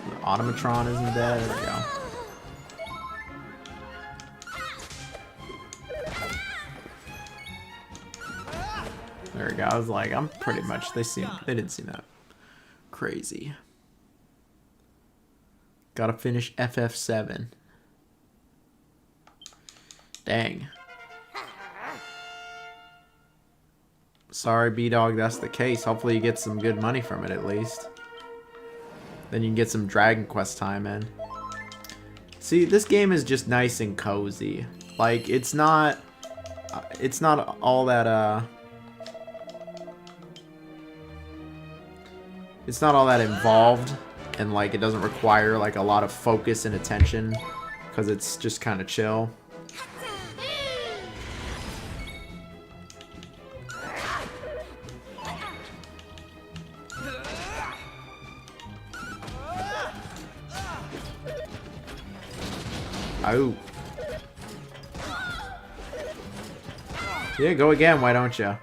The automatron isn't dead. There we go. There we go. I was like, I'm pretty much. They didn't seem that crazy. Gotta finish FF7. Dang. Sorry, B-Dog, that's the case. Hopefully you get some good money from it at least. Then you can get some Dragon Quest time in. See, this game is just nice and cozy. Like, it's not all that, it's not all that involved. And, like, it doesn't require, like, a lot of focus and attention. Because it's just kind of chill. Oh. Yeah, go again, why don't you?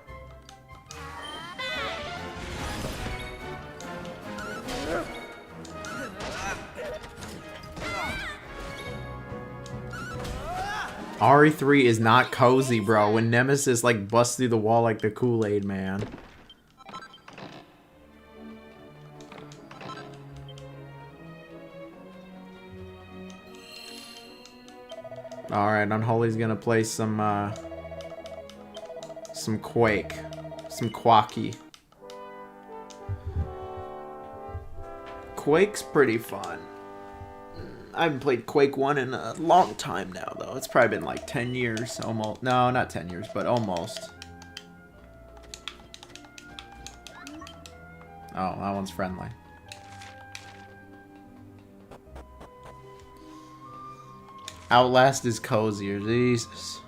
RE3 is not cozy, bro. When Nemesis, like, busts through the wall like the Kool-Aid man. Alright, Unholy's gonna play some some Quake. Some Quacky. Quake's pretty fun. I haven't played Quake 1 in a long time now, though. It's probably been like 10 years, almost. No, not 10 years, but almost. Oh, that one's friendly. Outlast is cozier, Jesus.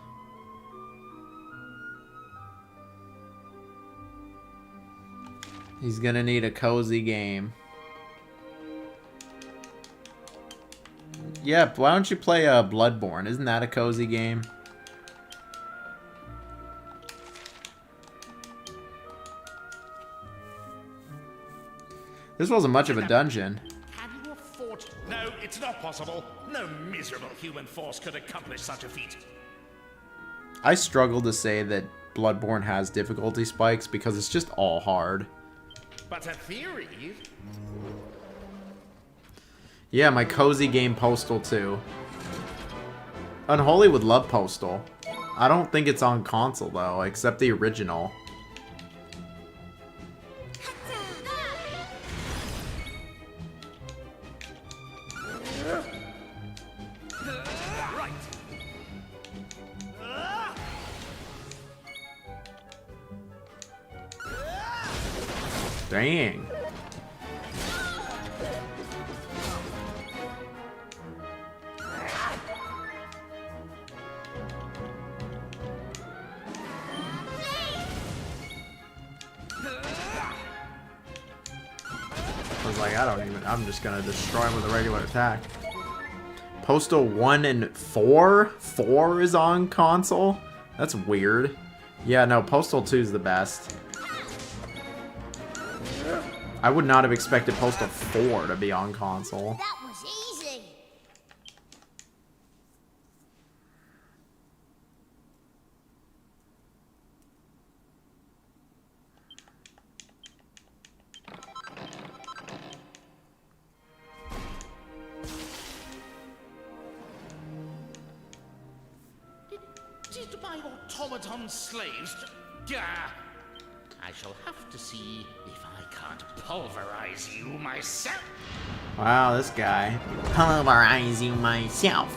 He's gonna need a cozy game. Yeah, why don't you play Bloodborne? Isn't that a cozy game? This wasn't much of a dungeon. Can you afford? No, it's not possible. No miserable human force could accomplish such a feat. I struggle to say that Bloodborne has difficulty spikes because it's just all hard. But a theory? Yeah, my cozy game Postal 2. Unholy would love Postal. I don't think it's on console though, except the original. Dang. I was like, I'm just gonna destroy him with a regular attack. Postal 1 and 4? 4 is on console? That's weird. Yeah, no, Postal 2 is the best. I would not have expected Postal 4 to be on console. That was easy. Did my automaton slaves... Gah! I shall have to see if I can't pulverize you myself. Wow, this guy. Pulverize you myself.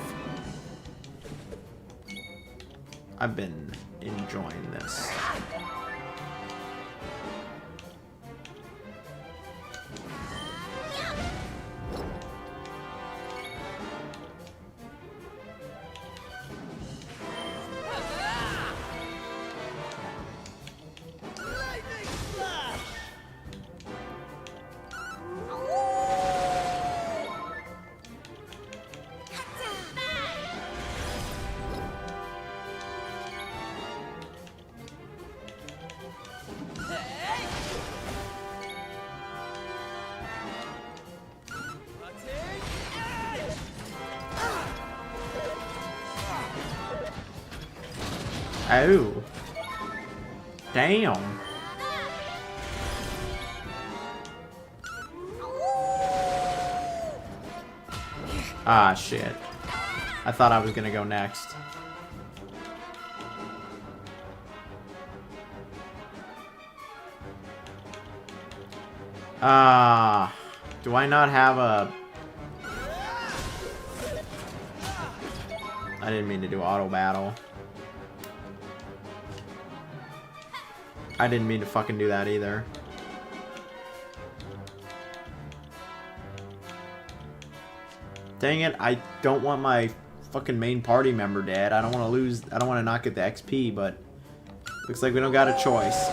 I've been enjoying this. Oh. Damn. Ah, shit. I thought I was gonna go next. Ah. Do I not have a... I didn't mean to do auto battle. I didn't mean to fucking do that either. Dang it, I don't want my fucking main party member dead. I don't want to lose, I don't want to not get the XP, but looks like we don't got a choice.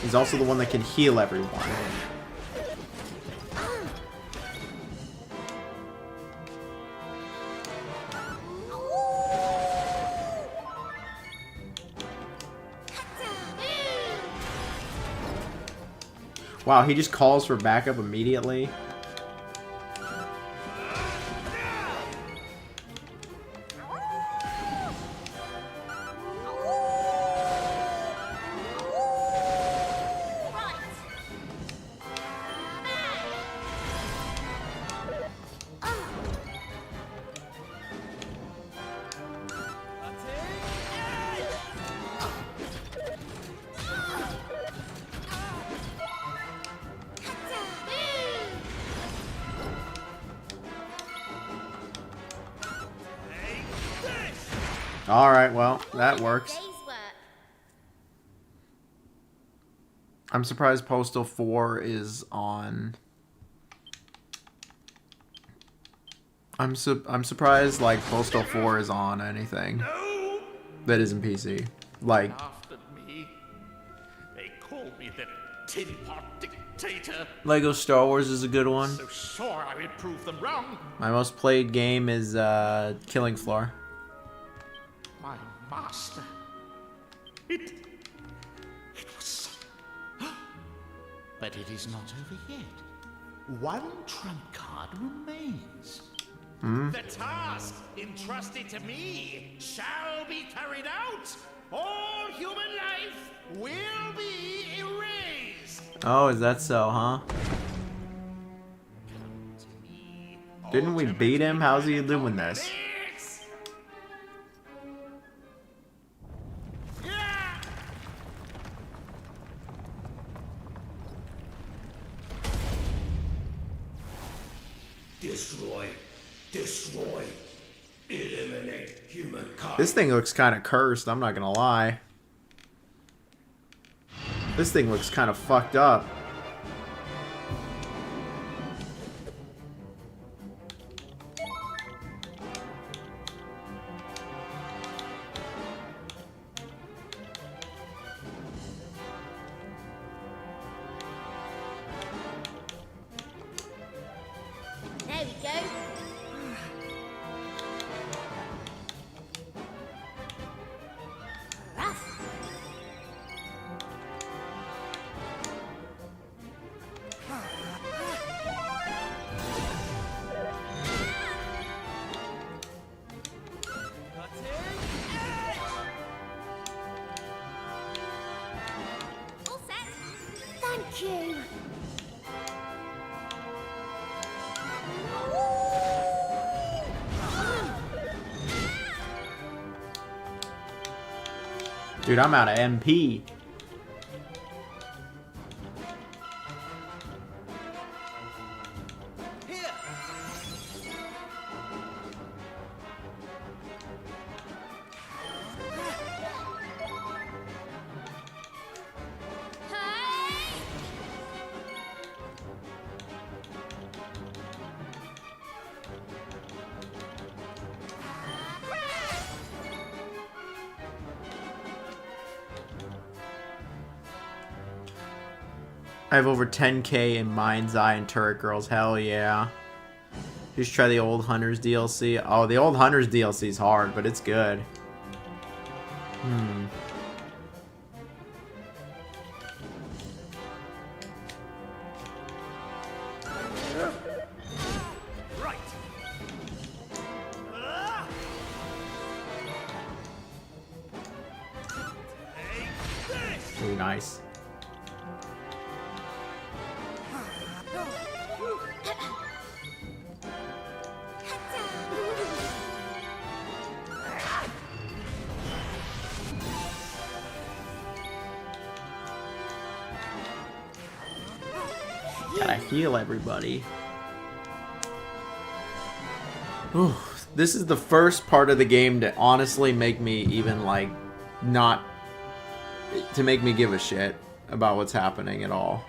He's also the one that can heal everyone. Wow, he just calls for backup immediately. Alright, well, that works. Day's work. I'm surprised Postal 4 is on... I'm surprised, like, Postal 4 is on anything that isn't PC. Like... Laughed at me. They called me the Tin Pot Dictator. Lego Star Wars is a good one. So sure I would prove them wrong. My most played game is Killing Floor. My master. It was... But it is not over yet. One trump card remains. The task entrusted to me shall be carried out. All human life will be erased. Oh, is that so, huh? Didn't we beat him? How's he doing this? Destroy. Destroy. Eliminate humankind. This thing looks kind of cursed, I'm not gonna lie. This thing looks kind of fucked up. There we go. Rough. All set. Thank you. Dude, I'm out of MP. I have over 10k in Mind's Eye and Turret Girls. Hell yeah. Just try the Old Hunters DLC. Oh, the Old Hunters DLC is hard, but it's good. Ooh, nice. Gotta heal everybody. Ooh, this is the first part of the game to honestly make me even, like, not... to make me give a shit about what's happening at all.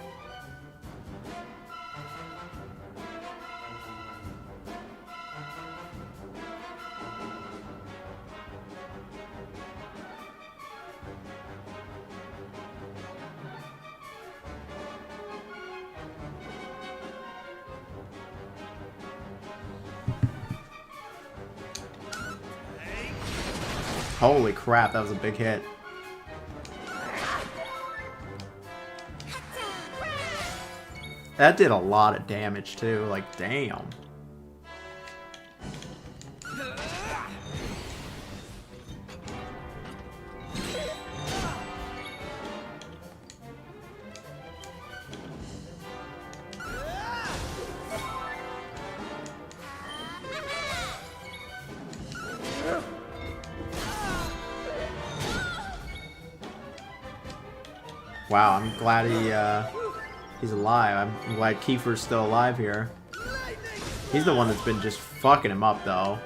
Holy crap, that was a big hit. That did a lot of damage too, like damn. Wow, I'm glad he's alive. I'm glad Kiefer's still alive here. He's the one that's been just fucking him up, though.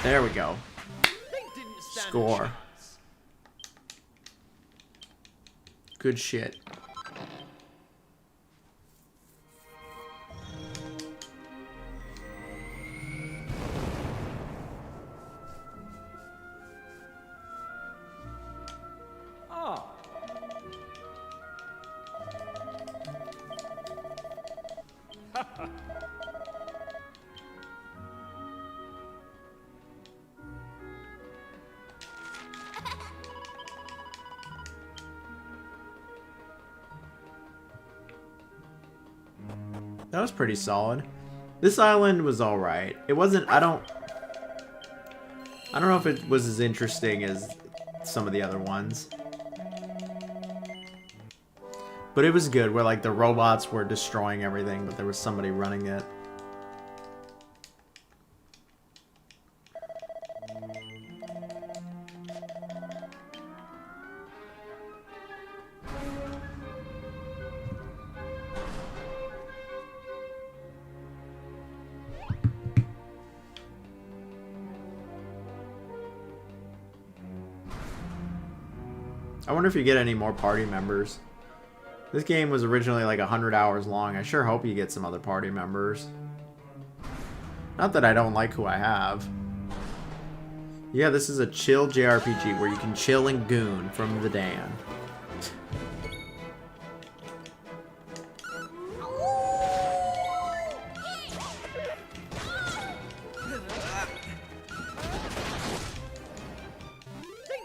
There we go. Didn't stand a Score. chance. Good shit. Ah. That was pretty solid. This island was alright. It wasn't, I don't know if it was as interesting as some of the other ones. But it was good, where like the robots were destroying everything, but there was somebody running it. I wonder if you get any more party members. This game was originally like 100 hours long. I sure hope you get some other party members. Not that I don't like who I have. Yeah, this is a chill JRPG where you can chill and goon from the Dan.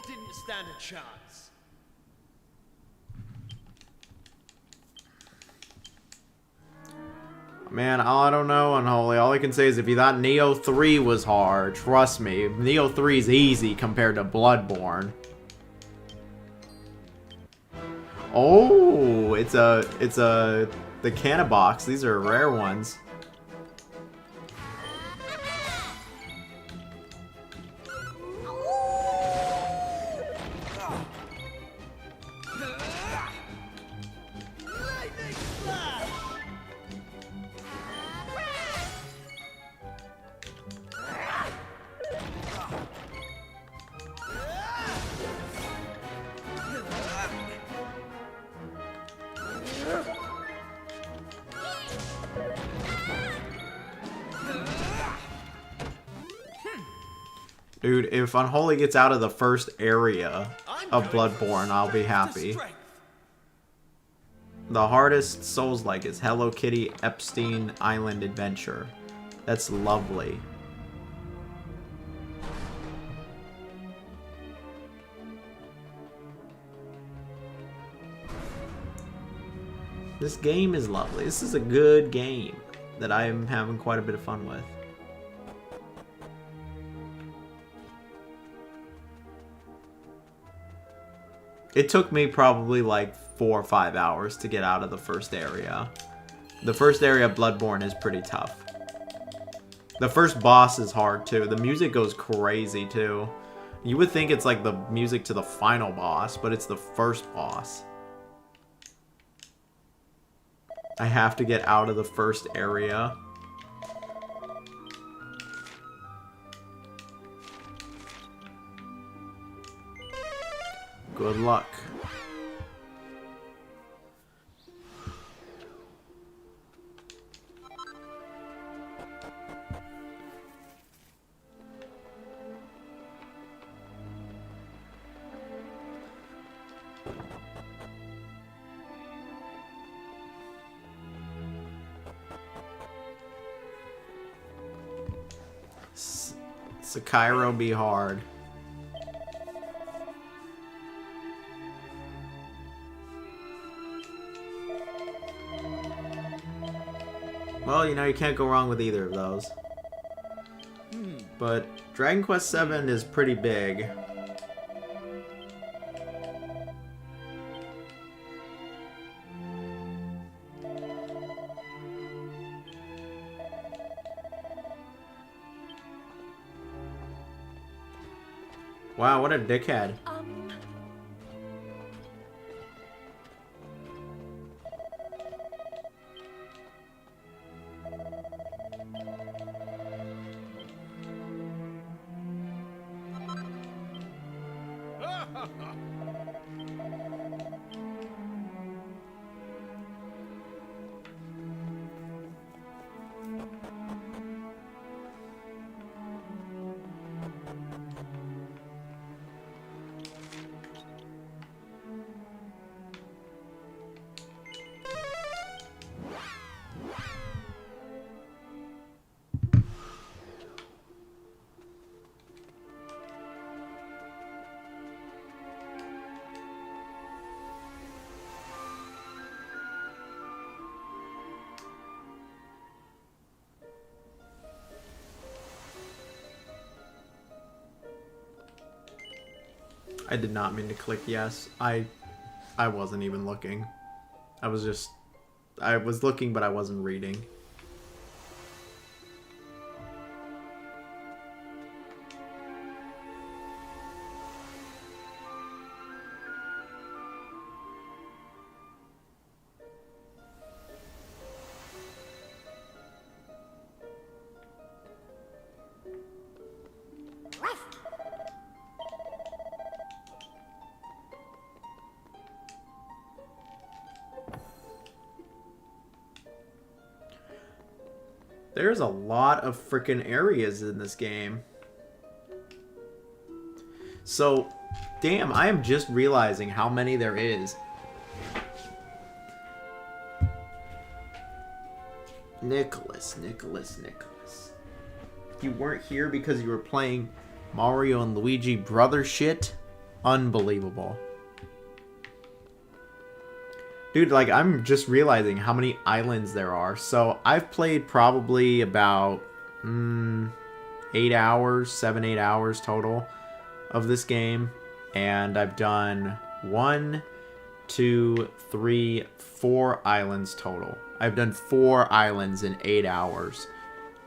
Didn't stand a chance. Man, I don't know, Unholy. All I can say is if you thought Neo 3 was hard, trust me, Neo 3 is easy compared to Bloodborne. Oh, it's the canna box. These are rare ones. Dude, if Unholy gets out of the first area of Bloodborne, I'll be happy. The hardest Souls-like is Hello Kitty Epstein Island Adventure. That's lovely. This game is lovely. This is a good game that I am having quite a bit of fun with. It took me probably like 4 or 5 hours to get out of the first area. The first area of Bloodborne is pretty tough. The first boss is hard too. The music goes crazy too. You would think it's like the music to the final boss, but it's the first boss. I have to get out of the first area. Good luck. Sekiro be hard. Well, you know, you can't go wrong with either of those. But Dragon Quest VII is pretty big. Wow, what a dickhead. I did not mean to click yes. I wasn't even looking. I was looking, but I wasn't reading. There's a lot of freaking areas in this game. So, damn, I am just realizing how many there is. Nicholas. You weren't here because you were playing Mario and Luigi brother shit? Unbelievable. Dude, like, I'm just realizing how many islands there are. So, I've played probably about 8 hours, 7-8 hours total of this game. And I've done 1, 2, 3, 4 islands total. I've done 4 islands in 8 hours.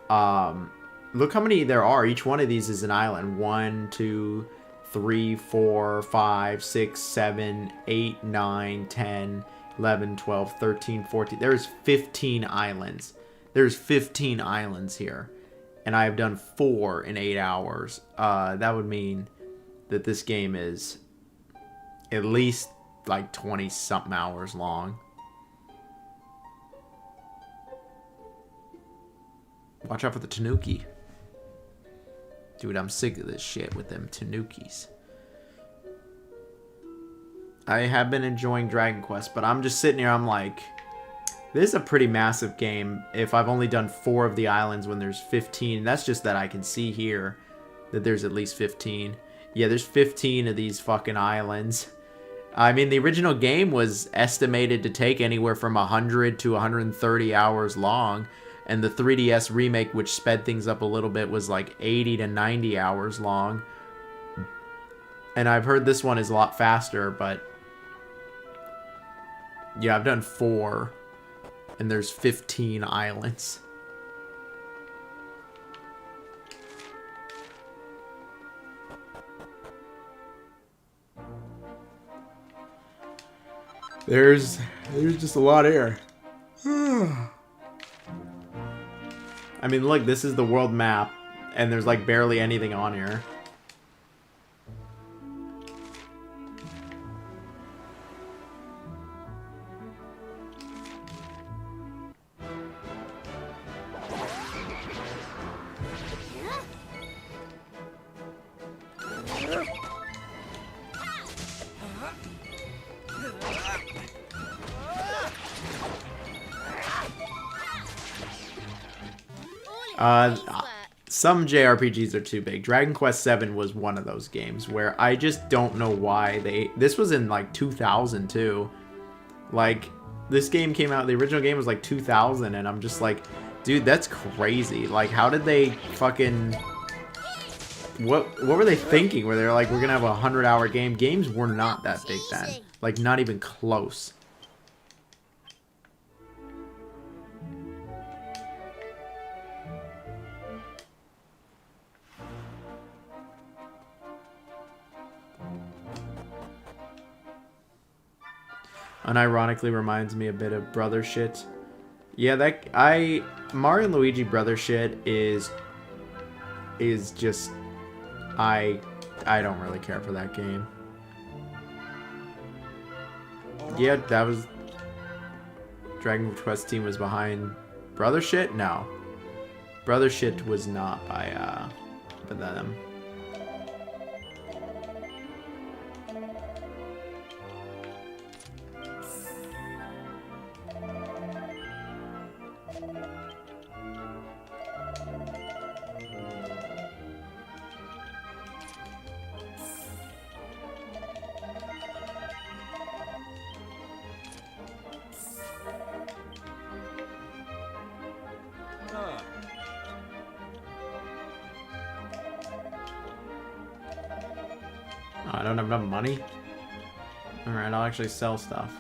Look how many there are. Each one of these is an island. 1, 2, 3, 4, 5, 6, 7, 8, 9, 10... 11, 12, 13, 14. There's 15 islands. There's 15 islands here. And I have done 4 in 8 hours. That would mean that this game is at least like 20-something hours long. Watch out for the Tanuki. Dude, I'm sick of this shit with them Tanukis. I have been enjoying Dragon Quest, but I'm just sitting here, I'm like, this is a pretty massive game if I've only done 4 of the islands when there's 15. That's just that I can see here that there's at least 15. Yeah, there's 15 of these fucking islands. I mean, the original game was estimated to take anywhere from 100 to 130 hours long, and the 3DS remake, which sped things up a little bit, was like 80 to 90 hours long. And I've heard this one is a lot faster, but yeah, I've done 4, and there's 15 islands. There's just a lot here. I mean, look, this is the world map, and there's like barely anything on here. Some JRPGs are too big. Dragon Quest VII was one of those games where I just don't know why this was in like 2002. Like, this game came out, the original game was like 2000, and I'm just like, dude, that's crazy. Like, how did they fucking... What were they thinking? Where they're like, we're gonna have a 100-hour game? Games were not that big then. Like, not even close. Unironically reminds me a bit of brother shit. Yeah, Mario and Luigi brother shit is just I don't really care for that game. Yeah, that was... Dragon Quest team was behind Brother Shit? No. Brother Shit was not by them. Oh, I don't have enough money? Alright, I'll actually sell stuff.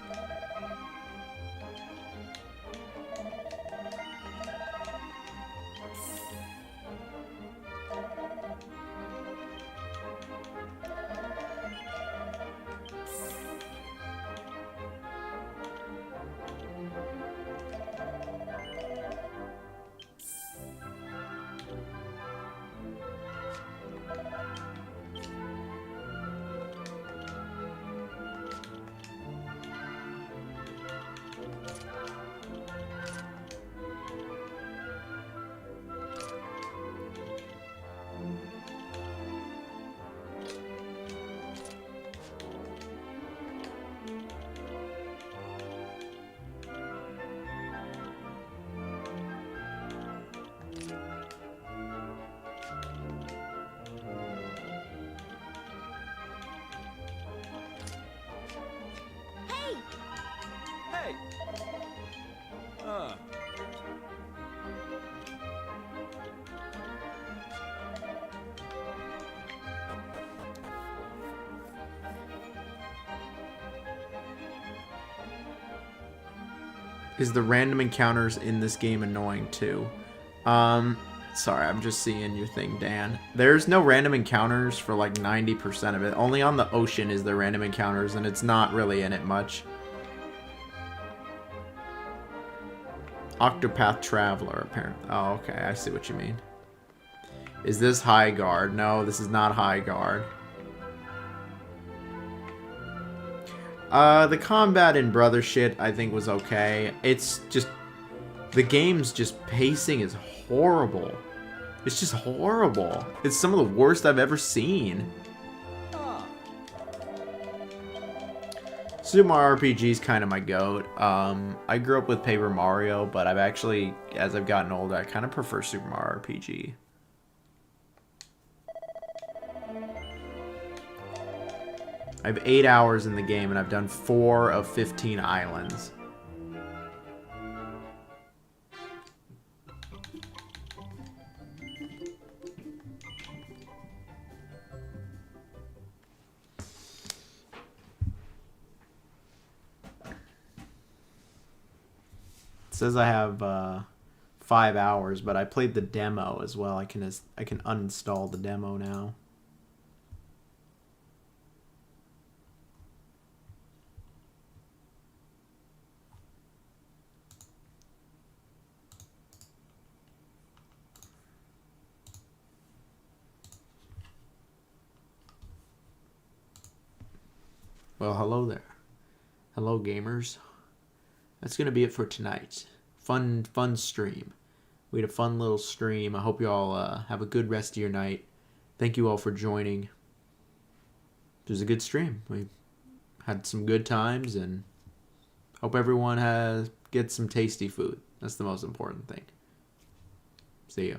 Is the random encounters in this game annoying too? Sorry, I'm just seeing your thing, Dan. There's no random encounters for like 90% of it. Only on the ocean is there random encounters, and it's not really in it much. Octopath Traveler, apparently. Oh, okay, I see what you mean. Is this High Guard? No, this is not High Guard. The combat in Brother Shit, I think, was okay. It's just... The game's just pacing is horrible. It's just horrible. It's some of the worst I've ever seen. Super Mario RPG is kind of my goat. I grew up with Paper Mario, but I've actually, as I've gotten older, I kind of prefer Super Mario RPG. I have 8 hours in the game, and I've done 4 of 15 islands. It says I have 5 hours, but I played the demo as well. I can uninstall the demo now. Well, hello there. Hello, gamers. That's going to be it for tonight. Fun stream. We had a fun little stream. I hope you all have a good rest of your night. Thank you all for joining. It was a good stream. We had some good times, and hope everyone gets some tasty food. That's the most important thing. See ya.